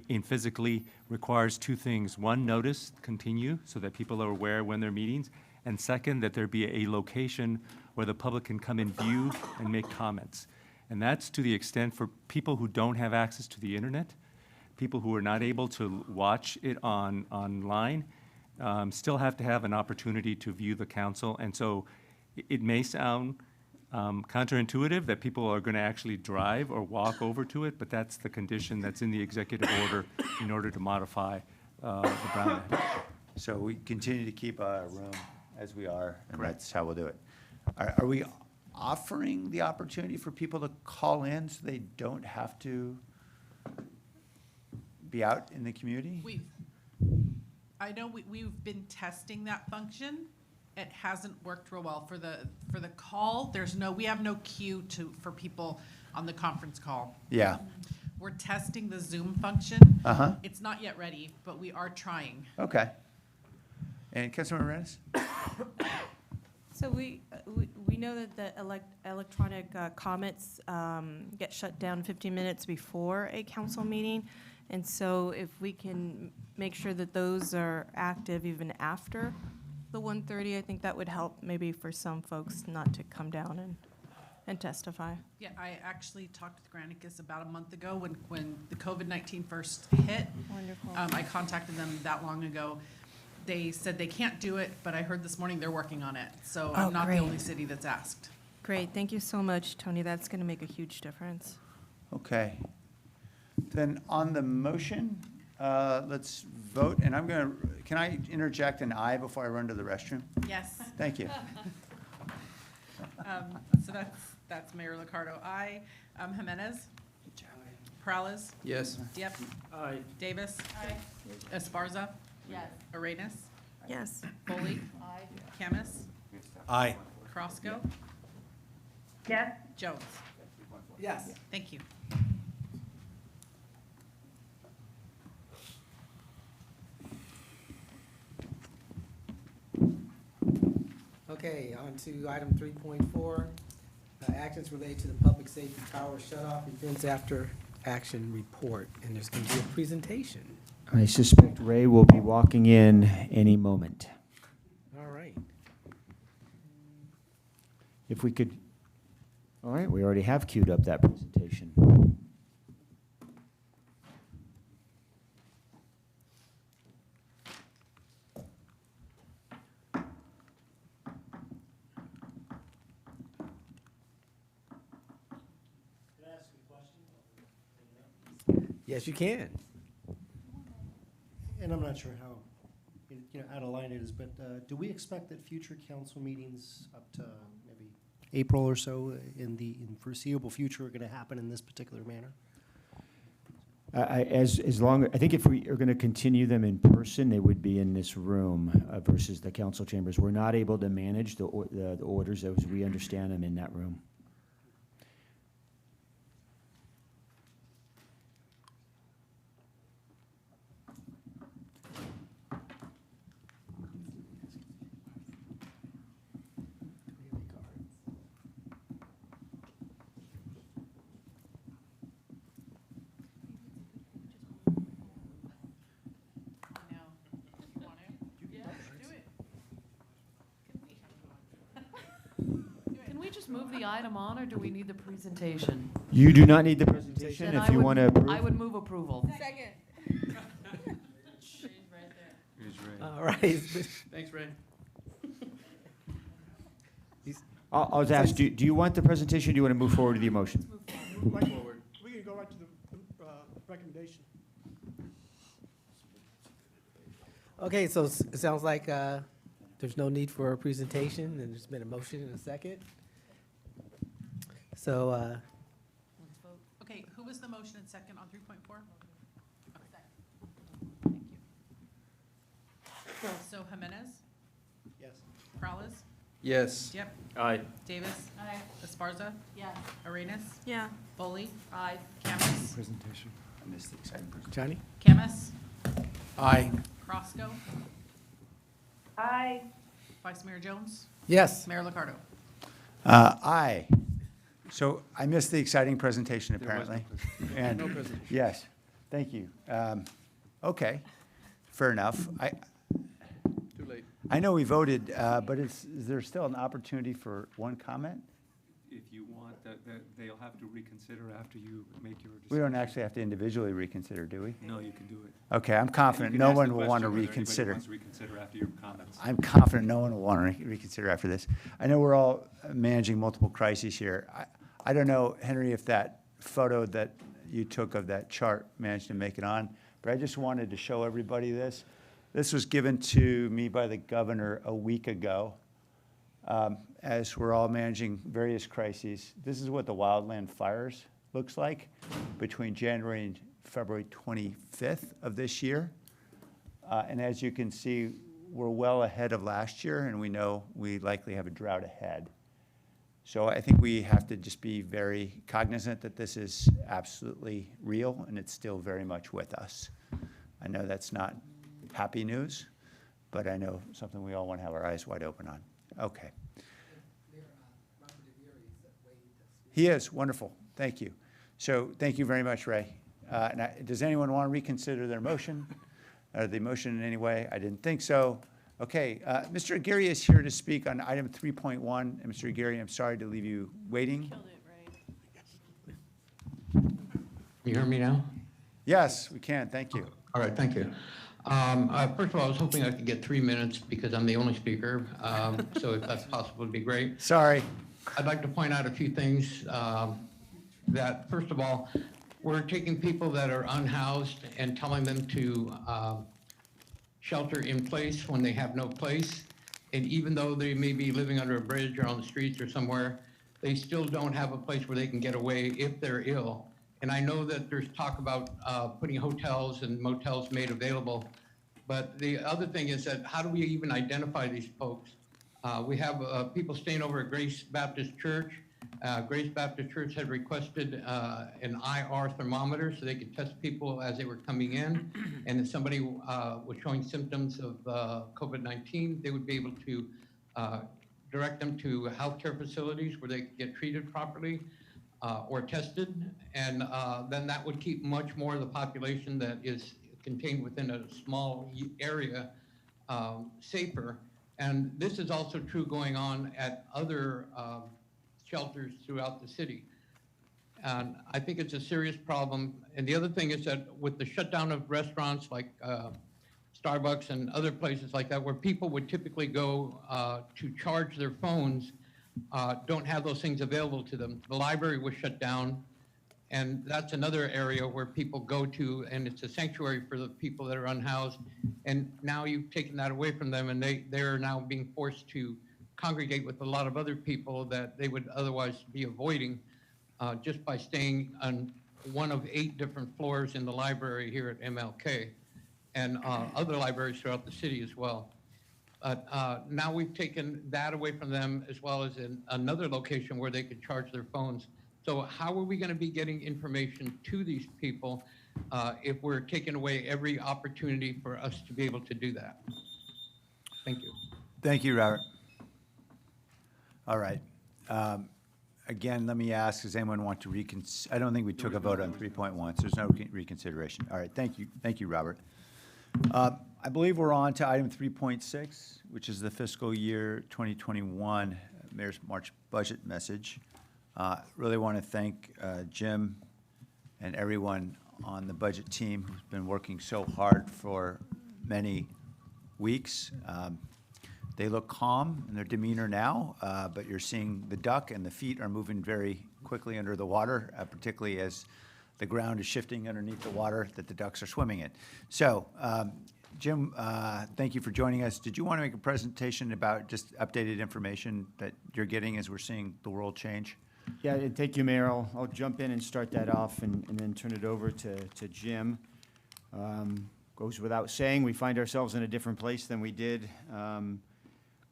Speaker 17: in physically requires two things. One, notice continue so that people are aware when there are meetings, and second, that there be a location where the public can come and view and make comments. And that's to the extent for people who don't have access to the internet, people who are not able to watch it online, still have to have an opportunity to view the council. And so it may sound counterintuitive that people are going to actually drive or walk over to it, but that's the condition that's in the executive order in order to modify the Brown Act.
Speaker 1: So we continue to keep our room as we are, and that's how we'll do it. Are we offering the opportunity for people to call in so they don't have to be out in the community?
Speaker 18: I know we've been testing that function. It hasn't worked real well. For the call, we have no queue for people on the conference call.
Speaker 1: Yeah.
Speaker 18: We're testing the Zoom function.
Speaker 1: Uh-huh.
Speaker 18: It's not yet ready, but we are trying.
Speaker 1: Okay. And Councilmember Rennes?
Speaker 15: So we know that the electronic comments get shut down 15 minutes before a council meeting. And so if we can make sure that those are active even after the 1:30, I think that would help maybe for some folks not to come down and testify.
Speaker 18: Yeah, I actually talked with Granicus about a month ago when the COVID-19 first hit.
Speaker 15: Wonderful.
Speaker 18: I contacted them that long ago. They said they can't do it, but I heard this morning they're working on it. So I'm not the
Speaker 15: great.
Speaker 18: only city that's asked.
Speaker 15: Great, thank you so much, Tony. That's going to make a huge difference.
Speaker 1: Okay. Then on the motion, let's vote, and can I interject an aye before I run to the restroom?
Speaker 18: Yes.
Speaker 1: Thank you.
Speaker 18: So that's Mayor Liccardo, aye. Jimenez? Perales?
Speaker 3: Yes.
Speaker 18: Diep?
Speaker 6: Aye.
Speaker 18: Davis? Aye. Esparza?
Speaker 14: Yes.
Speaker 18: Arenas?
Speaker 15: Yes.
Speaker 18: Foley?
Speaker 14: Aye.
Speaker 18: Camus?
Speaker 5: Aye.
Speaker 18: Crosco?
Speaker 7: Yes.
Speaker 18: Jones?
Speaker 16: Yes.
Speaker 18: Thank you.
Speaker 16: Okay, on to item 3.4, actions related to the public safety power shutoff events after action report. And there's going to be a presentation.
Speaker 6: I suspect Ray will be walking in any moment.
Speaker 16: All right.
Speaker 6: If we could, all right, we already have queued up that presentation.
Speaker 16: Yes, you can.
Speaker 12: And I'm not sure how, out of line it is, but do we expect that future council meetings up to maybe April or so in foreseeable future are going to happen in this particular manner?
Speaker 6: I think if we are going to continue them in person, they would be in this room versus the council chambers. We're not able to manage the orders as we understand them in that room.
Speaker 13: Can we just move the item on, or do we need the presentation?
Speaker 6: You do not need the presentation
Speaker 13: Then
Speaker 6: if you want to approve.
Speaker 13: I would move approval.
Speaker 15: Second.
Speaker 16: All right.
Speaker 3: Thanks, Ray.
Speaker 6: I'll just ask, do you want the presentation, or do you want to move forward to the motion?
Speaker 3: Forward.
Speaker 19: We can go right to the recommendation.
Speaker 16: Okay, so it sounds like there's no need for a presentation, and there's been a motion and a second. So,
Speaker 18: Okay, who was the motion and second on 3.4? Thank you. So Jimenez?
Speaker 12: Yes.
Speaker 18: Perales?
Speaker 3: Yes.
Speaker 18: Diep?
Speaker 6: Aye.
Speaker 18: Davis?
Speaker 14: Aye.
Speaker 18: Esparza?
Speaker 14: Yes.
Speaker 18: Arenas?
Speaker 15: Yeah.
Speaker 18: Foley?
Speaker 13: Aye.
Speaker 18: Camus?
Speaker 6: Presentation.
Speaker 1: I missed the exciting presentation.
Speaker 16: Johnny?
Speaker 18: Camus?
Speaker 5: Aye.
Speaker 18: Crosco?
Speaker 7: Aye.
Speaker 18: Vice Mayor Jones?
Speaker 16: Yes.
Speaker 18: Mayor Liccardo?
Speaker 1: Aye. So I missed the exciting presentation,
Speaker 17: There was no
Speaker 1: apparently. And
Speaker 3: No presentation.
Speaker 1: yes, thank you. Okay, fair enough.
Speaker 3: Too late.
Speaker 1: I know we voted, but is there still an opportunity for one comment?
Speaker 17: If you want they'll have to reconsider after you make your decision.
Speaker 1: We don't actually have to individually reconsider, do we?
Speaker 17: No, you can do it.
Speaker 1: Okay, I'm confident no one will want to reconsider.
Speaker 17: Wants to reconsider after your comments.
Speaker 1: I'm confident no one will want to reconsider after this. I know we're all managing multiple crises here. I don't know, Henry, if that photo that you took of that chart managed to make it on, but I just wanted to show everybody this. This was given to me by the governor a week ago. As we're all managing various crises. This is what the wildland fires looks like between January and February 25th of this year. And as you can see, we're well ahead of last year, and we know we likely have a drought ahead. So I think we have to just be very cognizant that this is absolutely real, and it's still very much with us. I know that's not happy news, but I know something we all want to have our eyes wide open on. Okay. He is, wonderful, thank you. So thank you very much, Ray. Does anyone want to reconsider their motion? Or the motion in any way? I didn't think so. Okay, Mr. Aguirre is here to speak on item 3.1. And Mr. Aguirre, I'm sorry to leave you waiting.
Speaker 20: You hear me now?
Speaker 1: Yes, we can, thank you.
Speaker 20: All right, thank you. First of all, I was hoping I could get 3 minutes because I'm the only speaker. So if that's possible, it'd be great.
Speaker 1: Sorry.
Speaker 20: I'd like to point out a few things that, first of all, we're taking people that are unhoused and telling them to shelter in place when they have no place. And even though they may be living under a bridge or on the streets or somewhere, they still don't have a place where they can get away if they're ill. And I know that there's talk about putting hotels and motels made available. But the other thing is that how do we even identify these folks? We have people staying over at Grace Baptist Church. Grace Baptist Church had requested an IR thermometer so they could test people as they were coming in. And if somebody was showing symptoms of COVID-19, they would be able to direct them to healthcare facilities where they could get treated properly or tested. And then that would keep much more of the population that is contained within a small area safer. And this is also true going on at other shelters throughout the city. And I think it's a serious problem. And the other thing is that with the shutdown of restaurants like Starbucks and other places like that, where people would typically go to charge their phones, don't have those things available to them. The library was shut down, and that's another area where people go to, and it's a sanctuary for the people that are unhoused. And now you've taken that away from them, and they're now being forced to congregate with a lot of other people that they would otherwise be avoiding just by staying on one of 8 different floors in the library here at MLK and other libraries throughout the city as well. Now we've taken that away from them as well as in another location where they could charge their phones. So how are we going to be getting information to these people if we're taking away every opportunity for us to be able to do that? Thank you.
Speaker 1: Thank you, Robert. All right. Again, let me ask, does anyone want to reconsider? I don't think we took a vote on 3.1, so there's no reconsideration. All right, thank you. Thank you, Robert. I believe we're on to item 3.6, which is the fiscal year 2021 Mayor's March budget message. Really want to thank Jim and everyone on the budget team who's been working so hard for many weeks. They look calm in their demeanor now, but you're seeing the duck and the feet are moving very quickly under the water, particularly as the ground is shifting underneath the water that the ducks are swimming in. So, Jim, thank you for joining us. Did you want to make a presentation about just updated information that you're getting as we're seeing the world change?
Speaker 6: Yeah, and thank you, Mayor. I'll jump in and start that off and then turn it over to Jim. Goes without saying, we find ourselves in a different place than we did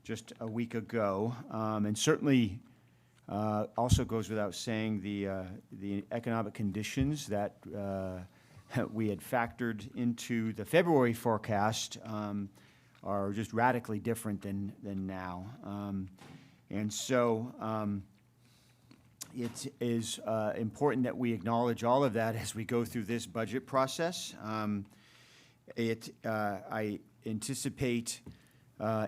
Speaker 6: just a week ago. And certainly also goes without saying the economic conditions that we had factored into the February forecast are just radically different than now. And so it is important that we acknowledge all of that as we go through this budget process. I anticipate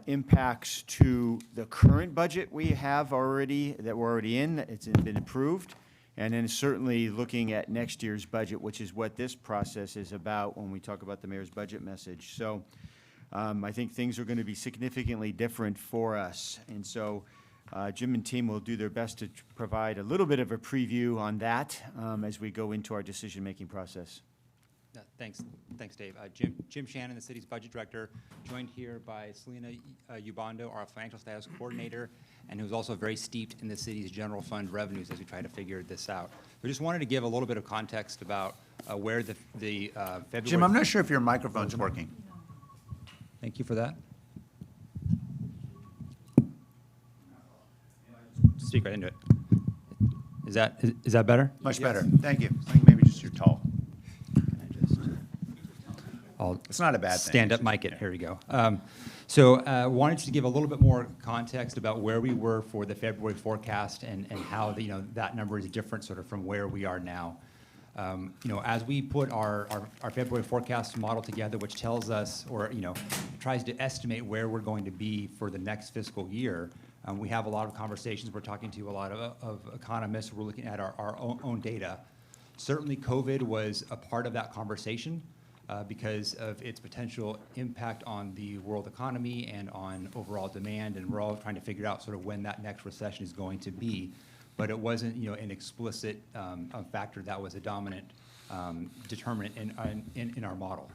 Speaker 6: impacts to the current budget we have already, that we're already in, it's been approved, and then certainly looking at next year's budget, which is what this process is about when we talk about the mayor's budget message. So I think things are going to be significantly different for us. And so Jim and team will do their best to provide a little bit of a preview on that as we go into our decision-making process.
Speaker 21: Thanks, Dave. Jim Shannon, the city's budget director, joined here by Selena Ubando, our financial status coordinator, and who's also very steeped in the city's general fund revenues as we try to figure this out. We just wanted to give a little bit of context about where the February...
Speaker 1: Jim, I'm not sure if your microphone's working.
Speaker 21: Thank you for that. Speak right into it. Is that better?
Speaker 1: Much better. Thank you. I think maybe just you're tall. It's not a bad thing.
Speaker 21: Stand up, mic it. Here we go. So wanted to give a little bit more context about where we were for the February forecast and how that number is different sort of from where we are now. As we put our February forecast model together, which tells us or tries to estimate where we're going to be for the next fiscal year, we have a lot of conversations. We're talking to a lot of economists. We're looking at our own data. Certainly, COVID was a part of that conversation. Because of its potential impact on the world economy and on overall demand, and we're all trying to figure out sort of when that next recession is going to be. But it wasn't, an explicit factor that was a dominant determinant in our model.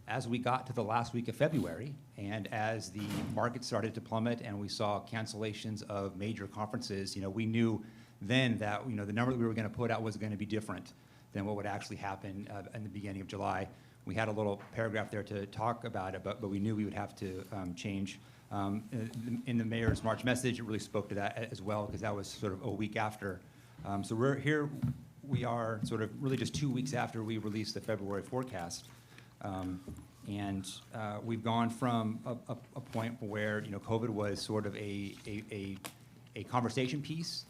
Speaker 21: As we got to the last week of February, and as the market started to plummet, and we saw cancellations of major conferences, we knew then that the number that we were going to put out was going to be different than what would actually happen in the beginning of July. We had a little paragraph there to talk about it, but we knew we would have to change. In the mayor's March message, it really spoke to that as well, because that was sort of a week after. So we are sort of really just 2 weeks after we released the February forecast. And we've gone from a point where COVID was sort of a conversation piece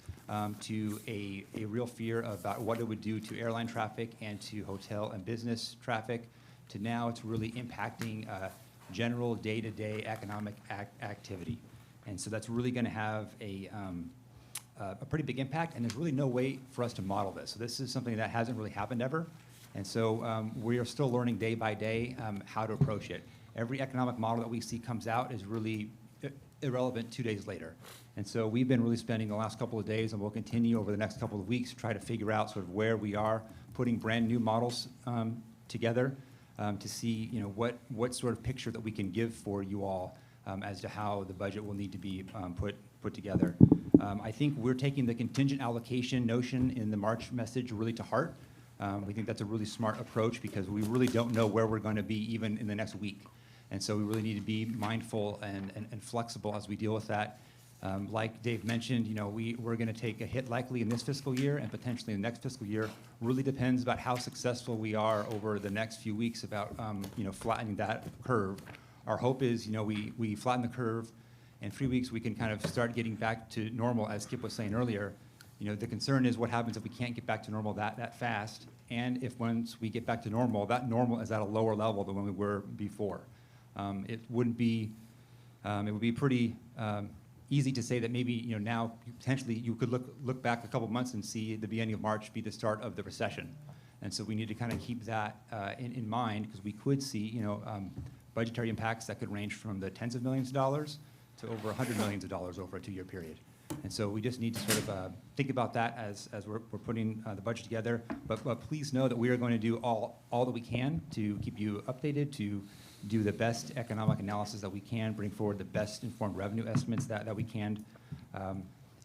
Speaker 21: to a real fear about what it would do to airline traffic and to hotel and business traffic, to now it's really impacting general day-to-day economic activity. And so that's really going to have a pretty big impact, and there's really no way for us to model this. So this is something that hasn't really happened ever. And so we are still learning day by day how to approach it. Every economic model that we see comes out is really irrelevant 2 days later. And so we've been really spending the last couple of days, and we'll continue over the next couple of weeks to try to figure out sort of where we are, putting brand new models together to see what sort of picture that we can give for you all as to how the budget will need to be put together. I think we're taking the contingent allocation notion in the March message really to heart. We think that's a really smart approach because we really don't know where we're going to be even in the next week. And so we really need to be mindful and flexible as we deal with that. Like Dave mentioned, we're going to take a hit likely in this fiscal year and potentially in the next fiscal year. Really depends about how successful we are over the next few weeks about flattening that curve. Our hope is we flatten the curve. In 3 weeks we can kind of start getting back to normal, as Kip was saying earlier. The concern is what happens if we can't get back to normal that fast, and if once we get back to normal, that normal is at a lower level than when we were before. It would be pretty easy to say that maybe now potentially you could look back a couple of months and see the beginning of March be the start of the recession, and so we need to kind of keep that in mind, because we could see budgetary impacts that could range from the tens of millions of dollars to over $100 million over a 2-year period. And so we just need to sort of think about that as we're putting the budget together. But please know that we are going to do all that we can to keep you updated, to do the best economic analysis that we can, bring forward the best informed revenue estimates that we can.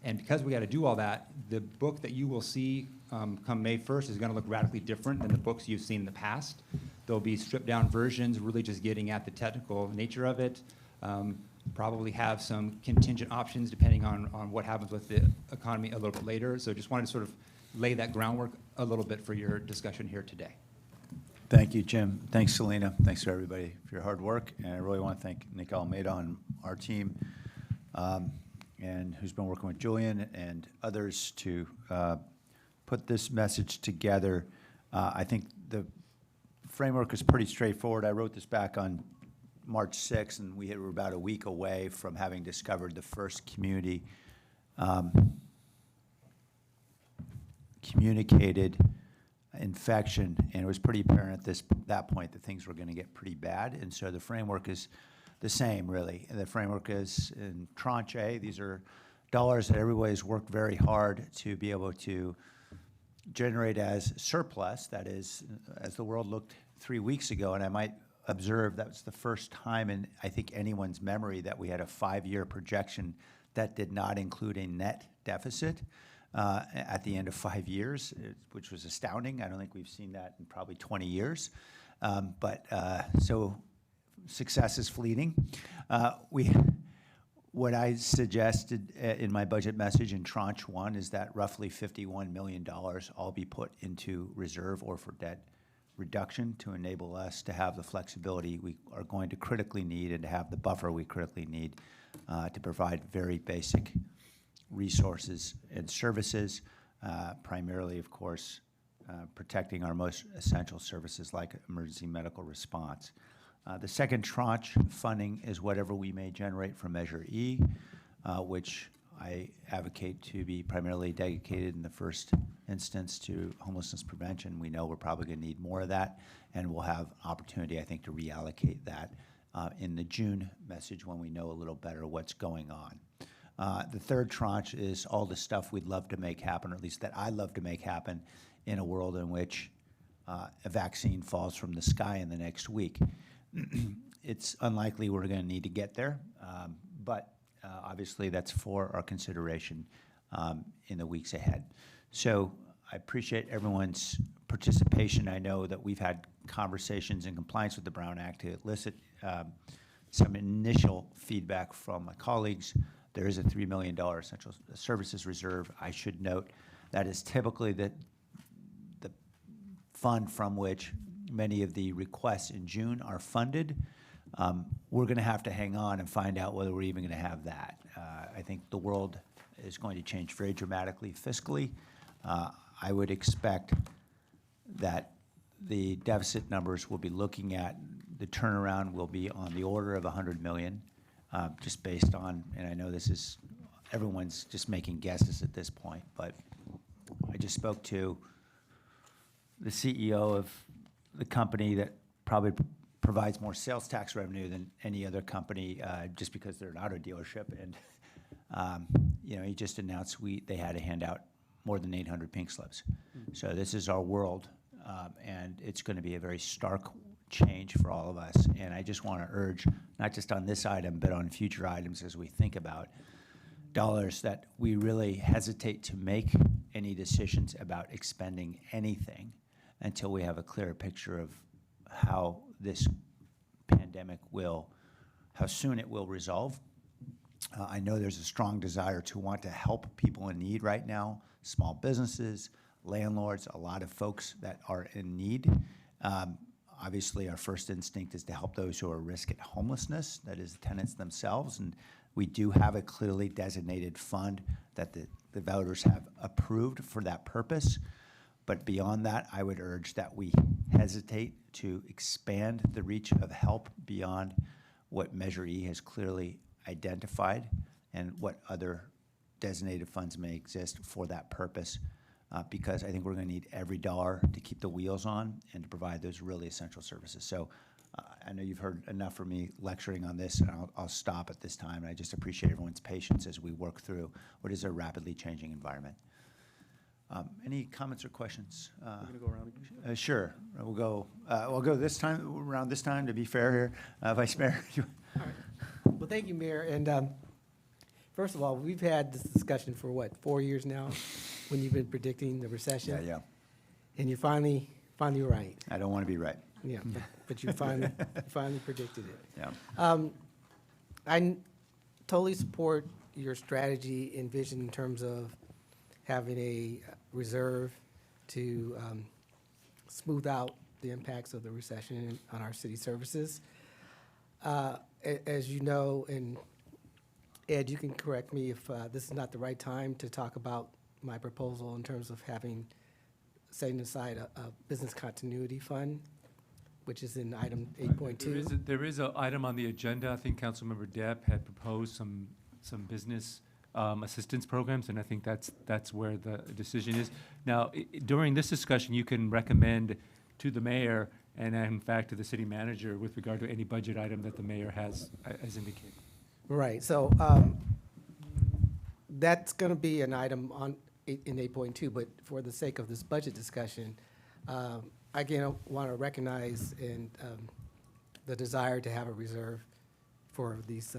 Speaker 21: And because we got to do all that, the book that you will see come May 1st is going to look radically different than the books you've seen in the past. There'll be stripped down versions, really just getting at the technical nature of it. Probably have some contingent options depending on what happens with the economy a little bit later. So just wanted to sort of lay that groundwork a little bit for your discussion here today.
Speaker 1: Thank you, Jim. Thanks, Selena. Thanks to everybody for your hard work. And I really want to thank Nick Almeida on our team, and who's been working with Julian and others to put this message together. I think the framework is pretty straightforward. I wrote this back on March 6th, and we were about a week away from having discovered the first community communicated infection, and it was pretty apparent at that point that things were going to get pretty bad. And so the framework is the same, really. And the framework is in tranche A. These are dollars that everybody's worked very hard to be able to generate as surplus. That is, as the world looked 3 weeks ago, and I might observe that was the first time in, I think, anyone's memory that we had a 5-year projection that did not include a net deficit at the end of 5 years, which was astounding. I don't think we've seen that in probably 20 years. So success is fleeting. What I suggested in my budget message in tranche 1 is that roughly $51 million all be put into reserve or for debt reduction to enable us to have the flexibility we are going to critically need and to have the buffer we critically need to provide very basic resources and services, primarily, of course, protecting our most essential services like emergency medical response. The second tranche funding is whatever we may generate from Measure E, which I advocate to be primarily dedicated in the first instance to homelessness prevention. We know we're probably going to need more of that, and we'll have opportunity, I think, to reallocate that in the June message when we know a little better what's going on. The third tranche is all the stuff we'd love to make happen, or at least that I love to make happen in a world in which a vaccine falls from the sky in the next week. It's unlikely we're going to need to get there, but obviously that's for our consideration in the weeks ahead. So I appreciate everyone's participation. I know that we've had conversations in compliance with the Brown Act to elicit some initial feedback from my colleagues. There is a $3 million essential services reserve. I should note that is typically the fund from which many of the requests in June are funded. We're going to have to hang on and find out whether we're even going to have that. I think the world is going to change very dramatically fiscally. I would expect that the deficit numbers we'll be looking at, the turnaround will be on the order of 100 million, just based on, and I know this is, everyone's just making guesses at this point, but I just spoke to the CEO of the company that probably provides more sales tax revenue than any other company, just because they're an auto dealership. And he just announced they had to hand out more than 800 pink slips. So this is our world, and it's going to be a very stark change for all of us. And I just want to urge, not just on this item, but on future items as we think about dollars, that we really hesitate to make any decisions about expending anything until we have a clearer picture of how this pandemic how soon it will resolve. I know there's a strong desire to want to help people in need right now, small businesses, landlords, a lot of folks that are in need. Obviously, our first instinct is to help those who are at risk at homelessness, that is the tenants themselves, and we do have a clearly designated fund that the voters have approved for that purpose. But beyond that, I would urge that we hesitate to expand the reach of help beyond what Measure E has clearly identified and what other designated funds may exist for that purpose, because I think we're going to need every dollar to keep the wheels on and to provide those really essential services. So I know you've heard enough from me lecturing on this, and I'll stop at this time. And I just appreciate everyone's patience as we work through what is a rapidly changing environment. Any comments or questions?
Speaker 3: We're going to go around.
Speaker 1: Sure. We'll go this time, around this time, to be fair here. Vice Mayor.
Speaker 16: All right. Well, thank you, Mayor. And first of all, we've had this discussion for, 4 years now, when you've been predicting the recession?
Speaker 1: Yeah.
Speaker 16: And you're finally right.
Speaker 1: I don't want to be right.
Speaker 16: Yeah, but you finally predicted it.
Speaker 1: Yeah.
Speaker 16: I totally support your strategy and vision in terms of having a reserve to smooth out the impacts of the recession on our city services. As you know, and Ed, you can correct me if this is not the right time to talk about my proposal in terms of setting aside a business continuity fund which is in item 8.2.
Speaker 17: There is an item on the agenda. I think Councilmember Depp had proposed some business assistance programs, and I think that's where the decision is. Now, during this discussion, you can recommend to the mayor and in fact to the city manager with regard to any budget item that the mayor has indicated.
Speaker 16: Right, so that's going to be an item in 8.2, but for the sake of this budget discussion, again, I want to recognize the desire to have a reserve for these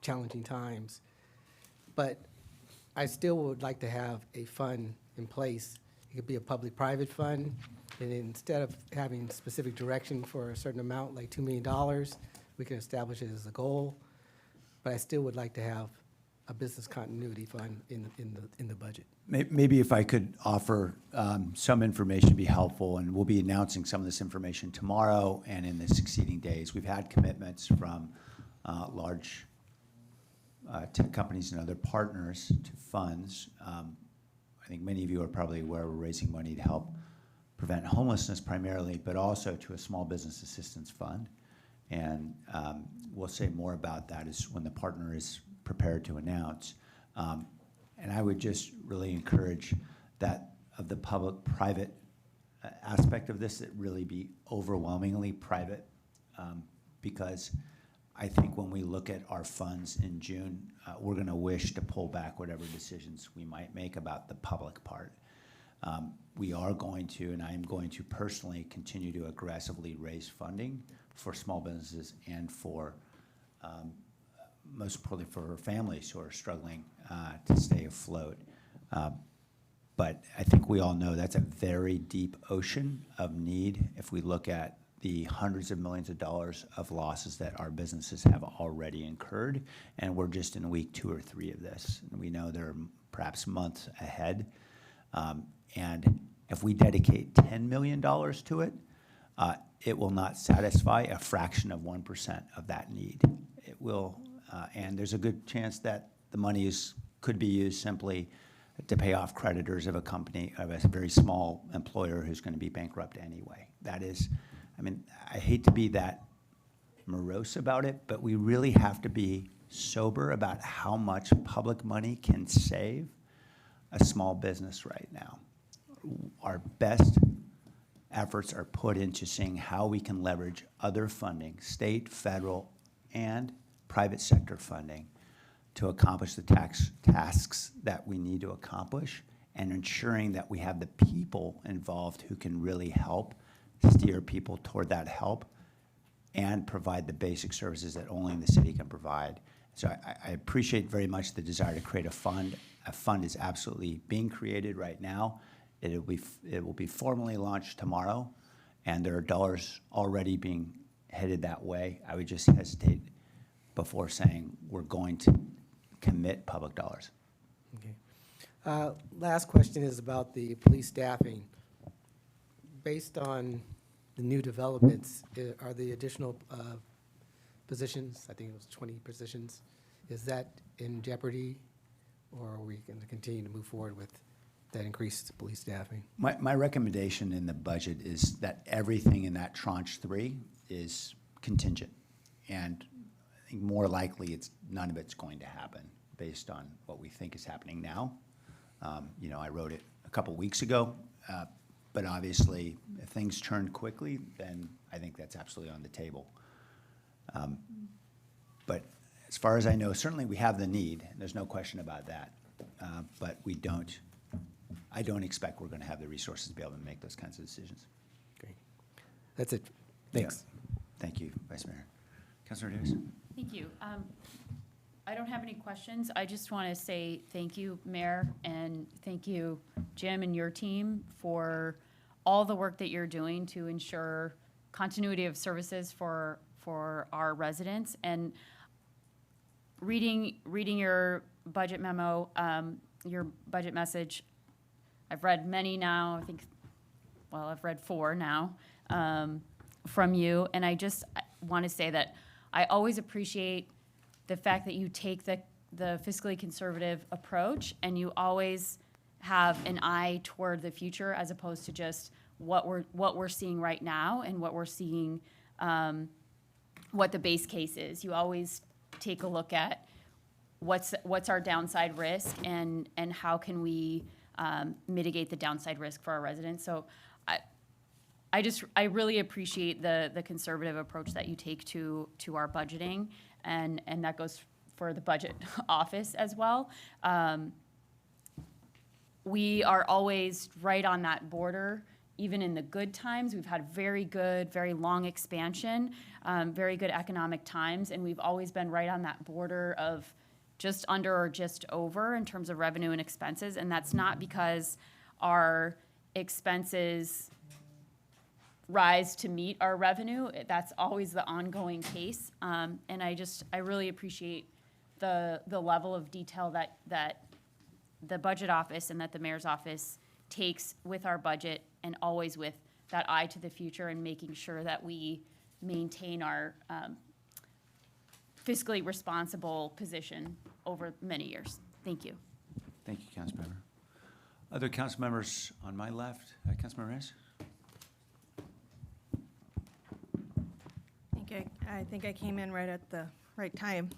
Speaker 16: challenging times. But I still would like to have a fund in place. It could be a public-private fund, and instead of having specific direction for a certain amount, like $2 million, we can establish it as a goal. But I still would like to have a business continuity fund in the budget.
Speaker 1: Maybe if I could offer some information to be helpful, and we'll be announcing some of this information tomorrow and in the succeeding days. We've had commitments from large tech companies and other partners to funds. I think many of you are probably aware we're raising money to help prevent homelessness primarily, but also to a small business assistance fund. And we'll say more about that as when the partner is prepared to announce. And I would just really encourage that of the public-private aspect of this, it really be overwhelmingly private, because I think when we look at our funds in June, we're going to wish to pull back whatever decisions we might make about the public part. We are going to, and I am going to personally continue to aggressively raise funding for small businesses and for, most importantly, for families who are struggling to stay afloat. But I think we all know that's a very deep ocean of need if we look at the hundreds of millions of dollars of losses that our businesses have already incurred, and we're just in week 2 or 3 of this. And we know there are perhaps months ahead. And if we dedicate $10 million to it, it will not satisfy a fraction of 1% of that need. It will, and there's a good chance that the money could be used simply to pay off creditors of a company, of a very small employer who's going to be bankrupt anyway. That is, I mean, I hate to be that morose about it, but we really have to be sober about how much public money can save a small business right now. Our best efforts are put into seeing how we can leverage other funding, state, federal, and private sector funding, to accomplish the tasks that we need to accomplish, and ensuring that we have the people involved who can really help steer people toward that help and provide the basic services that only the city can provide. So I appreciate very much the desire to create a fund. A fund is absolutely being created right now. It will be formally launched tomorrow, and there are dollars already being headed that way. I would just hesitate before saying we're going to commit public dollars.
Speaker 16: Okay. Last question is about the police staffing. Based on the new developments, are the additional positions, I think it was 20 positions, is that in jeopardy, or are we going to continue to move forward with that increased police staffing?
Speaker 1: My recommendation in the budget is that everything in that tranche 3 is contingent. And I think more likely none of it's going to happen based on what we think is happening now. You know, I wrote it a couple weeks ago, but obviously if things turn quickly, then I think that's absolutely on the table. But as far as I know, certainly we have the need, and there's no question about that. But I don't expect we're going to have the resources to be able to make those kinds of decisions.
Speaker 16: Great. That's it. Thanks.
Speaker 1: Yeah. Thank you, Vice Mayor. Councilor Davis?
Speaker 14: Thank you. I don't have any questions. I just want to say thank you, Mayor, and thank you, Jim, and your team for all the work that you're doing to ensure continuity of services for our residents. And reading your budget memo, your budget message, I've read many now. I think, well, I've read 4 now from you, and I just want to say that I always appreciate the fact that you take the fiscally conservative approach, and you always have an eye toward the future as opposed to just what we're seeing right now and what we're seeing, what the base case is. You always take a look at what's our downside risk and how can we mitigate the downside risk for our residents. So I really appreciate the conservative approach that you take to our budgeting, and that goes for the budget office as well. We are always right on that border, even in the good times. We've had very good, very long expansion, very good economic times, and we've always been right on that border of just under or just over in terms of revenue and expenses. And that's not because our expenses rise to meet our revenue. That's always the ongoing case. And I really appreciate the level of detail that the budget office and that the mayor's office takes with our budget, and always with that eye to the future and making sure that we maintain our fiscally responsible position over many years. Thank you.
Speaker 1: Thank you, Councilmember. Other council members on my left, Councilmember Reyes?
Speaker 15: I think I came in right at the right time.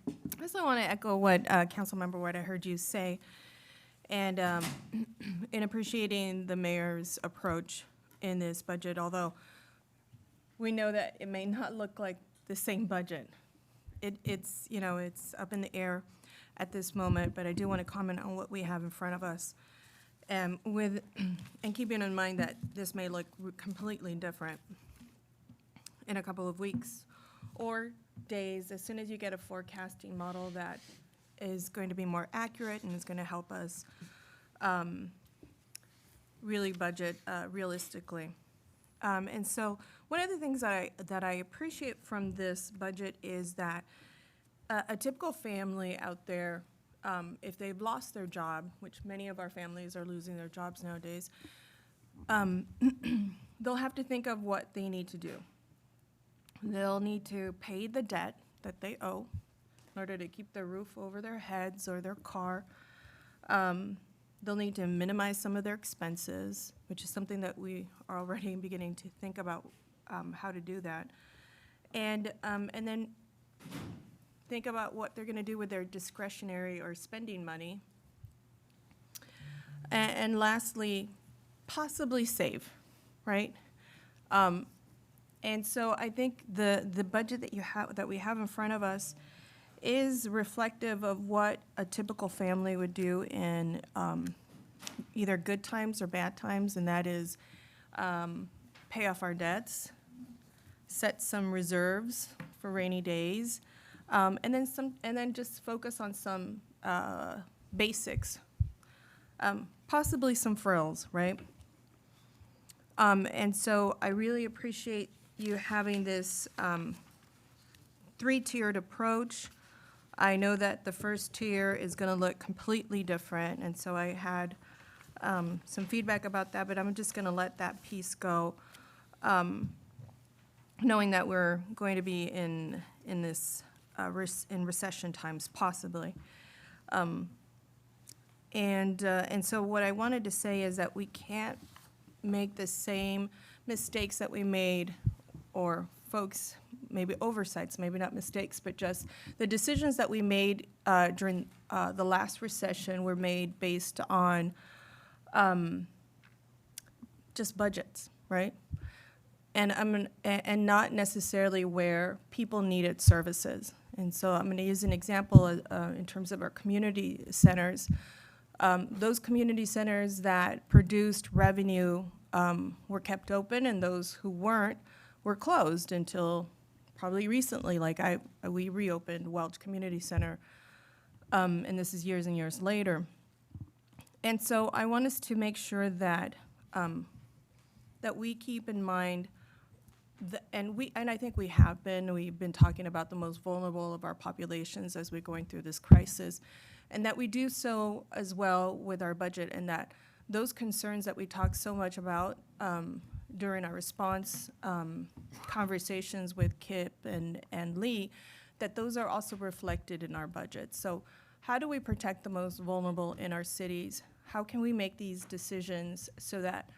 Speaker 15: I also want to echo what Councilmember Ward, I heard you say, and in appreciating the mayor's approach in this budget, although we know that it may not look like the same budget. It's up in the air at this moment, but I do want to comment on what we have in front of us. And keeping in mind that this may look completely different in a couple of weeks or days, as soon as you get a forecasting model that is going to be more accurate and is going to help us really budget realistically. And so one of the things that I appreciate from this budget is that a typical family out there, if they've lost their job, which many of our families are losing their jobs nowadays, they'll have to think of what they need to do. They'll need to pay the debt that they owe in order to keep their roof over their heads or their car. They'll need to minimize some of their expenses, which is something that we are already beginning to think about how to do that. And then think about what they're going to do with their discretionary or spending money. And lastly, possibly save, right? And so I think the budget that we have in front of us is reflective of what a typical family would do in either good times or bad times, and that is pay off our debts, set some reserves for rainy days, and then just focus on some basics, possibly some frills, right? And so I really appreciate you having this three-tiered approach. I know that the first tier is going to look completely different, and so I had some feedback about that, but I'm just going to let that piece go, knowing that we're going to be in in recession times, possibly. And so what I wanted to say is that we can't make the same mistakes that we made, or folks, maybe oversights, maybe not mistakes, but just the decisions that we made during the last recession were made based on just budgets, right? And not necessarily where people needed services. And so I'm going to use an example in terms of our community centers. Those community centers that produced revenue were kept open, and those who weren't were closed until probably recently. Like we reopened Welch Community Center, and this is years and years later. And so I want us to make sure that that we keep in mind, and I think we've been talking about the most vulnerable of our populations as we're going through this crisis, and that we do so as well with our budget, and that those concerns that we talk so much about during our response conversations with Kip and Lee, that those are also reflected in our budget. So how do we protect the most vulnerable in our cities? How can we make these decisions so that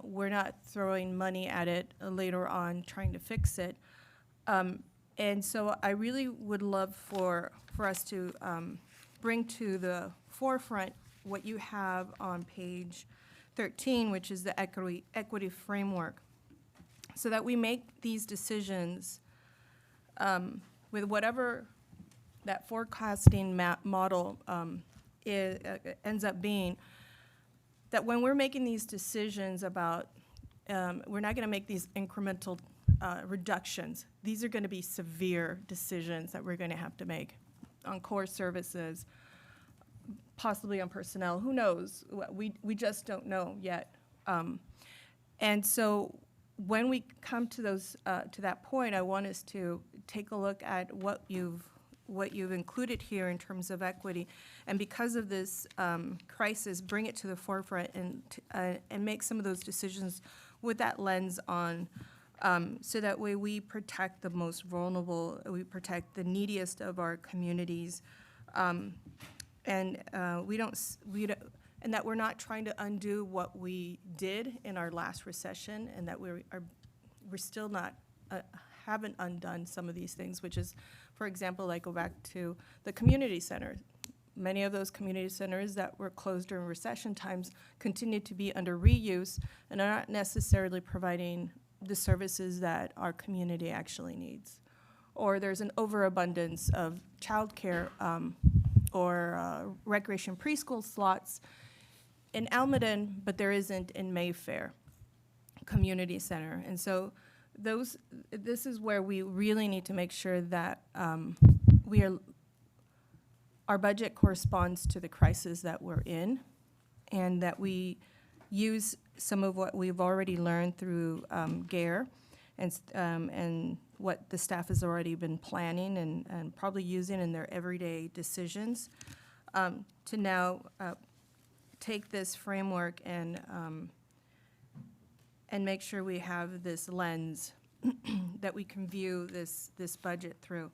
Speaker 15: we're not throwing money at it later on trying to fix it. And so I really would love for us to bring to the forefront what you have on page 13, which is the equity framework, so that we make these decisions with whatever that forecasting model ends up being, that when we're making these decisions about, we're not going to make these incremental reductions. These are going to be severe decisions that we're going to have to make on core services, possibly on personnel. Who knows? We just don't know yet. And so when we come to those to that point, I want us to take a look at what you've included here in terms of equity, and because of this crisis, bring it to the forefront and make some of those decisions with that lens on, so that way we protect the most vulnerable, we protect the neediest of our communities, and and that we're not trying to undo what we did in our last recession, and that we're still not haven't undone some of these things, which is, for example, like go back to the community center. Many of those community centers that were closed during recession times continue to be under reuse and are not necessarily providing the services that our community actually needs. Or there's an overabundance of childcare or recreation preschool slots in Almaden, but there isn't in Mayfair Community Center. And so this is where we really need to make sure that our budget corresponds to the crisis that we're in, and that we use some of what we've already learned through GARE and what the staff has already been planning and probably using in their everyday decisions, to now take this framework and make sure we have this lens that we can view this budget through.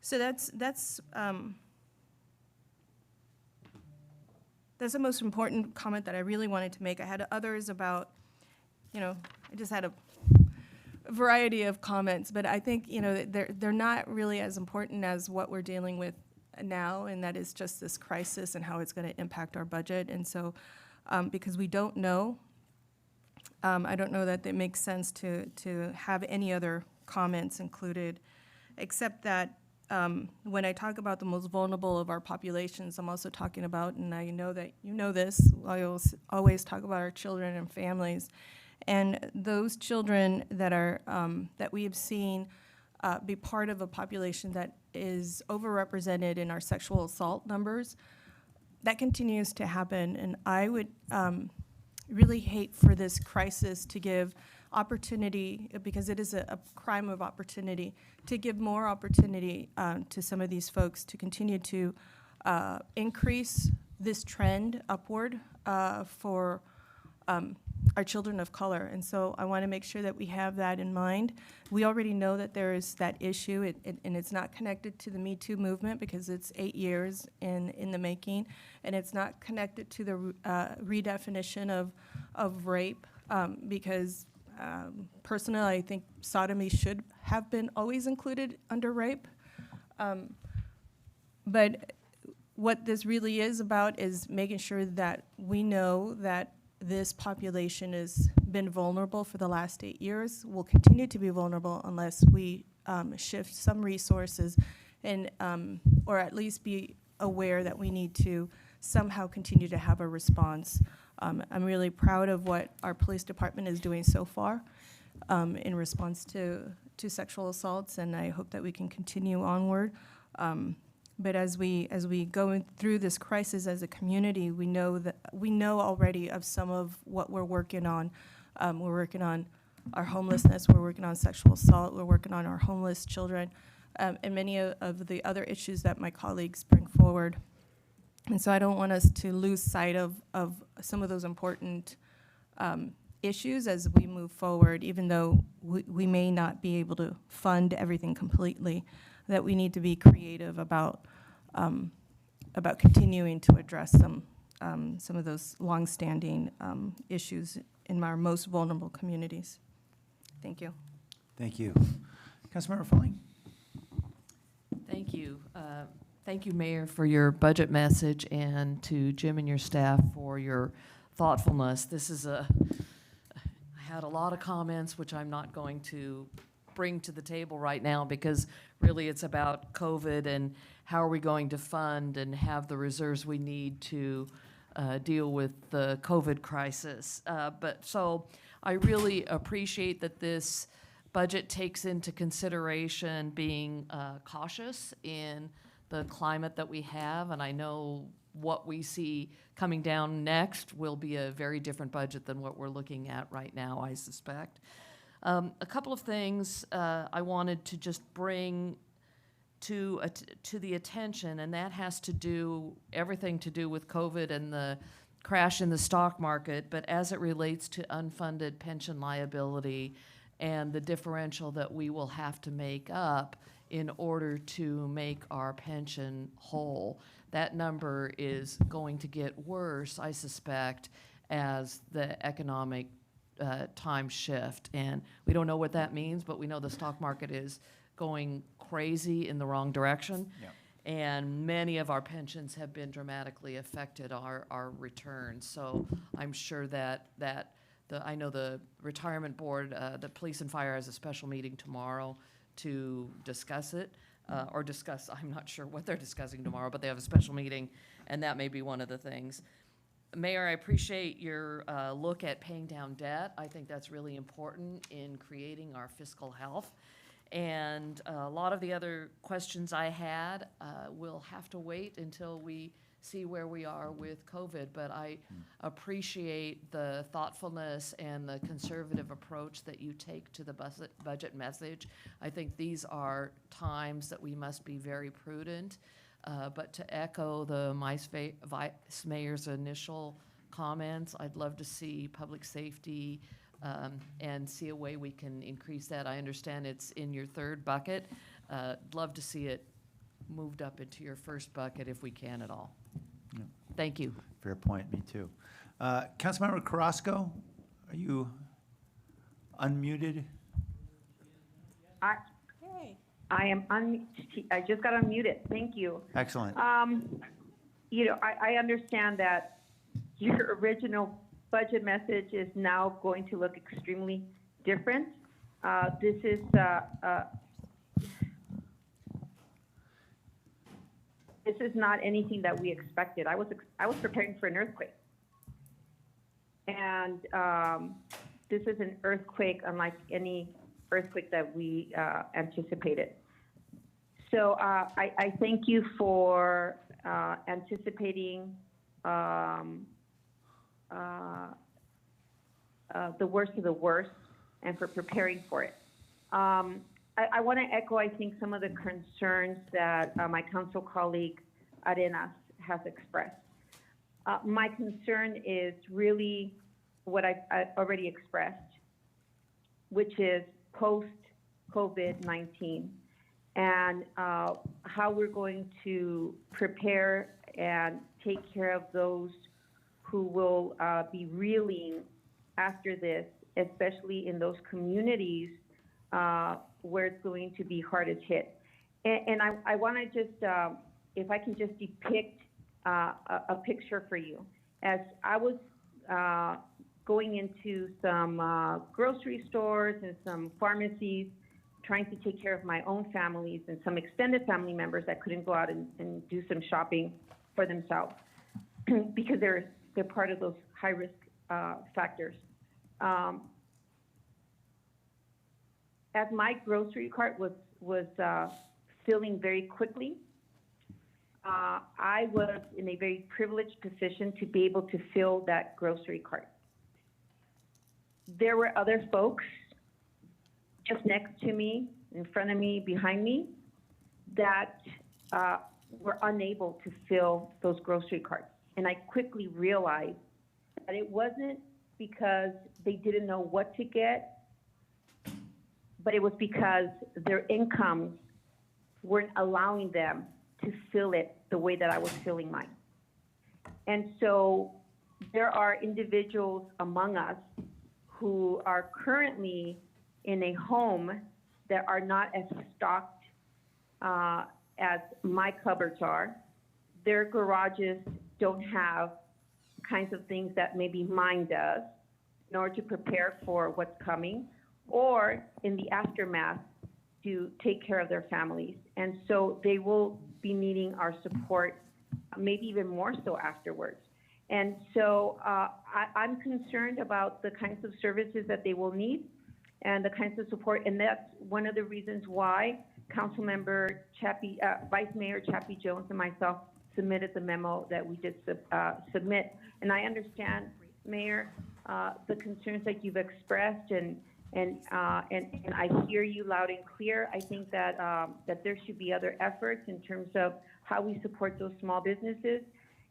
Speaker 15: So that's the most important comment that I really wanted to make. I had others about, I just had a variety of comments, but I think, they're not really as important as what we're dealing with now, and that is just this crisis and how it's going to impact our budget. And so, because we don't know, I don't know that it makes sense to have any other comments included, except that when I talk about the most vulnerable of our populations, I'm also talking about, and I know that you know this, I always talk about our children and families, and those children that are that we have seen be part of a population that is overrepresented in our sexual assault numbers. That continues to happen, and I would really hate for this crisis to give opportunity, because it is a crime of opportunity, to give more opportunity to some of these folks to continue to increase this trend upward for our children of color. And so I want to make sure that we have that in mind. We already know that there is that issue, and it's not connected to the Me Too movement because it's 8 years in the making, and it's not connected to the redefinition of rape because personally, I think sodomy should have been always included under rape. But what this really is about is making sure that we know that this population has been vulnerable for the last 8 years, will continue to be vulnerable unless we shift some resources and, or at least be aware that we need to somehow continue to have a response. I'm really proud of what our police department is doing so far in response to sexual assaults, and I hope that we can continue onward. But as we go through this crisis as a community, we know already of some of what we're working on. We're working on our homelessness, we're working on sexual assault, we're working on our homeless children, and many of the other issues that my colleagues bring forward. And so I don't want us to lose sight of some of those important issues as we move forward, even though we may not be able to fund everything completely, that we need to be creative about continuing to address some some of those longstanding issues in our most vulnerable communities. Thank you.
Speaker 1: Thank you. Councilmember Fulling?
Speaker 13: Thank you. Thank you, Mayor, for your budget message, and to Jim and your staff for your thoughtfulness. I had a lot of comments, which I'm not going to bring to the table right now, because really it's about COVID and how are we going to fund and have the reserves we need to deal with the COVID crisis. So I really appreciate that this budget takes into consideration being cautious in the climate that we have, and I know what we see coming down next will be a very different budget than what we're looking at right now, I suspect. A couple of things I wanted to just bring to the attention, and that has to do, everything to do with COVID and the crash in the stock market, but as it relates to unfunded pension liability and the differential that we will have to make up in order to make our pension whole. That number is going to get worse, I suspect, as the economic times shift. And we don't know what that means, but we know the stock market is going crazy in the wrong direction.
Speaker 1: Yeah.
Speaker 13: And many of our pensions have been dramatically affected, our returns. So I'm sure that I know the retirement board, the police and fire has a special meeting tomorrow to discuss it, I'm not sure what they're discussing tomorrow, but they have a special meeting, and that may be one of the things. Mayor, I appreciate your look at paying down debt. I think that's really important in creating our fiscal health. And a lot of the other questions I had will have to wait until we see where we are with COVID, but I appreciate the thoughtfulness and the conservative approach that you take to the budget message. I think these are times that we must be very prudent, but to echo the Vice Mayor's initial comments, I'd love to see public safety and see a way we can increase that. I understand it's in your third bucket. Love to see it moved up into your first bucket if we can at all.
Speaker 1: Yeah.
Speaker 13: Thank you.
Speaker 1: Fair point, me too. Councilmember Carrasco, are you unmuted?
Speaker 7: I am I just got unmuted. Thank you.
Speaker 1: Excellent.
Speaker 7: You know, I understand that your original budget message is now going to look extremely different. This is not anything that we expected. I was preparing for an earthquake, and this is an earthquake unlike any earthquake that we anticipated. So I thank you for anticipating the worst of the worst and for preparing for it. I want to echo, I think, some of the concerns that my council colleague Arenas has expressed. My concern is really what I've already expressed, which is post-COVID-19 and how we're going to prepare and take care of those who will be reeling after this, especially in those communities where it's going to be hardest hit. And I want to just, if I can just depict a picture for you. As I was going into some grocery stores and some pharmacies, trying to take care of my own families and some extended family members that couldn't go out and do some shopping for themselves because they're part of those high-risk factors. As my grocery cart was filling very quickly, I was in a very privileged position to be able to fill that grocery cart. There were other folks just next to me, in front of me, behind me, that were unable to fill those grocery carts. And I quickly realized that it wasn't because they didn't know what to get, but it was because their incomes weren't allowing them to fill it the way that I was filling mine. And so there are individuals among us who are currently in a home that are not as stocked as my cupboards are. Their garages don't have kinds of things that maybe mine does in order to prepare for what's coming, or in the aftermath to take care of their families. And so they will be needing our support, maybe even more so afterwards. And so I'm concerned about the kinds of services that they will need and the kinds of support. And that's one of the reasons why Councilmember Chappie, Vice Mayor Chappie Jones and myself submitted the memo that we did submit. And I understand, Mayor, the concerns that you've expressed, and I hear you loud and clear. I think that that there should be other efforts in terms of how we support those small businesses.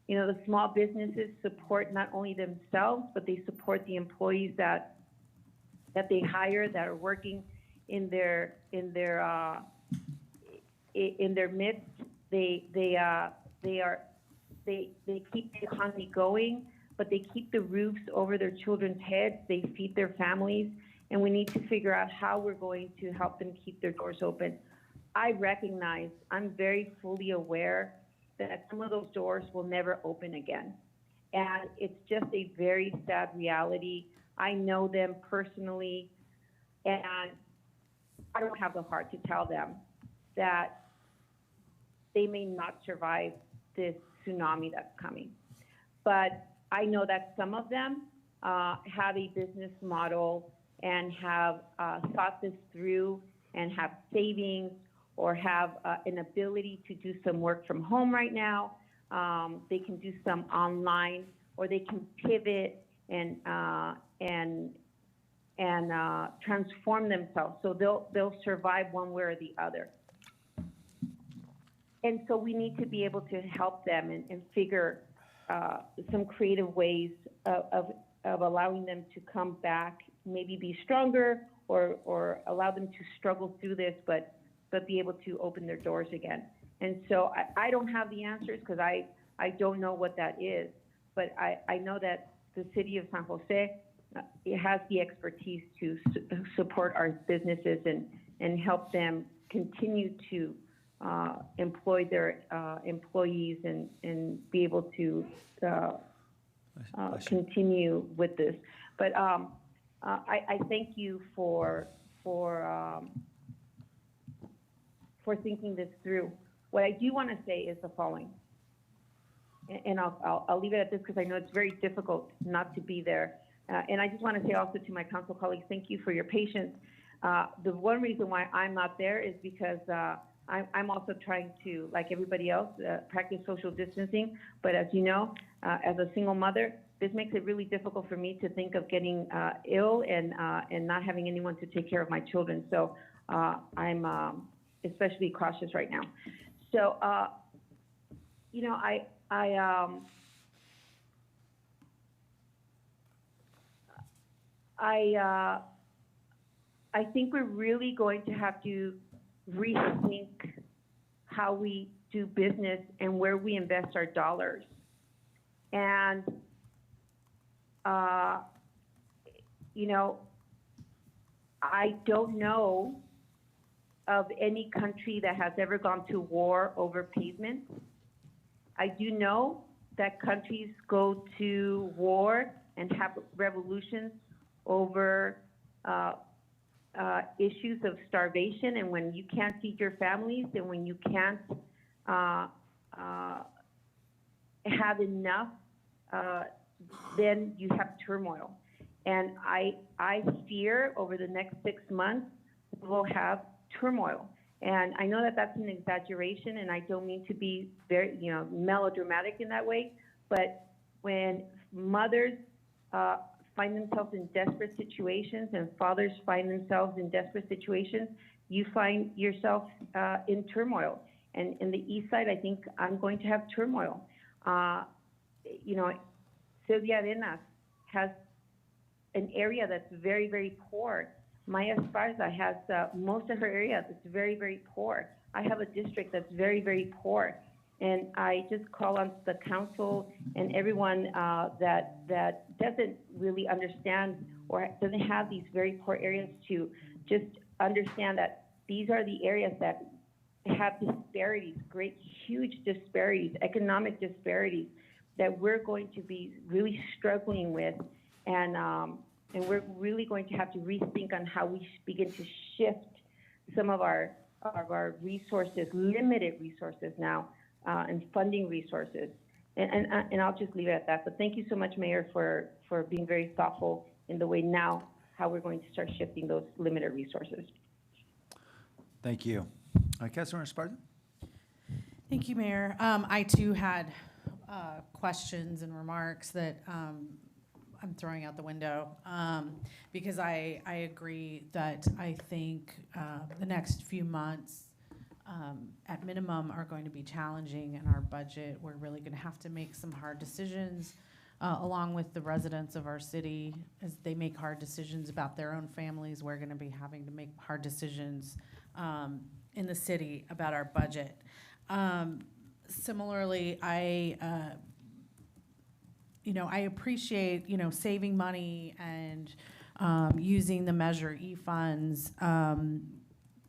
Speaker 7: You know, the small businesses support not only themselves, but they support the employees that they hire, that are working in their midst. They keep the economy going, but they keep the roofs over their children's heads. They feed their families, and we need to figure out how we're going to help them keep their doors open. I recognize, I'm very fully aware that some of those doors will never open again. And it's just a very sad reality. I know them personally, and I don't have the heart to tell them that they may not survive this tsunami that's coming. But I know that some of them have a business model and have thought this through and have savings, or have an ability to do some work from home right now. They can do some online, or they can pivot and transform themselves. So they'll survive one way or the other. And so we need to be able to help them and figure some creative ways of allowing them to come back, maybe be stronger, or allow them to struggle through this, but be able to open their doors again. And so I don't have the answers, because I don't know what that is, but I know that the city of San Jose, it has the expertise to support our businesses and help them continue to employ their employees and be able to continue with this. But I thank you for thinking this through. What I do want to say is the following, and I'll leave it at this, because I know it's very difficult not to be there. And I just want to say also to my council colleagues, thank you for your patience. The one reason why I'm not there is because I'm also trying to, like everybody else, practice social distancing. But as you know, as a single mother, this makes it really difficult for me to think of getting ill and not having anyone to take care of my children. So I'm especially cautious right now. So, you know, I think we're really going to have to rethink how we do business and where we invest our dollars. And, you know, I don't know of any country that has ever gone to war over pavement. I do know that countries go to war and have revolutions over issues of starvation, and when you can't feed your families, and when you can't have enough, then you have turmoil. And I fear over the next 6 months we'll have turmoil. And I know that that's an exaggeration, and I don't mean to be very, you know, melodramatic in that way, but when mothers find themselves in desperate situations and fathers find themselves in desperate situations, you find yourself in turmoil. And in the east side, I think I'm going to have turmoil. You know, Sylvia Arenas has an area that's very, very poor. Maya Esparza has most of her area that's very, very poor. I have a district that's very, very poor. And I just call on the council and everyone that doesn't really understand or doesn't have these very poor areas to just understand that these are the areas that have disparities, great, huge disparities, economic disparities that we're going to be really struggling with, and we're really going to have to rethink on how we begin to shift some of our resources, limited resources now, and funding resources. And I'll just leave it at that. But thank you so much, Mayor, for being very thoughtful in the way now how we're going to start shifting those limited resources.
Speaker 1: Thank you. Councilmember Esparza?
Speaker 2: Thank you, Mayor. I too had questions and remarks that I'm throwing out the window because I agree that I think the next few months at minimum are going to be challenging in our budget. We're really going to have to make some hard decisions along with the residents of our city as they make hard decisions about their own families. We're going to be having to make hard decisions in the city about our budget. Similarly, I appreciate, saving money and using the Measure E funds,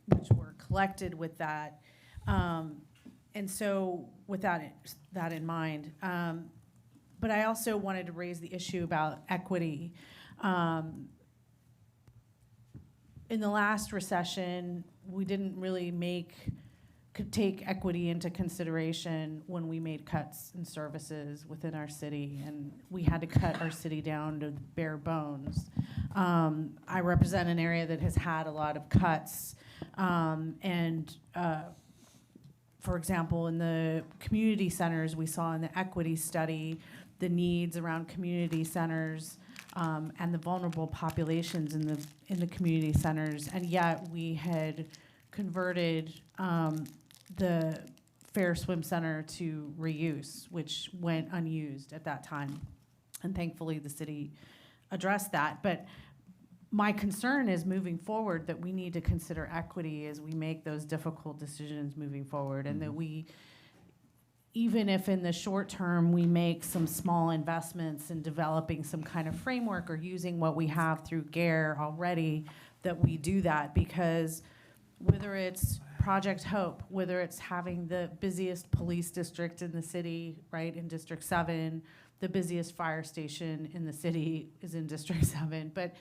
Speaker 2: which were collected with that. And so with that in mind, but I also wanted to raise the issue about equity. In the last recession, we didn't really could take equity into consideration when we made cuts in services within our city, and we had to cut our city down to bare bones. I represent an area that has had a lot of cuts, for example, in the community centers, we saw in the equity study the needs around community centers and the vulnerable populations in the community centers, and yet we had converted the Fair Swim Center to reuse, which went unused at that time. And thankfully, the city addressed that. But my concern is moving forward that we need to consider equity as we make those difficult decisions moving forward, and that we, even if in the short term we make some small investments in developing some kind of framework or using what we have through GARE already, that we do that, because whether it's Project Hope, whether it's having the busiest police district in the city, right, in District 7, the busiest fire station in the city is in District 7, but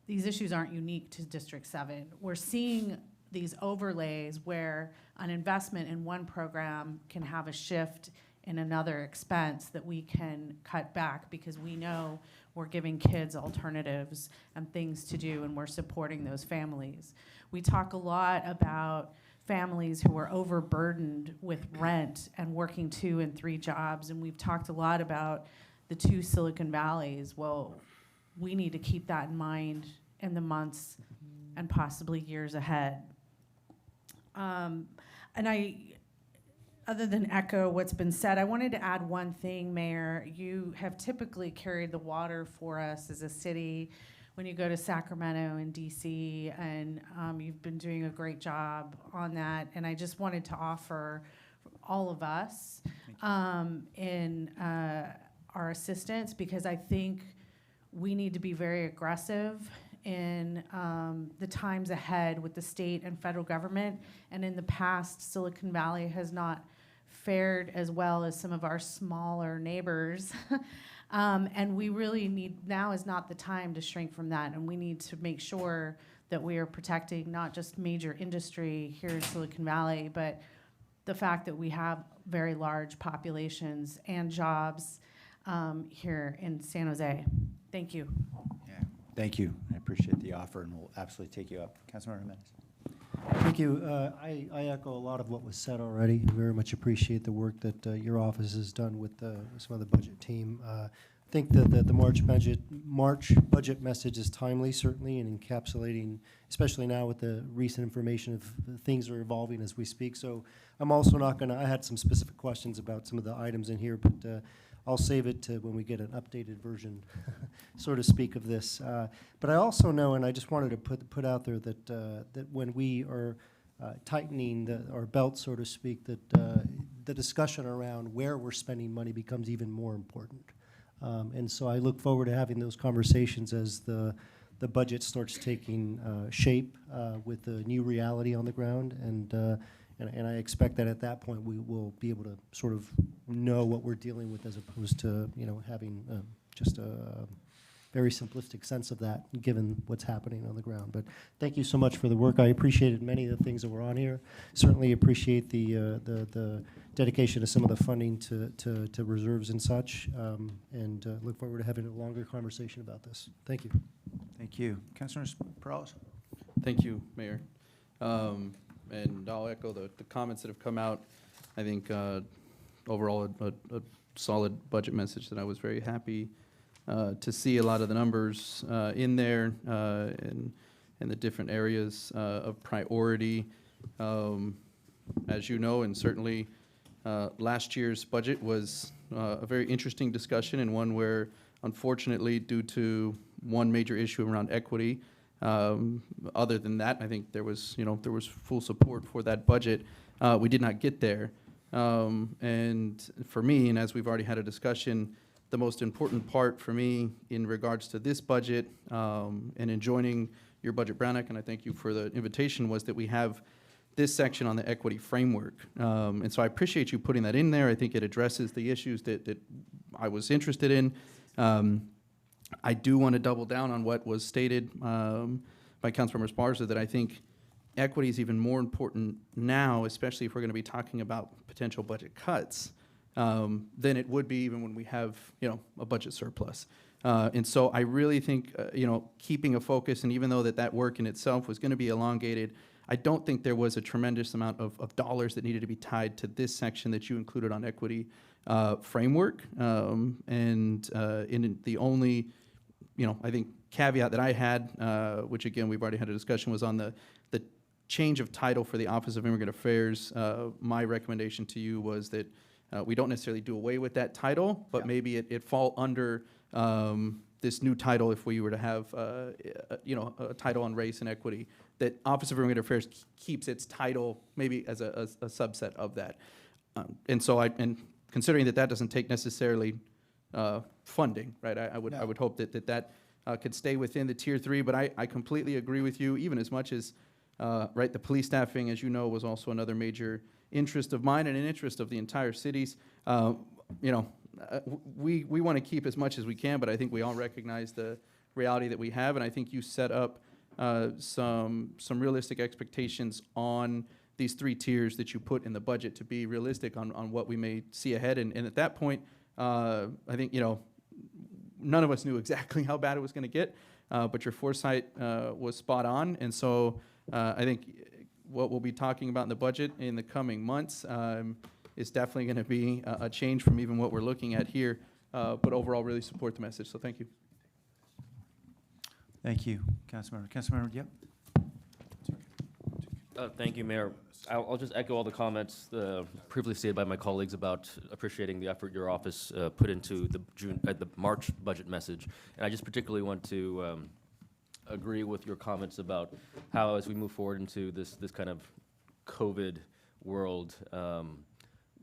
Speaker 2: these issues aren't unique to District 7. We're seeing these overlays where an investment in one program can have a shift in another expense that we can cut back because we know we're giving kids alternatives and things to do, and we're supporting those families. We talk a lot about families who are overburdened with rent and working 2 and 3 jobs, and we've talked a lot about the 2 Silicon Valleys. Well, we need to keep that in mind in the months and possibly years ahead. Other than echo what's been said, I wanted to add one thing, Mayor. You have typically carried the water for us as a city when you go to Sacramento and DC, and you've been doing a great job on that. And I just wanted to offer all of us in our assistance, because I think we need to be very aggressive in the times ahead with the state and federal government. And in the past, Silicon Valley has not fared as well as some of our smaller neighbors. And we really need, now is not the time to shrink from that. And we need to make sure that we are protecting not just major industry here in Silicon Valley, but the fact that we have very large populations and jobs here in San Jose. Thank you.
Speaker 1: Yeah, thank you. I appreciate the offer, and we'll absolutely take you up. Councilmember Jimenez.
Speaker 12: Thank you. I echo a lot of what was said already. I very much appreciate the work that your office has done with some of the budget team. I think the March budget message is timely, certainly, and encapsulating, especially now with the recent information of things are evolving as we speak. So I'm also not going to, I had some specific questions about some of the items in here, but I'll save it to when we get an updated version, so to speak, of this. But I also know, and I just wanted to put out there that that when we are tightening our belt, so to speak, that the discussion around where we're spending money becomes even more important. And so I look forward to having those conversations as the budget starts taking shape with the new reality on the ground. And I expect that at that point, we will be able to sort of know what we're dealing with as opposed to, having just a very simplistic sense of that, given what's happening on the ground. But thank you so much for the work. I appreciated many of the things that were on here. Certainly appreciate the dedication to some of the funding to reserves and such, and look forward to having a longer conversation about this. Thank you.
Speaker 1: Thank you. Councilor Perales?
Speaker 3: Thank you, Mayor. And I'll echo the comments that have come out. I think overall a solid budget message that I was very happy to see a lot of the numbers in there and the different areas of priority. As you know, and certainly last year's budget was a very interesting discussion, and one where, unfortunately, due to one major issue around equity, other than that, I think there was full support for that budget. We did not get there. And for me, and as we've already had a discussion, the most important part for me in regards to this budget and in joining your budget, Brannick, and I thank you for the invitation, was that we have this section on the equity framework. And so I appreciate you putting that in there. I think it addresses the issues that I was interested in. I do want to double down on what was stated by Councilmember Esparza, that I think equity is even more important now, especially if we're going to be talking about potential budget cuts, than it would be even when we have, a budget surplus. And so I really think, keeping a focus, and even though that work in itself was going to be elongated, I don't think there was a tremendous amount of dollars that needed to be tied to this section that you included on equity framework. In the only, I think caveat that I had, which again, we've already had a discussion, was on the change of title for the Office of Immigrant Affairs. My recommendation to you was that we don't necessarily do away with that title, but maybe it fall under this new title if we were to have, a title on race and equity, that Office of Immigrant Affairs keeps its title maybe as a subset of that. And considering that doesn't take necessarily funding, right? I would hope that could stay within the tier 3, but I completely agree with you, even as much as, right, the police staffing, as you know, was also another major interest of mine and an interest of the entire cities. We want to keep as much as we can, but I think we all recognize the reality that we have, and I think you set up some realistic expectations on these 3 tiers that you put in the budget to be realistic on what we may see ahead. And at that point, I think, none of us knew exactly how bad it was going to get, but your foresight was spot on. And so I think what we'll be talking about in the budget in the coming months is definitely going to be a change from even what we're looking at here, but overall really support the message. So thank you.
Speaker 1: Thank you, Councilmember. Councilmember, yep.
Speaker 11: Thank you, Mayor. I'll just echo all the comments previously stated by my colleagues about appreciating the effort your office put into the March budget message. And I just particularly want to agree with your comments about how, as we move forward into this kind of COVID world,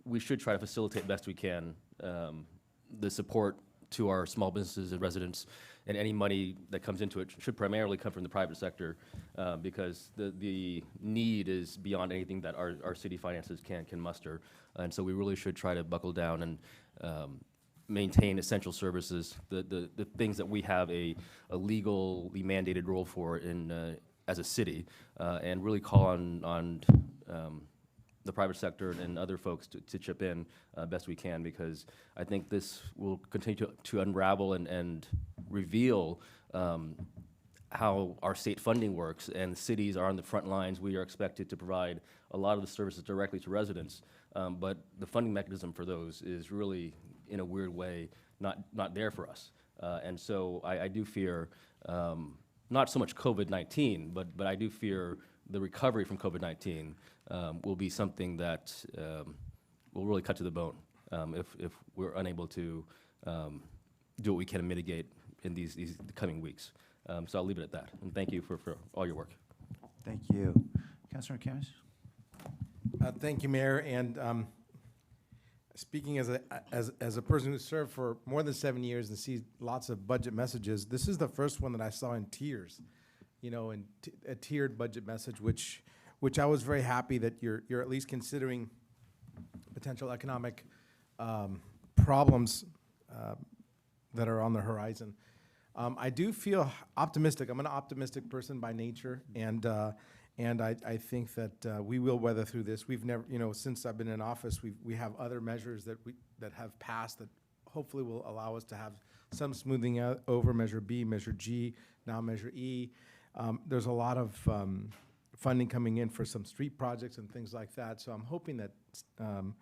Speaker 11: we should try to facilitate best we can the support to our small businesses and residents, and any money that comes into it should primarily come from the private sector, because the need is beyond anything that our city finances can muster. And so we really should try to buckle down and maintain essential services, the things that we have a legally mandated role for in as a city, and really call on the private sector and other folks to chip in best we can, because I think this will continue to unravel and reveal how our state funding works, and cities are on the front lines. We are expected to provide a lot of the services directly to residents, but the funding mechanism for those is really, in a weird way, not there for us. And so I do fear, not so much COVID-19, but I do fear the recovery from COVID-19 will be something that will really cut to the bone if we're unable to do what we can to mitigate in these coming weeks. So I'll leave it at that. And thank you for all your work.
Speaker 1: Thank you. Councilor Camus?
Speaker 5: Thank you, Mayor. And Speaking as a person who served for more than 7 years and sees lots of budget messages, this is the first one that I saw in tiers, in a tiered budget message, which I was very happy that you're at least considering potential economic problems that are on the horizon. I do feel optimistic. I'm an optimistic person by nature, and I think that we will weather through this. We've never, since I've been in office, we have other measures that have passed that hopefully will allow us to have some smoothing out over Measure B, Measure G, now Measure E. There's a lot of funding coming in for some street projects and things like that. So I'm hoping that, I'm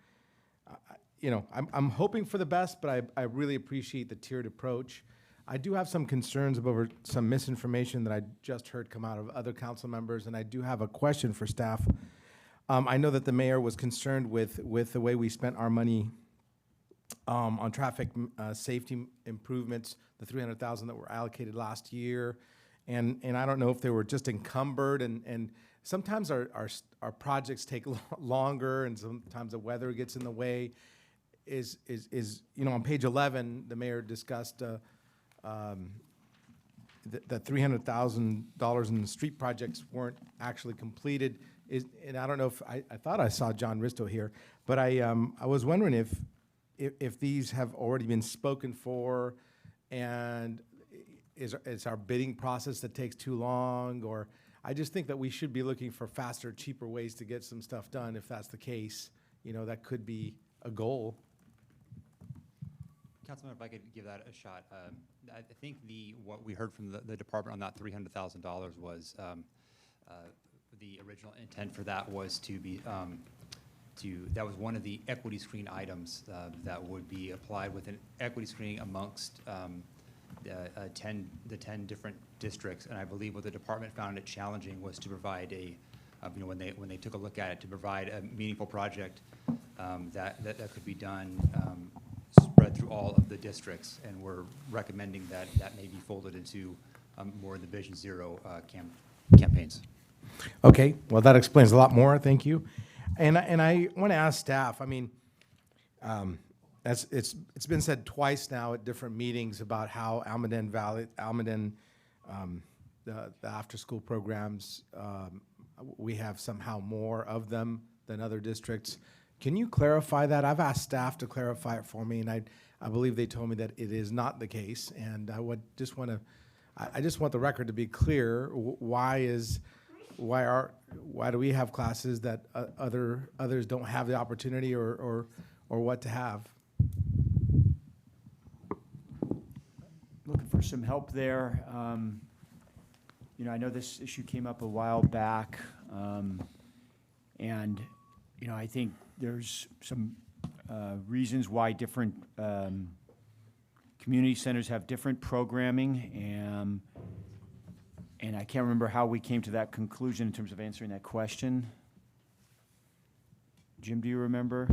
Speaker 5: hoping for the best, but I really appreciate the tiered approach. I do have some concerns over some misinformation that I just heard come out of other council members, and I do have a question for staff. I know that the mayor was concerned with the way we spent our money on traffic safety improvements, the $300,000 that were allocated last year, and I don't know if they were just encumbered, and sometimes our projects take longer, and sometimes the weather gets in the way. On page 11, the mayor discussed that $300,000 in the street projects weren't actually completed. And I don't know if I thought I saw John Risto here, but I was wondering if these have already been spoken for, and is our bidding process that takes too long, or I just think that we should be looking for faster, cheaper ways to get some stuff done. If that's the case, that could be a goal.
Speaker 21: Councilman, if I could give that a shot. I think what we heard from the department on that $300,000 was the original intent for that was to be that was one of the equity screen items that would be applied with an equity screening amongst the 10 different districts. And I believe what the department found it challenging was to provide when they took a look at it, to provide a meaningful project that could be done spread through all of the districts, and we're recommending that may be folded into more of the Vision Zero campaigns.
Speaker 5: Okay, well, that explains a lot more. Thank you. And I want to ask staff. I mean, as it's been said twice now at different meetings about how the after-school programs, we have somehow more of them than other districts. Can you clarify that? I've asked staff to clarify it for me, and I believe they told me that it is not the case. And I just want the record to be clear. Why do we have classes that others don't have the opportunity or what to have?
Speaker 6: Looking for some help there. I know this issue came up a while back, and I think there's some reasons why different community centers have different programming, and I can't remember how we came to that conclusion in terms of answering that question. Jim, do you remember?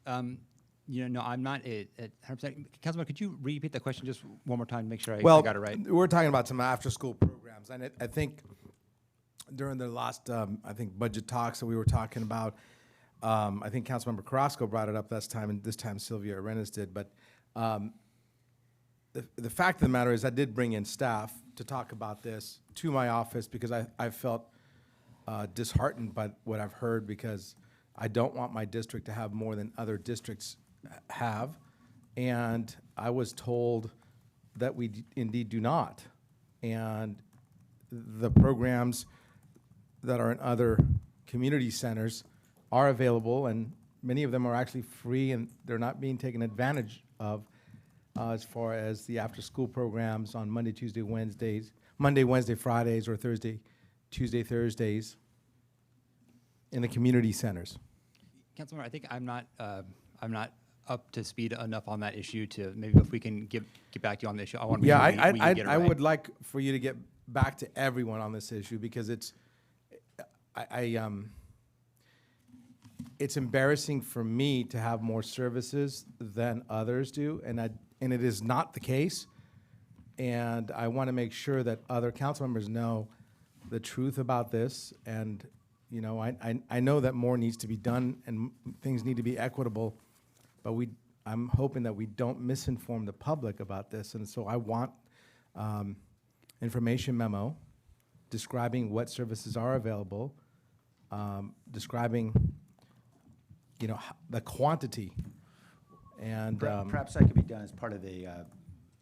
Speaker 21: No, I'm not at 100%. Councilman, could you repeat that question just one more time to make sure I got it right?
Speaker 5: We're talking about some after-school programs, and I think during the last, budget talks that we were talking about, I think Councilmember Carrasco brought it up last time, and this time Sylvia Arenas did. But the fact of the matter is I did bring in staff to talk about this to my office because I felt disheartened by what I've heard, because I don't want my district to have more than other districts have. And I was told that we indeed do not. And the programs that are in other community centers are available, and many of them are actually free, and they're not being taken advantage of as far as the after-school programs on Monday, Wednesday, Fridays, or Tuesday, Thursdays in the community centers.
Speaker 21: Councilman, I think I'm not up to speed enough on that issue to maybe if we can get back to you on the issue. I want to
Speaker 5: I would like for you to get back to everyone on this issue, because it's embarrassing for me to have more services than others do, and it is not the case. And I want to make sure that other council members know the truth about this, and You know, I know that more needs to be done and things need to be equitable, but I'm hoping that we don't misinform the public about this. And so I want information memo describing what services are available, describing, you know, the quantity. And
Speaker 1: Perhaps that could be done as part of the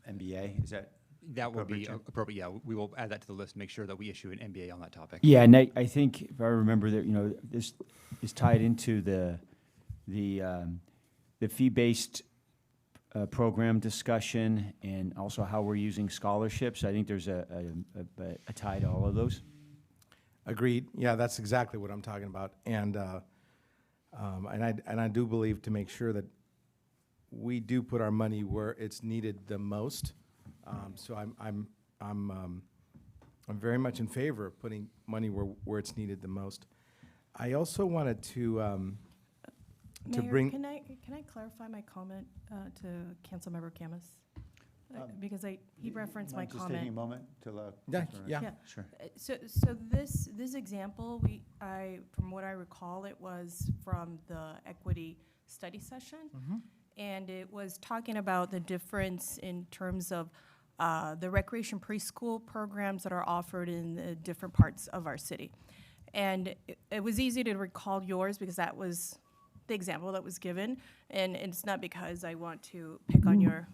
Speaker 1: MBA, is that?
Speaker 21: That will be
Speaker 1: appropriate?
Speaker 21: appropriate, yeah. We will add that to the list, make sure that we issue an MBA on that topic.
Speaker 6: Yeah, and I think, if I remember that, you know, this is tied into the fee-based program discussion and also how we're using scholarships. I think there's a tie to all of those.
Speaker 5: Agreed. Yeah, that's exactly what I'm talking about. And I do believe to make sure that we do put our money where it's needed the most. So I'm very much in favor of putting money where it's needed the most. I also wanted to
Speaker 15: Mayor,
Speaker 5: bring.
Speaker 15: can I clarify my comment to Councilmember Camus? Because he referenced my
Speaker 1: Just
Speaker 15: comment.
Speaker 1: taking a moment to allow.
Speaker 5: Yeah.
Speaker 1: Sure.
Speaker 15: So this example, from what I recall, it was from the equity study session. And it was talking about the difference in terms of the recreation preschool programs that are offered in the different parts of our city. And it was easy to recall yours because that was the example that was given. And it's not because I want to pick on your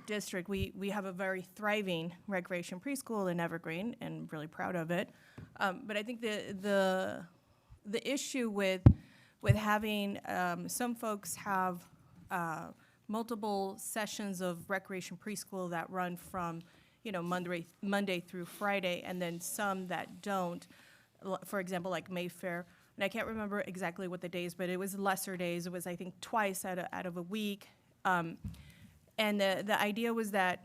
Speaker 15: district. We have a very thriving recreation preschool in Evergreen and really proud of it. But I think the issue with having some folks have multiple sessions of recreation preschool that run from, you know, Monday through Friday, and then some that don't. For example, like Mayfair, and I can't remember exactly what the days, but it was lesser days. It was, I think, twice out of a week. And the idea was that,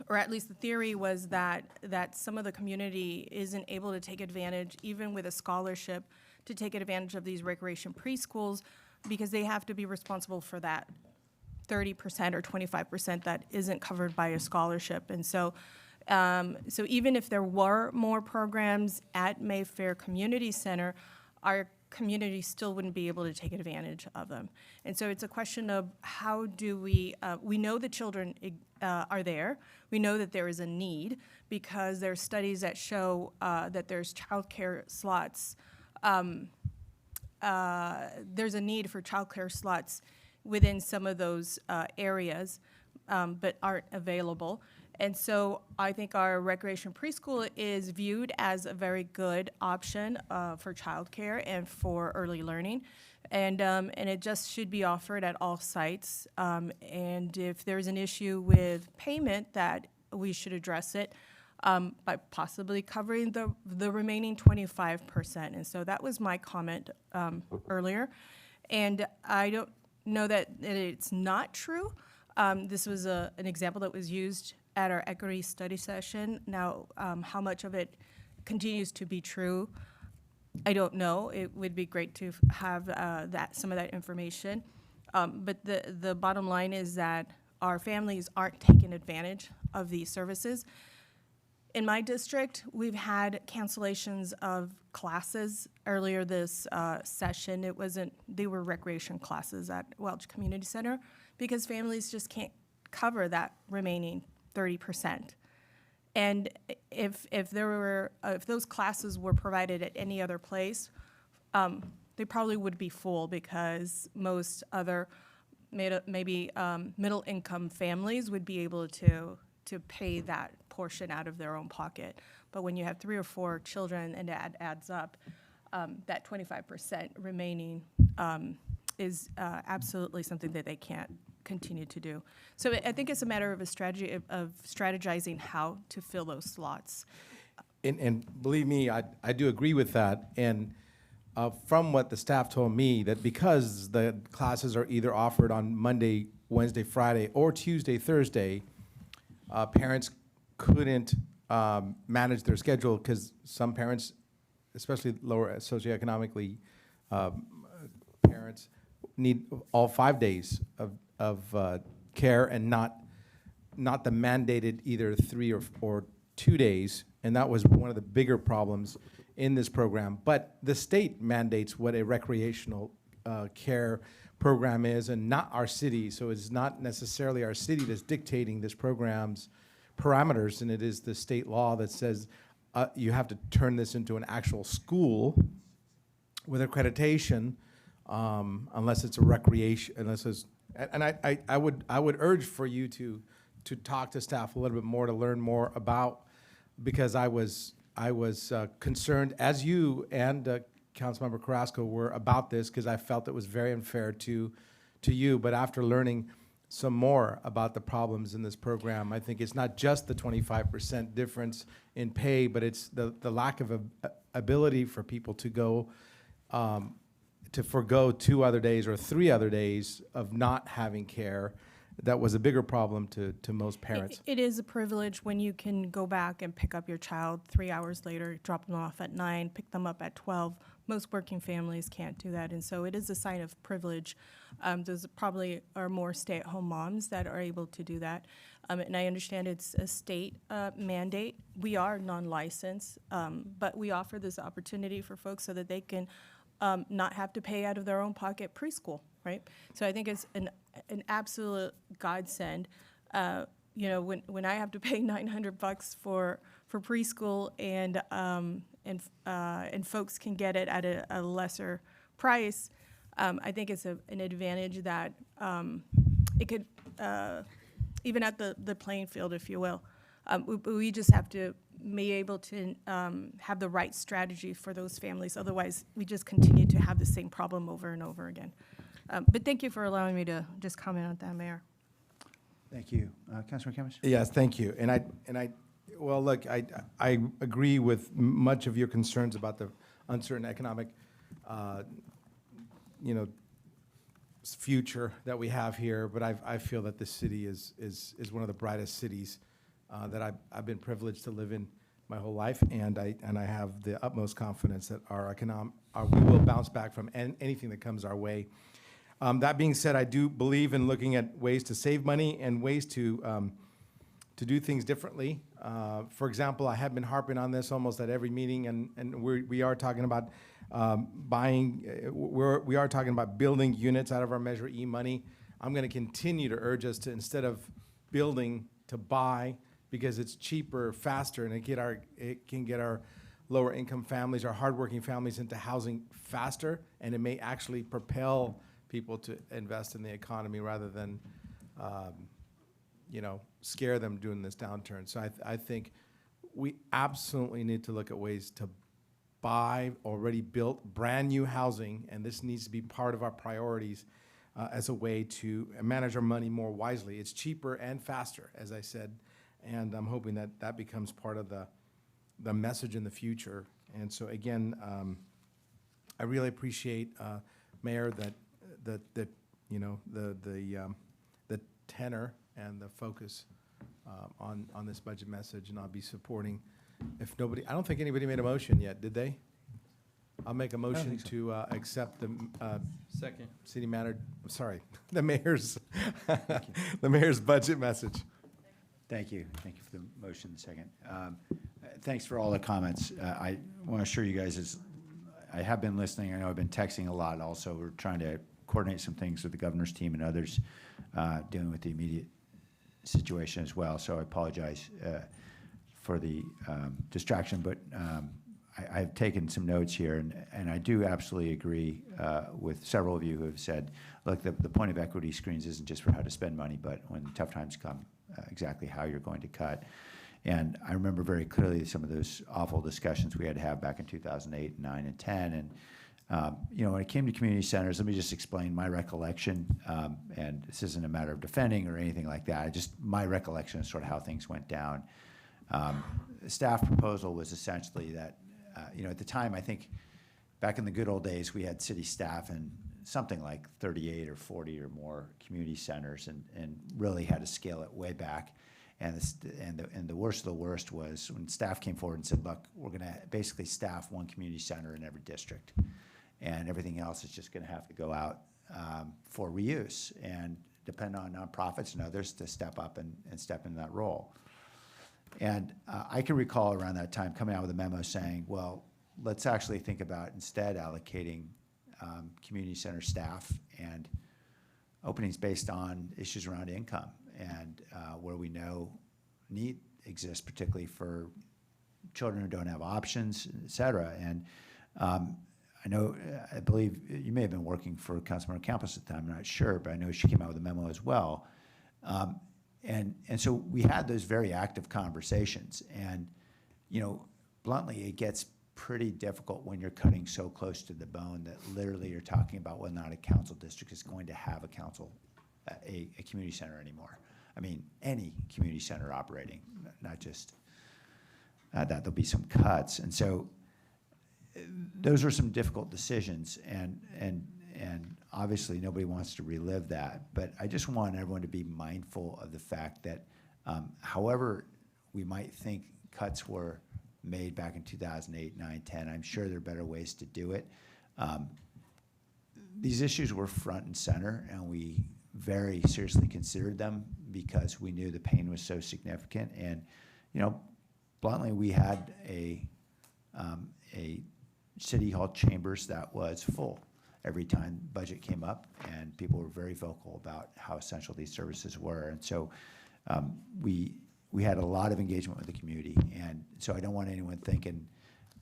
Speaker 15: or at least the theory was that some of the community isn't able to take advantage, even with a scholarship, to take advantage of these recreation preschools because they have to be responsible for that 30% or 25% that isn't covered by a scholarship. And so even if there were more programs at Mayfair Community Center, our community still wouldn't be able to take advantage of them. And so it's a question of how do we know the children are there. We know that there is a need because there are studies that show that there's childcare slots. There's a need for childcare slots within some of those areas, but aren't available. And so I think our recreation preschool is viewed as a very good option for childcare and for early learning. And it just should be offered at all sites. And if there's an issue with payment, that we should address it by possibly covering the remaining 25%. And so that was my comment earlier. And I don't know that it's not true. This was an example that was used at our equity study session. Now, how much of it continues to be true, I don't know. It would be great to have some of that information. But the bottom line is that our families aren't taking advantage of these services. In my district, we've had cancellations of classes earlier this session. They were recreation classes at Welch Community Center because families just can't cover that remaining 30%. And if those classes were provided at any other place, they probably would be full because most other maybe middle-income families would be able to pay that portion out of their own pocket. But when you have 3 or 4 children and it adds up, that 25% remaining is absolutely something that they can't continue to do. So I think it's a matter of a strategy of strategizing how to fill those slots.
Speaker 5: And believe me, I do agree with that. And from what the staff told me, that because the classes are either offered on Monday, Wednesday, Friday, or Tuesday, Thursday, parents couldn't manage their schedule because some parents, especially lower socioeconomically parents, need all 5 days of care and not the mandated either 3 or 2 days. And that was one of the bigger problems in this program. But the state mandates what a recreational care program is, and not our city. So it's not necessarily our city that's dictating this program's parameters, and it is the state law that says you have to turn this into an actual school with accreditation, unless it's a recreation, unless it's, and I would urge for you to talk to staff a little bit more, to learn more about, because I was concerned, as you and Councilmember Carrasco were, about this, because I felt it was very unfair to you. But after learning some more about the problems in this program, I think it's not just the 25% difference in pay, but it's the lack of ability for people to go, to forego 2 other days or 3 other days of not having care. That was a bigger problem to most parents.
Speaker 15: It is a privilege when you can go back and pick up your child 3 hours later, drop them off at 9, pick them up at 12. Most working families can't do that, and so it is a sign of privilege. Those probably are more stay-at-home moms that are able to do that. And I understand it's a state mandate. We are non-licensed, but we offer this opportunity for folks so that they can not have to pay out of their own pocket preschool, right? So I think it's an absolute godsend. You know, when I have to pay $900 for preschool, and folks can get it at a lesser price, I think it's an advantage that it could even at the playing field, if you will. We just have to be able to have the right strategy for those families. Otherwise, we just continue to have the same problem over and over again. But thank you for allowing me to just comment on that, Mayor.
Speaker 1: Thank you. Councilman Cummings?
Speaker 5: Yes, thank you. Well, look, I agree with much of your concerns about the uncertain economic, future that we have here. But I feel that this city is one of the brightest cities that I've been privileged to live in my whole life, and I have the utmost confidence that we will bounce back from anything that comes our way. That being said, I do believe in looking at ways to save money and ways to do things differently. For example, I have been harping on this almost at every meeting, and we are talking about we are talking about building units out of our Measure E money. I'm going to continue to urge us to, instead of building, to buy, because it's cheaper, faster, and it can get our lower income families, our hardworking families, into housing faster, and it may actually propel people to invest in the economy rather than scare them during this downturn. So I think we absolutely need to look at ways to buy already built, brand new housing, and this needs to be part of our priorities as a way to manage our money more wisely. It's cheaper and faster, as I said, and I'm hoping that becomes part of the message in the future. And so again, I really appreciate, Mayor, the tenor and the focus on this budget message, and I'll be supporting. I don't think anybody made a motion yet, did they? I'll make a motion to accept the
Speaker 3: Second.
Speaker 5: city manager, the mayor's the mayor's budget message.
Speaker 1: Thank you. Thank you for the motion. Second. Thanks for all the comments. I want to assure you guys, I have been listening. I know I've been texting a lot also. We're trying to coordinate some things with the governor's team and others dealing with the immediate situation as well. So I apologize for the distraction, but I've taken some notes here, and I do absolutely agree with several of you who have said, look, the point of equity screens isn't just for how to spend money, but when tough times come, exactly how you're going to cut. And I remember very clearly some of those awful discussions we had to have back in 2008, 9, and 10. And when it came to community centers, let me just explain my recollection. And this isn't a matter of defending or anything like that. My recollection is sort of how things went down. The staff proposal was essentially that, at the time, I think back in the good old days, we had city staff in something like 38 or 40 or more community centers, and really had to scale it way back. And the worst of the worst was when staff came forward and said, look, we're going to basically staff one community center in every district, and everything else is just going to have to go out for reuse and depend on nonprofits and others to step up and step into that role. And I can recall around that time coming out with a memo saying, well, let's actually think about instead allocating community center staff and openings based on issues around income and where we know need exists, particularly for children who don't have options, et cetera. And I know, I believe you may have been working for Councilmember Campos at the time, I'm not sure, but I know she came out with a memo as well. And so we had those very active conversations. And, you know, bluntly, it gets pretty difficult when you're cutting so close to the bone that literally you're talking about whether or not a council district is going to have a community center anymore. I mean, any community center operating, not just that there'll be some cuts. And so those are some difficult decisions, and obviously nobody wants to relive that. But I just want everyone to be mindful of the fact that however we might think cuts were made back in 2008, 9, 10, I'm sure there are better ways to do it. These issues were front and center, and we very seriously considered them because we knew the pain was so significant. And, you know, bluntly, we had a city hall chambers that was full every time budget came up, and people were very vocal about how essential these services were. And so we had a lot of engagement with the community. And so I don't want anyone thinking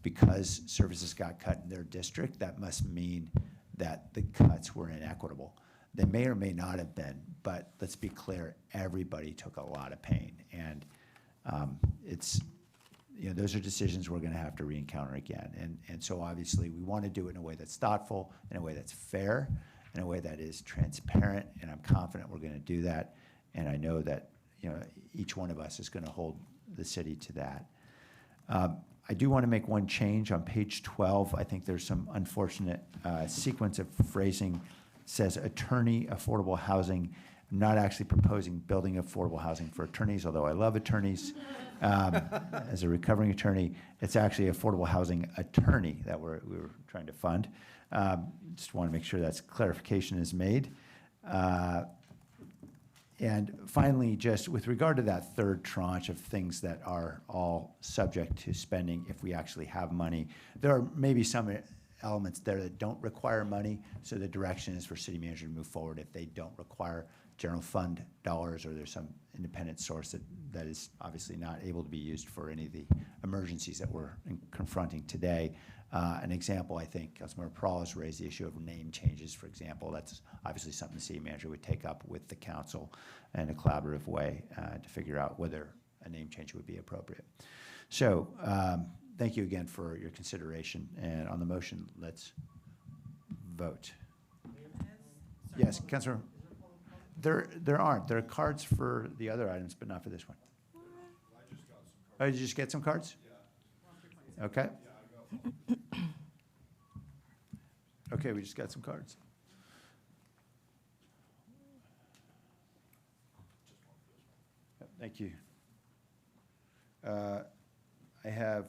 Speaker 1: because services got cut in their district, that must mean that the cuts were inequitable. They may or may not have been, but let's be clear, everybody took a lot of pain. And it's, you know, those are decisions we're gonna have to re-encounter again. And so obviously we wanna do it in a way that's thoughtful, in a way that's fair, in a way that is transparent, and I'm confident we're gonna do that. And I know that, you know, each one of us is gonna hold the city to that. I do wanna make one change on page 12. I think there's some unfortunate sequence of phrasing. Says attorney affordable housing. I'm not actually proposing building affordable housing for attorneys, although I love attorneys. As a recovering attorney, it's actually affordable housing attorney that we were trying to fund. Just want to make sure that clarification is made. And finally, just with regard to that third tranche of things that are all subject to spending if we actually have money, there are maybe some elements there that don't require money, so the direction is for city manager to move forward if they don't require general fund dollars, or there's some independent source that is obviously not able to be used for any of the emergencies that we're confronting today. An example, I think, Councilmember Perales raised the issue of name changes, for example. That's obviously something the city manager would take up with the council in a collaborative way to figure out whether a name change would be appropriate. So thank you again for your consideration. And on the motion, let's vote. Yes, Councilor. There aren't. There are cards for the other items, but not for this one. Oh, did you just get some cards? Yeah. Okay. Okay, we just got some cards. Thank you. I have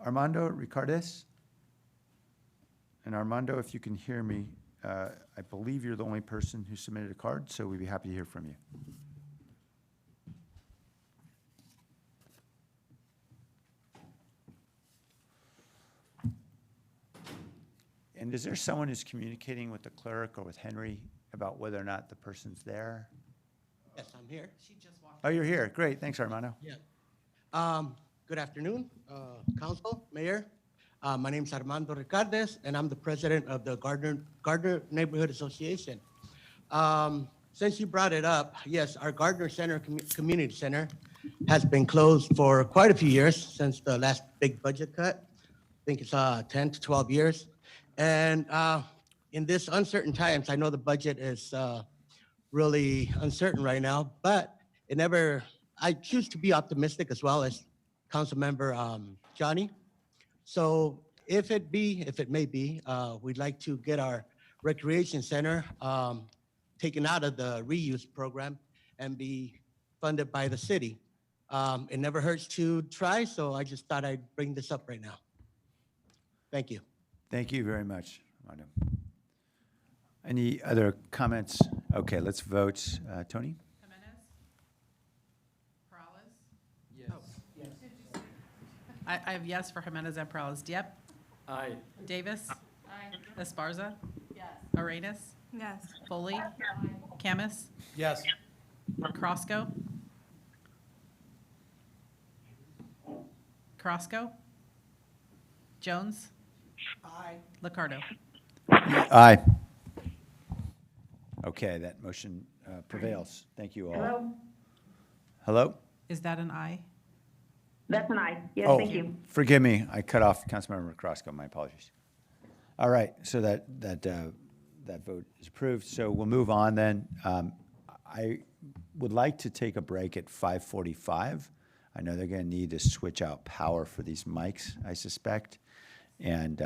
Speaker 1: Armando Ricardes. And Armando, if you can hear me, I believe you're the only person who submitted a card, so we'd be happy to hear from you. And is there someone who's communicating with the clerk or with Henry about whether or not the person's there?
Speaker 4: Yes, I'm here.
Speaker 1: Oh, you're here. Great. Thanks, Armando.
Speaker 4: Yeah. Good afternoon, Council, Mayor. My name is Armando Ricardes, and I'm the president of the Gardner Neighborhood Association. Since you brought it up, yes, our Gardner Center Community Center has been closed for quite a few years since the last big budget cut. I think it's 10 to 12 years. And in this uncertain times, I know the budget is really uncertain right now, but I choose to be optimistic as well as Councilmember Johnny. So if it may be, we'd like to get our recreation center taken out of the reuse program and be funded by the city. It never hurts to try, so I just thought I'd bring this up right now. Thank you.
Speaker 1: Thank you very much, Armando. Any other comments? Okay, let's vote. Tony?
Speaker 18: Jimenez? Perales?
Speaker 3: Yes.
Speaker 18: Oh, yes. I have yes for Jimenez and Peralez. Dieppe?
Speaker 11: Aye.
Speaker 18: Davis?
Speaker 14: Aye.
Speaker 18: Esparza?
Speaker 14: Yes.
Speaker 18: Arenas?
Speaker 15: Yes.
Speaker 18: Foley? Camus?
Speaker 5: Yes.
Speaker 18: Crosco? Crosco? Jones?
Speaker 15: Aye.
Speaker 18: Liccardo?
Speaker 1: Aye. Okay, that motion prevails. Thank you all.
Speaker 7: Hello?
Speaker 1: Hello?
Speaker 18: Is that an aye?
Speaker 7: That's an aye. Yes,
Speaker 1: Oh,
Speaker 7: thank you.
Speaker 1: forgive me, I cut off Councilmember Crosco, my apologies. All right, so that vote is approved, so we'll move on then. I would like to take a break at 5:45. I know they're gonna need to switch out power for these mics, I suspect. And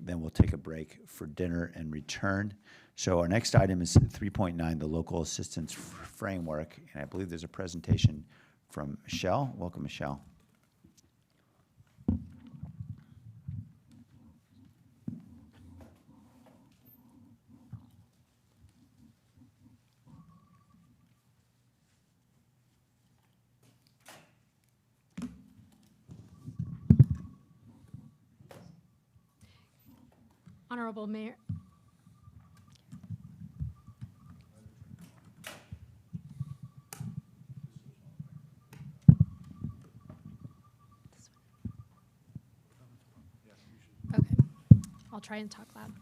Speaker 1: then we'll take a break for dinner and return. So our next item is 3.9, the local assistance framework, and I believe there's a presentation from Michelle. Welcome, Michelle.
Speaker 8: Honorable Mayor. Okay, I'll try and talk loud.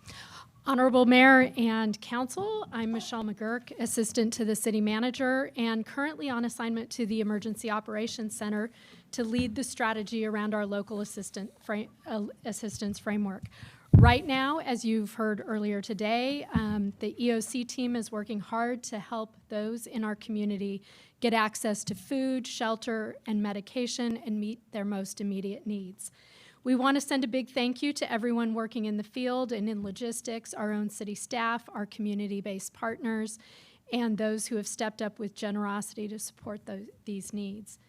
Speaker 8: Honorable Mayor and Council, I'm Michelle McGurk, Assistant to the City Manager, and currently on assignment to the Emergency Operations Center to lead the strategy around our local assistance framework. Right now, as you've heard earlier today, the EOC team is working hard to help those in our community get access to food, shelter, and medication and meet their most immediate needs. We want to send a big thank you to everyone working in the field and in logistics, our own city staff, our community-based partners, and those who have stepped up with generosity to support these needs.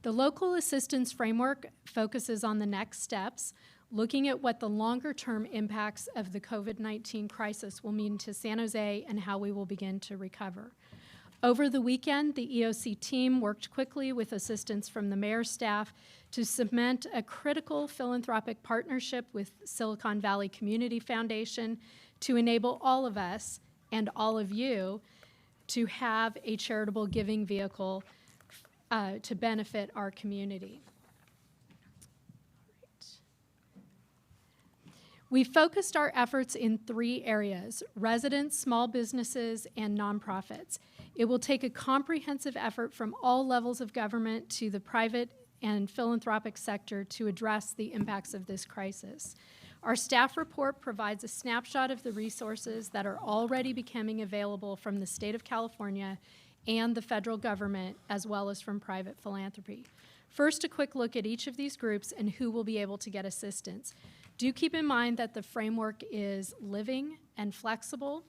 Speaker 8: The local assistance framework focuses on the next steps, looking at what the longer-term impacts of the COVID-19 crisis will mean to San Jose and how we will begin to recover. Over the weekend, the EOC team worked quickly with assistance from the mayor's staff to cement a critical philanthropic partnership with Silicon Valley Community Foundation to enable all of us and all of you to have a charitable giving vehicle to benefit our community. We focused our efforts in 3 areas: residents, small businesses, and nonprofits. It will take a comprehensive effort from all levels of government to the private and philanthropic sector to address the impacts of this crisis. Our staff report provides a snapshot of the resources that are already becoming available from the state of California and the federal government, as well as from private philanthropy. First, a quick look at each of these groups and who will be able to get assistance. Do keep in mind that the framework is living and flexible,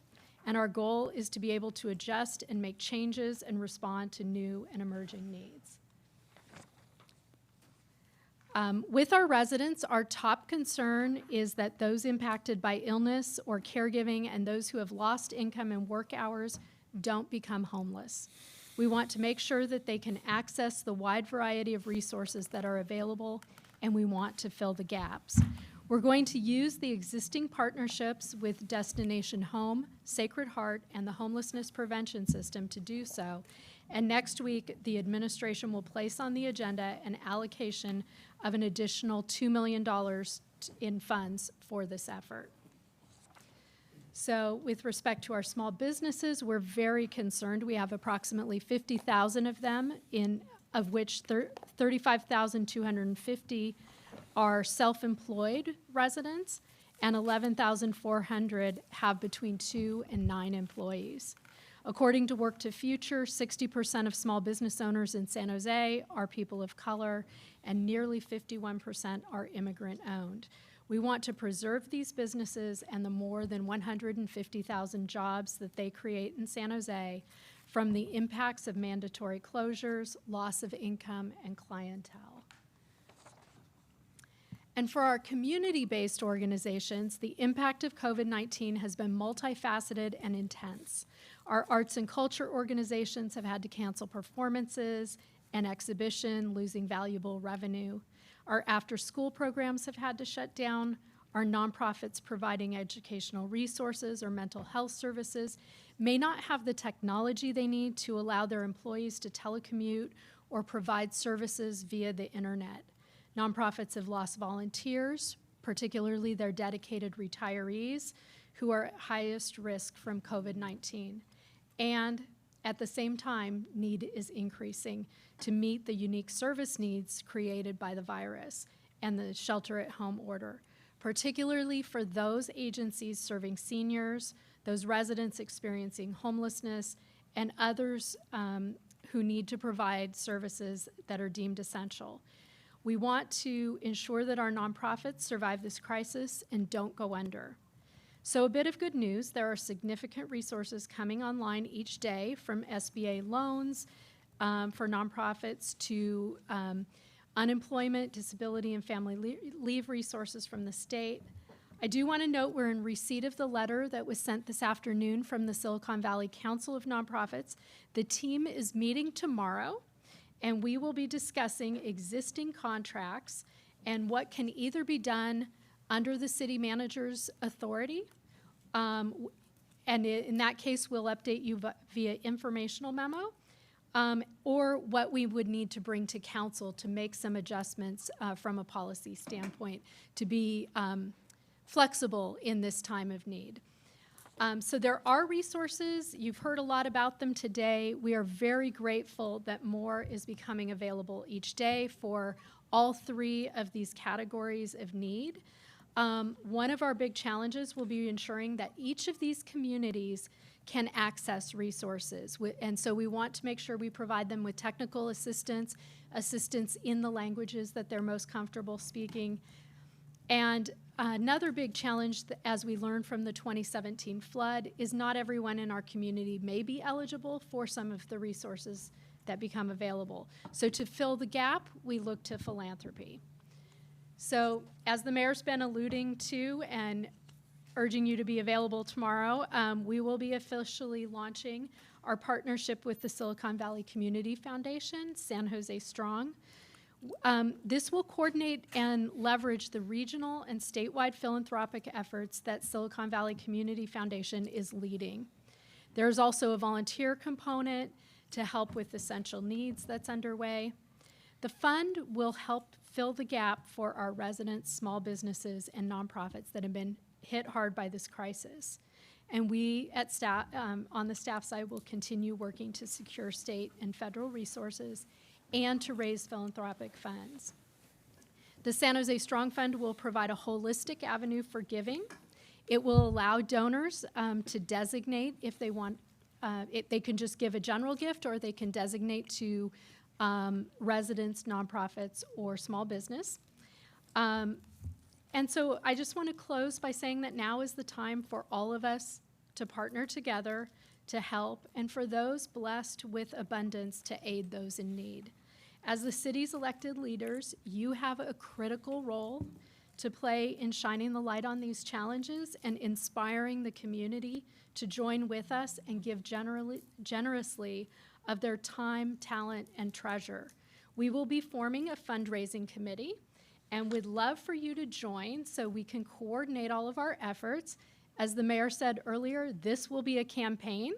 Speaker 8: and our goal is to be able to adjust and make changes and respond to new and emerging needs. With our residents, our top concern is that those impacted by illness or caregiving and those who have lost income and work hours don't become homeless. We want to make sure that they can access the wide variety of resources that are available, and we want to fill the gaps. We're going to use the existing partnerships with Destination Home, Sacred Heart, and the Homelessness Prevention System to do so. And next week, the administration will place on the agenda an allocation of an additional $2 million in funds for this effort. So with respect to our small businesses, we're very concerned. We have approximately 50,000 of them, of which 35,250 are self-employed residents, and 11,400 have between 2 and 9 employees. According to Work to Future, 60% of small business owners in San Jose are people of color, and nearly 51% are immigrant-owned. We want to preserve these businesses and the more than 150,000 jobs that they create in San Jose from the impacts of mandatory closures, loss of income, and clientele. And for our community-based organizations, the impact of COVID-19 has been multifaceted and intense. Our arts and culture organizations have had to cancel performances and exhibition, losing valuable revenue. Our after-school programs have had to shut down. Our nonprofits providing educational resources or mental health services may not have the technology they need to allow their employees to telecommute or provide services via the internet. Nonprofits have lost volunteers, particularly their dedicated retirees who are at highest risk from COVID-19. And at the same time, need is increasing to meet the unique service needs created by the virus and the shelter-at-home order, particularly for those agencies serving seniors, those residents experiencing homelessness, and others who need to provide services that are deemed essential. We want to ensure that our nonprofits survive this crisis and don't go under. So a bit of good news, there are significant resources coming online each day, from SBA loans for nonprofits to unemployment, disability, and family leave resources from the state. I do want to note we're in receipt of the letter that was sent this afternoon from the Silicon Valley Council of Nonprofits. The team is meeting tomorrow, and we will be discussing existing contracts and what can either be done under the city manager's authority, and in that case, we'll update you via informational memo, or what we would need to bring to council to make some adjustments from a policy standpoint to be flexible in this time of need. So there are resources. You've heard a lot about them today. We are very grateful that more is becoming available each day for all three of these categories of need. One of our big challenges will be ensuring that each of these communities can access resources. And so we want to make sure we provide them with technical assistance, assistance in the languages that they're most comfortable speaking. And another big challenge, as we learned from the 2017 flood, is not everyone in our community may be eligible for some of the resources that become available. So to fill the gap, we look to philanthropy. So as the mayor's been alluding to and urging you to be available tomorrow, we will be officially launching our partnership with the Silicon Valley Community Foundation, San Jose Strong. This will coordinate and leverage the regional and statewide philanthropic efforts that Silicon Valley Community Foundation is leading. There's also a volunteer component to help with essential needs that's underway. The fund will help fill the gap for our residents, small businesses, and nonprofits that have been hit hard by this crisis. And we at staff, on the staff side, will continue working to secure state and federal resources and to raise philanthropic funds. The San Jose Strong Fund will provide a holistic avenue for giving. It will allow donors to designate if they want, they can just give a general gift, or they can designate to residents, nonprofits, or small business. And so I just want to close by saying that now is the time for all of us to partner together to help, and for those blessed with abundance to aid those in need. As the city's elected leaders, you have a critical role to play in shining the light on these challenges and inspiring the community to join with us and give generously of their time, talent, and treasure. We will be forming a fundraising committee, and we'd love for you to join so we can coordinate all of our efforts. As the mayor said earlier, this will be a campaign,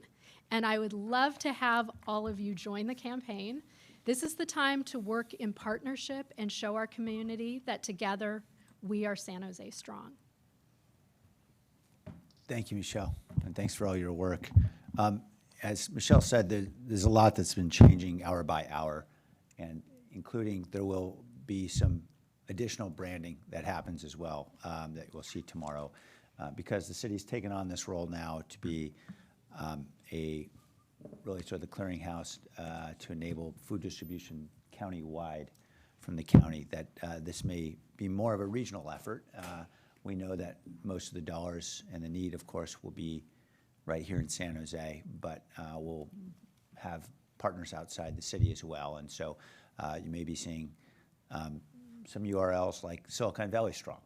Speaker 8: and I would love to have all of you join the campaign. This is the time to work in partnership and show our community that together we are San Jose Strong.
Speaker 1: Thank you, Michelle, and thanks for all your work. As Michelle said, there's a lot that's been changing hour by hour, and including there will be some additional branding that happens as well that we'll see tomorrow, because the city's taken on this role now to be a really sort of the clearinghouse to enable food distribution county-wide from the county, that this may be more of a regional effort. We know that most of the dollars and the need, of course, will be right here in San Jose, but we'll have partners outside the city as well. And so you may be seeing some URLs like Silicon Valley Strong.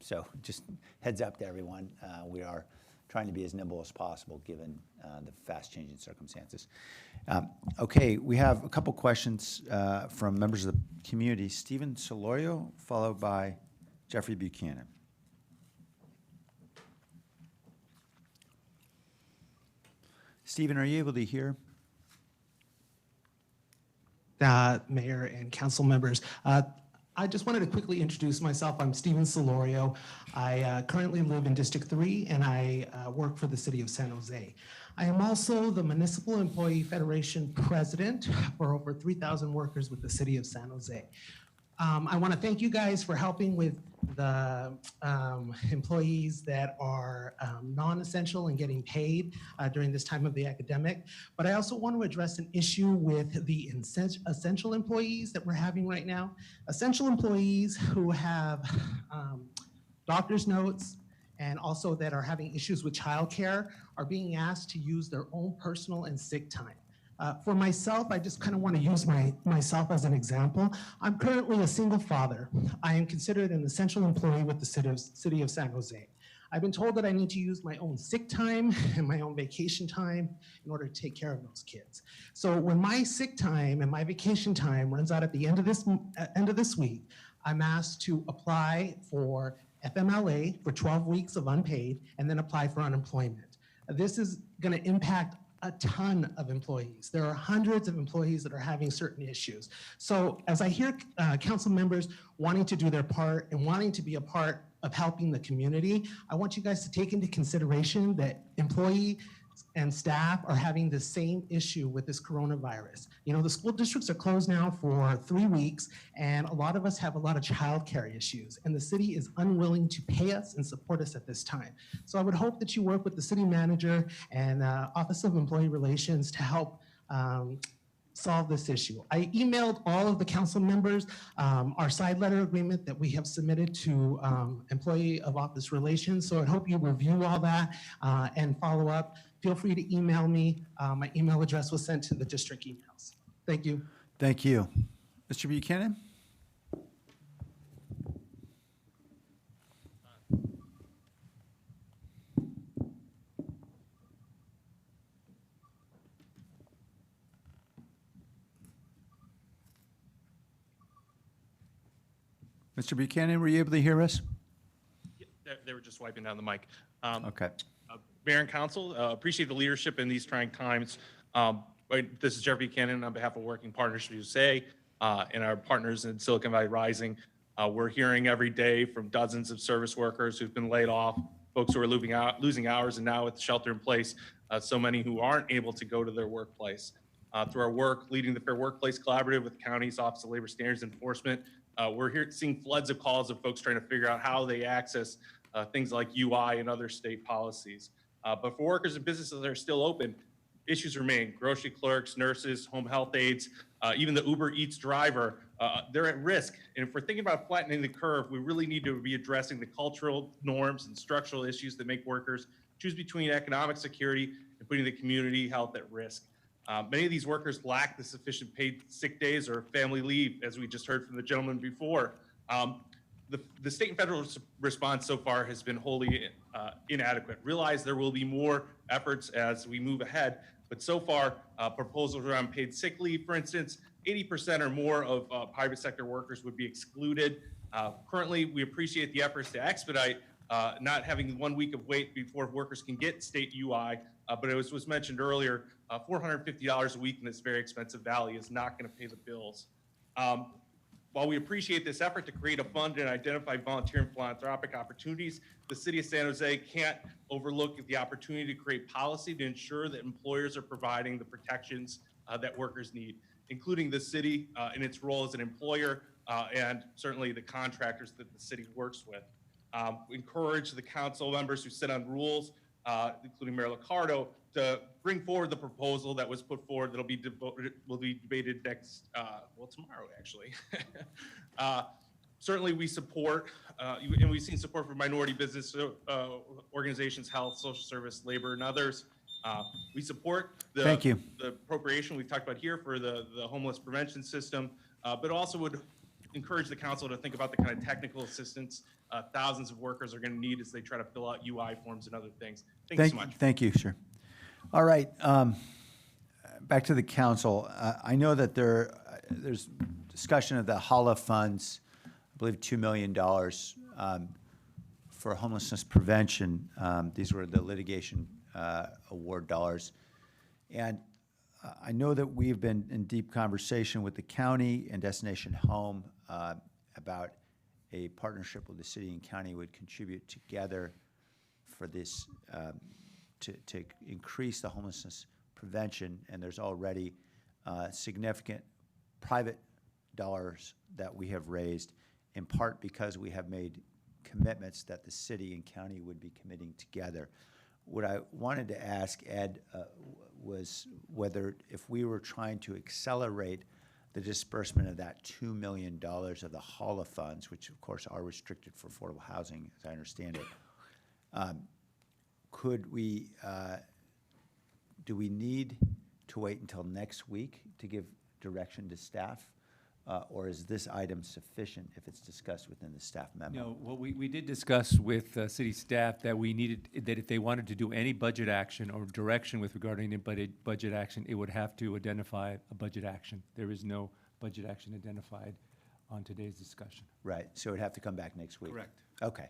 Speaker 1: So just heads up to everyone. We are trying to be as nimble as possible given the fast-changing circumstances. Okay, we have a couple questions from members of the community. Stephen Solorio, followed by Jeffrey Buchanan. Stephen, are you able to hear?
Speaker 9: Mayor and council members. I just wanted to quickly introduce myself. I'm Stephen Solorio. I currently live in District 3 and I work for the city of San Jose. I am also the Municipal Employee Federation president for over 3,000 workers with the city of San Jose. I want to thank you guys for helping with the employees that are non-essential and getting paid during this time of the academic. But I also want to address an issue with the essential employees that we're having right now. Essential employees who have doctor's notes and also that are having issues with childcare are being asked to use their own personal and sick time. For myself, I just kind of want to use myself as an example. I'm currently a single father. I am considered an essential employee with the city of San Jose. I've been told that I need to use my own sick time and my own vacation time in order to take care of those kids. So when my sick time and my vacation time runs out at the end of this week, I'm asked to apply for FMLA for 12 weeks of unpaid and then apply for unemployment. This is going to impact a ton of employees. There are hundreds of employees that are having certain issues. So as I hear council members wanting to do their part and wanting to be a part of helping the community, I want you guys to take into consideration that employee and staff are having the same issue with this coronavirus. You know, the school districts are closed now for 3 weeks, and a lot of us have a lot of childcare issues, and the city is unwilling to pay us and support us at this time. So I would hope that you work with the city manager and Office of Employee Relations to help solve this issue. I emailed all of the council members our side letter agreement that we have submitted to Employee of Office Relations, so I hope you review all that and follow up. Feel free to email me. My email address was sent to the district emails. Thank you.
Speaker 1: Thank you. Mr. Buchanan? Mr. Buchanan, were you able to hear us?
Speaker 22: They were just wiping down the mic.
Speaker 1: Okay.
Speaker 22: Mayor and council, appreciate the leadership in these trying times. This is Jeff Buchanan on behalf of Working Partners for USA and our partners in Silicon Valley Rising. We're hearing every day from dozens of service workers who've been laid off, folks who are losing hours, and now with the shelter in place, so many who aren't able to go to their workplace. Through our work leading the Fair Workplace Collaborative with the county's Office of Labor Standards Enforcement, we're seeing floods of calls of folks trying to figure out how they access things like UI and other state policies. But for workers and businesses that are still open, issues remain. Grocery clerks, nurses, home health aides, even the Uber Eats driver, they're at risk. And if we're thinking about flattening the curve, we really need to be addressing the cultural norms and structural issues that make workers choose between economic security and putting the community health at risk. Many of these workers lack the sufficient paid sick days or family leave, as we just heard from the gentleman before. The state and federal response so far has been wholly inadequate. Realize there will be more efforts as we move ahead, but so far, proposals around paid sick leave, for instance, 80% or more of private sector workers would be excluded. Currently, we appreciate the efforts to expedite not having 1 week of wait before workers can get state UI, but as was mentioned earlier, $450 a week in this very expensive valley is not going to pay the bills. While we appreciate this effort to create a fund and identify volunteer and philanthropic opportunities, the city of San Jose can't overlook the opportunity to create policy to ensure that employers are providing the protections that workers need, including the city in its role as an employer and certainly the contractors that the city works with. We encourage the council members who sit on rules, including Mayor Liccardo, to bring forward the proposal that was put forward that'll be will be debated next, well, tomorrow actually. Certainly we support, and we've seen support for minority business organizations, health, social service, labor, and others. We support the appropriation we've talked about here for the homeless prevention system, but also would encourage the council to think about the kind of technical assistance thousands of workers are going to need as they try to fill out UI forms and other things. Thank you so much.
Speaker 1: Thank you, sir. All right, back to the council. I know that there's discussion of the HALA funds, I believe $2 million for homelessness prevention. These were the litigation award dollars. And I know that we've been in deep conversation with the county and Destination Home about a partnership with the city and county would contribute together for this to increase the homelessness prevention. And there's already significant private dollars that we have raised, in part because we have made commitments that the city and county would be committing together. What I wanted to ask Ed was whether, if we were trying to accelerate the disbursement of that $2 million of the HALA funds, which of course are restricted for affordable housing, as I understand it, could we, do we need to wait until next week to give direction to staff? Or is this item sufficient if it's discussed within the staff memo?
Speaker 17: No, well, we did discuss with city staff that we needed, that if they wanted to do any budget action or direction with regarding a budget action, it would have to identify a budget action. There is no budget action identified on today's discussion.
Speaker 1: Right, so it would have to come back next week?
Speaker 17: Correct.
Speaker 1: Okay.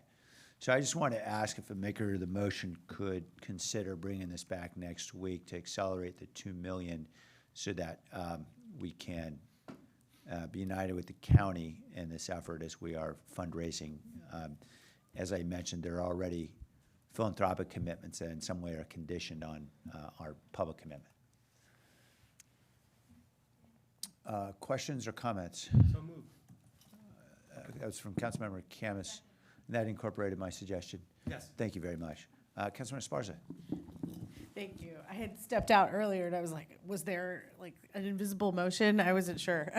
Speaker 1: So I just want to ask if the maker of the motion could consider bringing this back next week to accelerate the $2 million so that we can be united with the county in this effort as we are fundraising. As I mentioned, there are already philanthropic commitments that in some way are conditioned on our public commitment. Questions or comments?
Speaker 17: So moved.
Speaker 1: That was from Councilmember Camus, and that incorporated my suggestion.
Speaker 17: Yes.
Speaker 1: Thank you very much. Councilmember Esparza.
Speaker 2: Thank you. I had stepped out earlier and I was like, was there like an invisible motion? I wasn't sure.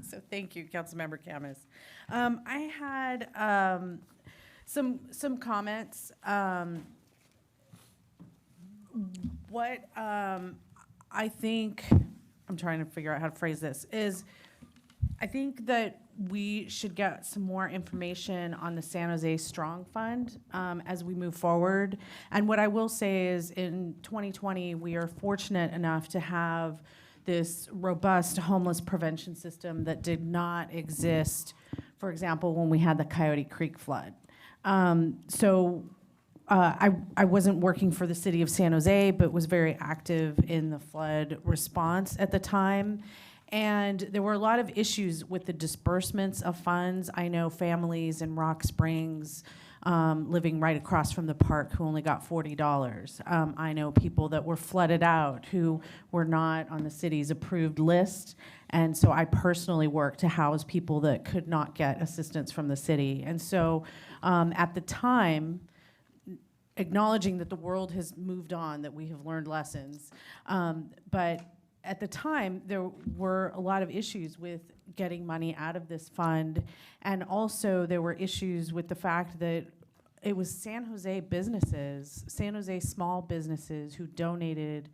Speaker 2: So thank you, Councilmember Camus. I had some comments. What I think, I'm trying to figure out how to phrase this, is I think that we should get some more information on the San Jose Strong Fund as we move forward. And what I will say is in 2020, we are fortunate enough to have this robust homeless prevention system that did not exist, for example, when we had the Coyote Creek flood. I wasn't working for the city of San Jose, but was very active in the flood response at the time. And there were a lot of issues with the disbursements of funds. I know families in Rock Springs living right across from the park who only got $40. I know people that were flooded out who were not on the city's approved list. And so I personally worked to house people that could not get assistance from the city. And so at the time, acknowledging that the world has moved on, that we have learned lessons, but at the time, there were a lot of issues with getting money out of this fund, and also there were issues with the fact that it was San Jose businesses, San Jose small businesses who donated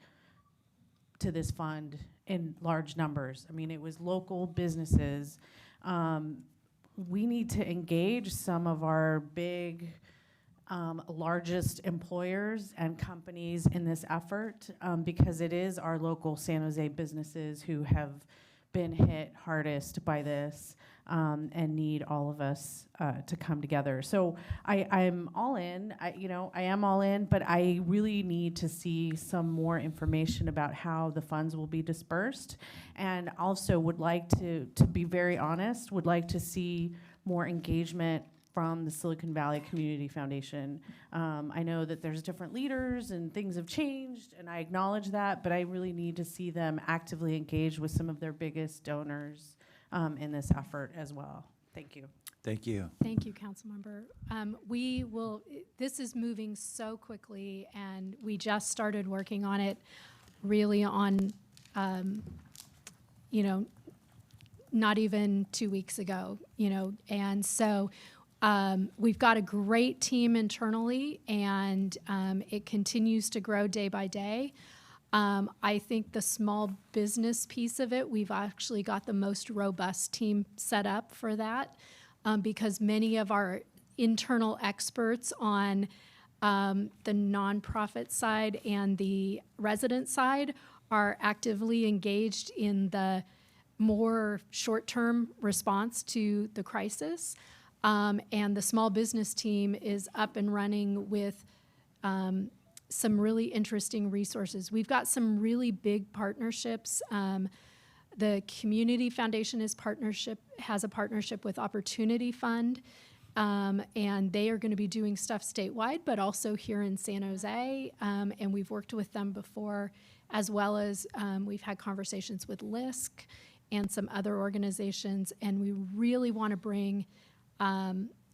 Speaker 2: to this fund in large numbers. I mean, it was local businesses. We need to engage some of our big largest employers and companies in this effort because it is our local San Jose businesses who have been hit hardest by this and need all of us to come together. So I'm all in. I am all in, but I really need to see some more information about how the funds will be dispersed, and also would like to be very honest, would like to see more engagement from the Silicon Valley Community Foundation. I know that there's different leaders and things have changed, and I acknowledge that, but I really need to see them actively engaged with some of their biggest donors in this effort as well. Thank you.
Speaker 1: Thank you.
Speaker 8: Thank you, Councilmember. This is moving so quickly, and we just started working on it really on, not even 2 weeks ago, and so we've got a great team internally, and it continues to grow day by day. I think the small business piece of it, we've actually got the most robust team set up for that, because many of our internal experts on the nonprofit side and the resident side are actively engaged in the more short-term response to the crisis. And the small business team is up and running with some really interesting resources. We've got some really big partnerships. The Community Foundation has a partnership with Opportunity Fund, and they are going to be doing stuff statewide, but also here in San Jose. And we've worked with them before, as well as we've had conversations with LISC and some other organizations. And we really want to bring,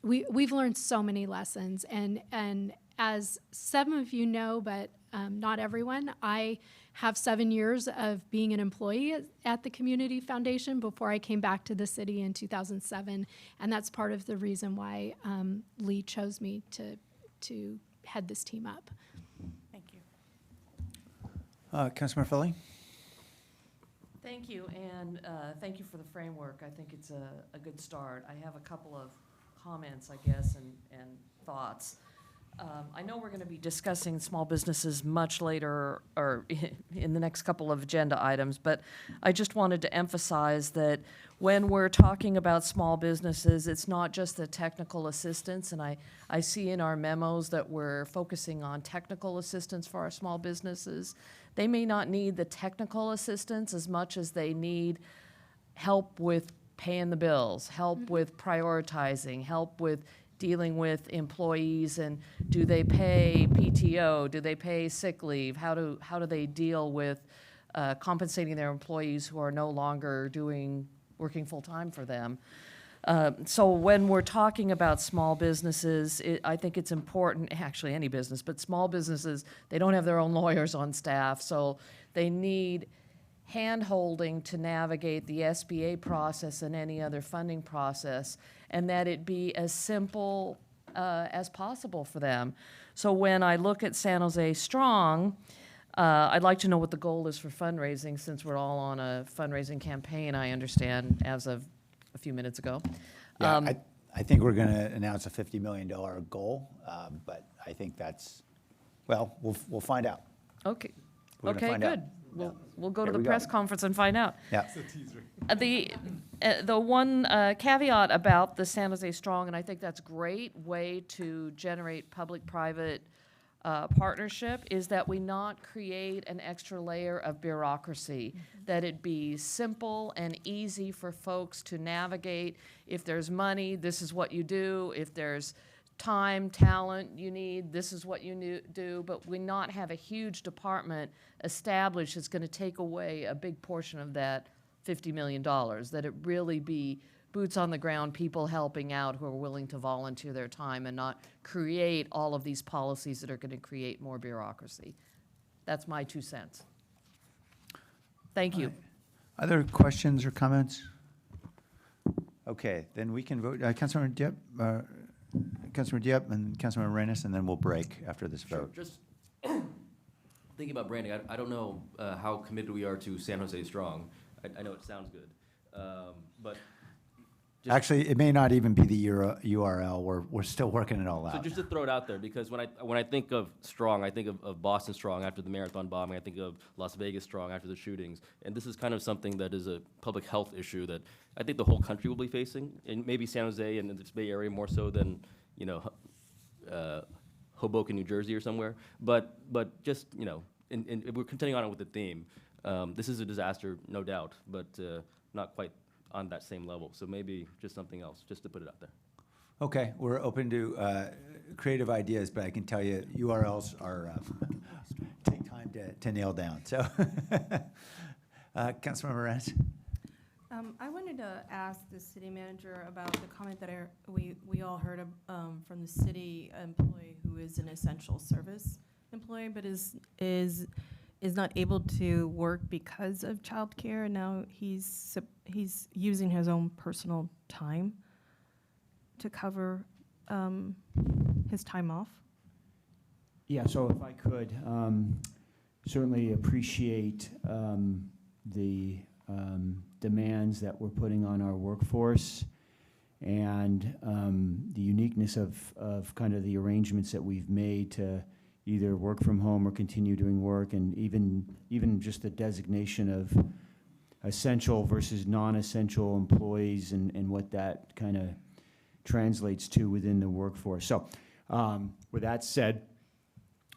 Speaker 8: we've learned so many lessons. And as some of you know, but not everyone, I have 7 years of being an employee at the Community Foundation before I came back to the city in 2007. And that's part of the reason why Lee chose me to head this team up.
Speaker 13: Thank you.
Speaker 1: Councilmember Foley?
Speaker 13: Thank you, and thank you for the framework. I think it's a good start. I have a couple of comments, I guess, and thoughts. I know we're going to be discussing small businesses much later or in the next couple of agenda items, but I just wanted to emphasize that when we're talking about small businesses, it's not just the technical assistance, and I see in our memos that we're focusing on technical assistance for our small businesses. They may not need the technical assistance as much as they need help with paying the bills, help with prioritizing, help with dealing with employees, and do they pay PTO? Do they pay sick leave? How do they deal with compensating their employees who are no longer working full-time for them? So when we're talking about small businesses, I think it's important, actually any business, but small businesses, they don't have their own lawyers on staff, so they need hand-holding to navigate the SBA process and any other funding process, and that it be as simple as possible for them. So when I look at San Jose Strong, I'd like to know what the goal is for fundraising, since we're all on a fundraising campaign, I understand, as of a few minutes ago.
Speaker 1: Yeah, I think we're going to announce a $50 million goal, but I think that's, well, we'll find out.
Speaker 13: Okay.
Speaker 1: We're gonna
Speaker 13: Okay,
Speaker 1: find out.
Speaker 13: good. We'll go to
Speaker 1: There
Speaker 13: the
Speaker 1: we go.
Speaker 13: press conference and find out.
Speaker 1: Yeah.
Speaker 13: The one caveat about the San Jose Strong, and I think that's a great way to generate public-private partnership, is that we not create an extra layer of bureaucracy, that it be simple and easy for folks to navigate. If there's money, this is what you do. If there's time, talent you need, this is what you do, but we not have a huge department established that's going to take away a big portion of that $50 million, that it really be boots on the ground, people helping out who are willing to volunteer their time and not create all of these policies that are going to create more bureaucracy. That's my 2 cents. Thank you.
Speaker 1: Other questions or comments? Okay, then we can vote. Councilmember Diep, Councilmember Diep and Councilmember Arenas, and then we'll break after this vote.
Speaker 11: Just thinking about branding, I don't know how committed we are to San Jose Strong. I know it sounds good, but
Speaker 1: Actually, it may not even be the URL. We're still working it all out.
Speaker 11: So just to throw it out there, because when I think of Strong, I think of Boston Strong after the marathon bombing. I think of Las Vegas Strong after the shootings. And this is kind of something that is a public health issue that I think the whole country will be facing, and maybe San Jose and this Bay Area more so than, Hoboken, New Jersey or somewhere. But just, and we're continuing on with the theme. This is a disaster, no doubt, but not quite on that same level. So maybe just something else, just to put it out there.
Speaker 1: Okay, we're open to creative ideas, but I can tell you URLs are take time to nail down. So, Councilmember Arenas.
Speaker 15: I wanted to ask the city manager about the comment that we all heard from the city employee who is an essential service employee, but is not able to work because of childcare, and now he's using his own personal time to cover his time off.
Speaker 6: Yeah, so if I could, certainly appreciate the demands that we're putting on our workforce and the uniqueness of kind of the arrangements that we've made to either work from home or continue doing work, and even just the designation of essential versus non-essential employees and what that kind of translates to within the workforce. So with that said,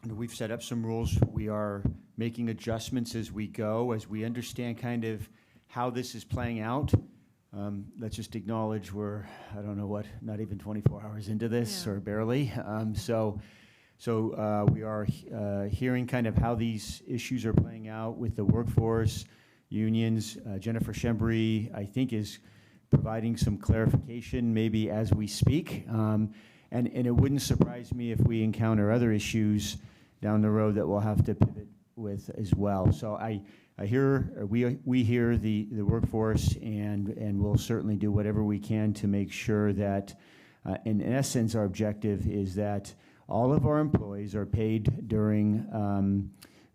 Speaker 6: we've set up some rules. We are making adjustments as we go, as we understand kind of how this is playing out. Let's just acknowledge we're, I don't know what, not even 24 hours into this, or barely. So we are hearing kind of how these issues are playing out with the workforce, unions. Jennifer Shembri, I think, is providing some clarification maybe as we speak. And it wouldn't surprise me if we encounter other issues down the road that we'll have to pivot with as well. So we hear the workforce, and we'll certainly do whatever we can to make sure that, in essence, our objective is that all of our employees are paid during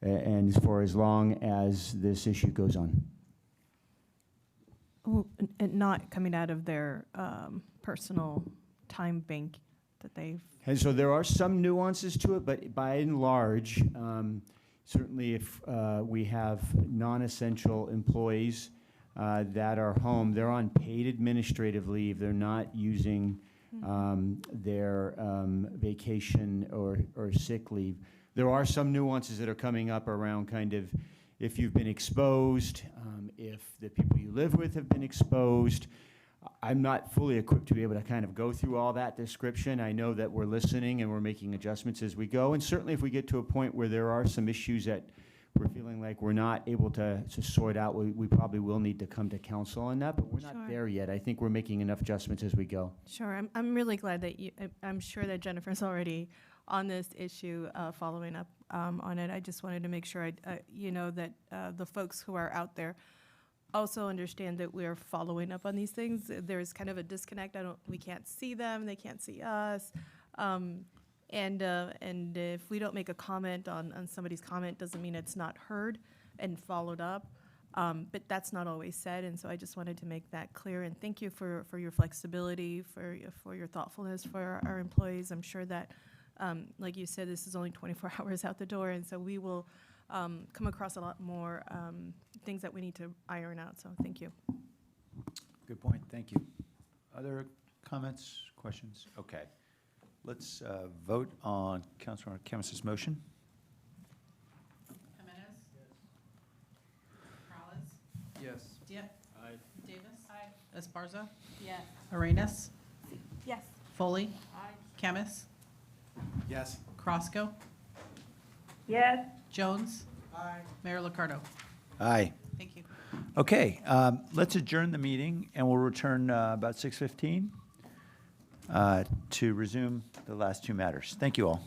Speaker 6: and for as long as this issue goes on.
Speaker 15: And not coming out of their personal time bank that they've.
Speaker 6: And so there are some nuances to it, but by and large, certainly if we have non-essential employees that are home, they're on paid administrative leave. They're not using their vacation or sick leave. There are some nuances that are coming up around kind of if you've been exposed, if the people you live with have been exposed. I'm not fully equipped to be able to kind of go through all that description. I know that we're listening and we're making adjustments as we go. And certainly if we get to a point where there are some issues that we're feeling like we're not able to sort out, we probably will need to come to council on that, but we're not there yet. I think we're making enough adjustments as we go.
Speaker 15: Sure, I'm really glad that I'm sure that Jennifer's already on this issue, following up on it. I just wanted to make sure that the folks who are out there also understand that we're following up on these things. There's kind of a disconnect. We can't see them, they can't see us. And if we don't make a comment on somebody's comment, doesn't mean it's not heard and followed up. But that's not always said, and so I just wanted to make that clear. And thank you for your flexibility, for your thoughtfulness for our employees. I'm sure that, like you said, this is only 24 hours out the door, and so we will come across a lot more things that we need to iron out. So thank you.
Speaker 1: Good point. Thank you. Other comments, questions? Okay. Let's vote on Councilor Camus's motion.
Speaker 18: Jimenez? Morales?
Speaker 3: Yes.
Speaker 18: Diep?
Speaker 3: Aye.
Speaker 18: Davis? Aye. Esparza?
Speaker 14: Yes.
Speaker 18: Arenas?
Speaker 15: Yes.
Speaker 18: Foley?
Speaker 14: Aye.
Speaker 18: Camus?
Speaker 5: Yes.
Speaker 18: Crosco?
Speaker 7: Yes.
Speaker 18: Jones?
Speaker 5: Aye.
Speaker 18: Mayor Liccardo?
Speaker 1: Aye.
Speaker 18: Thank you.
Speaker 1: Okay, let's adjourn the meeting, and we'll return about 6:15 to resume the last two matters. Thank you all.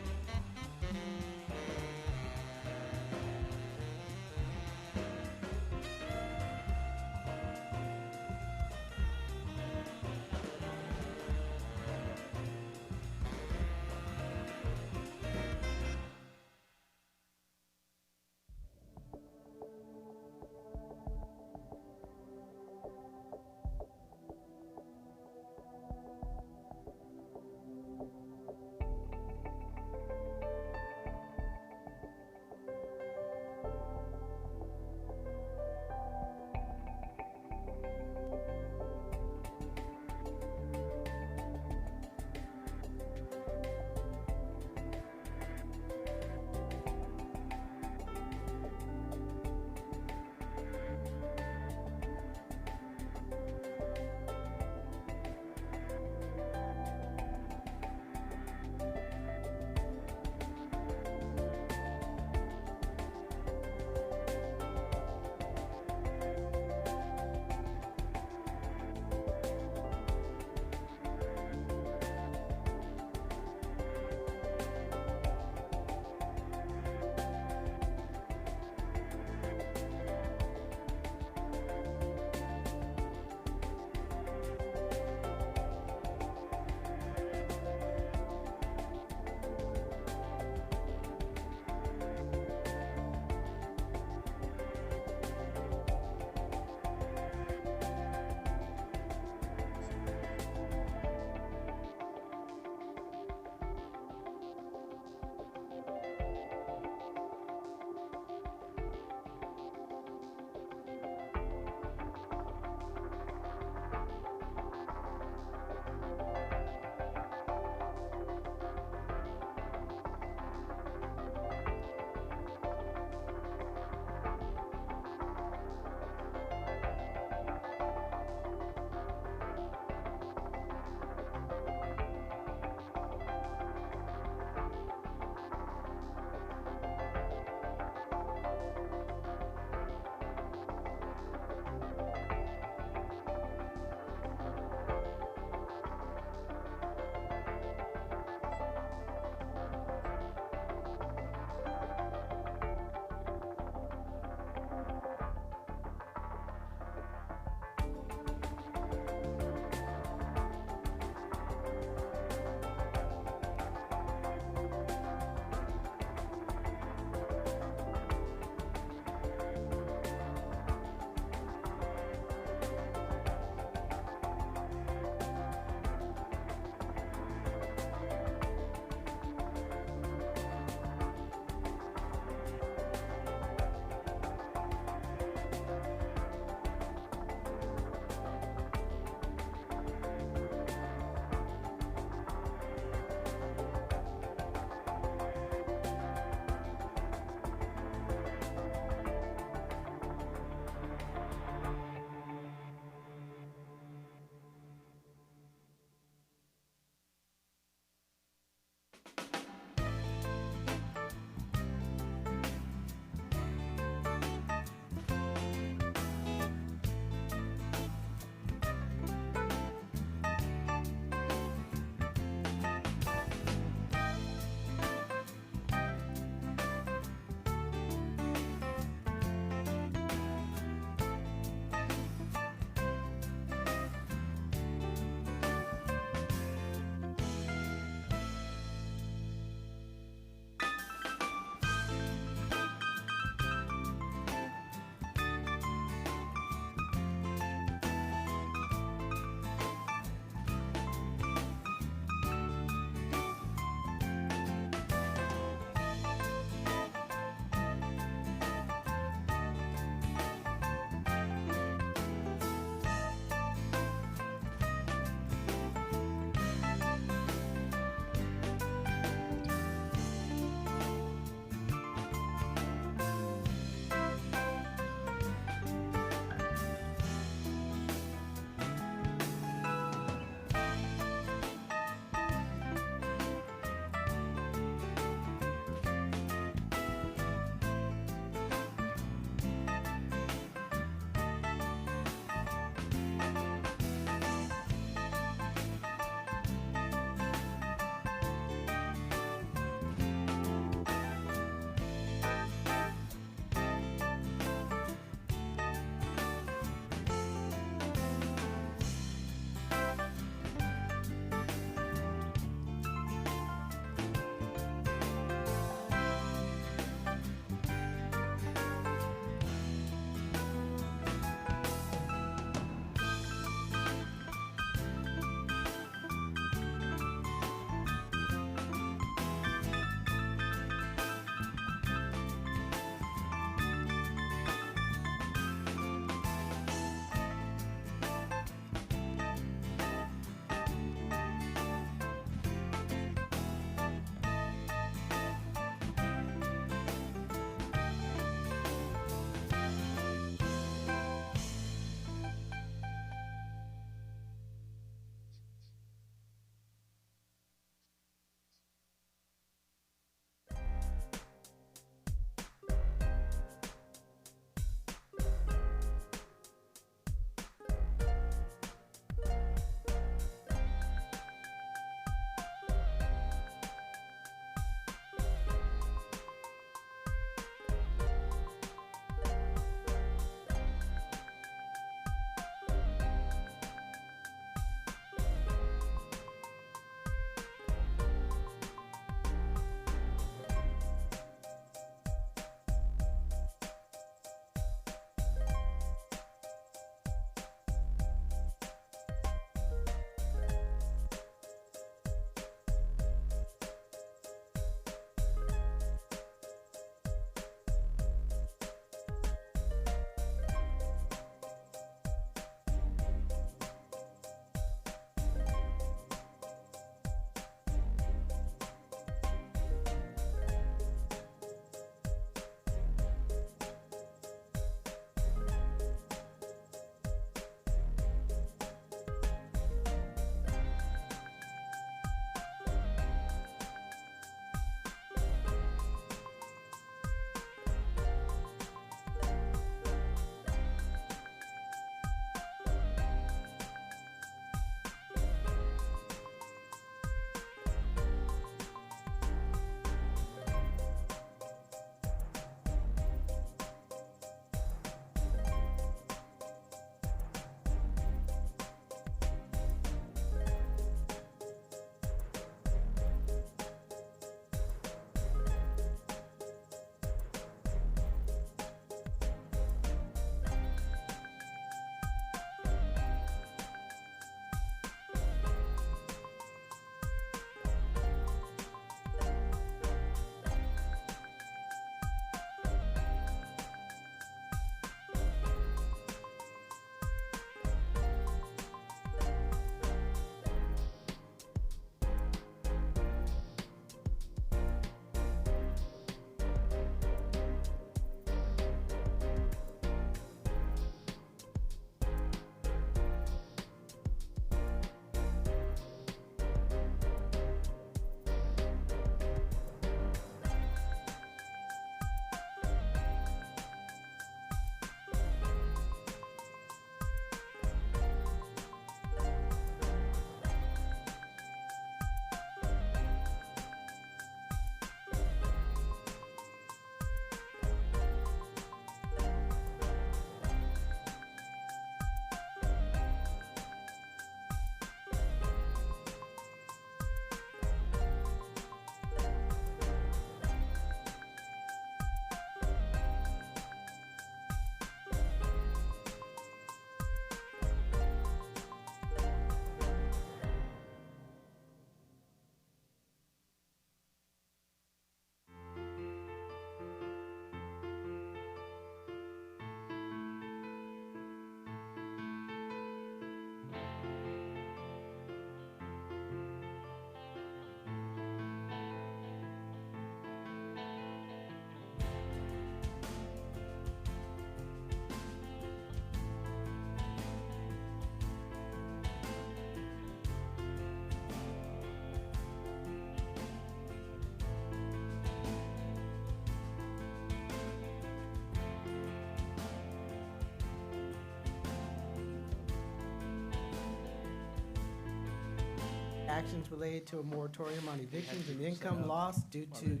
Speaker 16: actions related to a moratorium on evictions and income loss due to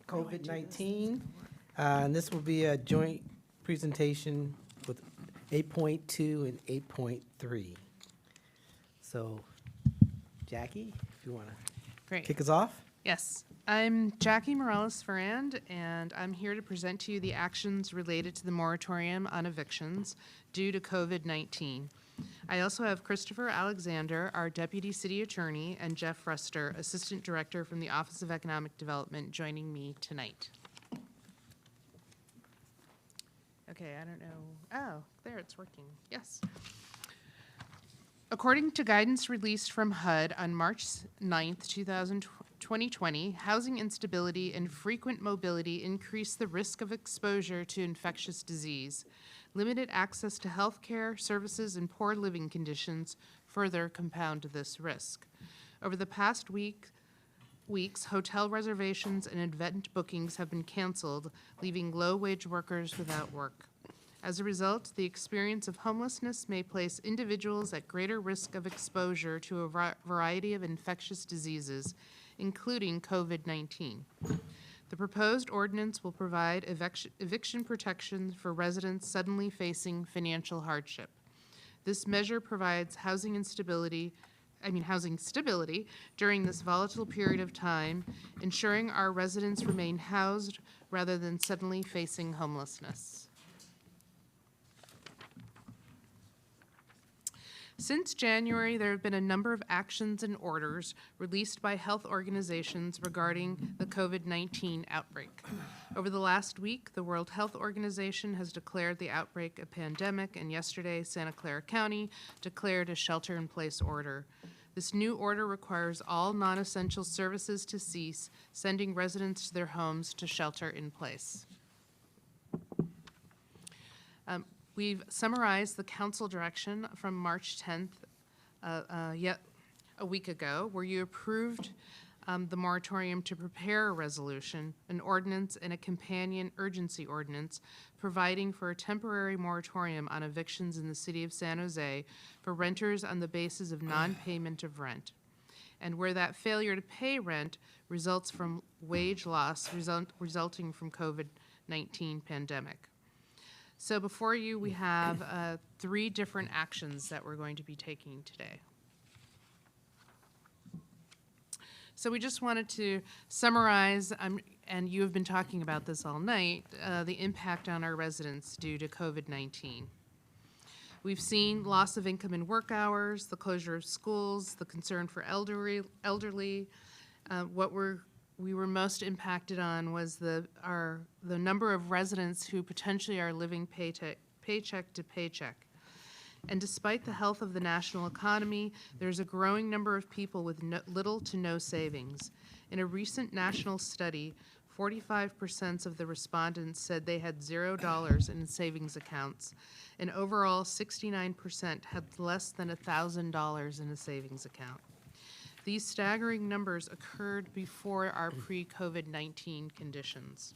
Speaker 16: COVID-19. And this will be a joint presentation with 8.2 and 8.3. So, Jackie, if you want to
Speaker 10: Great.
Speaker 16: kick us off.
Speaker 10: Yes, I'm Jackie Morales-Ferrand, and I'm here to present to you the actions related to the moratorium on evictions due to COVID-19. I also have Christopher Alexander, our Deputy City Attorney, and Jeff Ruster, Assistant Director from the Office of Economic Development, joining me tonight. Okay, I don't know. Oh, there, it's working. Yes. According to guidance released from HUD on March 9th, 2020, housing instability and frequent mobility increase the risk of exposure to infectious disease. Limited access to health care services and poor living conditions further compound this risk. Over the past weeks, hotel reservations and event bookings have been canceled, leaving low-wage workers without work. As a result, the experience of homelessness may place individuals at greater risk of exposure to a variety of infectious diseases, including COVID-19. The proposed ordinance will provide eviction protection for residents suddenly facing financial hardship. This measure provides housing stability during this volatile period of time, ensuring our residents remain housed rather than suddenly facing homelessness. Since January, there have been a number of actions and orders released by health organizations regarding the COVID-19 outbreak. Over the last week, the World Health Organization has declared the outbreak a pandemic, and yesterday, Santa Clara County declared a shelter-in-place order. This new order requires all non-essential services to cease, sending residents to their homes to shelter in place. We've summarized the council direction from March 10th, yet a week ago, where you approved the moratorium to prepare a resolution, an ordinance, and a companion urgency ordinance providing for a temporary moratorium on evictions in the city of San Jose for renters on the basis of non-payment of rent, and where that failure to pay rent results from wage loss resulting from COVID-19 pandemic. So before you, we have 3 different actions that we're going to be taking today. So we just wanted to summarize, and you have been talking about this all night, the impact on our residents due to COVID-19. We've seen loss of income and work hours, the closure of schools, the concern for elderly. What we were most impacted on was the number of residents who potentially are living paycheck to paycheck. And despite the health of the national economy, there's a growing number of people with little to no savings. In a recent national study, 45% of the respondents said they had $0 in savings accounts, and overall 69% had less than $1,000 in a savings account. These staggering numbers occurred before our pre-COVID-19 conditions.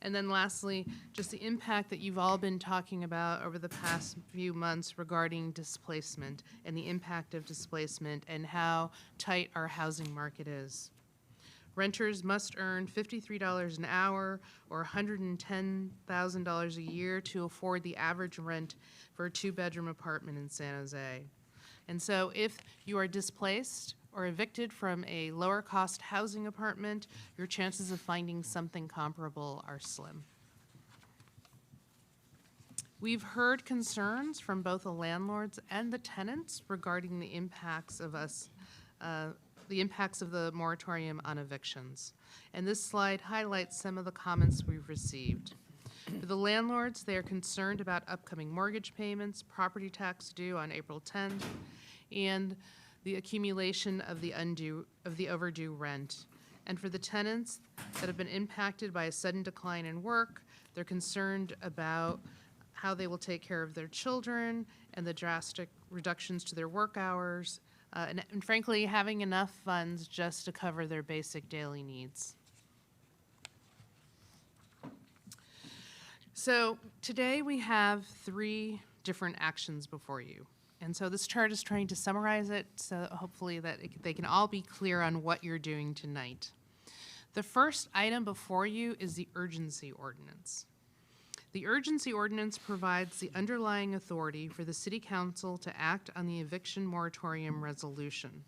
Speaker 10: And then lastly, just the impact that you've all been talking about over the past few months regarding displacement and the impact of displacement and how tight our housing market is. Renters must earn $53 an hour or $110,000 a year to afford the average rent for a 2-bedroom apartment in San Jose. And so if you are displaced or evicted from a lower cost housing apartment, your chances of finding something comparable are slim. We've heard concerns from both the landlords and the tenants regarding the impacts of the moratorium on evictions. And this slide highlights some of the comments we've received. For the landlords, they are concerned about upcoming mortgage payments, property tax due on April 10th, and the accumulation of the overdue rent. And for the tenants that have been impacted by a sudden decline in work, they're concerned about how they will take care of their children and the drastic reductions to their work hours, and frankly, having enough funds just to cover their basic daily needs. So today we have 3 different actions before you. And so this chart is trying to summarize it, so hopefully that they can all be clear on what you're doing tonight. The first item before you is the urgency ordinance. The urgency ordinance provides the underlying authority for the City Council to act on the eviction moratorium resolution.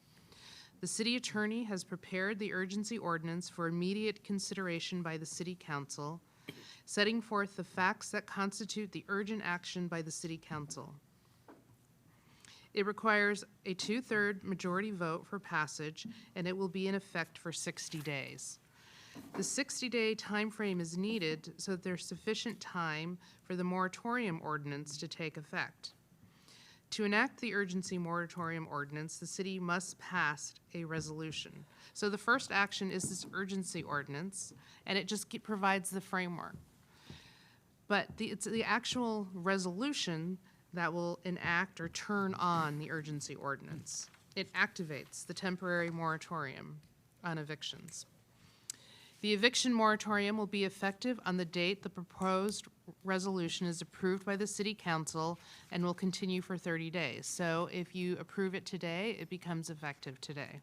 Speaker 10: The City Attorney has prepared the urgency ordinance for immediate consideration by the City Council, setting forth the facts that constitute the urgent action by the City Council. It requires a 2/3 majority vote for passage, and it will be in effect for 60 days. The 60-day time frame is needed so that there's sufficient time for the moratorium ordinance to take effect. To enact the urgency moratorium ordinance, the city must pass a resolution. So the first action is this urgency ordinance, and it just provides the framework. But it's the actual resolution that will enact or turn on the urgency ordinance. It activates the temporary moratorium on evictions. The eviction moratorium will be effective on the date the proposed resolution is approved by the City Council and will continue for 30 days. So if you approve it today, it becomes effective today.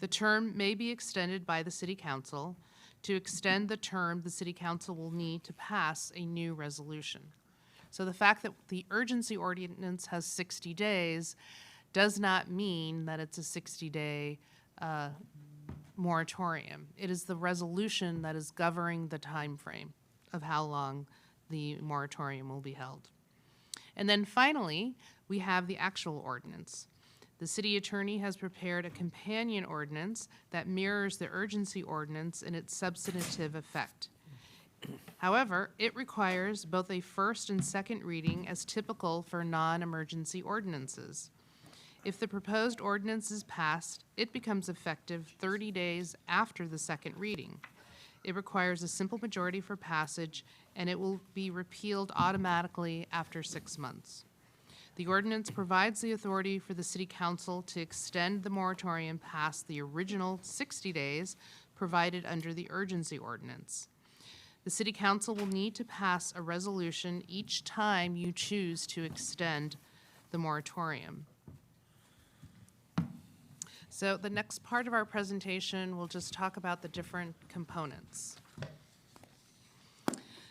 Speaker 10: The term may be extended by the City Council. To extend the term, the City Council will need to pass a new resolution. So the fact that the urgency ordinance has 60 days does not mean that it's a 60-day moratorium. It is the resolution that is governing the time frame of how long the moratorium will be held. And then finally, we have the actual ordinance. The City Attorney has prepared a companion ordinance that mirrors the urgency ordinance in its substantive effect. However, it requires both a first and second reading as typical for non-emergency ordinances. If the proposed ordinance is passed, it becomes effective 30 days after the second reading. It requires a simple majority for passage, and it will be repealed automatically after 6 months. The ordinance provides the authority for the City Council to extend the moratorium past the original 60 days provided under the urgency ordinance. The City Council will need to pass a resolution each time you choose to extend the moratorium. So the next part of our presentation, we'll just talk about the different components.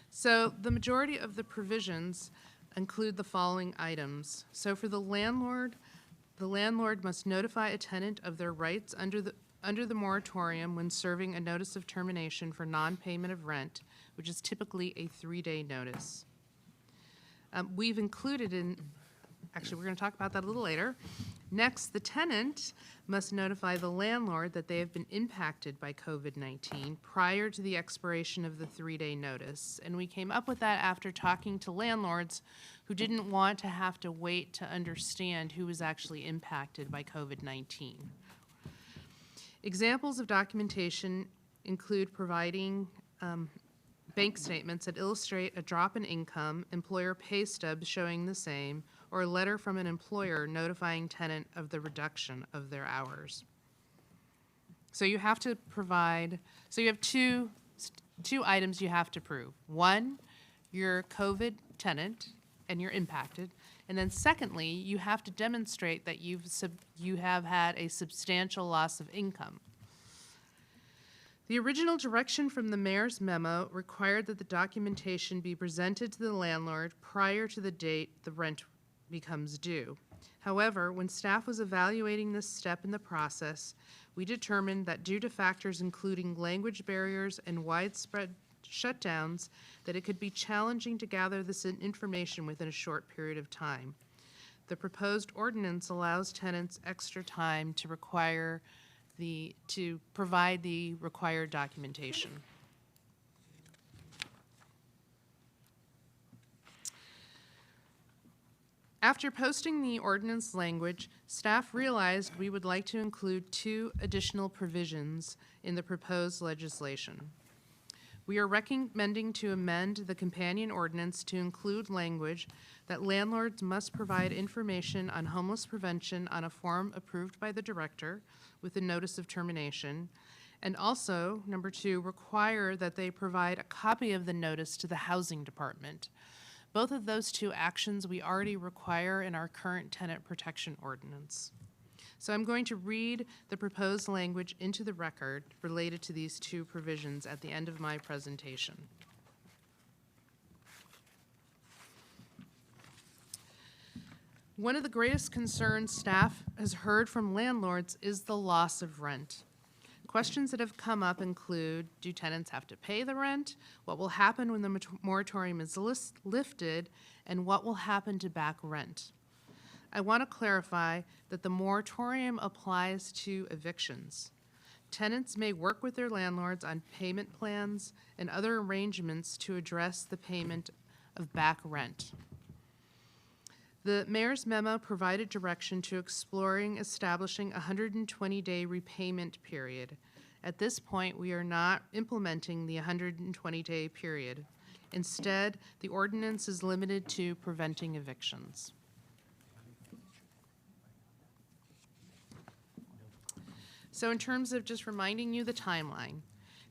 Speaker 10: So the majority of the provisions include the following items. So for the landlord must notify a tenant of their rights under the moratorium when serving a notice of termination for non-payment of rent, which is typically a 3-day notice. We've included actually, we're going to talk about that a little later. Next, the tenant must notify the landlord that they have been impacted by COVID-19 prior to the expiration of the 3-day notice. And we came up with that after talking to landlords who didn't want to have to wait to understand who was actually impacted by COVID-19. Examples of documentation include providing bank statements that illustrate a drop in income, employer pay stubs showing the same, or a letter from an employer notifying tenant of the reduction of their hours. So you have to provide, so you have two items you have to prove. One, you're a COVID tenant and you're impacted. And then secondly, you have to demonstrate that you have had a substantial loss of income. The original direction from the mayor's memo required that the documentation be presented to the landlord prior to the date the rent becomes due. However, when staff was evaluating this step in the process, we determined that due to factors including language barriers and widespread shutdowns, that it could be challenging to gather this information within a short period of time. The proposed ordinance allows tenants extra time to provide the required documentation. After posting the ordinance language, staff realized we would like to include 2 additional provisions in the proposed legislation. We are recommending to amend the companion ordinance to include language that landlords must provide information on homeless prevention on a form approved by the director with a notice of termination, and also, number 2, require that they provide a copy of the notice to the housing department. Both of those two actions we already require in our current tenant protection ordinance. So I'm going to read the proposed language into the record related to these two provisions at the end of my presentation. One of the greatest concerns staff has heard from landlords is the loss of rent. Questions that have come up include, do tenants have to pay the rent? What will happen when the moratorium is lifted? And what will happen to back rent? I want to clarify that the moratorium applies to evictions. Tenants may work with their landlords on payment plans and other arrangements to address the payment of back rent. The mayor's memo provided direction to exploring establishing a 120-day repayment period. At this point, we are not implementing the 120-day period. Instead, the ordinance is limited to preventing evictions. So in terms of just reminding you the timeline,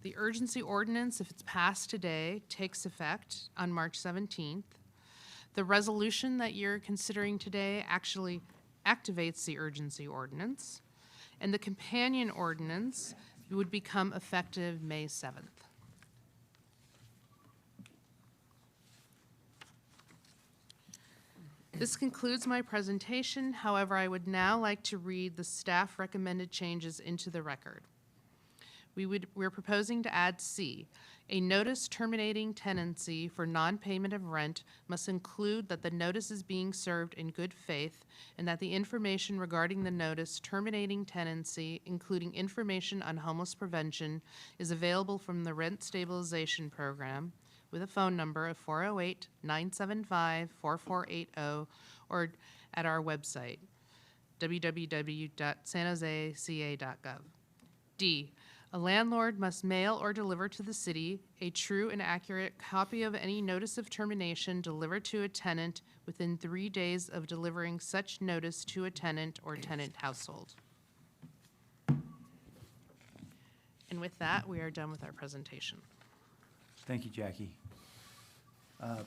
Speaker 10: the urgency ordinance, if it's passed today, takes effect on March 17th. The resolution that you're considering today actually activates the urgency ordinance, and the companion ordinance would become effective May 7th. This concludes my presentation. However, I would now like to read the staff recommended changes into the record. We're proposing to add C. A notice terminating tenancy for non-payment of rent must include that the notice is being served in good faith and that the information regarding the notice terminating tenancy, including information on homeless prevention, is available from the Rent Stabilization Program with a phone number of 408-975-4480 or at our website, www.sanjoseca.gov. D. A landlord must mail or deliver to the city a true and accurate copy of any notice of termination delivered to a tenant within 3 days of delivering such notice to a tenant or tenant household. And with that, we are done with our presentation.
Speaker 1: Thank you, Jackie. I'm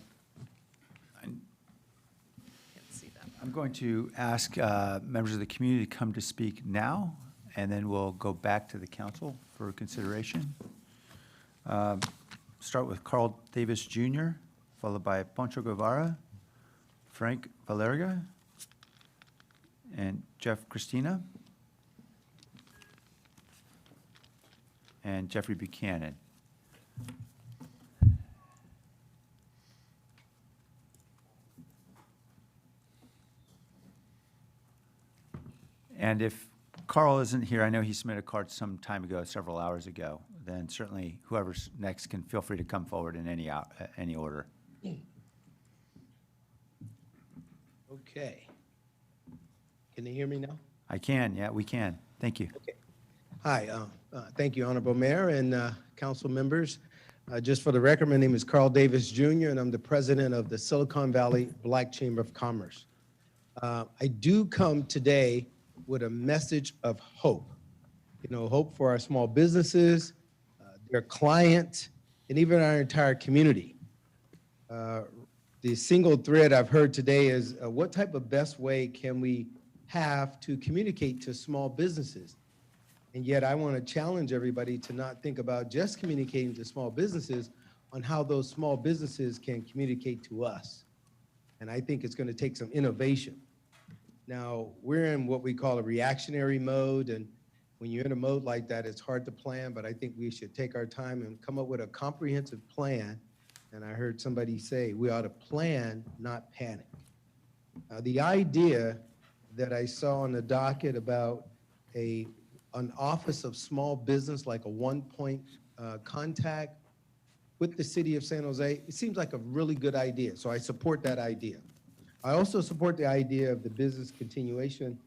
Speaker 1: going to ask members of the community to come to speak now, and then we'll go back to the council for consideration. Start with Carl Davis Jr., followed by Poncho Guevara, Frank Valerga, and Jeff Christina, and Jeffrey Buchanan. And if Carl isn't here, I know he submitted a card some time ago, several hours ago, then certainly whoever's next can feel free to come forward in any order.
Speaker 4: Okay. Can you hear me now?
Speaker 1: I can, yeah, we can. Thank you.
Speaker 4: Okay. Hi, thank you, Honorable Mayor and council members. Just for the record, my name is Carl Davis Jr., and I'm the president of the Silicon Valley Black Chamber of Commerce. I do come today with a message of hope. You know, hope for our small businesses, their clients, and even our entire community. The single thread I've heard today is what type of best way can we have to communicate to small businesses? And yet I want to challenge everybody to not think about just communicating to small businesses on how those small businesses can communicate to us. And I think it's going to take some innovation. Now, we're in what we call a reactionary mode, and when you're in a mode like that, it's hard to plan, but I think we should take our time and come up with a comprehensive plan. And I heard somebody say, we ought to plan, not panic. The idea that I saw on the docket about an office of small business, like a one-point contact with the city of San Jose, it seems like a really good idea, so I support that idea. I also support the idea of the business continuation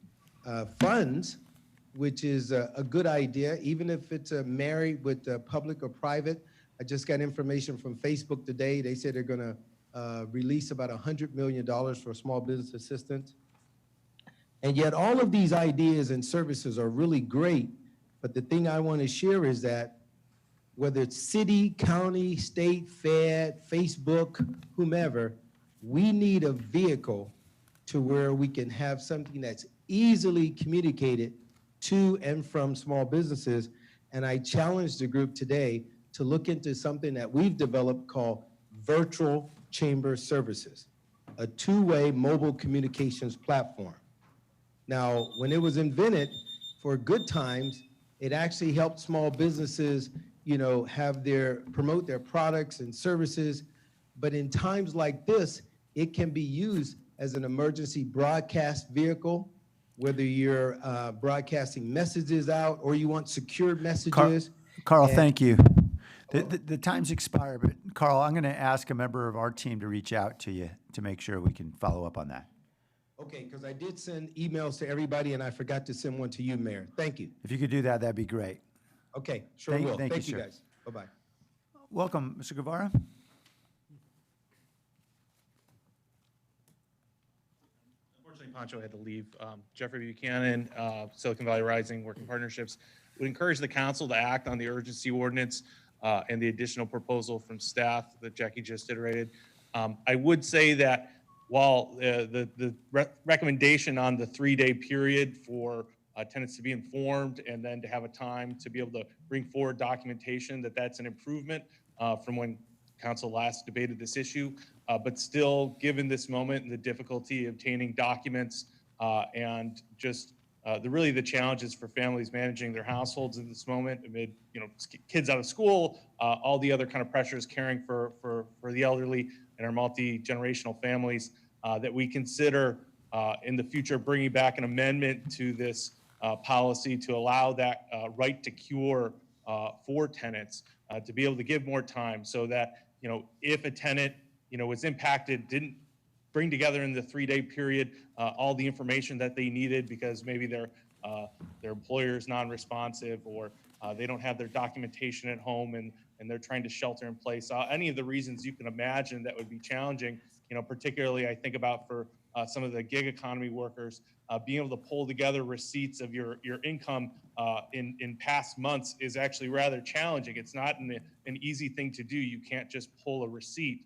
Speaker 4: funds, which is a good idea, even if it's married with public or private. I just got information from Facebook today. They said they're going to release about $100 million for small business assistance. And yet all of these ideas and services are really great, but the thing I want to share is that whether it's city, county, state, Fed, Facebook, whomever,
Speaker 5: we need a vehicle to where we can have something that's easily communicated to and from small businesses. And I challenged the group today to look into something that we've developed called virtual chamber services, a two-way mobile communications platform. Now, when it was invented for good times, it actually helped small businesses, promote their products and services. But in times like this, it can be used as an emergency broadcast vehicle, whether you're broadcasting messages out or you want secured messages.
Speaker 1: Carl,
Speaker 5: And-
Speaker 1: thank you. The time's expired, but Carl, I'm going to ask a member of our team to reach out to you to make sure we can follow up on that.
Speaker 5: Okay, because I did send emails to everybody and I forgot to send one to you, Mayor. Thank you.
Speaker 1: If you could do that, that'd be great.
Speaker 5: Okay, sure
Speaker 1: Thank-
Speaker 5: will.
Speaker 1: thank you,
Speaker 5: Thank you,
Speaker 1: sir.
Speaker 5: guys. Bye-bye.
Speaker 1: Welcome, Mr. Guevara.
Speaker 22: Unfortunately, Pancho had to leave. Jeffrey Buchanan, Silicon Valley Rising Working Partnerships, would encourage the council to act on the urgency ordinance and the additional proposal from staff that Jackie just iterated. I would say that while the recommendation on the 3-day period for tenants to be informed and then to have a time to be able to bring forward documentation, that's an improvement from when council last debated this issue. But still, given this moment and the difficulty of obtaining documents and just the challenges for families managing their households in this moment amid kids out of school, all the other kind of pressures caring for the elderly and our multi-generational families, that we consider in the future bringing back an amendment to this policy to allow that right to cure for tenants to be able to give more time so that if a tenant was impacted, didn't bring together in the 3-day period all the information that they needed because maybe their employer is non-responsive or they don't have their documentation at home and they're trying to shelter in place. Any of the reasons you can imagine that would be challenging, particularly I think about for some of the gig economy workers, being able to pull together receipts of your income in past months is actually rather challenging. It's not an easy thing to do. You can't just pull a receipt.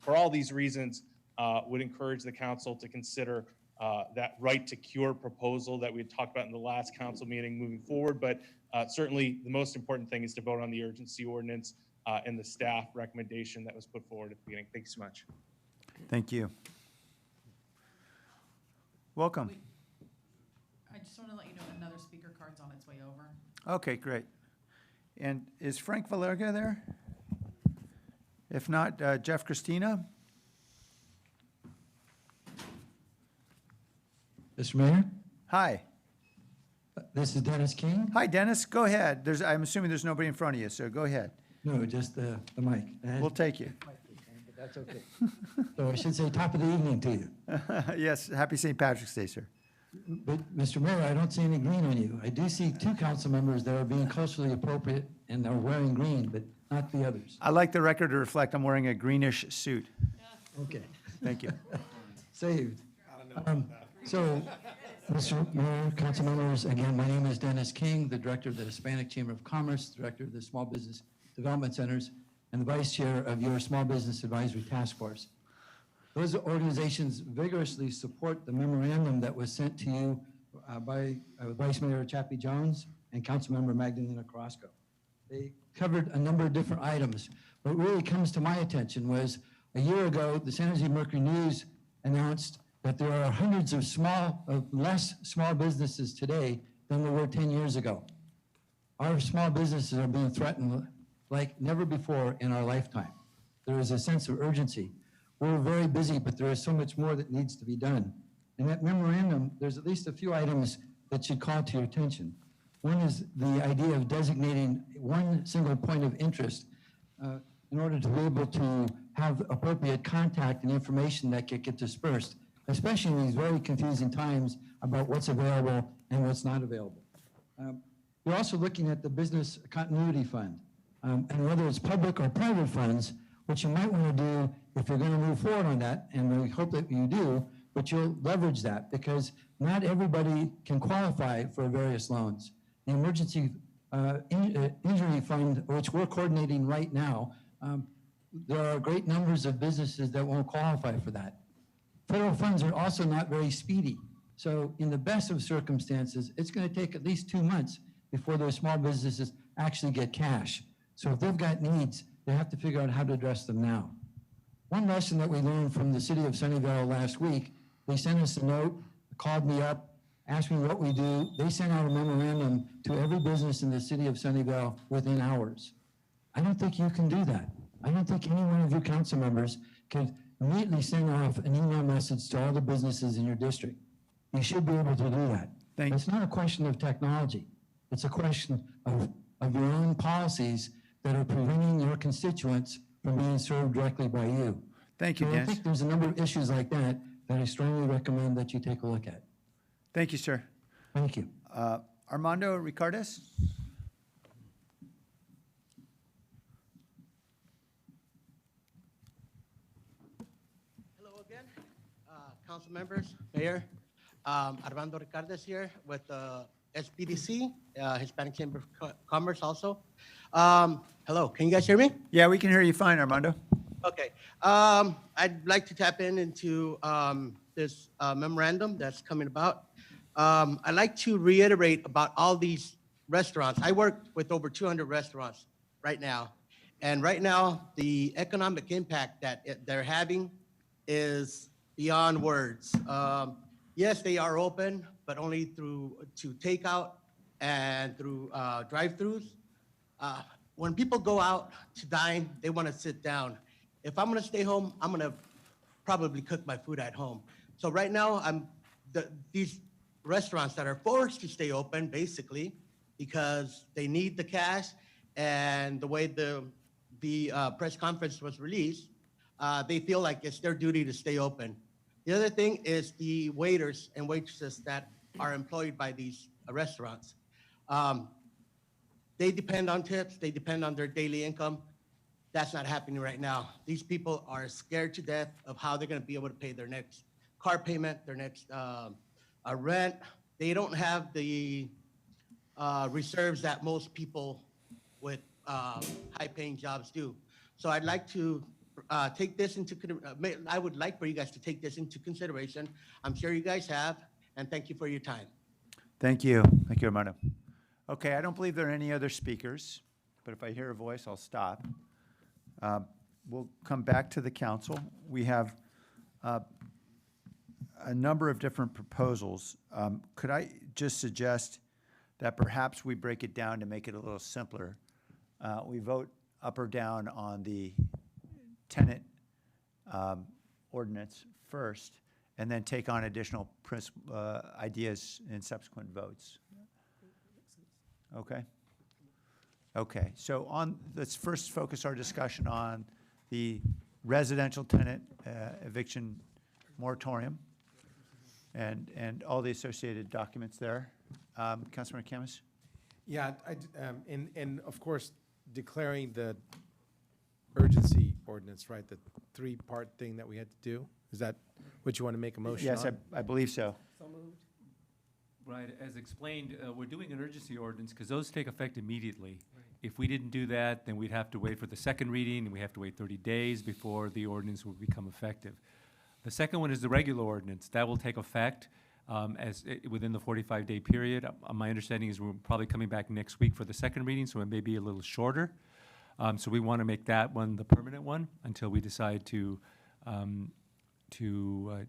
Speaker 22: For all these reasons, would encourage the council to consider that right to cure proposal that we had talked about in the last council meeting moving forward. But certainly the most important thing is to vote on the urgency ordinance and the staff recommendation that was put forward at the beginning. Thank you so much.
Speaker 1: Thank you. Welcome.
Speaker 18: I just want to let you know another speaker card's on its way over.
Speaker 1: Okay, great. And is Frank Valerga there? If not, Jeff Christina?
Speaker 19: Mr. Mayor,
Speaker 1: Hi.
Speaker 19: this is Dennis King.
Speaker 1: Hi, Dennis. Go ahead. I'm assuming there's nobody in front of you, so go ahead.
Speaker 19: No, just the mic.
Speaker 1: We'll take you.
Speaker 19: That's okay. So I should say top of the evening to you.
Speaker 1: Yes, happy St. Patrick's Day, sir.
Speaker 19: But, Mr. Mayor, I don't see any green on you. I do see 2 council members that are being culturally appropriate and are wearing green, but not the others.
Speaker 1: I'd like the record to reflect I'm wearing a greenish suit.
Speaker 19: Okay.
Speaker 1: Thank you.
Speaker 19: Saved. So, Mr. Mayor, council members, again, my name is Dennis King, the director of the Hispanic Chamber of Commerce, director of the Small Business Development Centers, and the vice chair of your Small Business Advisory Task Force. Those organizations vigorously support the memorandum that was sent to you by Vice Mayor Chappie Jones and Councilmember Magdalena Carrasco. They covered a number of different items. What really comes to my attention was a year ago, the San Jose Mercury News announced that there are hundreds of less small businesses today than there were 10 years ago. Our small businesses are being threatened like never before in our lifetime. There is a sense of urgency. We're very busy, but there is so much more that needs to be done. In that memorandum, there's at least a few items that should call to your attention. One is the idea of designating one single point of interest in order to be able to have appropriate contact and information that can get dispersed, especially in these very confusing times about what's available and what's not available. You're also looking at the Business Continuity Fund, and whether it's public or private funds, what you might want to do if you're going to move forward on that, and we hope that you do, but you'll leverage that because not everybody can qualify for various loans. The Emergency Injury Fund, which we're coordinating right now, there are great numbers of businesses that won't qualify for that. Federal funds are also not very speedy. So in the best of circumstances, it's going to take at least 2 months before those small businesses actually get cash. So if they've got needs, they have to figure out how to address them now. One lesson that we learned from the city of Sunnyvale last week, they sent us a note, called me up, asked me what we do. They sent out a memorandum to every business in the city of Sunnyvale within hours. I don't think you can do that. I don't think any one of you council members can immediately send off an email message to all the businesses in your district. You should be able to do that. It's not a question of technology. It's a question of your own policies that are preventing your constituents from being served directly by you.
Speaker 1: Thank you,
Speaker 19: So I
Speaker 1: Dennis.
Speaker 19: think there's a number of issues like that that I strongly recommend that you take a look at.
Speaker 1: Thank you, sir.
Speaker 19: Thank you.
Speaker 1: Armando Ricardes?
Speaker 4: Hello again, council members, mayor. Armando Ricardes here with the SBDC, Hispanic Chamber of Commerce also. Hello, can you guys hear me?
Speaker 1: Yeah, we can hear you fine, Armando.
Speaker 4: Okay. I'd like to tap into this memorandum that's coming about. I'd like to reiterate about all these restaurants. I work with over 200 restaurants right now. And right now, the economic impact that they're having is beyond words. Yes, they are open, but only to takeout and through drive-throughs. When people go out to dine, they want to sit down. If I'm going to stay home, I'm going to probably cook my food at home. So right now, these restaurants that are forced to stay open, basically, because they need the cash, and the way the press conference was released, they feel like it's their duty to stay open. The other thing is the waiters and waitresses that are employed by these restaurants. They depend on tips, they depend on their daily income. That's not happening right now. These people are scared to death of how they're gonna be able to pay their next car payment, their next rent. They don't have the reserves that most people with high-paying jobs do. So I'd like to take this into, I would like for you guys to take this into consideration. I'm sure you guys have, and thank you for your time.
Speaker 1: Thank you. Thank you, Armando. Okay, I don't believe there are any other speakers, but if I hear a voice, I'll stop. We'll come back to the council. We have a number of different proposals. Could I just suggest that perhaps we break it down to make it a little simpler? We vote up or down on the tenant ordinance first, and then take on additional ideas in subsequent votes. Okay? Okay, so let's first focus our discussion on the residential tenant eviction moratorium and all the associated documents there. Councilmember Camus?
Speaker 5: Yeah, and of course, declaring the urgency ordinance, right, the three-part thing that we had to do? Is that what you want to make a motion on?
Speaker 1: Yes, I believe so.
Speaker 15: So moved.
Speaker 17: Right, as explained, we're doing an urgency ordinance because those take effect immediately. If we didn't do that, then we'd have to wait for the second reading, and we have to wait 30 days before the ordinance will become effective. The second one is the regular ordinance. That will take effect within the 45-day period. My understanding is we're probably coming back next week for the second reading, so it may be a little shorter. So we want to make that one the permanent one until we decide to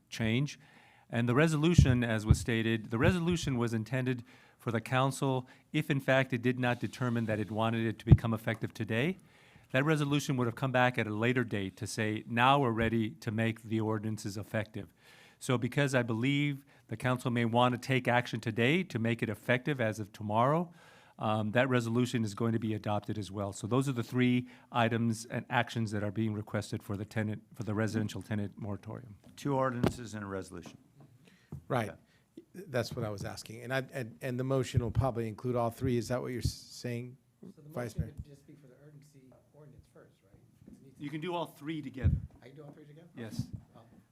Speaker 17: change. And the resolution, as was stated, the resolution was intended for the council, if in fact it did not determine that it wanted it to become effective today, that resolution would have come back at a later date to say, now we're ready to make the ordinances effective. So because I believe the council may want to take action today to make it effective as of tomorrow, that resolution is going to be adopted as well. So those are the three items and actions that are being requested for the residential tenant moratorium.
Speaker 1: 2 ordinances and a resolution.
Speaker 5: Right. That's what I was asking. And the motion will probably include all three. Is that what you're saying, Vice Mayor?
Speaker 16: would just be for the urgency ordinance first, right?
Speaker 17: You can do all three together.
Speaker 16: I can do all three together?
Speaker 17: Yes.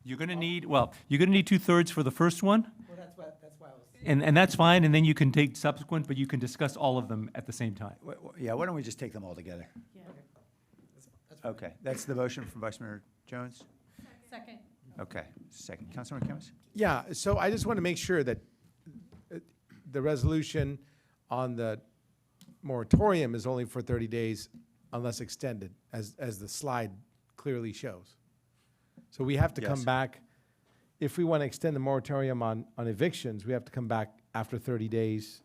Speaker 17: You're going to need, you're going to need 2/3 for the first one.
Speaker 16: Well, that's why I was.
Speaker 17: And that's fine, and then you can take subsequent, but you can discuss all of them at the same time.
Speaker 1: Yeah, why don't we just take them all together?
Speaker 2: Yeah.
Speaker 16: That's
Speaker 1: Okay, that's the motion from Vice Mayor Jones?
Speaker 2: Second.
Speaker 1: Okay, second. Councilmember Camus?
Speaker 5: Yeah, so I just want to make sure that the resolution on the moratorium is only for 30 days unless extended, as the slide clearly shows. So we have to come
Speaker 1: Yes.
Speaker 5: back, if we want to extend the moratorium on evictions, we have to come back after 30 days.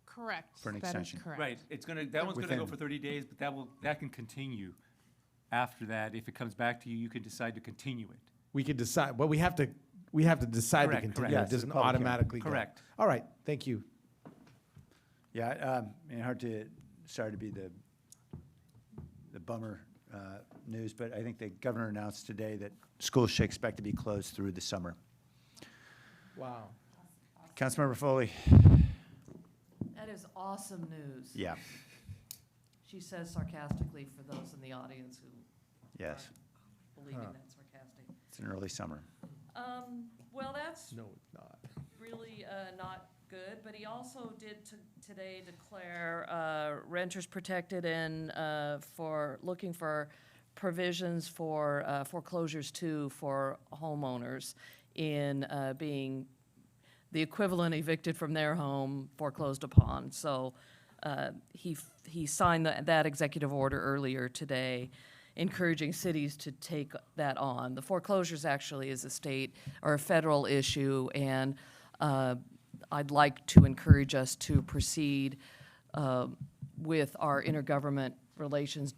Speaker 18: Correct.
Speaker 1: For an
Speaker 18: That is
Speaker 1: extension.
Speaker 18: correct.
Speaker 17: Right, that one's gonna go
Speaker 1: Within-
Speaker 17: for 30 days, but that can continue after that. If it comes back to you, you can decide to continue it.
Speaker 5: We could decide, but we have to decide to
Speaker 17: Correct,
Speaker 5: continue.
Speaker 17: correct.
Speaker 5: It
Speaker 1: Yes,
Speaker 5: doesn't
Speaker 1: it's a public hearing.
Speaker 5: automatically go.
Speaker 17: Correct.
Speaker 5: All right, thank you.
Speaker 1: Yeah, sorry to be the bummer news, but I think the governor announced today that schools should expect to be closed through the summer.
Speaker 5: Wow.
Speaker 1: Councilmember Foley?
Speaker 13: That is awesome news.
Speaker 1: Yeah,
Speaker 13: She says sarcastically for those in the audience who
Speaker 1: yes.
Speaker 13: aren't believing that's sarcastic.
Speaker 1: It's an early summer.
Speaker 13: Well, that's
Speaker 5: No, it's not.
Speaker 13: really not good, but he also did today declare renters protected and looking for provisions for foreclosures too for homeowners in being the equivalent evicted from their home, foreclosed upon. So he signed that executive order earlier today, encouraging cities to take that on. The foreclosures actually is a state or a federal issue, and I'd like to encourage us to proceed with our intergovernment relations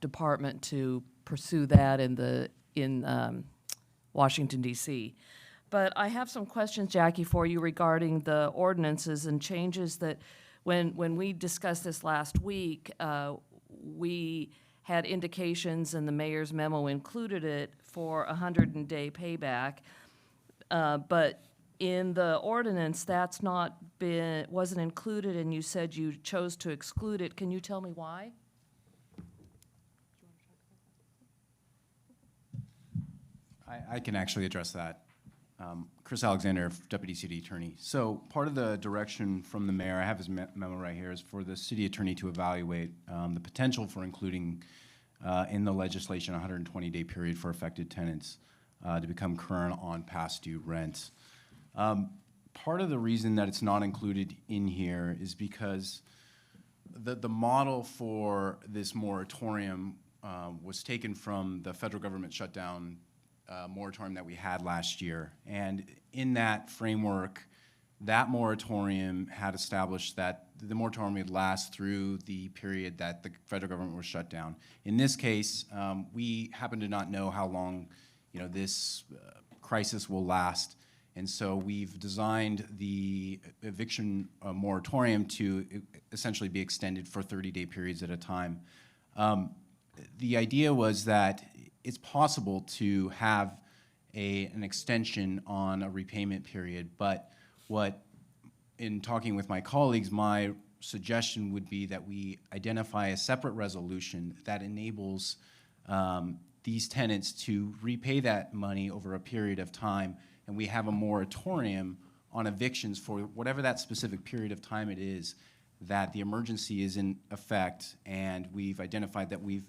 Speaker 13: department to pursue that in Washington, D.C. But I have some questions, Jackie, for you regarding the ordinances and changes that, when we discussed this last week, we had indications, and the mayor's memo included it, for a 100-day payback. But in the ordinance, that's wasn't included, and you said you chose to exclude it. Can you tell me why?
Speaker 12: I can actually address that. Chris Alexander, Deputy City Attorney. So part of the direction from the mayor, I have his memo right here, is for the city attorney to evaluate the potential for including in the legislation a 120-day period for affected tenants to become current on past due rent. Part of the reason that it's not included in here is because the model for this moratorium was taken from the federal government shutdown moratorium that we had last year. And in that framework, that moratorium had established that the moratorium would last through the period that the federal government was shut down. In this case, we happen to not know how long, this crisis will last. And so we've designed the eviction moratorium to essentially be extended for 30-day periods at a time. The idea was that it's possible to have an extension on a repayment period, but in talking with my colleagues, my suggestion would be that we identify a separate resolution that enables these tenants to repay that money over a period of time, and we have a moratorium on evictions for whatever that specific period of time it is that the emergency is in effect, and we've identified that we've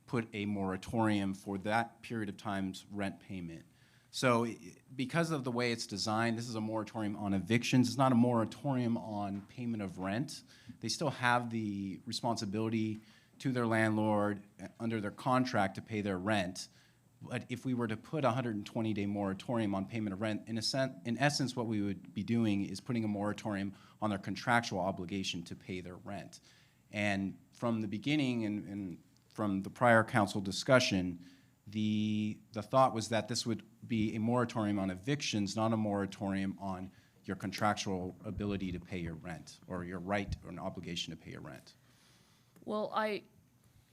Speaker 12: put a moratorium for that period of time's rent payment. So because of the way it's designed, this is a moratorium on evictions. It's not a moratorium on payment of rent. They still have the responsibility to their landlord under their contract to pay their rent. But if we were to put a 120-day moratorium on payment of rent, in essence, what we would be doing is putting a moratorium on their contractual obligation to pay their rent. And from the beginning and from the prior council discussion, the thought was that this would be a moratorium on evictions, not a moratorium on your contractual ability to pay your rent or your right or an obligation to pay your rent.
Speaker 13: Well, I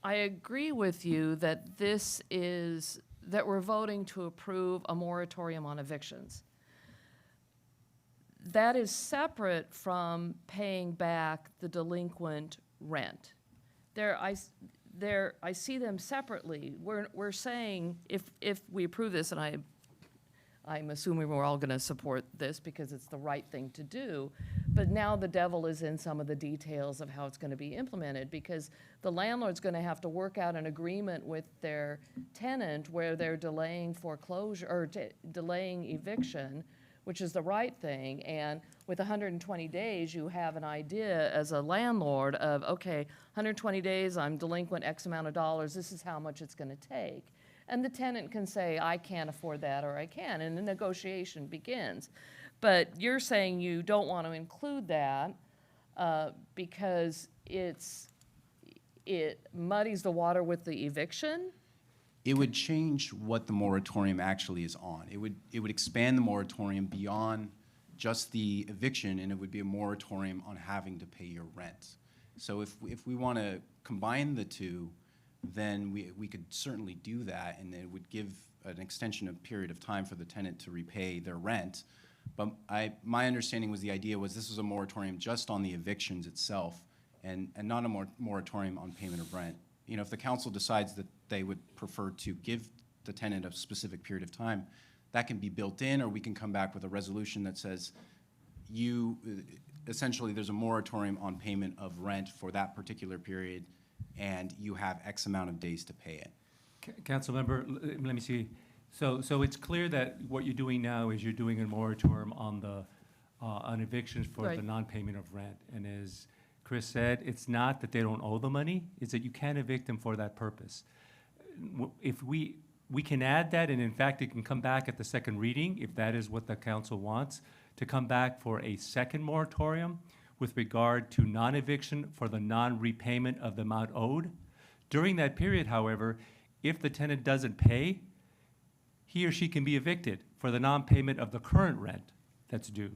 Speaker 13: agree with you that that we're voting to approve a moratorium on evictions. That is separate from paying back the delinquent rent. I see them separately. We're saying if we approve this, and I'm assuming we're all going to support this because it's the right thing to do, But now the devil is in some of the details of how it's going to be implemented, because the landlord's going to have to work out an agreement with their tenant where they're delaying foreclosure or delaying eviction, which is the right thing. And with 120 days, you have an idea as a landlord of, okay, 120 days, I'm delinquent X amount of dollars, this is how much it's going to take. And the tenant can say, I can't afford that, or I can, and the negotiation begins. But you're saying you don't want to include that because it muddies the water with the eviction?
Speaker 12: It would change what the moratorium actually is on. It would expand the moratorium beyond just the eviction, and it would be a moratorium on having to pay your rent. So if we want to combine the two, then we could certainly do that, and it would give an extension of period of time for the tenant to repay their rent. But my understanding was the idea was this was a moratorium just on the evictions itself, and not a moratorium on payment of rent. You know, if the council decides that they would prefer to give the tenant a specific period of time, that can be built in, or we can come back with a resolution that says essentially there's a moratorium on payment of rent for that particular period, and you have X amount of days to pay it.
Speaker 17: Councilmember, let me see. So it's clear that what you're doing now is you're doing a moratorium on the on evictions for
Speaker 13: Right.
Speaker 17: the non-payment of rent. And as Chris said, it's not that they don't owe the money, it's that you can't evict them for that purpose. If we can add that, and in fact, it can come back at the second reading, if that is what the council wants, to come back for a second moratorium with regard to non-eviction for the non-repayment of the amount owed. During that period, however, if the tenant doesn't pay, he or she can be evicted for the non-payment of the current rent that's due.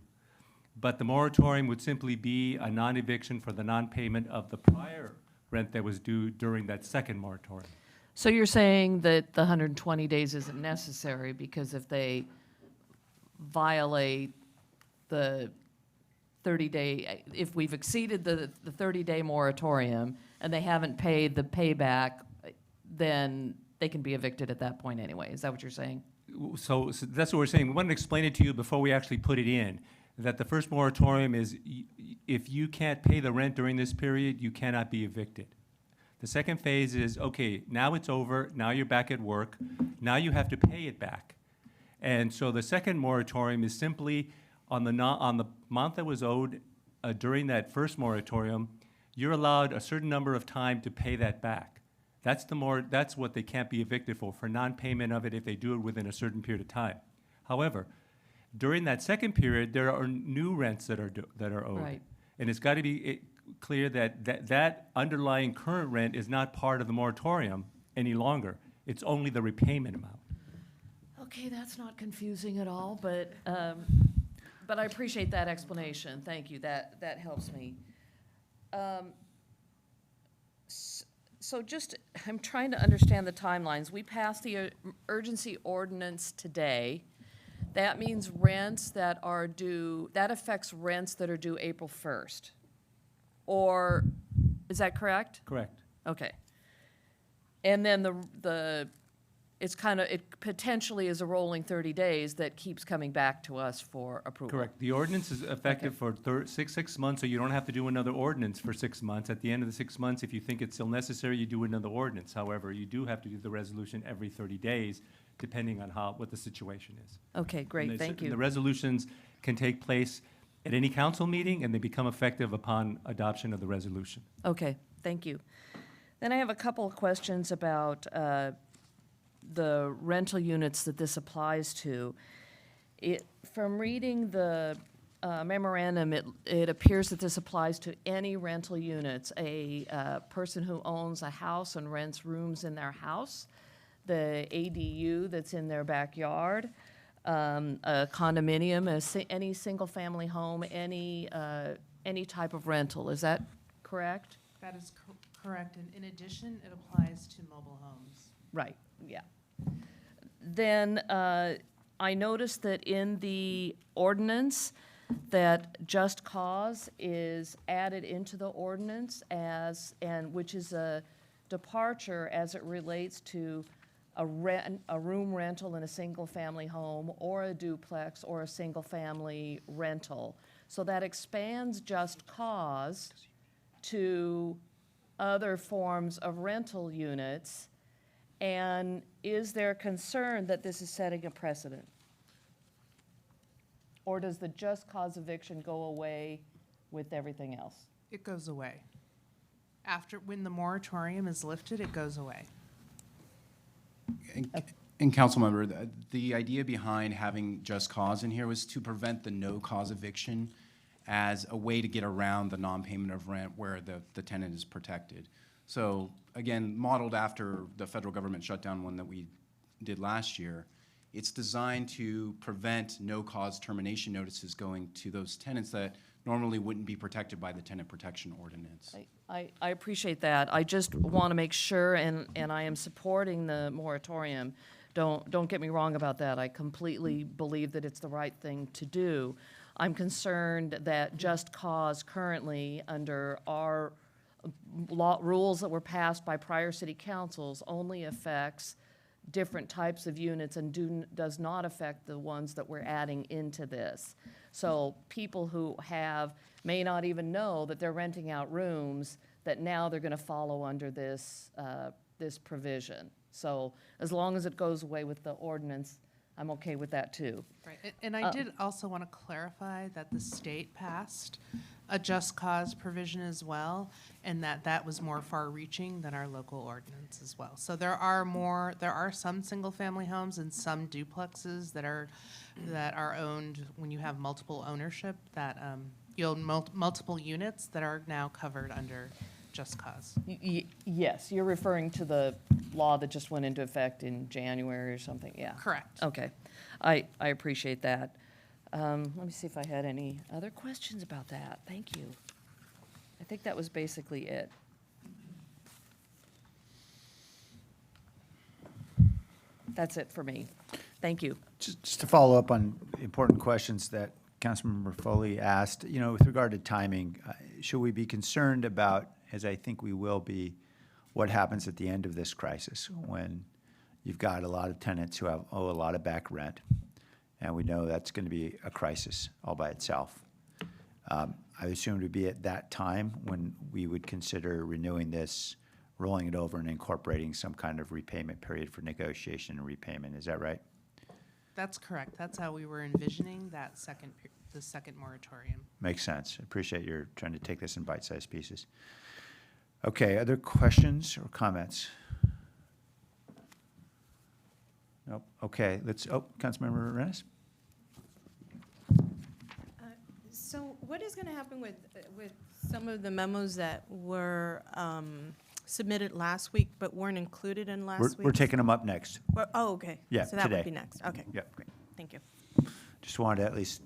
Speaker 17: But the moratorium would simply be a non-eviction for the non-payment of the prior rent that was due during that second moratorium.
Speaker 13: So you're saying that the 120 days isn't necessary because if they violate the 30-day, if we've exceeded the 30-day moratorium and they haven't paid the payback, then they can be evicted at that point anyway. Is that what you're saying?
Speaker 17: So that's what we're saying. We wanted to explain it to you before we actually put it in, that the first moratorium is if you can't pay the rent during this period, you cannot be evicted. The second phase is, okay, now it's over, now you're back at work, now you have to pay it back. And so the second moratorium is simply on the amount that was owed during that first moratorium, you're allowed a certain number of time to pay that back. That's what they can't be evicted for non-payment of it if they do it within a certain period of time. However, during that second period, there are new rents that are owed.
Speaker 13: Right.
Speaker 17: And it's got to be clear that underlying current rent is not part of the moratorium any longer. It's only the repayment amount.
Speaker 13: Okay, that's not confusing at all, but I appreciate that explanation. Thank you. That helps me. So just, I'm trying to understand the timelines. We passed the urgency ordinance today. That means rents that are due, that affects rents that are due April 1st. Or, is that correct?
Speaker 17: Correct.
Speaker 13: Okay. And then it potentially is a rolling 30 days that keeps coming back to us for approval.
Speaker 17: Correct. The ordinance is effective for six months, so you don't have to do another ordinance for 6 months. At the end of the 6 months, if you think it's still necessary, you do another ordinance. However, you do have to do the resolution every 30 days, depending on what the situation is.
Speaker 13: Okay, great, thank you.
Speaker 17: The resolutions can take place at any council meeting, and they become effective upon adoption of the resolution.
Speaker 13: Okay, thank you. Then I have a couple of questions about the rental units that this applies to. From reading the memorandum, it appears that this applies to any rental units, a person who owns a house and rents rooms in their house, the ADU that's in their backyard, a condominium, any single-family home, any type of rental. Is that correct?
Speaker 10: That is correct, and in addition, it applies to mobile homes.
Speaker 13: Right, yeah. Then I noticed that in the ordinance that just cause is added into the ordinance which is a departure as it relates to a room rental in a single-family home or a duplex or a single-family rental. So that expands just cause to other forms of rental units. And is there concern that this is setting a precedent? Or does the just cause eviction go away with everything else?
Speaker 10: It goes away. After, when the moratorium is lifted, it goes away.
Speaker 12: And Councilmember, the idea behind having just cause in here was to prevent the no cause eviction as a way to get around the non-payment of rent where the tenant is protected. So again, modeled after the federal government shutdown one that we did last year, it's designed to prevent no cause termination notices going to those tenants that normally wouldn't be protected by the tenant protection ordinance.
Speaker 13: I appreciate that. I just want to make sure, and I am supporting the moratorium. Don't get me wrong about that. I completely believe that it's the right thing to do. I'm concerned that just cause currently under our rules that were passed by prior city councils only affects different types of units and does not affect the ones that we're adding into this. So people who may not even know that they're renting out rooms, that now they're going to follow under this, this provision. So as long as it goes away with the ordinance, I'm okay with that too.
Speaker 10: Right, and I did also want to clarify that the state passed a just cause provision as well, and that was more far-reaching than our local ordinance as well. So there are some single-family homes and some duplexes that are owned when you have multiple ownership, that you own multiple units that are now covered under just cause.
Speaker 13: Yes, you're referring to the law that just went into effect in January or something, yeah.
Speaker 10: Correct.
Speaker 13: Okay, I appreciate that. Let me see if I had any other questions about that. Thank you. I think that was basically it. That's it for me. Thank you.
Speaker 1: Just to follow up on important questions that Councilmember Foley asked, with regard to timing, should we be concerned about, as I think we will be, what happens at the end of this crisis when you've got a lot of tenants who owe a lot of back rent, and we know that's going to be a crisis all by itself. I assume it would be at that time when we would consider renewing this, rolling it over, and incorporating some kind of repayment period for negotiation and repayment. Is that right?
Speaker 10: That's correct. That's how we were envisioning that the second moratorium.
Speaker 1: Makes sense. Appreciate you're trying to take this in bite-sized pieces. Okay, other questions or comments? Nope. Okay, Councilmember Rennes?
Speaker 15: So what is going to happen with some of the memos that were submitted last week but weren't included in last week?
Speaker 1: We're taking them up next.
Speaker 15: Oh, okay.
Speaker 1: Yeah,
Speaker 15: So that
Speaker 1: today.
Speaker 15: would be next. Okay.
Speaker 1: Yep. Great.
Speaker 15: Thank you.
Speaker 1: Just wanted to at least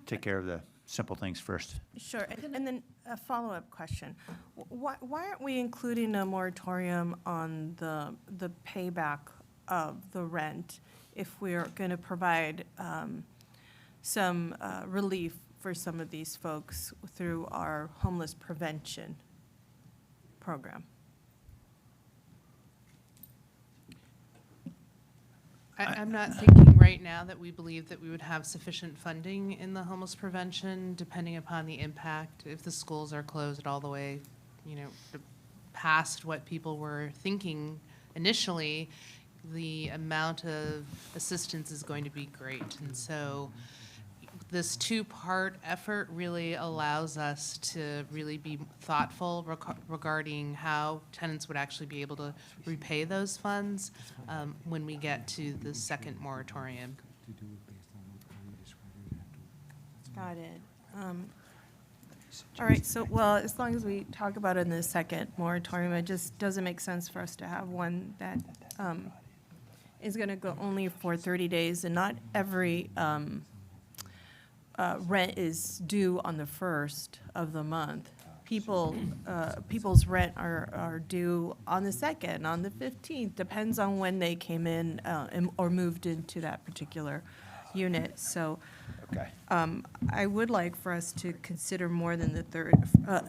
Speaker 1: take care of the simple things first.
Speaker 15: Sure. And then a follow-up question. Why aren't we including a moratorium on the payback of the rent if we're going to provide some relief for some of these folks through our homeless prevention program?
Speaker 10: I'm not thinking right now that we believe that we would have sufficient funding in the homeless prevention, depending upon the impact, if the schools are closed all the way, past what people were thinking initially, the amount of assistance is going to be great. And so this two-part effort really allows us to really be thoughtful regarding how tenants would actually be able to repay those funds when we get to the second moratorium.
Speaker 15: Got it. All right, so, well, as long as we talk about it in the second moratorium, it just doesn't make sense for us to have one that is going to go only for 30 days, and not every rent is due on the 1st of the month. People's rent are due on the 2nd, on the 15th, depends on when they came in or moved into that particular unit. So I would like for us to consider more than the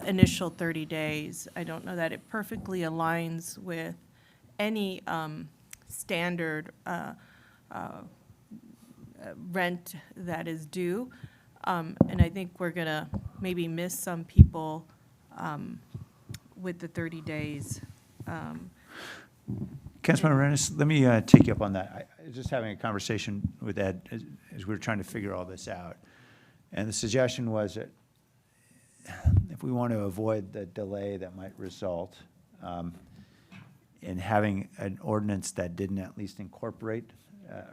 Speaker 15: initial 30 days. I don't know that it perfectly aligns with any standard rent that is due. And I think we're gonna maybe miss some people with the 30 days.
Speaker 1: Councilmember Rennes, let me take you up on that. I was just having a conversation with Ed as we were trying to figure all this out. And the suggestion was that if we want to avoid the delay that might result in having an ordinance that didn't at least incorporate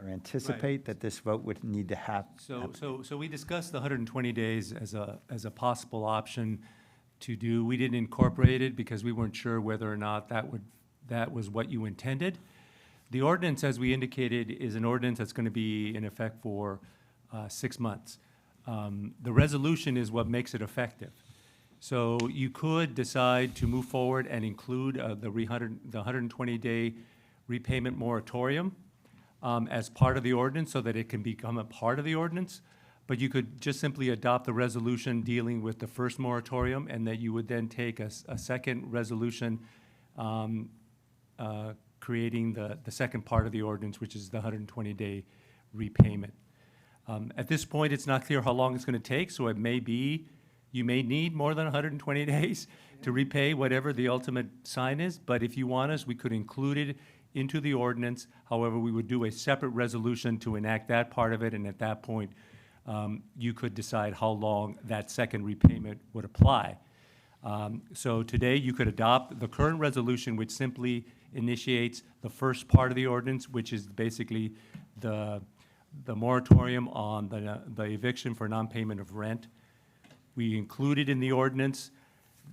Speaker 1: or anticipate that this vote would need to happen.
Speaker 17: So we discussed the 120 days as a possible option to do. We didn't incorporate it because we weren't sure whether or not that was what you intended. The ordinance, as we indicated, is an ordinance that's going to be in effect for 6 months. The resolution is what makes it effective. So you could decide to move forward and include the 120-day repayment moratorium as part of the ordinance so that it can become a part of the ordinance. But you could just simply adopt the resolution dealing with the first moratorium, and that you would then take a second resolution creating the second part of the ordinance, which is the 120-day repayment. At this point, it's not clear how long it's going to take, so it may be, you may need more than 120 days to repay whatever the ultimate sign is, but if you want us, we could include it into the ordinance. However, we would do a separate resolution to enact that part of it, and at that point, you could decide how long that second repayment would apply. So today, you could adopt the current resolution, which simply initiates the first part of the ordinance, which is basically the moratorium on the eviction for non-payment of rent. We include it in the ordinance.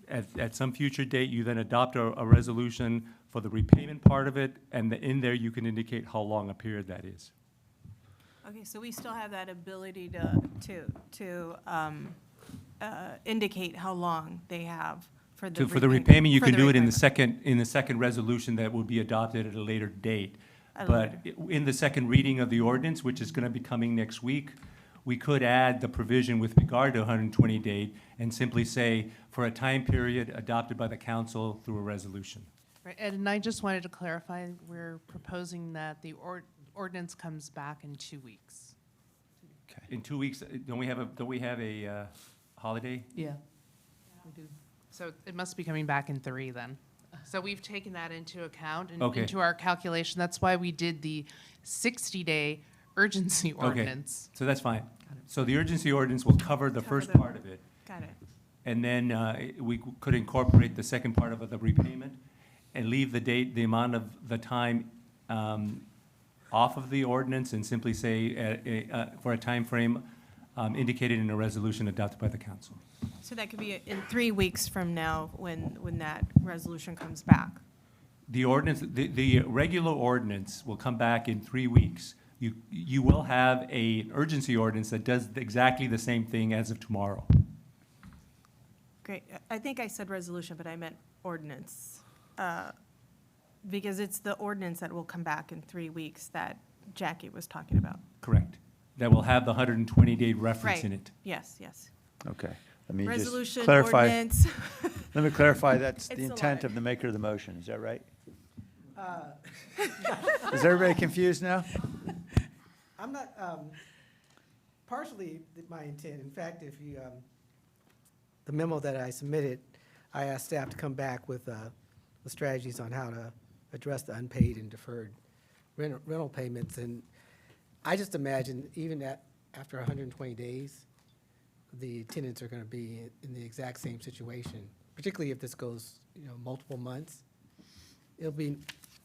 Speaker 17: At some future date, you then adopt a resolution for the repayment part of it, and in there, you can indicate how long a period that is.
Speaker 15: Okay, so we still have that ability to indicate how long they have for the
Speaker 17: For the repayment, you
Speaker 15: for
Speaker 17: can
Speaker 15: the
Speaker 17: do it in
Speaker 15: repayment.
Speaker 17: the second resolution that will be adopted at a later date.
Speaker 15: At a
Speaker 17: But in the second reading of the ordinance, which is going to be coming next week, we could add the provision with regard to 120 day and simply say, for a time period adopted by the council through a resolution.
Speaker 10: Right, Ed, and I just wanted to clarify, we're proposing that the ordinance comes back in 2 weeks.
Speaker 17: In 2 weeks, don't we have a holiday?
Speaker 10: Yeah. We do. So it must be coming back in 3 then. So we've taken that into account and
Speaker 17: Okay.
Speaker 10: into our calculation. That's why we did the 60-day urgency ordinance.
Speaker 17: Okay, so that's fine. So the urgency ordinance will cover the first
Speaker 15: the-
Speaker 17: part of it.
Speaker 15: Got it.
Speaker 17: And then we could incorporate the second part of the repayment and leave the date, the amount of the time off of the ordinance and simply say for a time frame indicated in a resolution adopted by the council.
Speaker 15: So that could be in 3 weeks from now when that resolution comes back.
Speaker 17: The ordinance, the regular ordinance will come back in 3 weeks. You will have an urgency ordinance that does exactly the same thing as of tomorrow.
Speaker 15: Great. I think I said resolution, but I meant ordinance. Because it's the ordinance that will come back in 3 weeks that Jackie was talking about.
Speaker 17: Correct. That will have the 120-day reference
Speaker 15: Right.
Speaker 17: in it.
Speaker 15: Yes, yes.
Speaker 1: Okay. Let me just
Speaker 15: Resolution,
Speaker 1: clarify.
Speaker 15: ordinance.
Speaker 1: Let me clarify, that's
Speaker 15: It's
Speaker 1: the
Speaker 15: a
Speaker 1: intent
Speaker 15: lot.
Speaker 1: of the maker of the motion, is that right? Is everybody confused now?
Speaker 16: I'm not, partially my intent, in fact, if you, the memo that I submitted, I asked staff to come back with strategies on how to address the unpaid and deferred rental payments. And I just imagine even after 120 days, the tenants are going to be in the exact same situation, particularly if this goes, multiple months. It'll be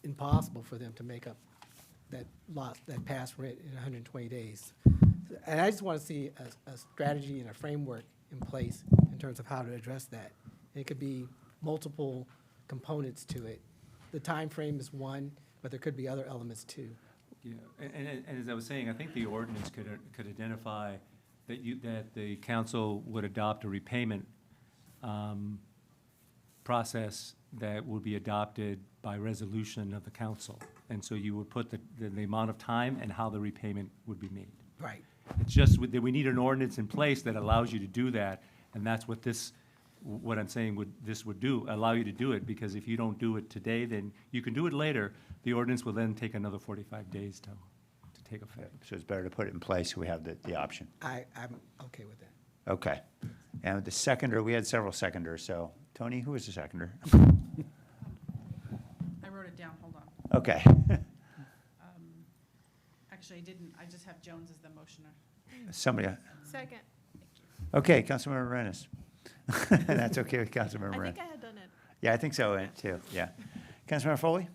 Speaker 16: impossible for them to make up that past rent in 120 days. And I just want to see a strategy and a framework in place in terms of how to address that. And it could be multiple components to it. The time frame is one, but there could be other elements too.
Speaker 17: Yeah, and as I was saying, I think the ordinance could identify that the council would adopt a repayment process that would be adopted by resolution of the council. And so you would put the amount of time and how the repayment would be made.
Speaker 16: Right.
Speaker 17: It's just that we need an ordinance in place that allows you to do that, and that's what what I'm saying this would do, allow you to do it, because if you don't do it today, then you can do it later. The ordinance will then take another 45 days to take effect.
Speaker 1: So it's better to put it in place so we have the option.
Speaker 16: I'm okay with that.
Speaker 1: Okay. And the seconder, we had several seconders, so Tony, who was the seconder?
Speaker 18: I wrote it down, hold on.
Speaker 1: Okay.
Speaker 18: Actually, I didn't, I just have Jones as the motioner.
Speaker 1: Somebody,
Speaker 15: Second.
Speaker 1: okay, Councilmember Rennes. That's okay with Councilmember
Speaker 15: I
Speaker 1: Rennes.
Speaker 15: think I had done it.
Speaker 1: Yeah, I think so, too, yeah. Councilmember Foley?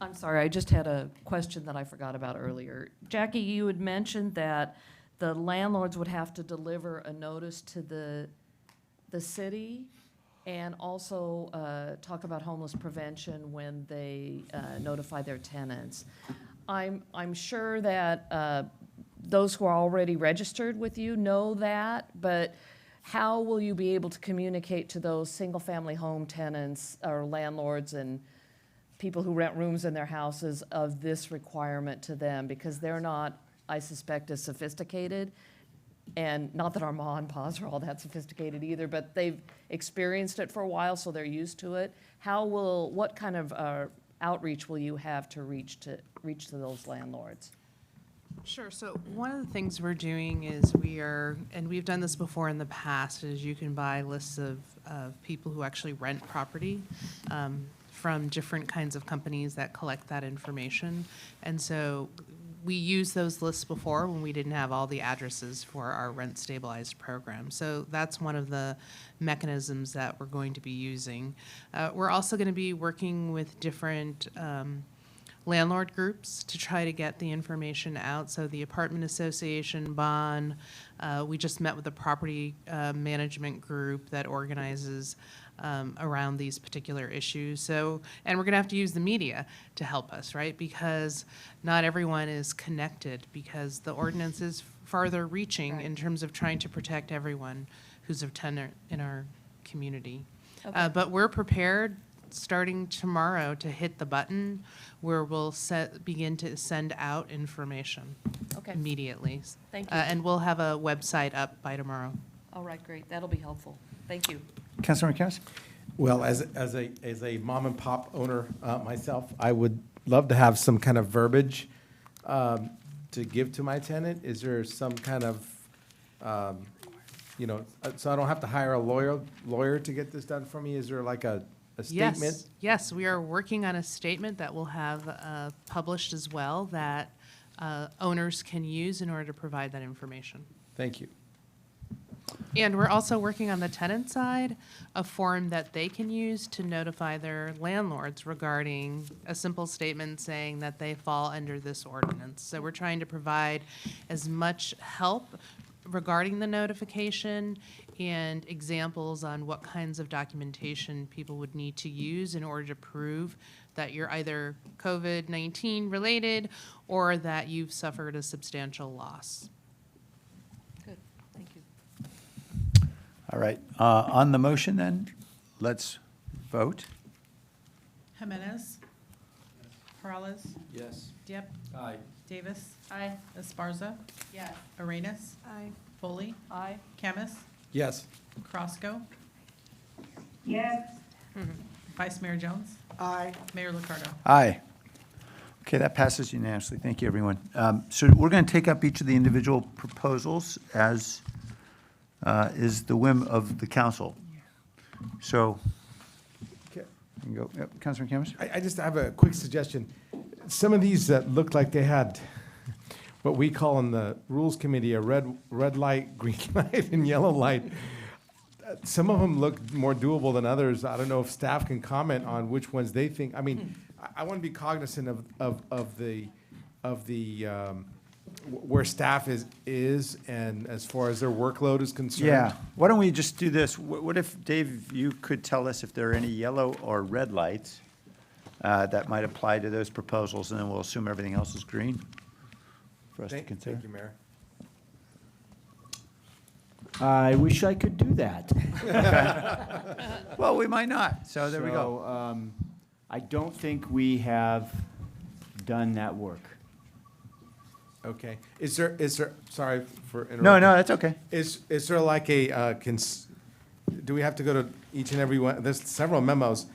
Speaker 13: I'm sorry, I just had a question that I forgot about earlier. Jackie, you had mentioned that the landlords would have to deliver a notice to the city and also talk about homeless prevention when they notify their tenants. I'm sure that those who are already registered with you know that, but how will you be able to communicate to those single-family home tenants or landlords and people who rent rooms in their houses of this requirement to them? Because they're not, I suspect, as sophisticated. And not that our ma and pas are all that sophisticated either, but they've experienced it for a while, so they're used to it. What kind of outreach will you have to reach to those landlords?
Speaker 10: Sure. So one of the things we're doing is and we've done this before in the past, is you can buy lists of people who actually rent property from different kinds of companies that collect that information. And so we used those lists before when we didn't have all the addresses for our rent stabilized program. So that's one of the mechanisms that we're going to be using. We're also going to be working with different landlord groups to try to get the information out. So the Apartment Association, BON, we just met with the property management group that organizes around these particular issues. So, and we're gonna have to use the media to help us, right? Because not everyone is connected, because the ordinance is farther reaching in terms of trying to protect everyone who's of tenant in our community.
Speaker 13: Okay.
Speaker 10: But we're prepared starting tomorrow to hit the button where we'll begin to send out information immediately.
Speaker 13: Thank you.
Speaker 10: And we'll have a website up by tomorrow.
Speaker 13: All right, great. That'll be helpful. Thank you.
Speaker 1: Councilmember Cass?
Speaker 5: Well, as a mom and pop owner myself, I would love to have some kind of verbiage to give to my tenant. Is there some kind of, so I don't have to hire a lawyer to get this done for me? Is there like a statement?
Speaker 10: Yes, we are working on a statement that we'll have published as well that owners can use in order to provide that information.
Speaker 5: Thank you.
Speaker 10: And we're also working on the tenant side, a form that they can use to notify their landlords regarding a simple statement saying that they fall under this ordinance. So we're trying to provide as much help regarding the notification and examples on what kinds of documentation people would need to use in order to prove that you're either COVID-19 related or that you've suffered a substantial loss.
Speaker 13: Good, thank you.
Speaker 1: All right, on the motion then, let's vote.
Speaker 18: Jimenez. Peralez.
Speaker 3: Yes.
Speaker 18: Diep.
Speaker 3: Aye.
Speaker 18: Davis.
Speaker 14: Aye.
Speaker 18: Esparza.
Speaker 14: Yes.
Speaker 18: Arenas.
Speaker 15: Aye.
Speaker 18: Foley.
Speaker 14: Aye.
Speaker 18: Camus.
Speaker 5: Yes.
Speaker 18: Crosco.
Speaker 7: Yes.
Speaker 18: Vice Mayor Jones.
Speaker 16: Aye.
Speaker 18: Mayor Licardo.
Speaker 1: Aye. Okay, that passes unanimously. Thank you, everyone. So we're going to take up each of the individual proposals as is the whim of the council. So, you can go, yep, Councilman Camus?
Speaker 5: I just have a quick suggestion. Some of these that looked like they had what we call in the Rules Committee a red light, green light, and yellow light. Some of them look more doable than others. I don't know if staff can comment on which ones they think. I mean, I want to be cognizant of the where staff is and as far as their workload is concerned.
Speaker 1: Yeah. Why don't we just do this? What if, Dave, you could tell us if there are any yellow or red lights that might apply to those proposals, and then we'll assume everything else is green for us to consider.
Speaker 5: Thank you, Mayor.
Speaker 6: I wish I could do that.
Speaker 1: Well, we might not, so there we go.
Speaker 6: So, I don't think we have done that work.
Speaker 5: Okay. Is there, sorry for interrupting.
Speaker 1: No, that's okay.
Speaker 5: Is there like a, do we have to go to each and every one, there's several memos.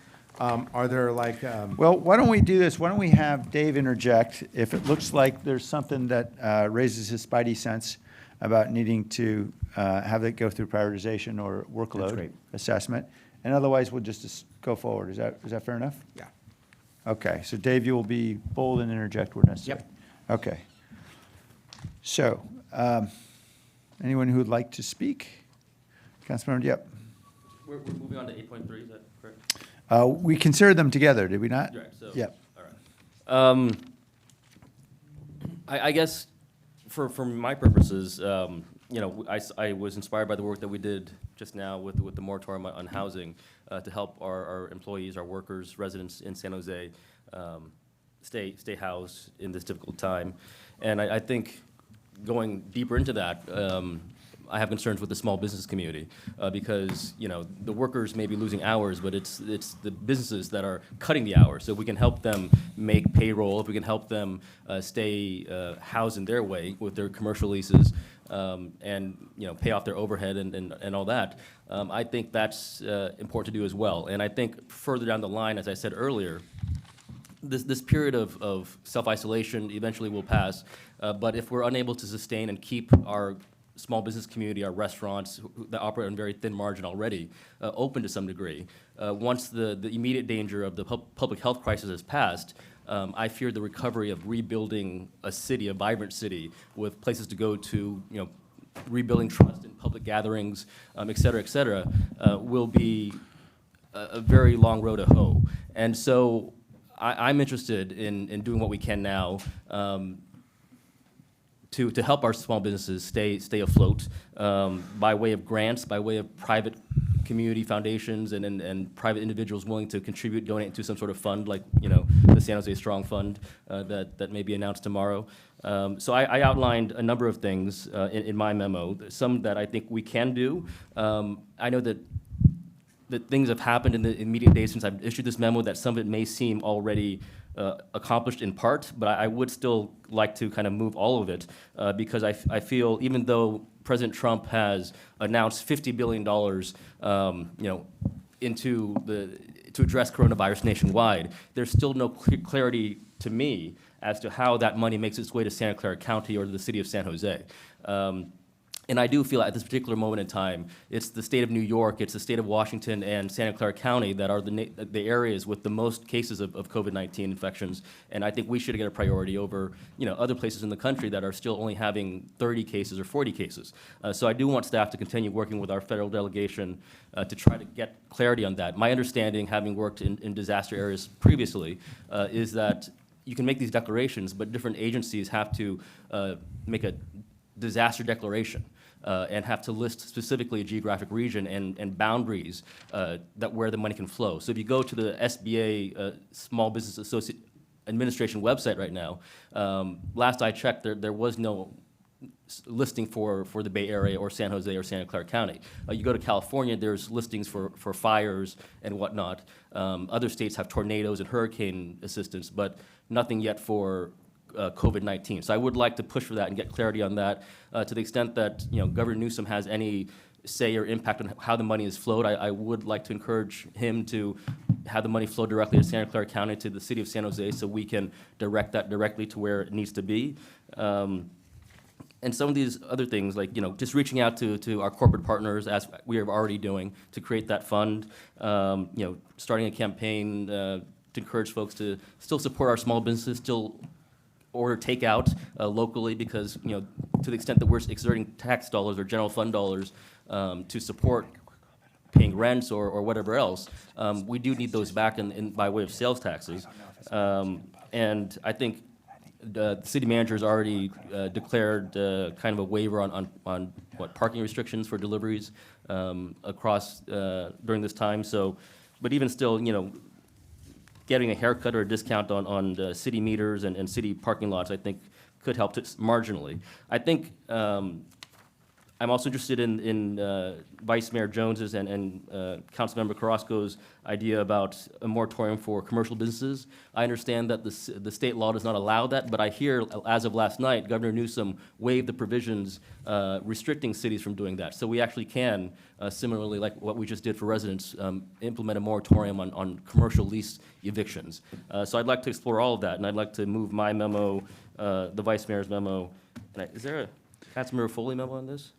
Speaker 5: Are there like,
Speaker 1: Well, why don't we do this? Why don't we have Dave interject if it looks like there's something that raises his spidey sense about needing to have it go through prioritization or workload
Speaker 6: great.
Speaker 1: assessment, and otherwise we'll just go forward. Is that fair enough?
Speaker 5: Yeah.
Speaker 1: Okay, so Dave, you will be bold and interject where necessary.
Speaker 6: Yep.
Speaker 1: Okay. So, anyone who would like to speak? Councilmember, yep.
Speaker 11: We're moving on to 8.3, is that correct?
Speaker 1: We considered them together, did we not?
Speaker 11: Right, so.
Speaker 1: Yep.
Speaker 11: All right. I guess for my purposes, you know, I was inspired by the work that we did just now with the moratorium on housing to help our employees, our workers, residents in San Jose stay housed in this difficult time. And I think going deeper into that, I have concerns with the small business community because, you know, the workers may be losing hours, but it's the businesses that are cutting the hours. So if we can help them make payroll, if we can help them stay housed in their way with their commercial leases and, you know, pay off their overhead and all that, I think that's important to do as well. And I think further down the line, as I said earlier, this period of self-isolation eventually will pass, but if we're unable to sustain and keep our small business community, our restaurants that operate on very thin margin already, open to some degree, once the immediate danger of the public health crisis has passed, I fear the recovery of rebuilding a city, a vibrant city, with places to go to, you know, rebuilding trust in public gatherings, et cetera, will be a very long road to hoe. And so I'm interested in doing what we can now to help our small businesses stay afloat by way of grants, by way of private community foundations and private individuals willing to contribute, donate to some sort of fund, like, you know, the San Jose Strong Fund that may be announced tomorrow. So I outlined a number of things in my memo, some that I think we can do. I know that things have happened in the immediate days since I've issued this memo, that some of it may seem already accomplished in part, but I would still like to kind of move all of it because I feel even though President Trump has announced $50 billion, you know, to address coronavirus nationwide, there's still no clarity to me as to how that money makes its way to Santa Clara County or the city of San Jose. And I do feel at this particular moment in time, it's the state of New York, it's the state of Washington and Santa Clara County that are the areas with the most cases of COVID-19 infections. And I think we should get a priority over, you know, other places in the country that are still only having 30 cases or 40 cases. So I do want staff to continue working with our federal delegation to try to get clarity on that. My understanding, having worked in disaster areas previously, is that you can make these declarations, but different agencies have to make a disaster declaration. And have to list specifically a geographic region and boundaries that where the money can flow. So if you go to the SBA Small Business Administration website right now, last I checked, there was no listing for the Bay Area or San Jose or Santa Clara County. You go to California, there's listings for fires and whatnot. Other states have tornadoes and hurricane assistance, but nothing yet for COVID-19. So I would like to push for that and get clarity on that to the extent that, you know, Governor Newsom has any say or impact on how the money is flowed. I would like to encourage him to have the money flow directly to Santa Clara County, to the city of San Jose, so we can direct that directly to where it needs to be. And some of these other things, like, you know, just reaching out to our corporate partners, as we are already doing, to create that fund, you know, starting a campaign to encourage folks to still support our small businesses, still order takeout locally, because, you know, to the extent that we're exerting tax dollars or general fund dollars to support paying rents or whatever else, we do need those back by way of sales taxes. And I think the city manager has already declared kind of a waiver on what, parking restrictions for deliveries across during this time. So, but even still, you know, getting a haircut or a discount on the city meters and city parking lots, I think, could help marginally. I think I'm also interested in Vice Mayor Jones's and Councilmember Carrasco's idea about a moratorium for commercial businesses. I understand that the state law does not allow that, but I hear, as of last night, Governor Newsom waived the provisions restricting cities from doing that. So we actually can, similarly like what we just did for residents, implement a moratorium on commercial lease evictions. So I'd like to explore all of that, and I'd like to move my memo, the Vice Mayor's memo. Is there a Councilmember Foley memo on this?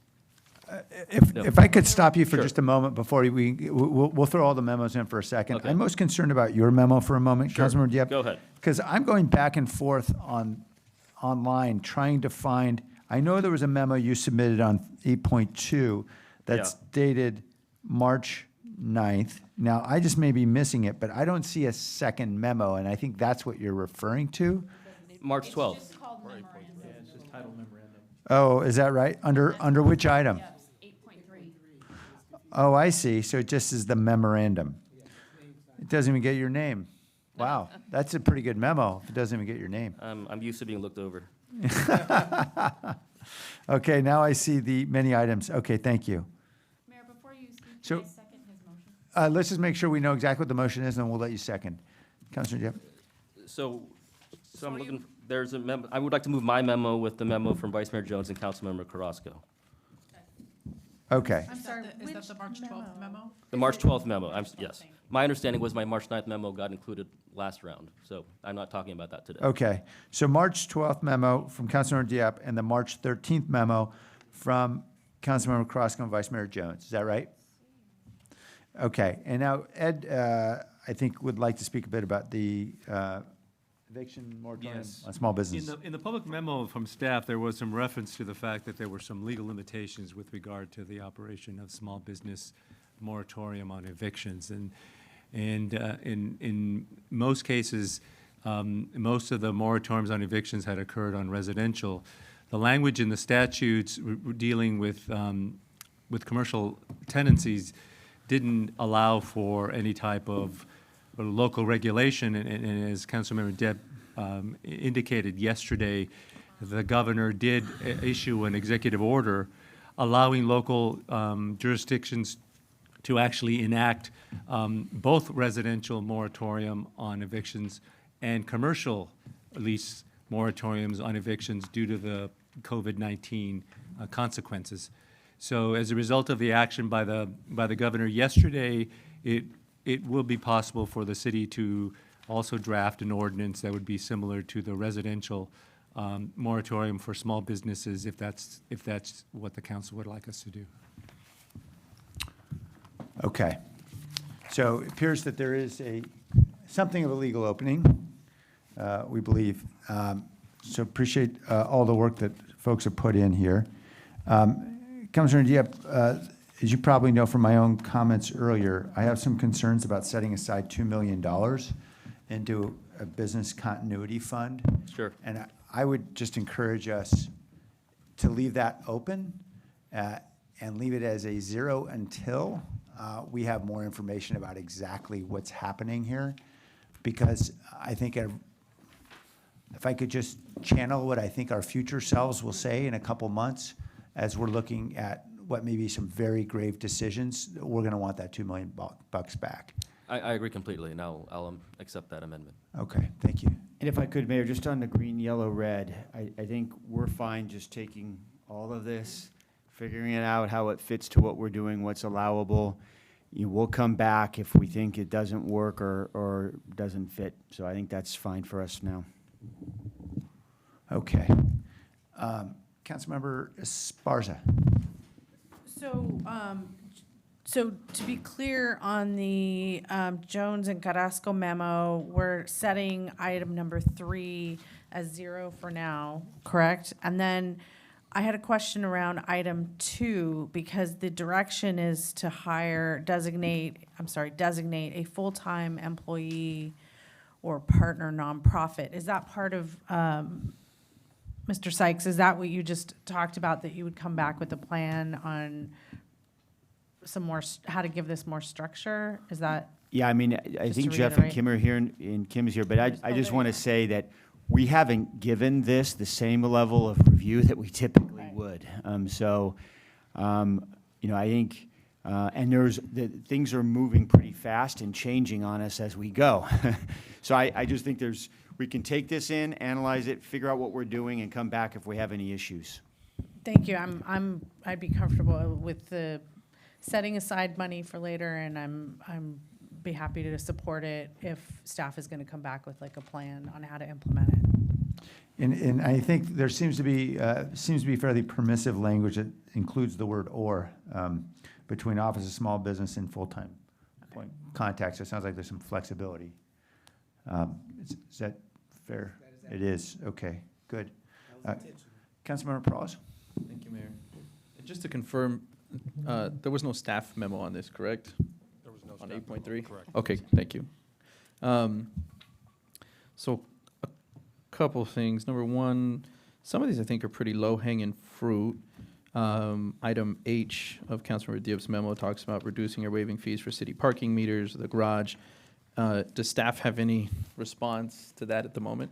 Speaker 1: If I could stop you for
Speaker 11: Sure.
Speaker 1: just a moment before we'll throw all the memos in for a second.
Speaker 11: Okay.
Speaker 1: I'm most concerned about your memo for a moment,
Speaker 11: Sure.
Speaker 1: Councilmember Diep.
Speaker 11: Go ahead.
Speaker 1: Because I'm going back and forth online trying to find, I know there was a memo you submitted on 8.2 that's dated March 9th. Now, I just may be missing it, but I don't see a second memo, and I think that's what you're referring to.
Speaker 11: March 12th.
Speaker 3: Yeah, it's just title memorandum.
Speaker 1: Oh, is that right? Under which item?
Speaker 14: Yes, 8.3.
Speaker 1: Oh, I see. So it just is the memorandum. It doesn't even get your name. Wow, that's a pretty good memo if it doesn't even get your name.
Speaker 11: I'm used to being looked over.
Speaker 1: Okay, now I see the many items. Okay, thank you.
Speaker 14: Mayor, before you speak,
Speaker 1: So-
Speaker 14: can I second his motion?
Speaker 1: Let's just make sure we know exactly what the motion is, and then we'll let you second. Councilor Diep?
Speaker 11: So I'm looking, there's a memo, I would like to move my memo with the memo from Vice Mayor Jones and Councilmember Carrasco.
Speaker 1: Okay.
Speaker 18: I'm sorry, is that the March 12th memo?
Speaker 11: The March 12th memo, yes. My understanding was my March 9th memo got included last round, so I'm not talking about that today.
Speaker 1: Okay, so March 12th memo from Councilmember Diep and the March 13th memo from Councilmember Carrasco and Vice Mayor Jones. Is that right? Okay, and now Ed, I think would like to speak a bit about the eviction moratorium
Speaker 17: Yes.
Speaker 1: on small business.
Speaker 17: In the public memo from staff, there was some reference to the fact that there were some legal limitations with regard to the operation of small business moratorium on evictions. And in most cases, most of the moratoriums on evictions had occurred on residential. The language in the statutes dealing with commercial tenancies didn't allow for any type of local regulation, and as Councilmember Diep indicated yesterday, the governor did issue an executive order allowing local jurisdictions to actually enact both residential moratorium on evictions and commercial lease moratoriums on evictions due to the COVID-19 consequences. So as a result of the action by the governor yesterday, it will be possible for the city to also draft an ordinance that would be similar to the residential moratorium for small businesses, if that's what the council would like us to do.
Speaker 1: Okay, so it appears that there is something of a legal opening, we believe. So appreciate all the work that folks have put in here. Councilor Diep, as you probably know from my own comments earlier, I have some concerns about setting aside $2 million into a business continuity fund.
Speaker 11: Sure.
Speaker 1: And I would just encourage us to leave that open and leave it as a zero until we have more information about exactly what's happening here. Because I think if I could just channel what I think our future selves will say in a couple months as we're looking at what may be some very grave decisions, we're going to want that $2 million bucks back.
Speaker 11: I agree completely, and I'll accept that amendment.
Speaker 1: Okay, thank you.
Speaker 6: And if I could, Mayor, just on the green, yellow, red, I think we're fine just taking all of this, figuring it out, how it fits to what we're doing, what's allowable. We'll come back if we think it doesn't work or doesn't fit. So I think that's fine for us now.
Speaker 1: Okay. Councilmember Esparza.
Speaker 2: So to be clear on the Jones and Carrasco memo, we're setting item number 3 as 0 for now, correct? And then I had a question around item 2, because the direction is to designate a full-time employee or partner nonprofit. Is that part of, Mr. Sykes, is that what you just talked about, that you would come back with a plan on some more, how to give this more structure? Is that?
Speaker 6: Yeah, I mean, I
Speaker 2: Just
Speaker 6: think
Speaker 2: to
Speaker 6: Jeff and
Speaker 2: reiterate.
Speaker 6: Kim are here, and Kim's here, but I just want to say that we haven't given this the same level of review that we typically would. So I think, and things are moving pretty fast and changing on us as we go. So I just think we can take this in, analyze it, figure out what we're doing, and come back if we have any issues.
Speaker 2: Thank you. I'd be comfortable with the setting aside money for later, and I'm be happy to support it if staff is going to come back with like a plan on how to implement it.
Speaker 1: And I think there seems to be fairly permissive language that includes the word "or" between Office of Small Business and full-time point contacts. So it sounds like there's some flexibility. Is that fair? It is. Okay. Good. Councilmember Perales?
Speaker 3: Thank you, Mayor. And just to confirm, there was no staff memo on this, correct?
Speaker 20: There was no
Speaker 3: on
Speaker 20: staff
Speaker 3: 8.3?
Speaker 20: memo, correct.
Speaker 3: Okay, thank you. So a couple things. Number one, some of these I think are pretty low-hanging fruit. Item H of Councilmember Diab's memo talks about reducing or waiving fees for city parking meters, the garage. Does staff have any response to that at the moment?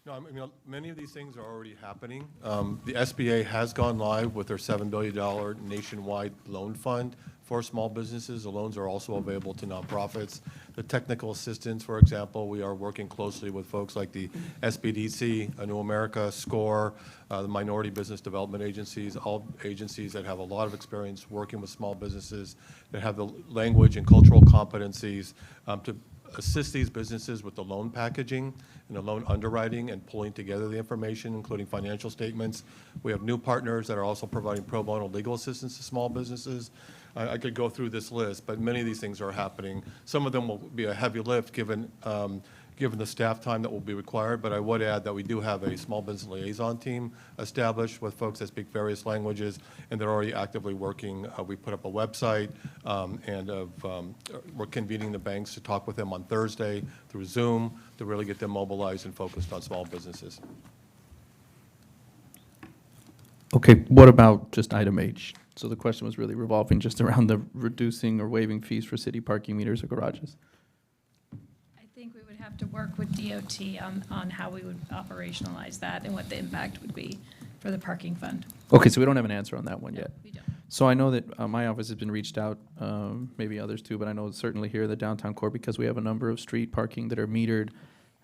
Speaker 20: No, I mean, many of these things are already happening. The SBA has gone live with their $7 billion nationwide loan fund for small businesses. The loans are also available to nonprofits. The technical assistance, for example, we are working closely with folks like the SBDC, New America, SCORE, the minority business development agencies, all agencies that have a lot of experience working with small businesses, that have the language and cultural competencies to assist these businesses with the loan packaging and the loan underwriting and pulling together the information, including financial statements. We have new partners that are also providing pro bono legal assistance to small businesses. I could go through this list, but many of these things are happening. Some of them will be a heavy lift given the staff time that will be required, but I would add that we do have a small business liaison team established with folks that speak various languages, and they're already actively working. We put up a website, and we're convening the banks to talk with them on Thursday through Zoom to really get them mobilized and focused on small businesses.
Speaker 3: Okay, what about just item H? So the question was really revolving just around the reducing or waiving fees for city parking meters or garages.
Speaker 21: I think we would have to work with DOT on how we would operationalize that and what the impact would be for the parking fund.
Speaker 3: Okay, so we don't have an answer on that one yet.
Speaker 21: We don't.
Speaker 3: So I know that my office has been reached out, maybe others too, but I know certainly here at the downtown core, because we have a number of street parking that are metered,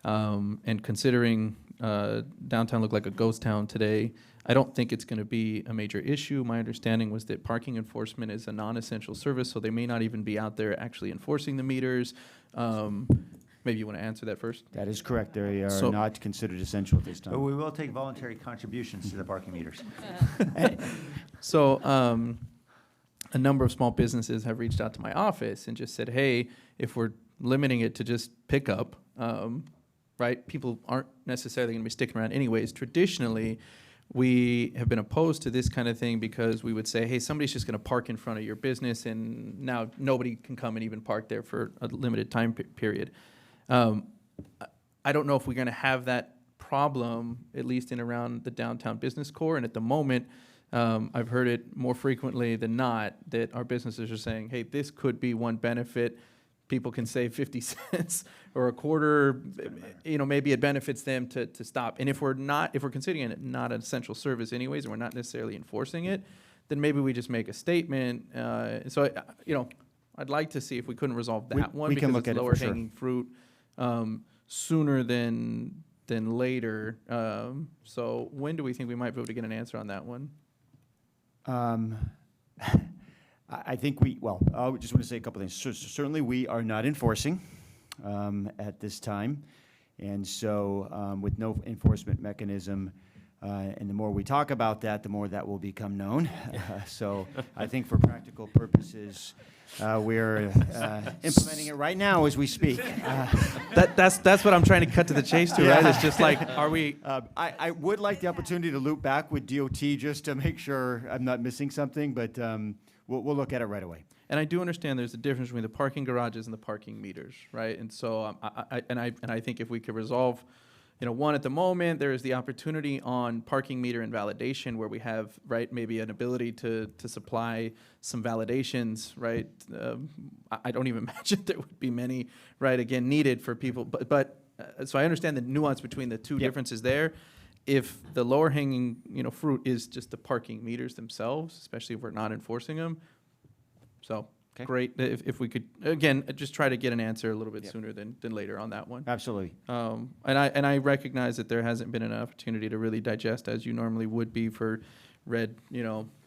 Speaker 3: and considering downtown looked like a ghost town today, I don't think it's going to be a major issue. My understanding was that parking enforcement is a non-essential service, so they may not even be out there actually enforcing the meters. Maybe you want to answer that first?
Speaker 6: That is correct. They are
Speaker 3: So-
Speaker 6: not considered essential at this
Speaker 1: But
Speaker 6: time.
Speaker 1: we will take voluntary contributions to the parking meters.
Speaker 3: So a number of small businesses have reached out to my office and just said, hey, if we're limiting it to just pickup, right, people aren't necessarily going to be sticking around anyways. Traditionally, we have been opposed to this kind of thing because we would say, hey, somebody's just going to park in front of your business, and now nobody can come and even park there for a limited time period. I don't know if we're going to have that problem, at least in around the downtown business core. And at the moment, I've heard it more frequently than not that our businesses are saying, hey, this could be one benefit. People can save 50 cents or a quarter, maybe it benefits them to stop. And if we're considering it not an essential service anyways, and we're not necessarily enforcing it, then maybe we just make a statement. So, I'd like to see if we couldn't resolve that one
Speaker 6: we can
Speaker 3: because
Speaker 6: look
Speaker 3: it's
Speaker 6: at it for
Speaker 3: lower
Speaker 6: sure.
Speaker 3: hanging fruit sooner than later. So when do we think we might be able to get an answer on that one?
Speaker 6: I think I just want to say a couple things. Certainly, we are not enforcing at this time. And so with no enforcement mechanism, and the more we talk about that, the more that will become known. So I think for practical purposes, we're implementing it right now as we speak.
Speaker 3: That's what I'm trying to cut to the chase to, right? It's just like, are we?
Speaker 6: I would like the opportunity to loop back with DOT just to make sure I'm not missing something, but we'll look at it right away.
Speaker 3: And I do understand there's a difference between the parking garages and the parking meters, right? And so I think if we could resolve, one at the moment, there is the opportunity on parking meter invalidation where we have, right, maybe an ability to supply some validations, right? I don't even imagine there would be many, right, again, needed for people. But so I understand the nuance between the two differences there. if the lower hanging, fruit is just the parking meters themselves, especially if we're not enforcing them. So,
Speaker 6: Okay.
Speaker 3: great, if we could, again, just try to get an answer a little bit sooner than later on that one.
Speaker 6: Absolutely.
Speaker 3: And I recognize that there hasn't been an opportunity to really digest as you normally would be for red,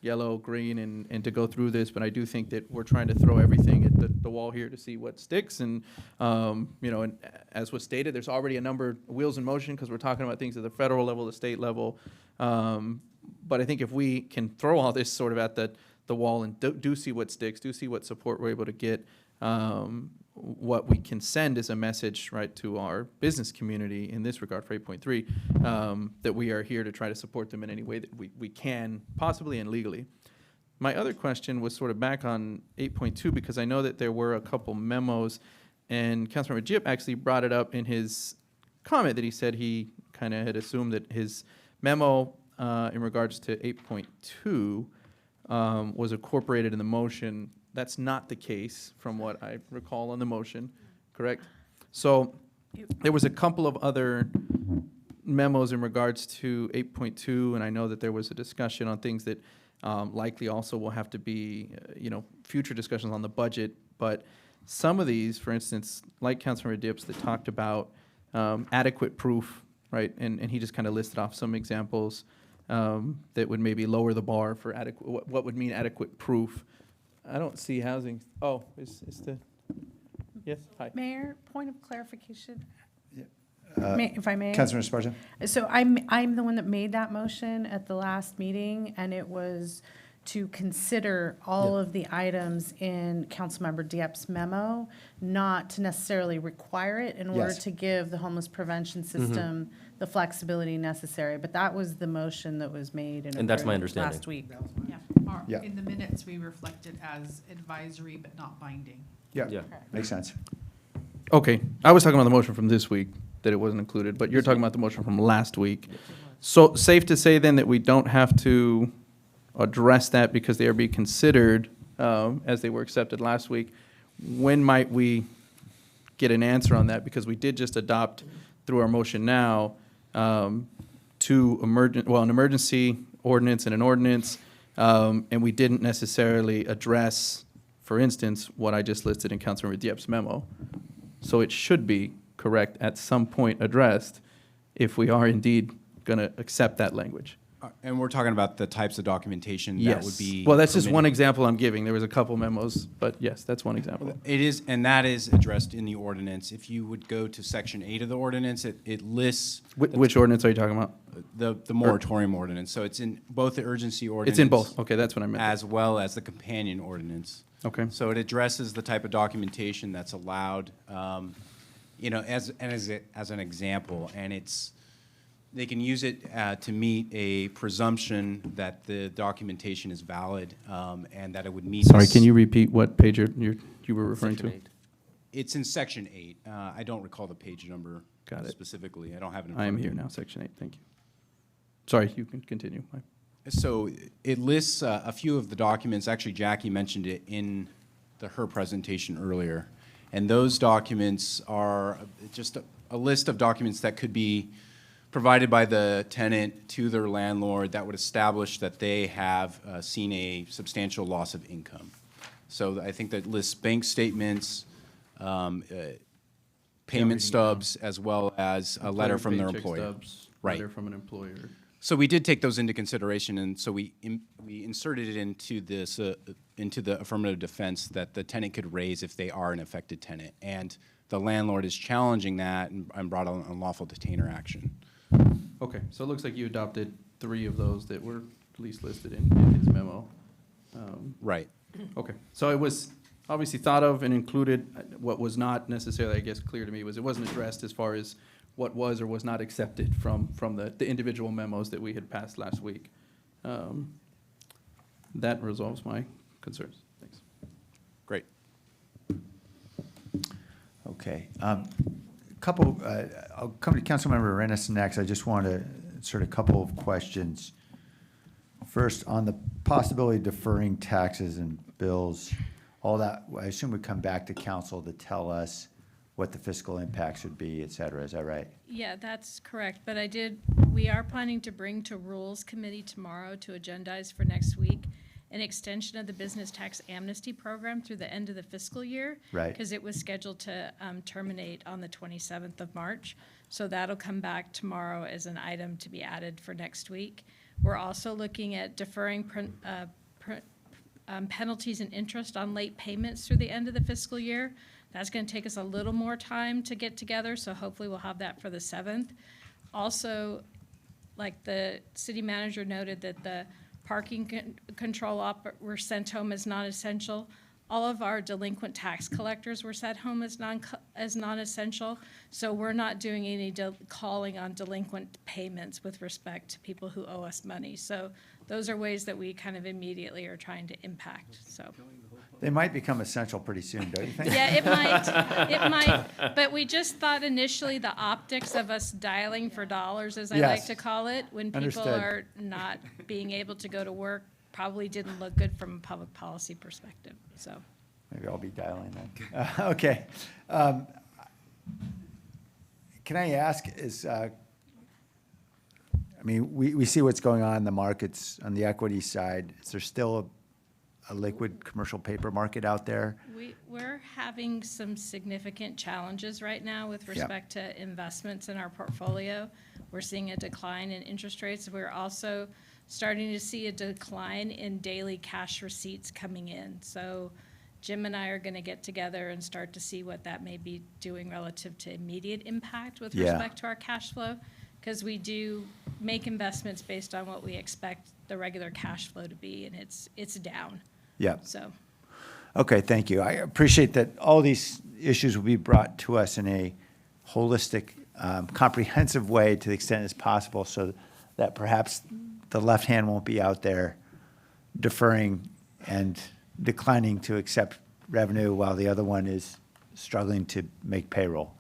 Speaker 3: yellow, green, and to go through this, but I do think that we're trying to throw everything at the wall here to see what sticks, and, and as was stated, there's already a number of wheels in motion, because we're talking about things at the federal level, the state level, but I think if we can throw all this sort of at the wall and do see what sticks, do see what support we're able to get, what we can send is a message, right, to our business community in this regard for 8.3, that we are here to try to support them in any way that we can, possibly and legally. My other question was sort of back on 8.2, because I know that there were a couple memos, and Councilmember Gipp actually brought it up in his comment that he said he kind of had assumed that his memo in regards to 8.2 was incorporated in the motion. That's not the case from what I recall on the motion, correct? So there was a couple of other memos in regards to 8.2, and I know that there was a discussion on things that likely also will have to be, future discussions on the budget. But some of these, for instance, like Councilmember Dips, that talked about adequate proof, right? And he just kind of listed off some examples that would maybe lower the bar for adequate, what would mean adequate proof. I don't see housing. Oh, is the, yes, hi.
Speaker 2: Mayor, point of clarification.
Speaker 1: Uh,
Speaker 2: If I may.
Speaker 1: Councilmember Esparza?
Speaker 2: So I'm the one that made that motion at the last meeting, and it was to consider all of the items in Councilmember Diep's memo, not to necessarily require it in order
Speaker 1: Yes.
Speaker 2: to give the homeless prevention system the flexibility necessary. But that was the motion that was made and
Speaker 11: And that's my
Speaker 2: approved
Speaker 11: understanding.
Speaker 2: last week.
Speaker 1: Yeah.
Speaker 18: In the minutes, we reflected as advisory but not binding.
Speaker 1: Yeah,
Speaker 11: Yeah.
Speaker 1: makes sense.
Speaker 3: Okay, I was talking about the motion from this week, that it wasn't included, but you're talking about the motion from last week. So safe to say then that we don't have to address that because they are being considered as they were accepted last week. When might we get an answer on that? Because we did just adopt through our motion now two an emergency ordinance and an ordinance, and we didn't necessarily address, for instance, what I just listed in Councilmember Diep's memo. So it should be correct at some point addressed if we are indeed going to accept that language.
Speaker 12: And we're talking about the types of documentation that
Speaker 3: Yes.
Speaker 12: would be.
Speaker 3: Well, that's just one
Speaker 12: permitted.
Speaker 3: example I'm giving. There was a couple memos, but yes, that's one example.
Speaker 12: It is, and that is addressed in the ordinance. If you would go to section 8 of the ordinance, it lists.
Speaker 3: Which ordinance are you talking about?
Speaker 12: The moratorium ordinance. So it's in both the urgency ordinance.
Speaker 3: It's in both. Okay, that's what I meant.
Speaker 12: As well as the companion ordinance.
Speaker 3: Okay.
Speaker 12: So it addresses the type of documentation that's allowed, as an example, and they can use it to meet a presumption that the documentation is valid, and that it would meet.
Speaker 3: Sorry, can you repeat what page you were referring to?
Speaker 11: Section 8.
Speaker 12: It's in section 8. I don't recall the page number
Speaker 3: Got it.
Speaker 12: specifically. I don't have it in
Speaker 3: I
Speaker 12: front
Speaker 3: am
Speaker 12: of me.
Speaker 3: here now, section 8, thank you. Sorry, you can continue.
Speaker 12: So it lists a few of the documents. Actually, Jackie mentioned it in her presentation earlier. And those documents are just a list of documents that could be provided by the tenant to their landlord that would establish that they have seen a substantial loss of income. So I think that lists bank statements, payment stubs, as well as a letter from their
Speaker 3: Paycheck
Speaker 12: employer.
Speaker 3: stubs,
Speaker 12: Right.
Speaker 3: Letter from an employer.
Speaker 12: So we did take those into consideration, and so we inserted it into this, into the affirmative defense that the tenant could raise if they are an affected tenant. And the landlord is challenging that and brought on unlawful detainer action.
Speaker 3: Okay, so it looks like you adopted 3 of those that were at least listed in his memo.
Speaker 12: Right.
Speaker 3: Okay, so it was obviously thought of and included. What was not necessarily, I guess, clear to me was it wasn't addressed as far as what was or was not accepted from the individual memos that we had passed last week. That resolves my concerns. Thanks.
Speaker 12: Great.
Speaker 1: Okay. I'll come to Councilmember Arenas next. I just want to insert a couple of questions. First, on the possibility of deferring taxes and bills, all that, I assume would come back to council to tell us what the fiscal impacts would be, et cetera. Is that right?
Speaker 21: Yeah, that's correct, but we are planning to bring to Rules Committee tomorrow to agendize for next week an extension of the business tax amnesty program through the end of the fiscal year.
Speaker 1: Right.
Speaker 21: Because it was scheduled to terminate on the 27th of March. So that'll come back tomorrow as an item to be added for next week. We're also looking at deferring penalties and interest on late payments through the end of the fiscal year. That's going to take us a little more time to get together, so hopefully we'll have that for the 7th. Also, like the city manager noted that the parking control were sent home as non-essential. All of our delinquent tax collectors were sent home as non-essential, so we're not doing any calling on delinquent payments with respect to people who owe us money. So those are ways that we kind of immediately are trying to impact, so.
Speaker 1: They might become essential pretty soon, don't you think?
Speaker 21: Yeah, it might, but we just thought initially the optics of us dialing for dollars, as I like
Speaker 1: Yes.
Speaker 21: to call it, when people
Speaker 1: Understood.
Speaker 21: are not being able to go to work, probably didn't look good from a public policy perspective, so.
Speaker 1: Maybe I'll be dialing then. Okay. Can I ask, I mean, we see what's going on in the markets on the equity side. Is there still a liquid commercial paper market out there?
Speaker 21: We're having some significant challenges right now with respect to investments in our portfolio. We're seeing a decline in interest rates. We're also starting to see a decline in daily cash receipts coming in. So Jim and I are going to get together and start to see what that may be doing relative to immediate impact with respect to our cash flow, because we do make investments based on what we expect the regular cash flow to be, and it's down.
Speaker 1: Yeah.
Speaker 21: So.
Speaker 1: Okay, thank you. I appreciate that all these issues will be brought to us in a holistic, comprehensive way to the extent as possible, so that perhaps the left hand won't be out there deferring and declining to accept revenue while the other one is struggling to make payroll.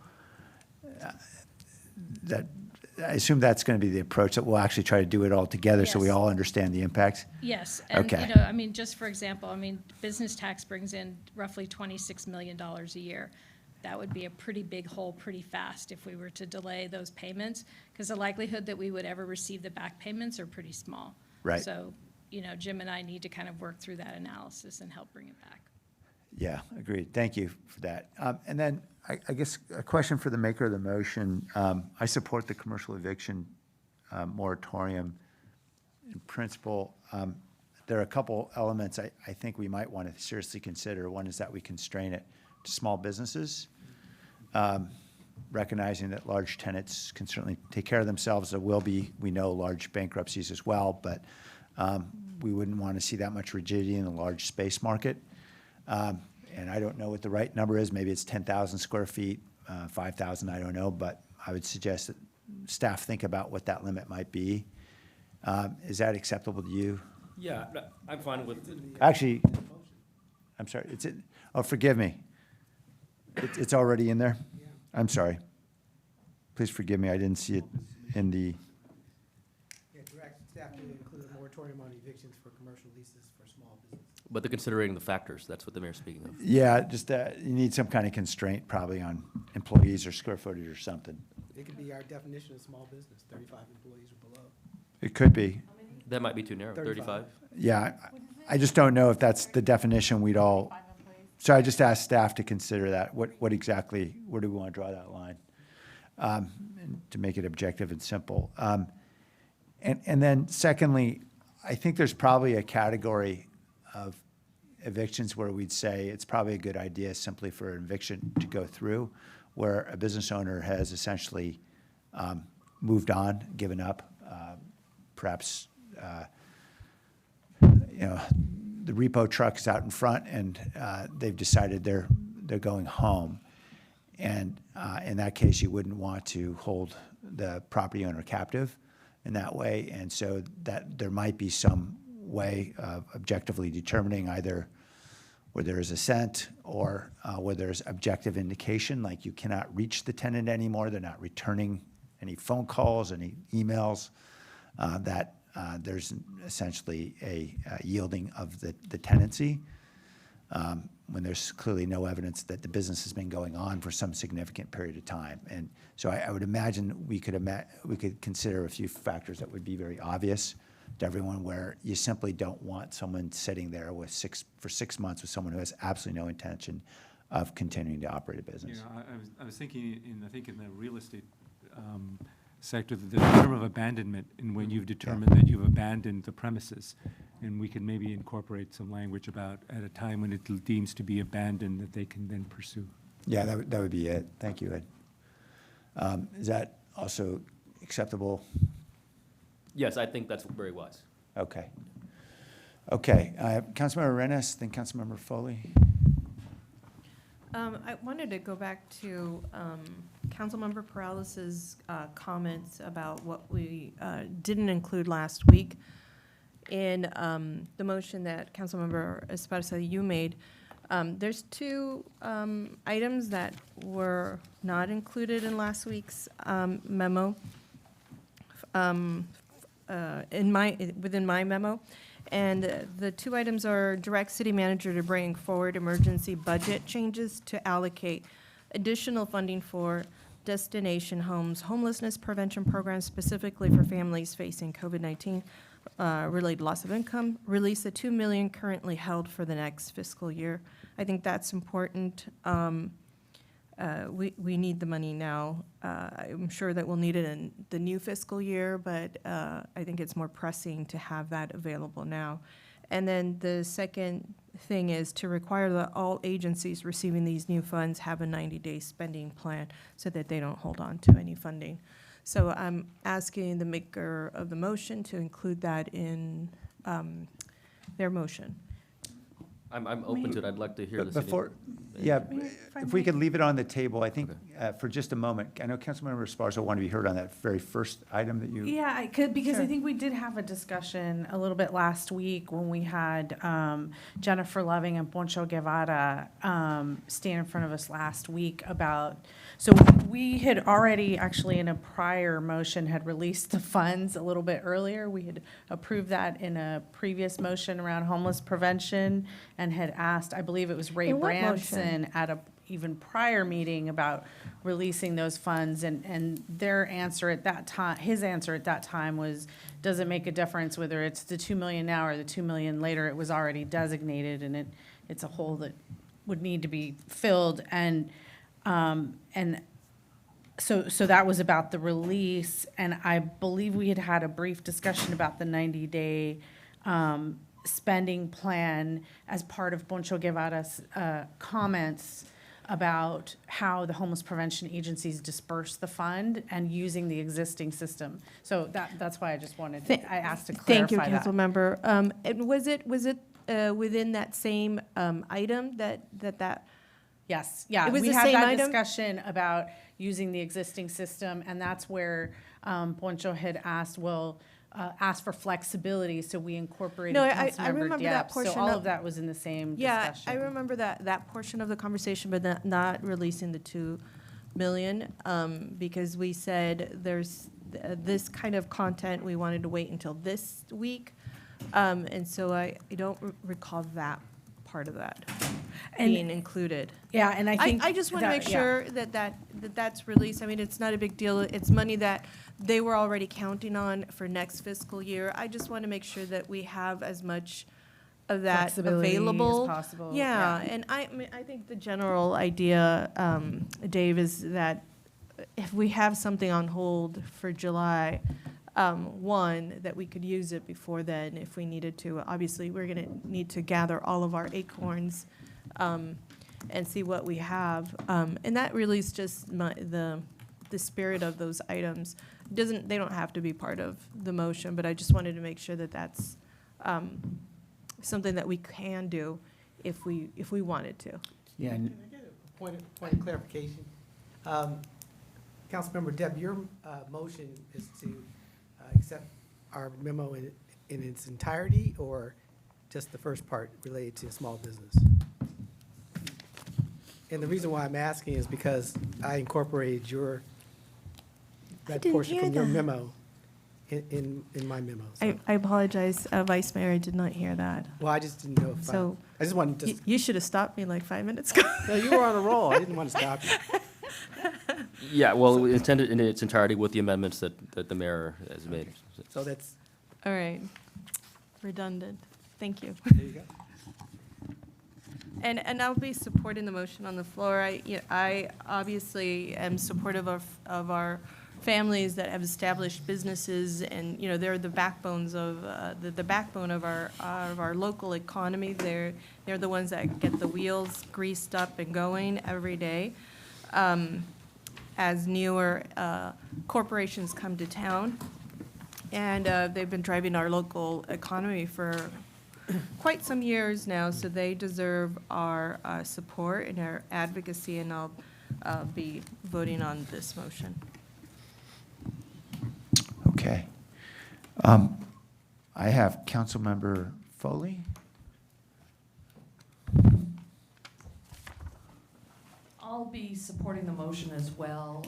Speaker 1: I assume that's going to be the approach, that we'll actually try to do it all together so we
Speaker 21: Yes.
Speaker 1: all understand the impacts.
Speaker 21: Yes, and,
Speaker 1: Okay.
Speaker 21: you know, I mean, just for example, I mean, business tax brings in roughly $26 million a year. That would be a pretty big hole pretty fast if we were to delay those payments, because the likelihood that we would ever receive the back payments are pretty small.
Speaker 1: Right.
Speaker 21: So, you know, Jim and I need to kind of work through that analysis and help bring it back.
Speaker 1: Yeah, agreed. Thank you for that. And then I guess a question for the maker of the motion. I support the commercial eviction moratorium in principle. There are a couple elements I think we might want to seriously consider. One is that we constrain it to small businesses, recognizing that large tenants can certainly take care of themselves. There will be, we know, large bankruptcies as well, but we wouldn't want to see that much rigidity in the large space market. And I don't know what the right number is. Maybe it's 10,000 square feet, 5,000, I don't know. But I would suggest that staff think about what that limit might be. Is that acceptable to you?
Speaker 11: Yeah, I'm fine with.
Speaker 1: Actually, I'm sorry. Oh, forgive me. It's already in there? I'm sorry. Please forgive me. I didn't see it in the.
Speaker 16: Yeah, direct staff to include a moratorium on evictions for commercial leases for small businesses.
Speaker 11: But they're considering the factors, that's what the mayor's speaking of.
Speaker 1: Yeah, just that you need some kind of constraint probably on employees or square footage or something.
Speaker 16: It could be our definition of small business, 35 employees or below.
Speaker 1: It could be.
Speaker 11: That might be too narrow, 35?
Speaker 1: Yeah, I just don't know if that's the definition we'd all, so I just asked staff to consider that. What exactly, where do we want to draw that line? And to make it objective and simple. And then secondly, I think there's probably a category of evictions where we'd say it's probably a good idea simply for an eviction to go through, where a business owner has essentially moved on, given up, perhaps you know, the repo truck is out in front and they've decided they're going home. And in that case, you wouldn't want to hold the property owner captive in that way. And so that there might be some way of objectively determining either where there is assent or where there's objective indication, like you cannot reach the tenant anymore, they're not returning any phone calls, any emails, that there's essentially a yielding of the tenancy. when there's clearly no evidence that the business has been going on for some significant period of time. And so I would imagine we could consider a few factors that would be very obvious to everyone, where you simply don't want someone sitting there for 6 months with someone who has absolutely no intention of continuing to operate a business.
Speaker 17: Yeah, I was thinking in the real estate sector, the term of abandonment, and when you've determined that you've abandoned the premises, and we could maybe incorporate some language about at a time when it deems to be abandoned, that they can then pursue.
Speaker 1: Yeah, that would be it. Thank you, Ed. Is that also acceptable?
Speaker 11: Yes, I think that's very wise.
Speaker 1: Okay. Okay, Councilmember Rennes, then Councilmember Foley.
Speaker 15: I wanted to go back to Councilmember Peralez's comments about what we didn't include last week in the motion that Councilmember Esparza, you made. There's two items that were not included in last week's memo, within my memo. And the two items are direct city manager to bring forward emergency budget changes to allocate additional funding for destination homes, homelessness prevention programs specifically for families facing COVID-19 related loss of income, release the $2 million currently held for the next fiscal year. I think that's important. We need the money now. I'm sure that we'll need it in the new fiscal year, but I think it's more pressing to have that available now. And then the second thing is to require that all agencies receiving these new funds have a 90-day spending plan so that they don't hold on to any funding. So I'm asking the maker of the motion to include that in their motion.
Speaker 11: I'm open to it. I'd like to hear the city.
Speaker 1: If we could leave it on the table, I think, for just a moment. I know Councilmember Esparza wanted to be heard on that very first item that you.
Speaker 2: Yeah, I could, because
Speaker 15: Sure.
Speaker 2: I think we did have a discussion a little bit last week when we had Jennifer Loving and Poncho Guevara stand in front of us last week about, so we had already, actually in a prior motion, had released the funds a little bit earlier. We had approved that in a previous motion around homeless prevention and had asked, I believe it was Ray
Speaker 15: In what
Speaker 2: Branson at a even prior meeting about releasing those funds, and their answer at that time, his answer at that time was, doesn't make a difference whether it's the 2 million now or the 2 million later. It was already designated, and it's a hole that would need to be filled. And so that was about the release, and I believe we had a brief discussion about the 90-day spending plan as part of Poncho Guevara's comments about how the homeless prevention agencies disperse the fund and using the existing system. So that's why I just wanted, I asked to clarify that.
Speaker 15: Thank you, Councilmember. And was it within that same item that?
Speaker 2: Yes, yeah.
Speaker 15: It was
Speaker 2: We
Speaker 15: the
Speaker 2: had
Speaker 15: same
Speaker 2: that
Speaker 15: item?
Speaker 2: discussion about using the existing system, and that's where Poncho had asked, asked for flexibility, so we incorporated
Speaker 15: No, I
Speaker 2: Councilmember
Speaker 15: remember that
Speaker 2: Diep.
Speaker 15: portion
Speaker 2: So all
Speaker 15: of-
Speaker 2: of that was in the same
Speaker 15: Yeah,
Speaker 2: discussion.
Speaker 15: I remember that portion of the conversation, but not releasing the 2 million, because we said there's this kind of content, we wanted to wait until this week. And so I don't recall that part of that being included.
Speaker 2: Yeah, and I think
Speaker 15: I just want to
Speaker 2: that-
Speaker 15: make
Speaker 2: yeah.
Speaker 15: sure that's released. I mean, it's not a big deal. It's money that they were already counting on for next fiscal year. I just want to make sure that we have as much of that
Speaker 2: Flexibility as
Speaker 15: available.
Speaker 2: possible,
Speaker 15: Yeah,
Speaker 2: yeah.
Speaker 15: and I mean, I think the general idea, Dave, is that if we have something on hold for July 1, that we could use it before then if we needed to. Obviously, we're going to need to gather all of our acorns and see what we have. And that really is just the spirit of those items. They don't have to be part of the motion, but I just wanted to make sure that that's something that we can do if we wanted to.
Speaker 1: Yeah.
Speaker 16: Can I get a point of clarification? Councilmember Deb, your motion is to accept our memo in its entirety, or just the first part related to small business? And the reason why I'm asking is because I incorporated that
Speaker 15: didn't
Speaker 16: portion
Speaker 15: hear
Speaker 16: from your
Speaker 15: that.
Speaker 16: memo in my memo. So.
Speaker 15: I apologize, Vice Mayor, I did not hear that.
Speaker 16: Well, I just didn't know if,
Speaker 15: So,
Speaker 16: I just wanted to,
Speaker 15: You should have stopped me like 5 minutes ago.
Speaker 16: no, you were on a roll. I didn't want to stop you.
Speaker 11: Yeah, well, intended in its entirety with the amendments that the mayor has made.
Speaker 16: So that's,
Speaker 15: All right, redundant, thank you.
Speaker 16: there you go.
Speaker 15: And I'll be supporting the motion on the floor. I obviously am supportive of our families that have established businesses, and, they're the backbones of, the backbone of our local economy. They're the ones that get the wheels greased up and going every day. As newer corporations come to town. And they've been driving our local economy for quite some years now, so they deserve our support and our advocacy, and I'll be voting on this motion.
Speaker 1: Okay. I have Councilmember Foley.
Speaker 13: I'll be supporting the motion as well.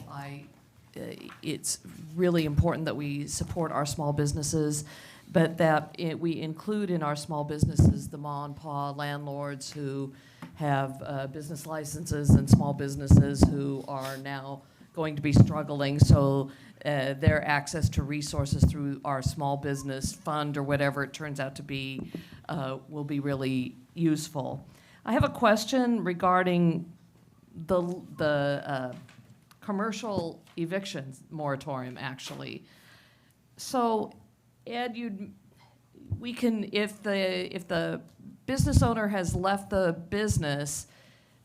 Speaker 13: It's really important that we support our small businesses, but that we include in our small businesses the ma and pa landlords who have business licenses and small businesses who are now going to be struggling. So their access to resources through our small business fund or whatever it turns out to be will be really useful. I have a question regarding the commercial evictions moratorium, actually. So, Ed, we can, if the business owner has left the business,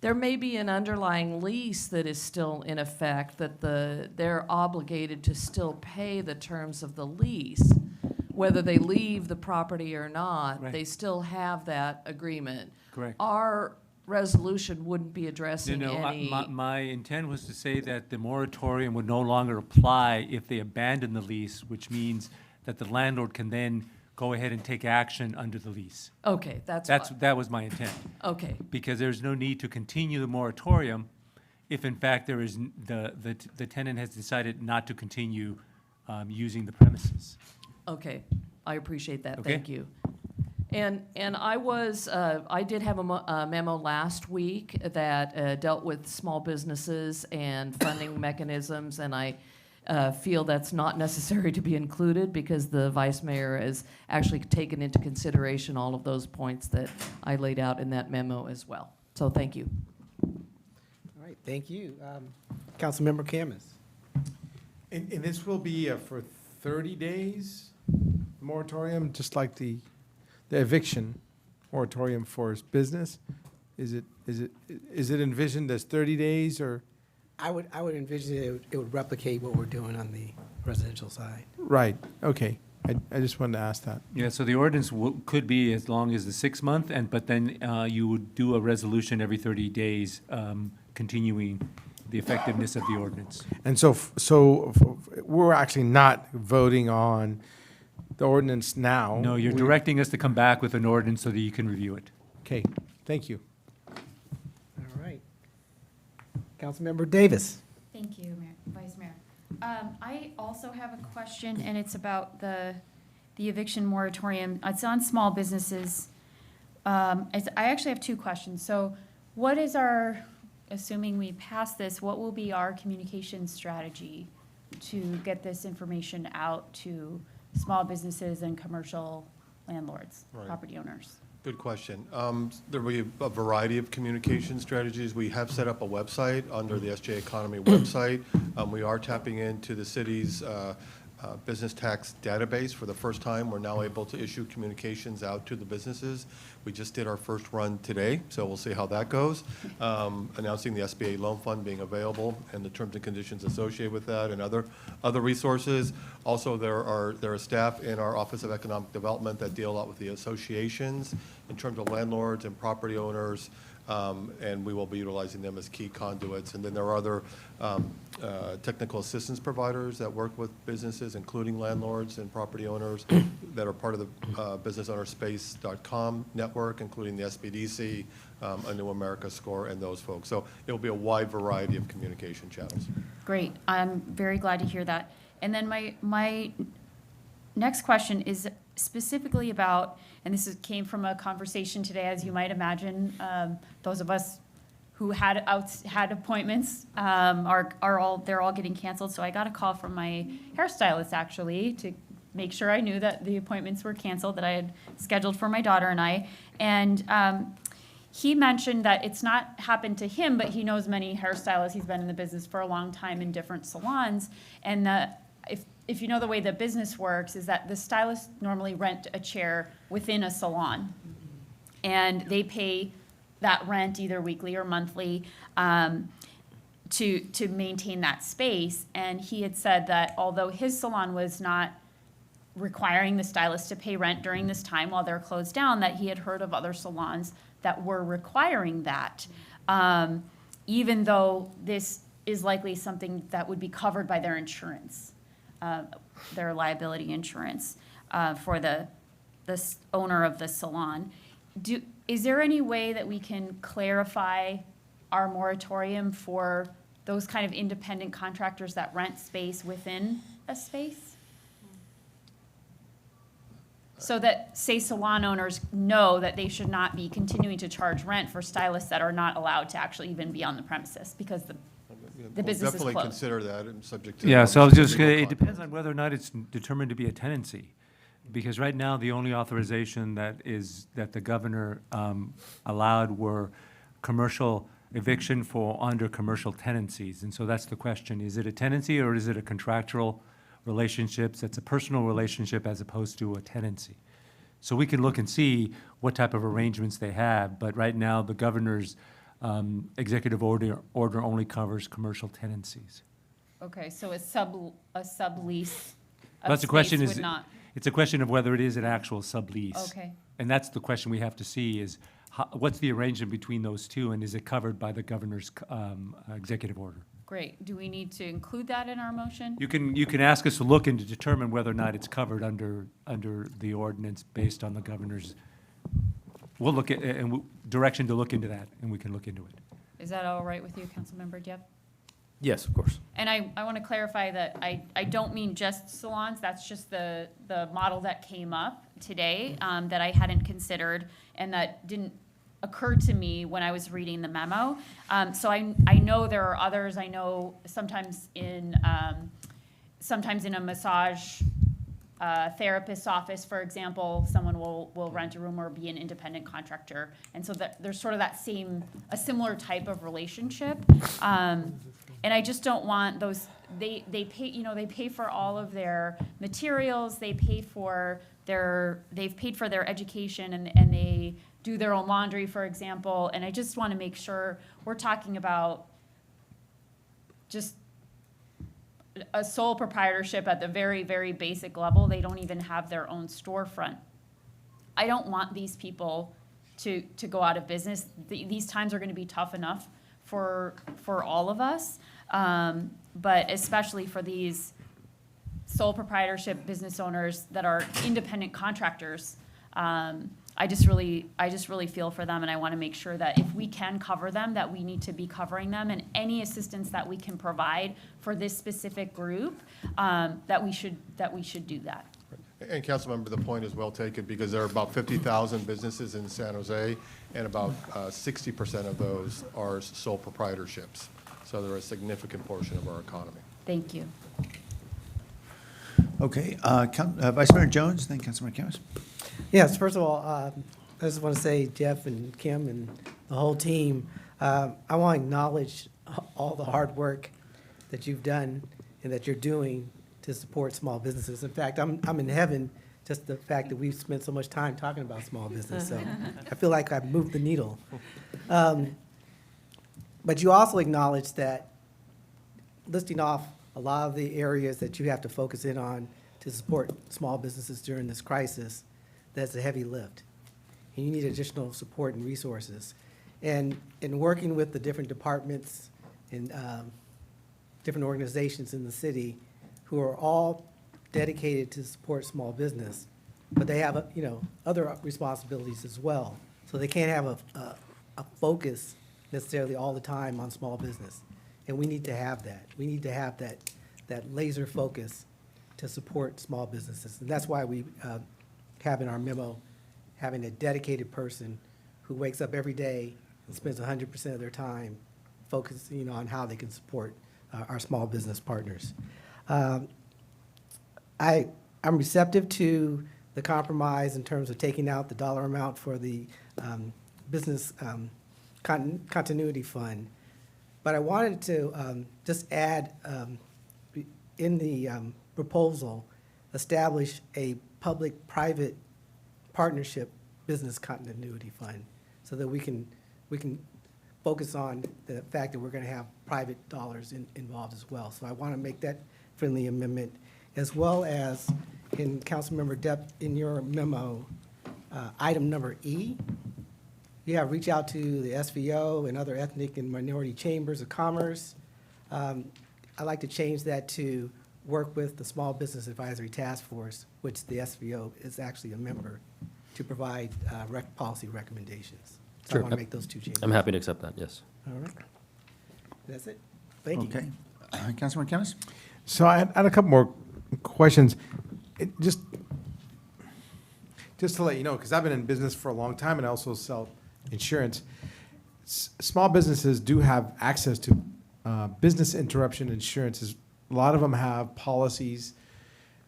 Speaker 13: there may be an underlying lease that is still in effect, that they're obligated to still pay the terms of the lease. Whether they leave the property or not,
Speaker 17: Right.
Speaker 13: they still have that agreement.
Speaker 17: Correct.
Speaker 13: Our resolution wouldn't be addressing any.
Speaker 17: My intent was to say that the moratorium would no longer apply if they abandon the lease, which means that the landlord can then go ahead and take action under the lease.
Speaker 13: Okay,
Speaker 17: That was my intent.
Speaker 13: Okay,
Speaker 17: Because there's no need to continue the moratorium if in fact there is, the tenant has decided not to continue using the premises.
Speaker 13: okay, I appreciate that,
Speaker 17: Okay.
Speaker 13: thank you. And I did have a memo last week that dealt with small businesses and funding mechanisms, and I feel that's not necessary to be included because the vice mayor has actually taken into consideration all of those points that I laid out in that memo as well. So thank you.
Speaker 16: All right, thank you. Councilmember Camus.
Speaker 5: And this will be for 30 days moratorium, just like the eviction moratorium for business? Is it envisioned as 30 days or?
Speaker 16: I would envision it would replicate what we're doing on the residential side.
Speaker 5: Right, okay. I just wanted to ask that.
Speaker 17: Yeah, so the ordinance could be as long as the 6 month, but then you would do a resolution every 30 days, continuing the effectiveness of the ordinance.
Speaker 5: And so we're actually not voting on the ordinance now.
Speaker 17: No, you're directing us to come back with an ordinance so that you can review it.
Speaker 5: Okay, thank you.
Speaker 16: All right. Councilmember Davis.
Speaker 14: Thank you, Vice Mayor. I also have a question, and it's about the eviction moratorium. It's on small businesses. I actually have two questions. So what is assuming we pass this, what will be our communication strategy to get this information out to small businesses and commercial landlords,
Speaker 20: Right.
Speaker 14: property owners?
Speaker 20: Good question. There will be a variety of communication strategies. We have set up a website under the SJ Economy website. We are tapping into the city's business tax database for the first time. We're now able to issue communications out to the businesses. We just did our first run today, so we'll see how that goes. Announcing the SBA loan fund being available and the terms and conditions associated with that and other resources. Also, there are staff in our Office of Economic Development that deal a lot with the associations in terms of landlords and property owners, and we will be utilizing them as key conduits. And then there are other technical assistance providers that work with businesses, including landlords and property owners that are part of the businessownerspace.com network, including the SBDC, A New America Score, and those folks. So it will be a wide variety of communication channels.
Speaker 14: Great, I'm very glad to hear that. And then my next question is specifically about, and came from a conversation today, as you might imagine, those of us who had appointments they're all getting canceled. So I got a call from my hairstylist actually to make sure I knew that the appointments were canceled that I had scheduled for my daughter and I. And he mentioned that it's not happened to him, but he knows many hairstylists. He's been in the business for a long time in different salons, and if you know the way the business works, is that the stylists normally rent a chair within a salon, and they pay that rent either weekly or monthly to maintain that space. And he had said that although his salon was not requiring the stylist to pay rent during this time while they're closed down, that he had heard of other salons that were requiring that, even though this is likely something that would be covered by their insurance. Their liability insurance for the owner of the salon. Is there any way that we can clarify our moratorium for those kind of independent contractors that rent space within a space? So that, say, salon owners know that they should not be continuing to charge rent for stylists that are not allowed to actually even be on the premises because the business is
Speaker 20: Definitely
Speaker 14: closed.
Speaker 20: consider that and subject to.
Speaker 17: Yeah, so I was just,
Speaker 20: legal
Speaker 17: it
Speaker 20: con-
Speaker 17: depends on whether or not it's determined to be a tenancy. Because right now, the only authorization that the governor allowed were commercial eviction for under commercial tenancies. And so that's the question, is it a tenancy or is it a contractual relationships? That's a personal relationship as opposed to a tenancy. So we can look and see what type of arrangements they have, but right now, the governor's executive order only covers commercial tenancies.
Speaker 14: Okay, so a sublease of
Speaker 17: That's the question
Speaker 14: space
Speaker 17: is,
Speaker 14: would not.
Speaker 17: it's a question of whether it is an actual sublease.
Speaker 14: Okay.
Speaker 17: And that's the question we have to see is, what's the arrangement between those two, and is it covered by the governor's executive order?
Speaker 14: Great. Do we need to include that in our motion?
Speaker 17: You can ask us to look and to determine whether or not it's covered under the ordinance based on the governor's, we'll look at, direction to look into that, and we can look into it.
Speaker 14: Is that all right with you, Councilmember Diep?
Speaker 11: Yes, of course.
Speaker 14: And I want to clarify that I don't mean just salons. That's just the model that came up today that I hadn't considered and that didn't occur to me when I was reading the memo. So I know there are others. I know sometimes in a massage therapist's office, for example, someone will rent a room or be an independent contractor. And so there's sort of a similar type of relationship. And I just don't want those, they pay for all of their materials, they've paid for their education and they do their own laundry, for example. And I just want to make sure we're talking about just a sole proprietorship at the very, very basic level. They don't even have their own storefront. I don't want these people to go out of business. These times are going to be tough enough for all of us, but especially for these sole proprietorship business owners that are independent contractors. I just really feel for them, and I want to make sure that if we can cover them, that we need to be covering them, and any assistance that we can provide for this specific group, that we should do that.
Speaker 20: And Councilmember, the point is well taken, because there are about 50,000 businesses in San Jose, and about 60% of those are sole proprietorships. So they're a significant portion of our economy.
Speaker 14: Thank you.
Speaker 1: Okay, Vice Mayor Jones, then Councilmember Campos.
Speaker 16: Yes, first of all, I just want to say, Jeff and Kim and the whole team, I want to acknowledge all the hard work that you've done and that you're doing to support small businesses. In fact, I'm in heaven just the fact that we've spent so much time talking about small business. So I feel like I've moved the needle. But you also acknowledge that listing off a lot of the areas that you have to focus in on to support small businesses during this crisis, that's a heavy lift. And you need additional support and resources. And in working with the different departments and different organizations in the city who are all dedicated to support small business, but they have, other responsibilities as well. So they can't have a focus necessarily all the time on small business. And we need to have that. We need to have that laser focus to support small businesses. And that's why we have in our memo, having a dedicated person who wakes up every day and spends 100% of their time focusing on how they can support our small business partners. I'm receptive to the compromise in terms of taking out the dollar amount for the business continuity fund. But I wanted to just add in the proposal, establish a public-private partnership business continuity fund so that we can focus on the fact that we're going to have private dollars involved as well. So I want to make that friendly amendment, as well as in Councilmember Depp, in your memo, item number E, you have reach out to the SVO and other ethnic and minority chambers of commerce. I'd like to change that to work with the Small Business Advisory Task Force, which the SVO is actually a member, to provide policy recommendations. So
Speaker 11: Sure.
Speaker 16: I want to make those two changes.
Speaker 11: I'm happy to accept that, yes.
Speaker 16: All right. That's it. Thank you.
Speaker 1: Okay. Councilman Kemmis?
Speaker 5: So I had a couple more questions. Just to let you know, because I've been in business for a long time and I also sell insurance. Small businesses do have access to business interruption insurances. A lot of them have policies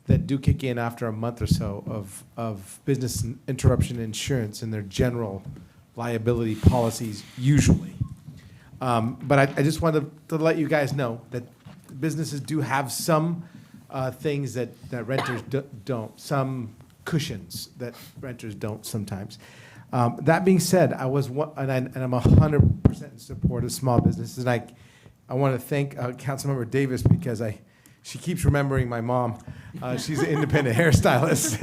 Speaker 5: that do kick in after a month or so of business interruption insurance in their general liability policies usually. But I just wanted to let you guys know that businesses do have some things that renters don't, some cushions that renters don't sometimes. That being said, I'm 100% in support of small businesses, and I want to thank Councilmember Davis because she keeps remembering my mom. She's an independent hairstylist,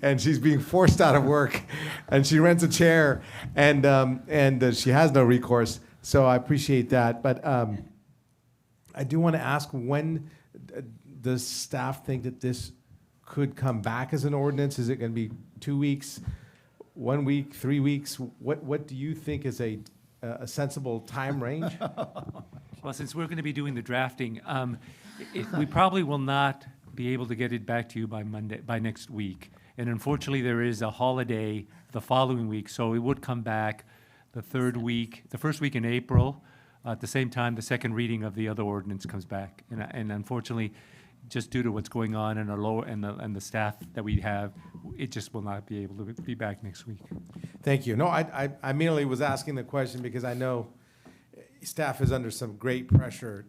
Speaker 5: and she's being forced out of work, and she rents a chair, and she has no recourse. So I appreciate that, but I do want to ask, when does staff think that this could come back as an ordinance? Is it going to be 2 weeks, 1 week, 3 weeks? What do you think is a sensible time range?
Speaker 17: Well, since we're going to be doing the drafting, we probably will not be able to get it back to you by next week. And unfortunately, there is a holiday the following week, so it would come back the third week, the first week in April. At the same time, the second reading of the other ordinance comes back. And unfortunately, just due to what's going on in our lower and the staff that we have, it just will not be able to be back next week.
Speaker 5: Thank you. No, I merely was asking the question because I know staff is under some great pressure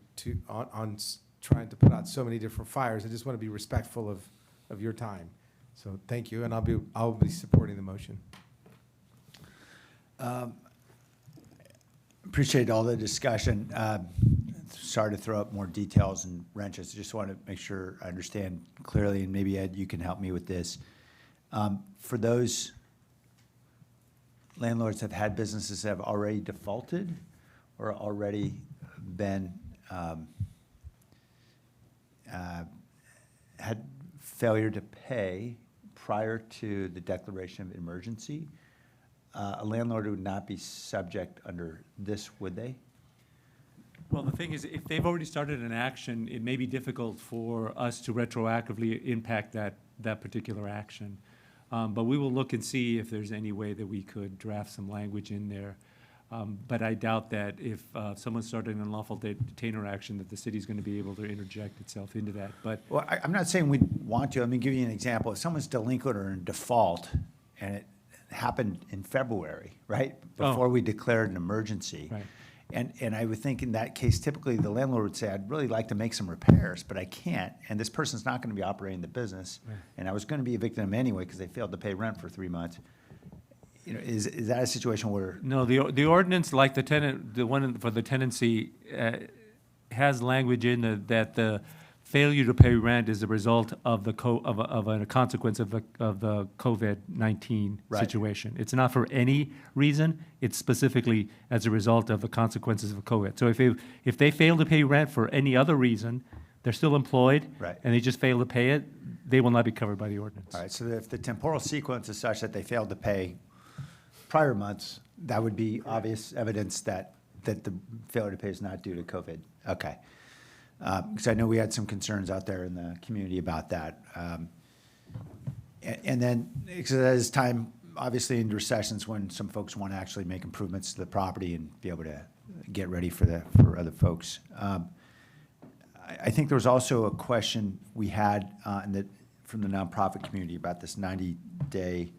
Speaker 5: on trying to put out so many different fires. I just want to be respectful of your time. So thank you, and I'll be supporting the motion.
Speaker 1: Appreciate all the discussion. Sorry to throw up more details and wrenches. Just want to make sure I understand clearly, and maybe Ed, you can help me with this. For those landlords that have had businesses that have already defaulted or already been had failure to pay prior to the declaration of emergency, a landlord would not be subject under this, would they?
Speaker 17: Well, the thing is, if they've already started an action, it may be difficult for us to retroactively impact that particular action. But we will look and see if there's any way that we could draft some language in there. But I doubt that if someone started an unlawful detainer action, that the city's going to be able to interject itself into that. But
Speaker 1: Well, I'm not saying we want to. Let me give you an example. If someone's delinquent or in default, and it happened in February, right? Before we declared an emergency.
Speaker 17: Right.
Speaker 1: And I would think in that case, typically the landlord would say, I'd really like to make some repairs, but I can't. And this person's not going to be operating the business.
Speaker 17: Right.
Speaker 1: And I was going to be evicting them anyway because they failed to pay rent for 3 months. You know, is that a situation where?
Speaker 17: no, the ordinance, like the one for the tenancy, has language in that the failure to pay rent is a result of a consequence of the COVID-19
Speaker 1: Right.
Speaker 17: situation. It's not for any reason. It's specifically as a result of the consequences of COVID. So if they fail to pay rent for any other reason, they're still employed.
Speaker 1: Right.
Speaker 17: And they just fail to pay it, they will not be covered by the ordinance.
Speaker 1: All right, so if the temporal sequence is such that they failed to pay prior months, that would be obvious evidence that the failure to pay is not due to COVID. Okay. because I know we had some concerns out there in the community about that. And then, because there's time, obviously, in recessions when some folks want to actually make improvements to the property and be able to get ready for other folks. I think there was also a question we had from the nonprofit community about this 90-day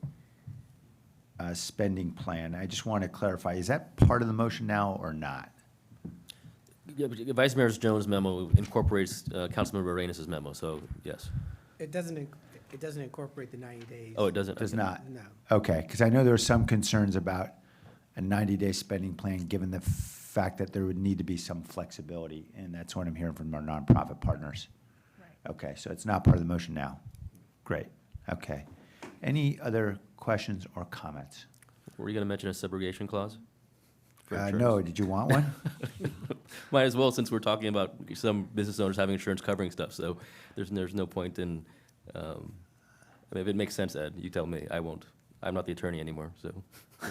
Speaker 1: spending plan. I just want to clarify, is that part of the motion now or not?
Speaker 11: Yeah, but Vice Mayor Jones' memo incorporates Councilmember Arenas' memo, so yes.
Speaker 16: It doesn't incorporate the 90 days.
Speaker 11: Oh, it doesn't?
Speaker 1: Does not?
Speaker 16: No.
Speaker 1: Okay, because I know there were some concerns about a 90-day spending plan, given the fact that there would need to be some flexibility, and that's what I'm hearing from our nonprofit partners. Right. Okay, so it's not part of the motion now. Great, okay. Any other questions or comments?
Speaker 11: Were you going to mention a subrogation clause? for insurance?
Speaker 1: No, did you want one?
Speaker 11: Might as well, since we're talking about some business owners having insurance covering stuff, so there's no point in, I mean, if it makes sense, Ed, you tell me, I won't. I'm not the attorney anymore, so.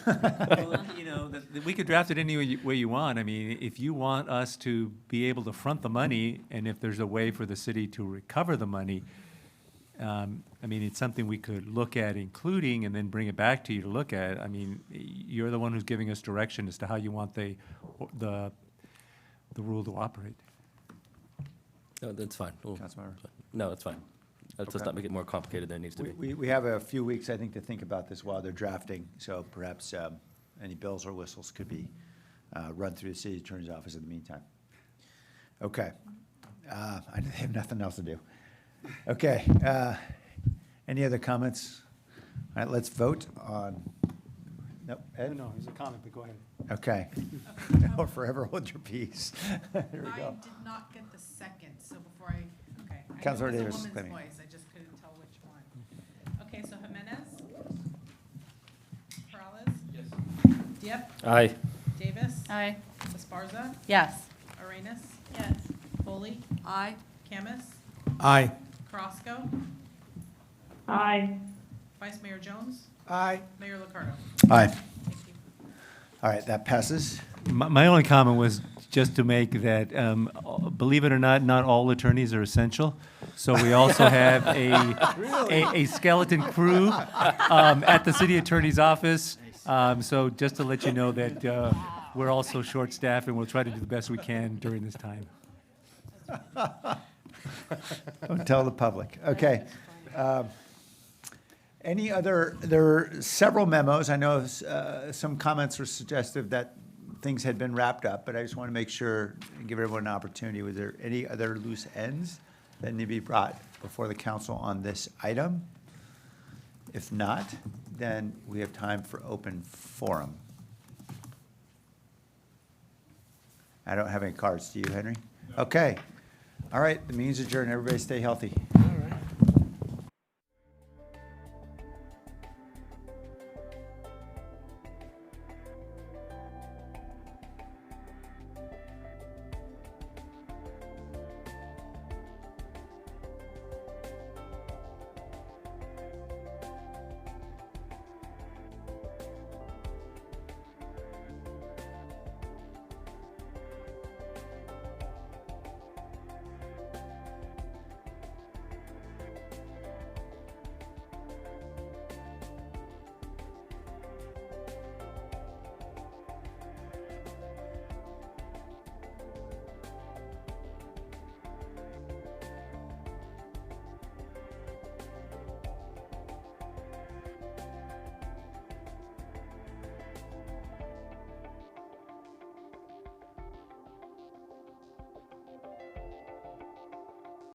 Speaker 17: Well, you know, we could draft it any way you want. I mean, if you want us to be able to front the money, and if there's a way for the city to recover the money, I mean, it's something we could look at including and then bring it back to you to look at. I mean, you're the one who's giving us direction as to how you want the rule to operate.
Speaker 11: No, that's fine.
Speaker 1: Councilmember?
Speaker 11: No, that's fine. Let's just not make it more complicated than it needs to be.
Speaker 1: We have a few weeks, I think, to think about this while they're drafting, so perhaps any bells or whistles could be run through the city attorney's office in the meantime. Okay. I have nothing else to do. Okay. Any other comments? All right, let's vote on, nope, Ed?
Speaker 17: No, there's a comment, but go ahead.
Speaker 1: Okay. Or forever hold your peace. There we
Speaker 18: I
Speaker 1: go.
Speaker 18: did not get the second, so before I, okay. I knew
Speaker 1: Councilor
Speaker 18: it was
Speaker 1: Davis
Speaker 18: a
Speaker 1: is
Speaker 18: woman's
Speaker 1: claiming.
Speaker 18: voice, I just couldn't tell which one. Okay, so Jimenez? Peralez? Yes. Diep?
Speaker 11: Aye.
Speaker 18: Davis?
Speaker 14: Aye.
Speaker 18: Esparza?
Speaker 2: Yes.
Speaker 18: Arenas?
Speaker 14: Yes.
Speaker 18: Foley?
Speaker 13: Aye.
Speaker 18: Camus?
Speaker 5: Aye.
Speaker 18: Carrasco?
Speaker 7: Aye.
Speaker 18: Vice Mayor Jones?
Speaker 16: Aye.
Speaker 18: Mayor Licardo?
Speaker 1: Aye.
Speaker 18: Thank you.
Speaker 1: All right, that passes.
Speaker 17: My only comment was just to make that, believe it or not all attorneys are essential. So we also have a skeleton crew at the city attorney's office. So just to let you know that we're also short-staffed, and we'll try to do the best we can during this time.
Speaker 1: Don't tell the public. Okay. Any other, there are several memos. I know some comments were suggestive that things had been wrapped up, but I just want to make sure and give everyone an opportunity. Was there any other loose ends that need to be brought before the council on this item? If not, then we have time for open forum. I don't have any cards. Do you, Henry? No. Okay. All right, the meeting's adjourned. Everybody stay healthy.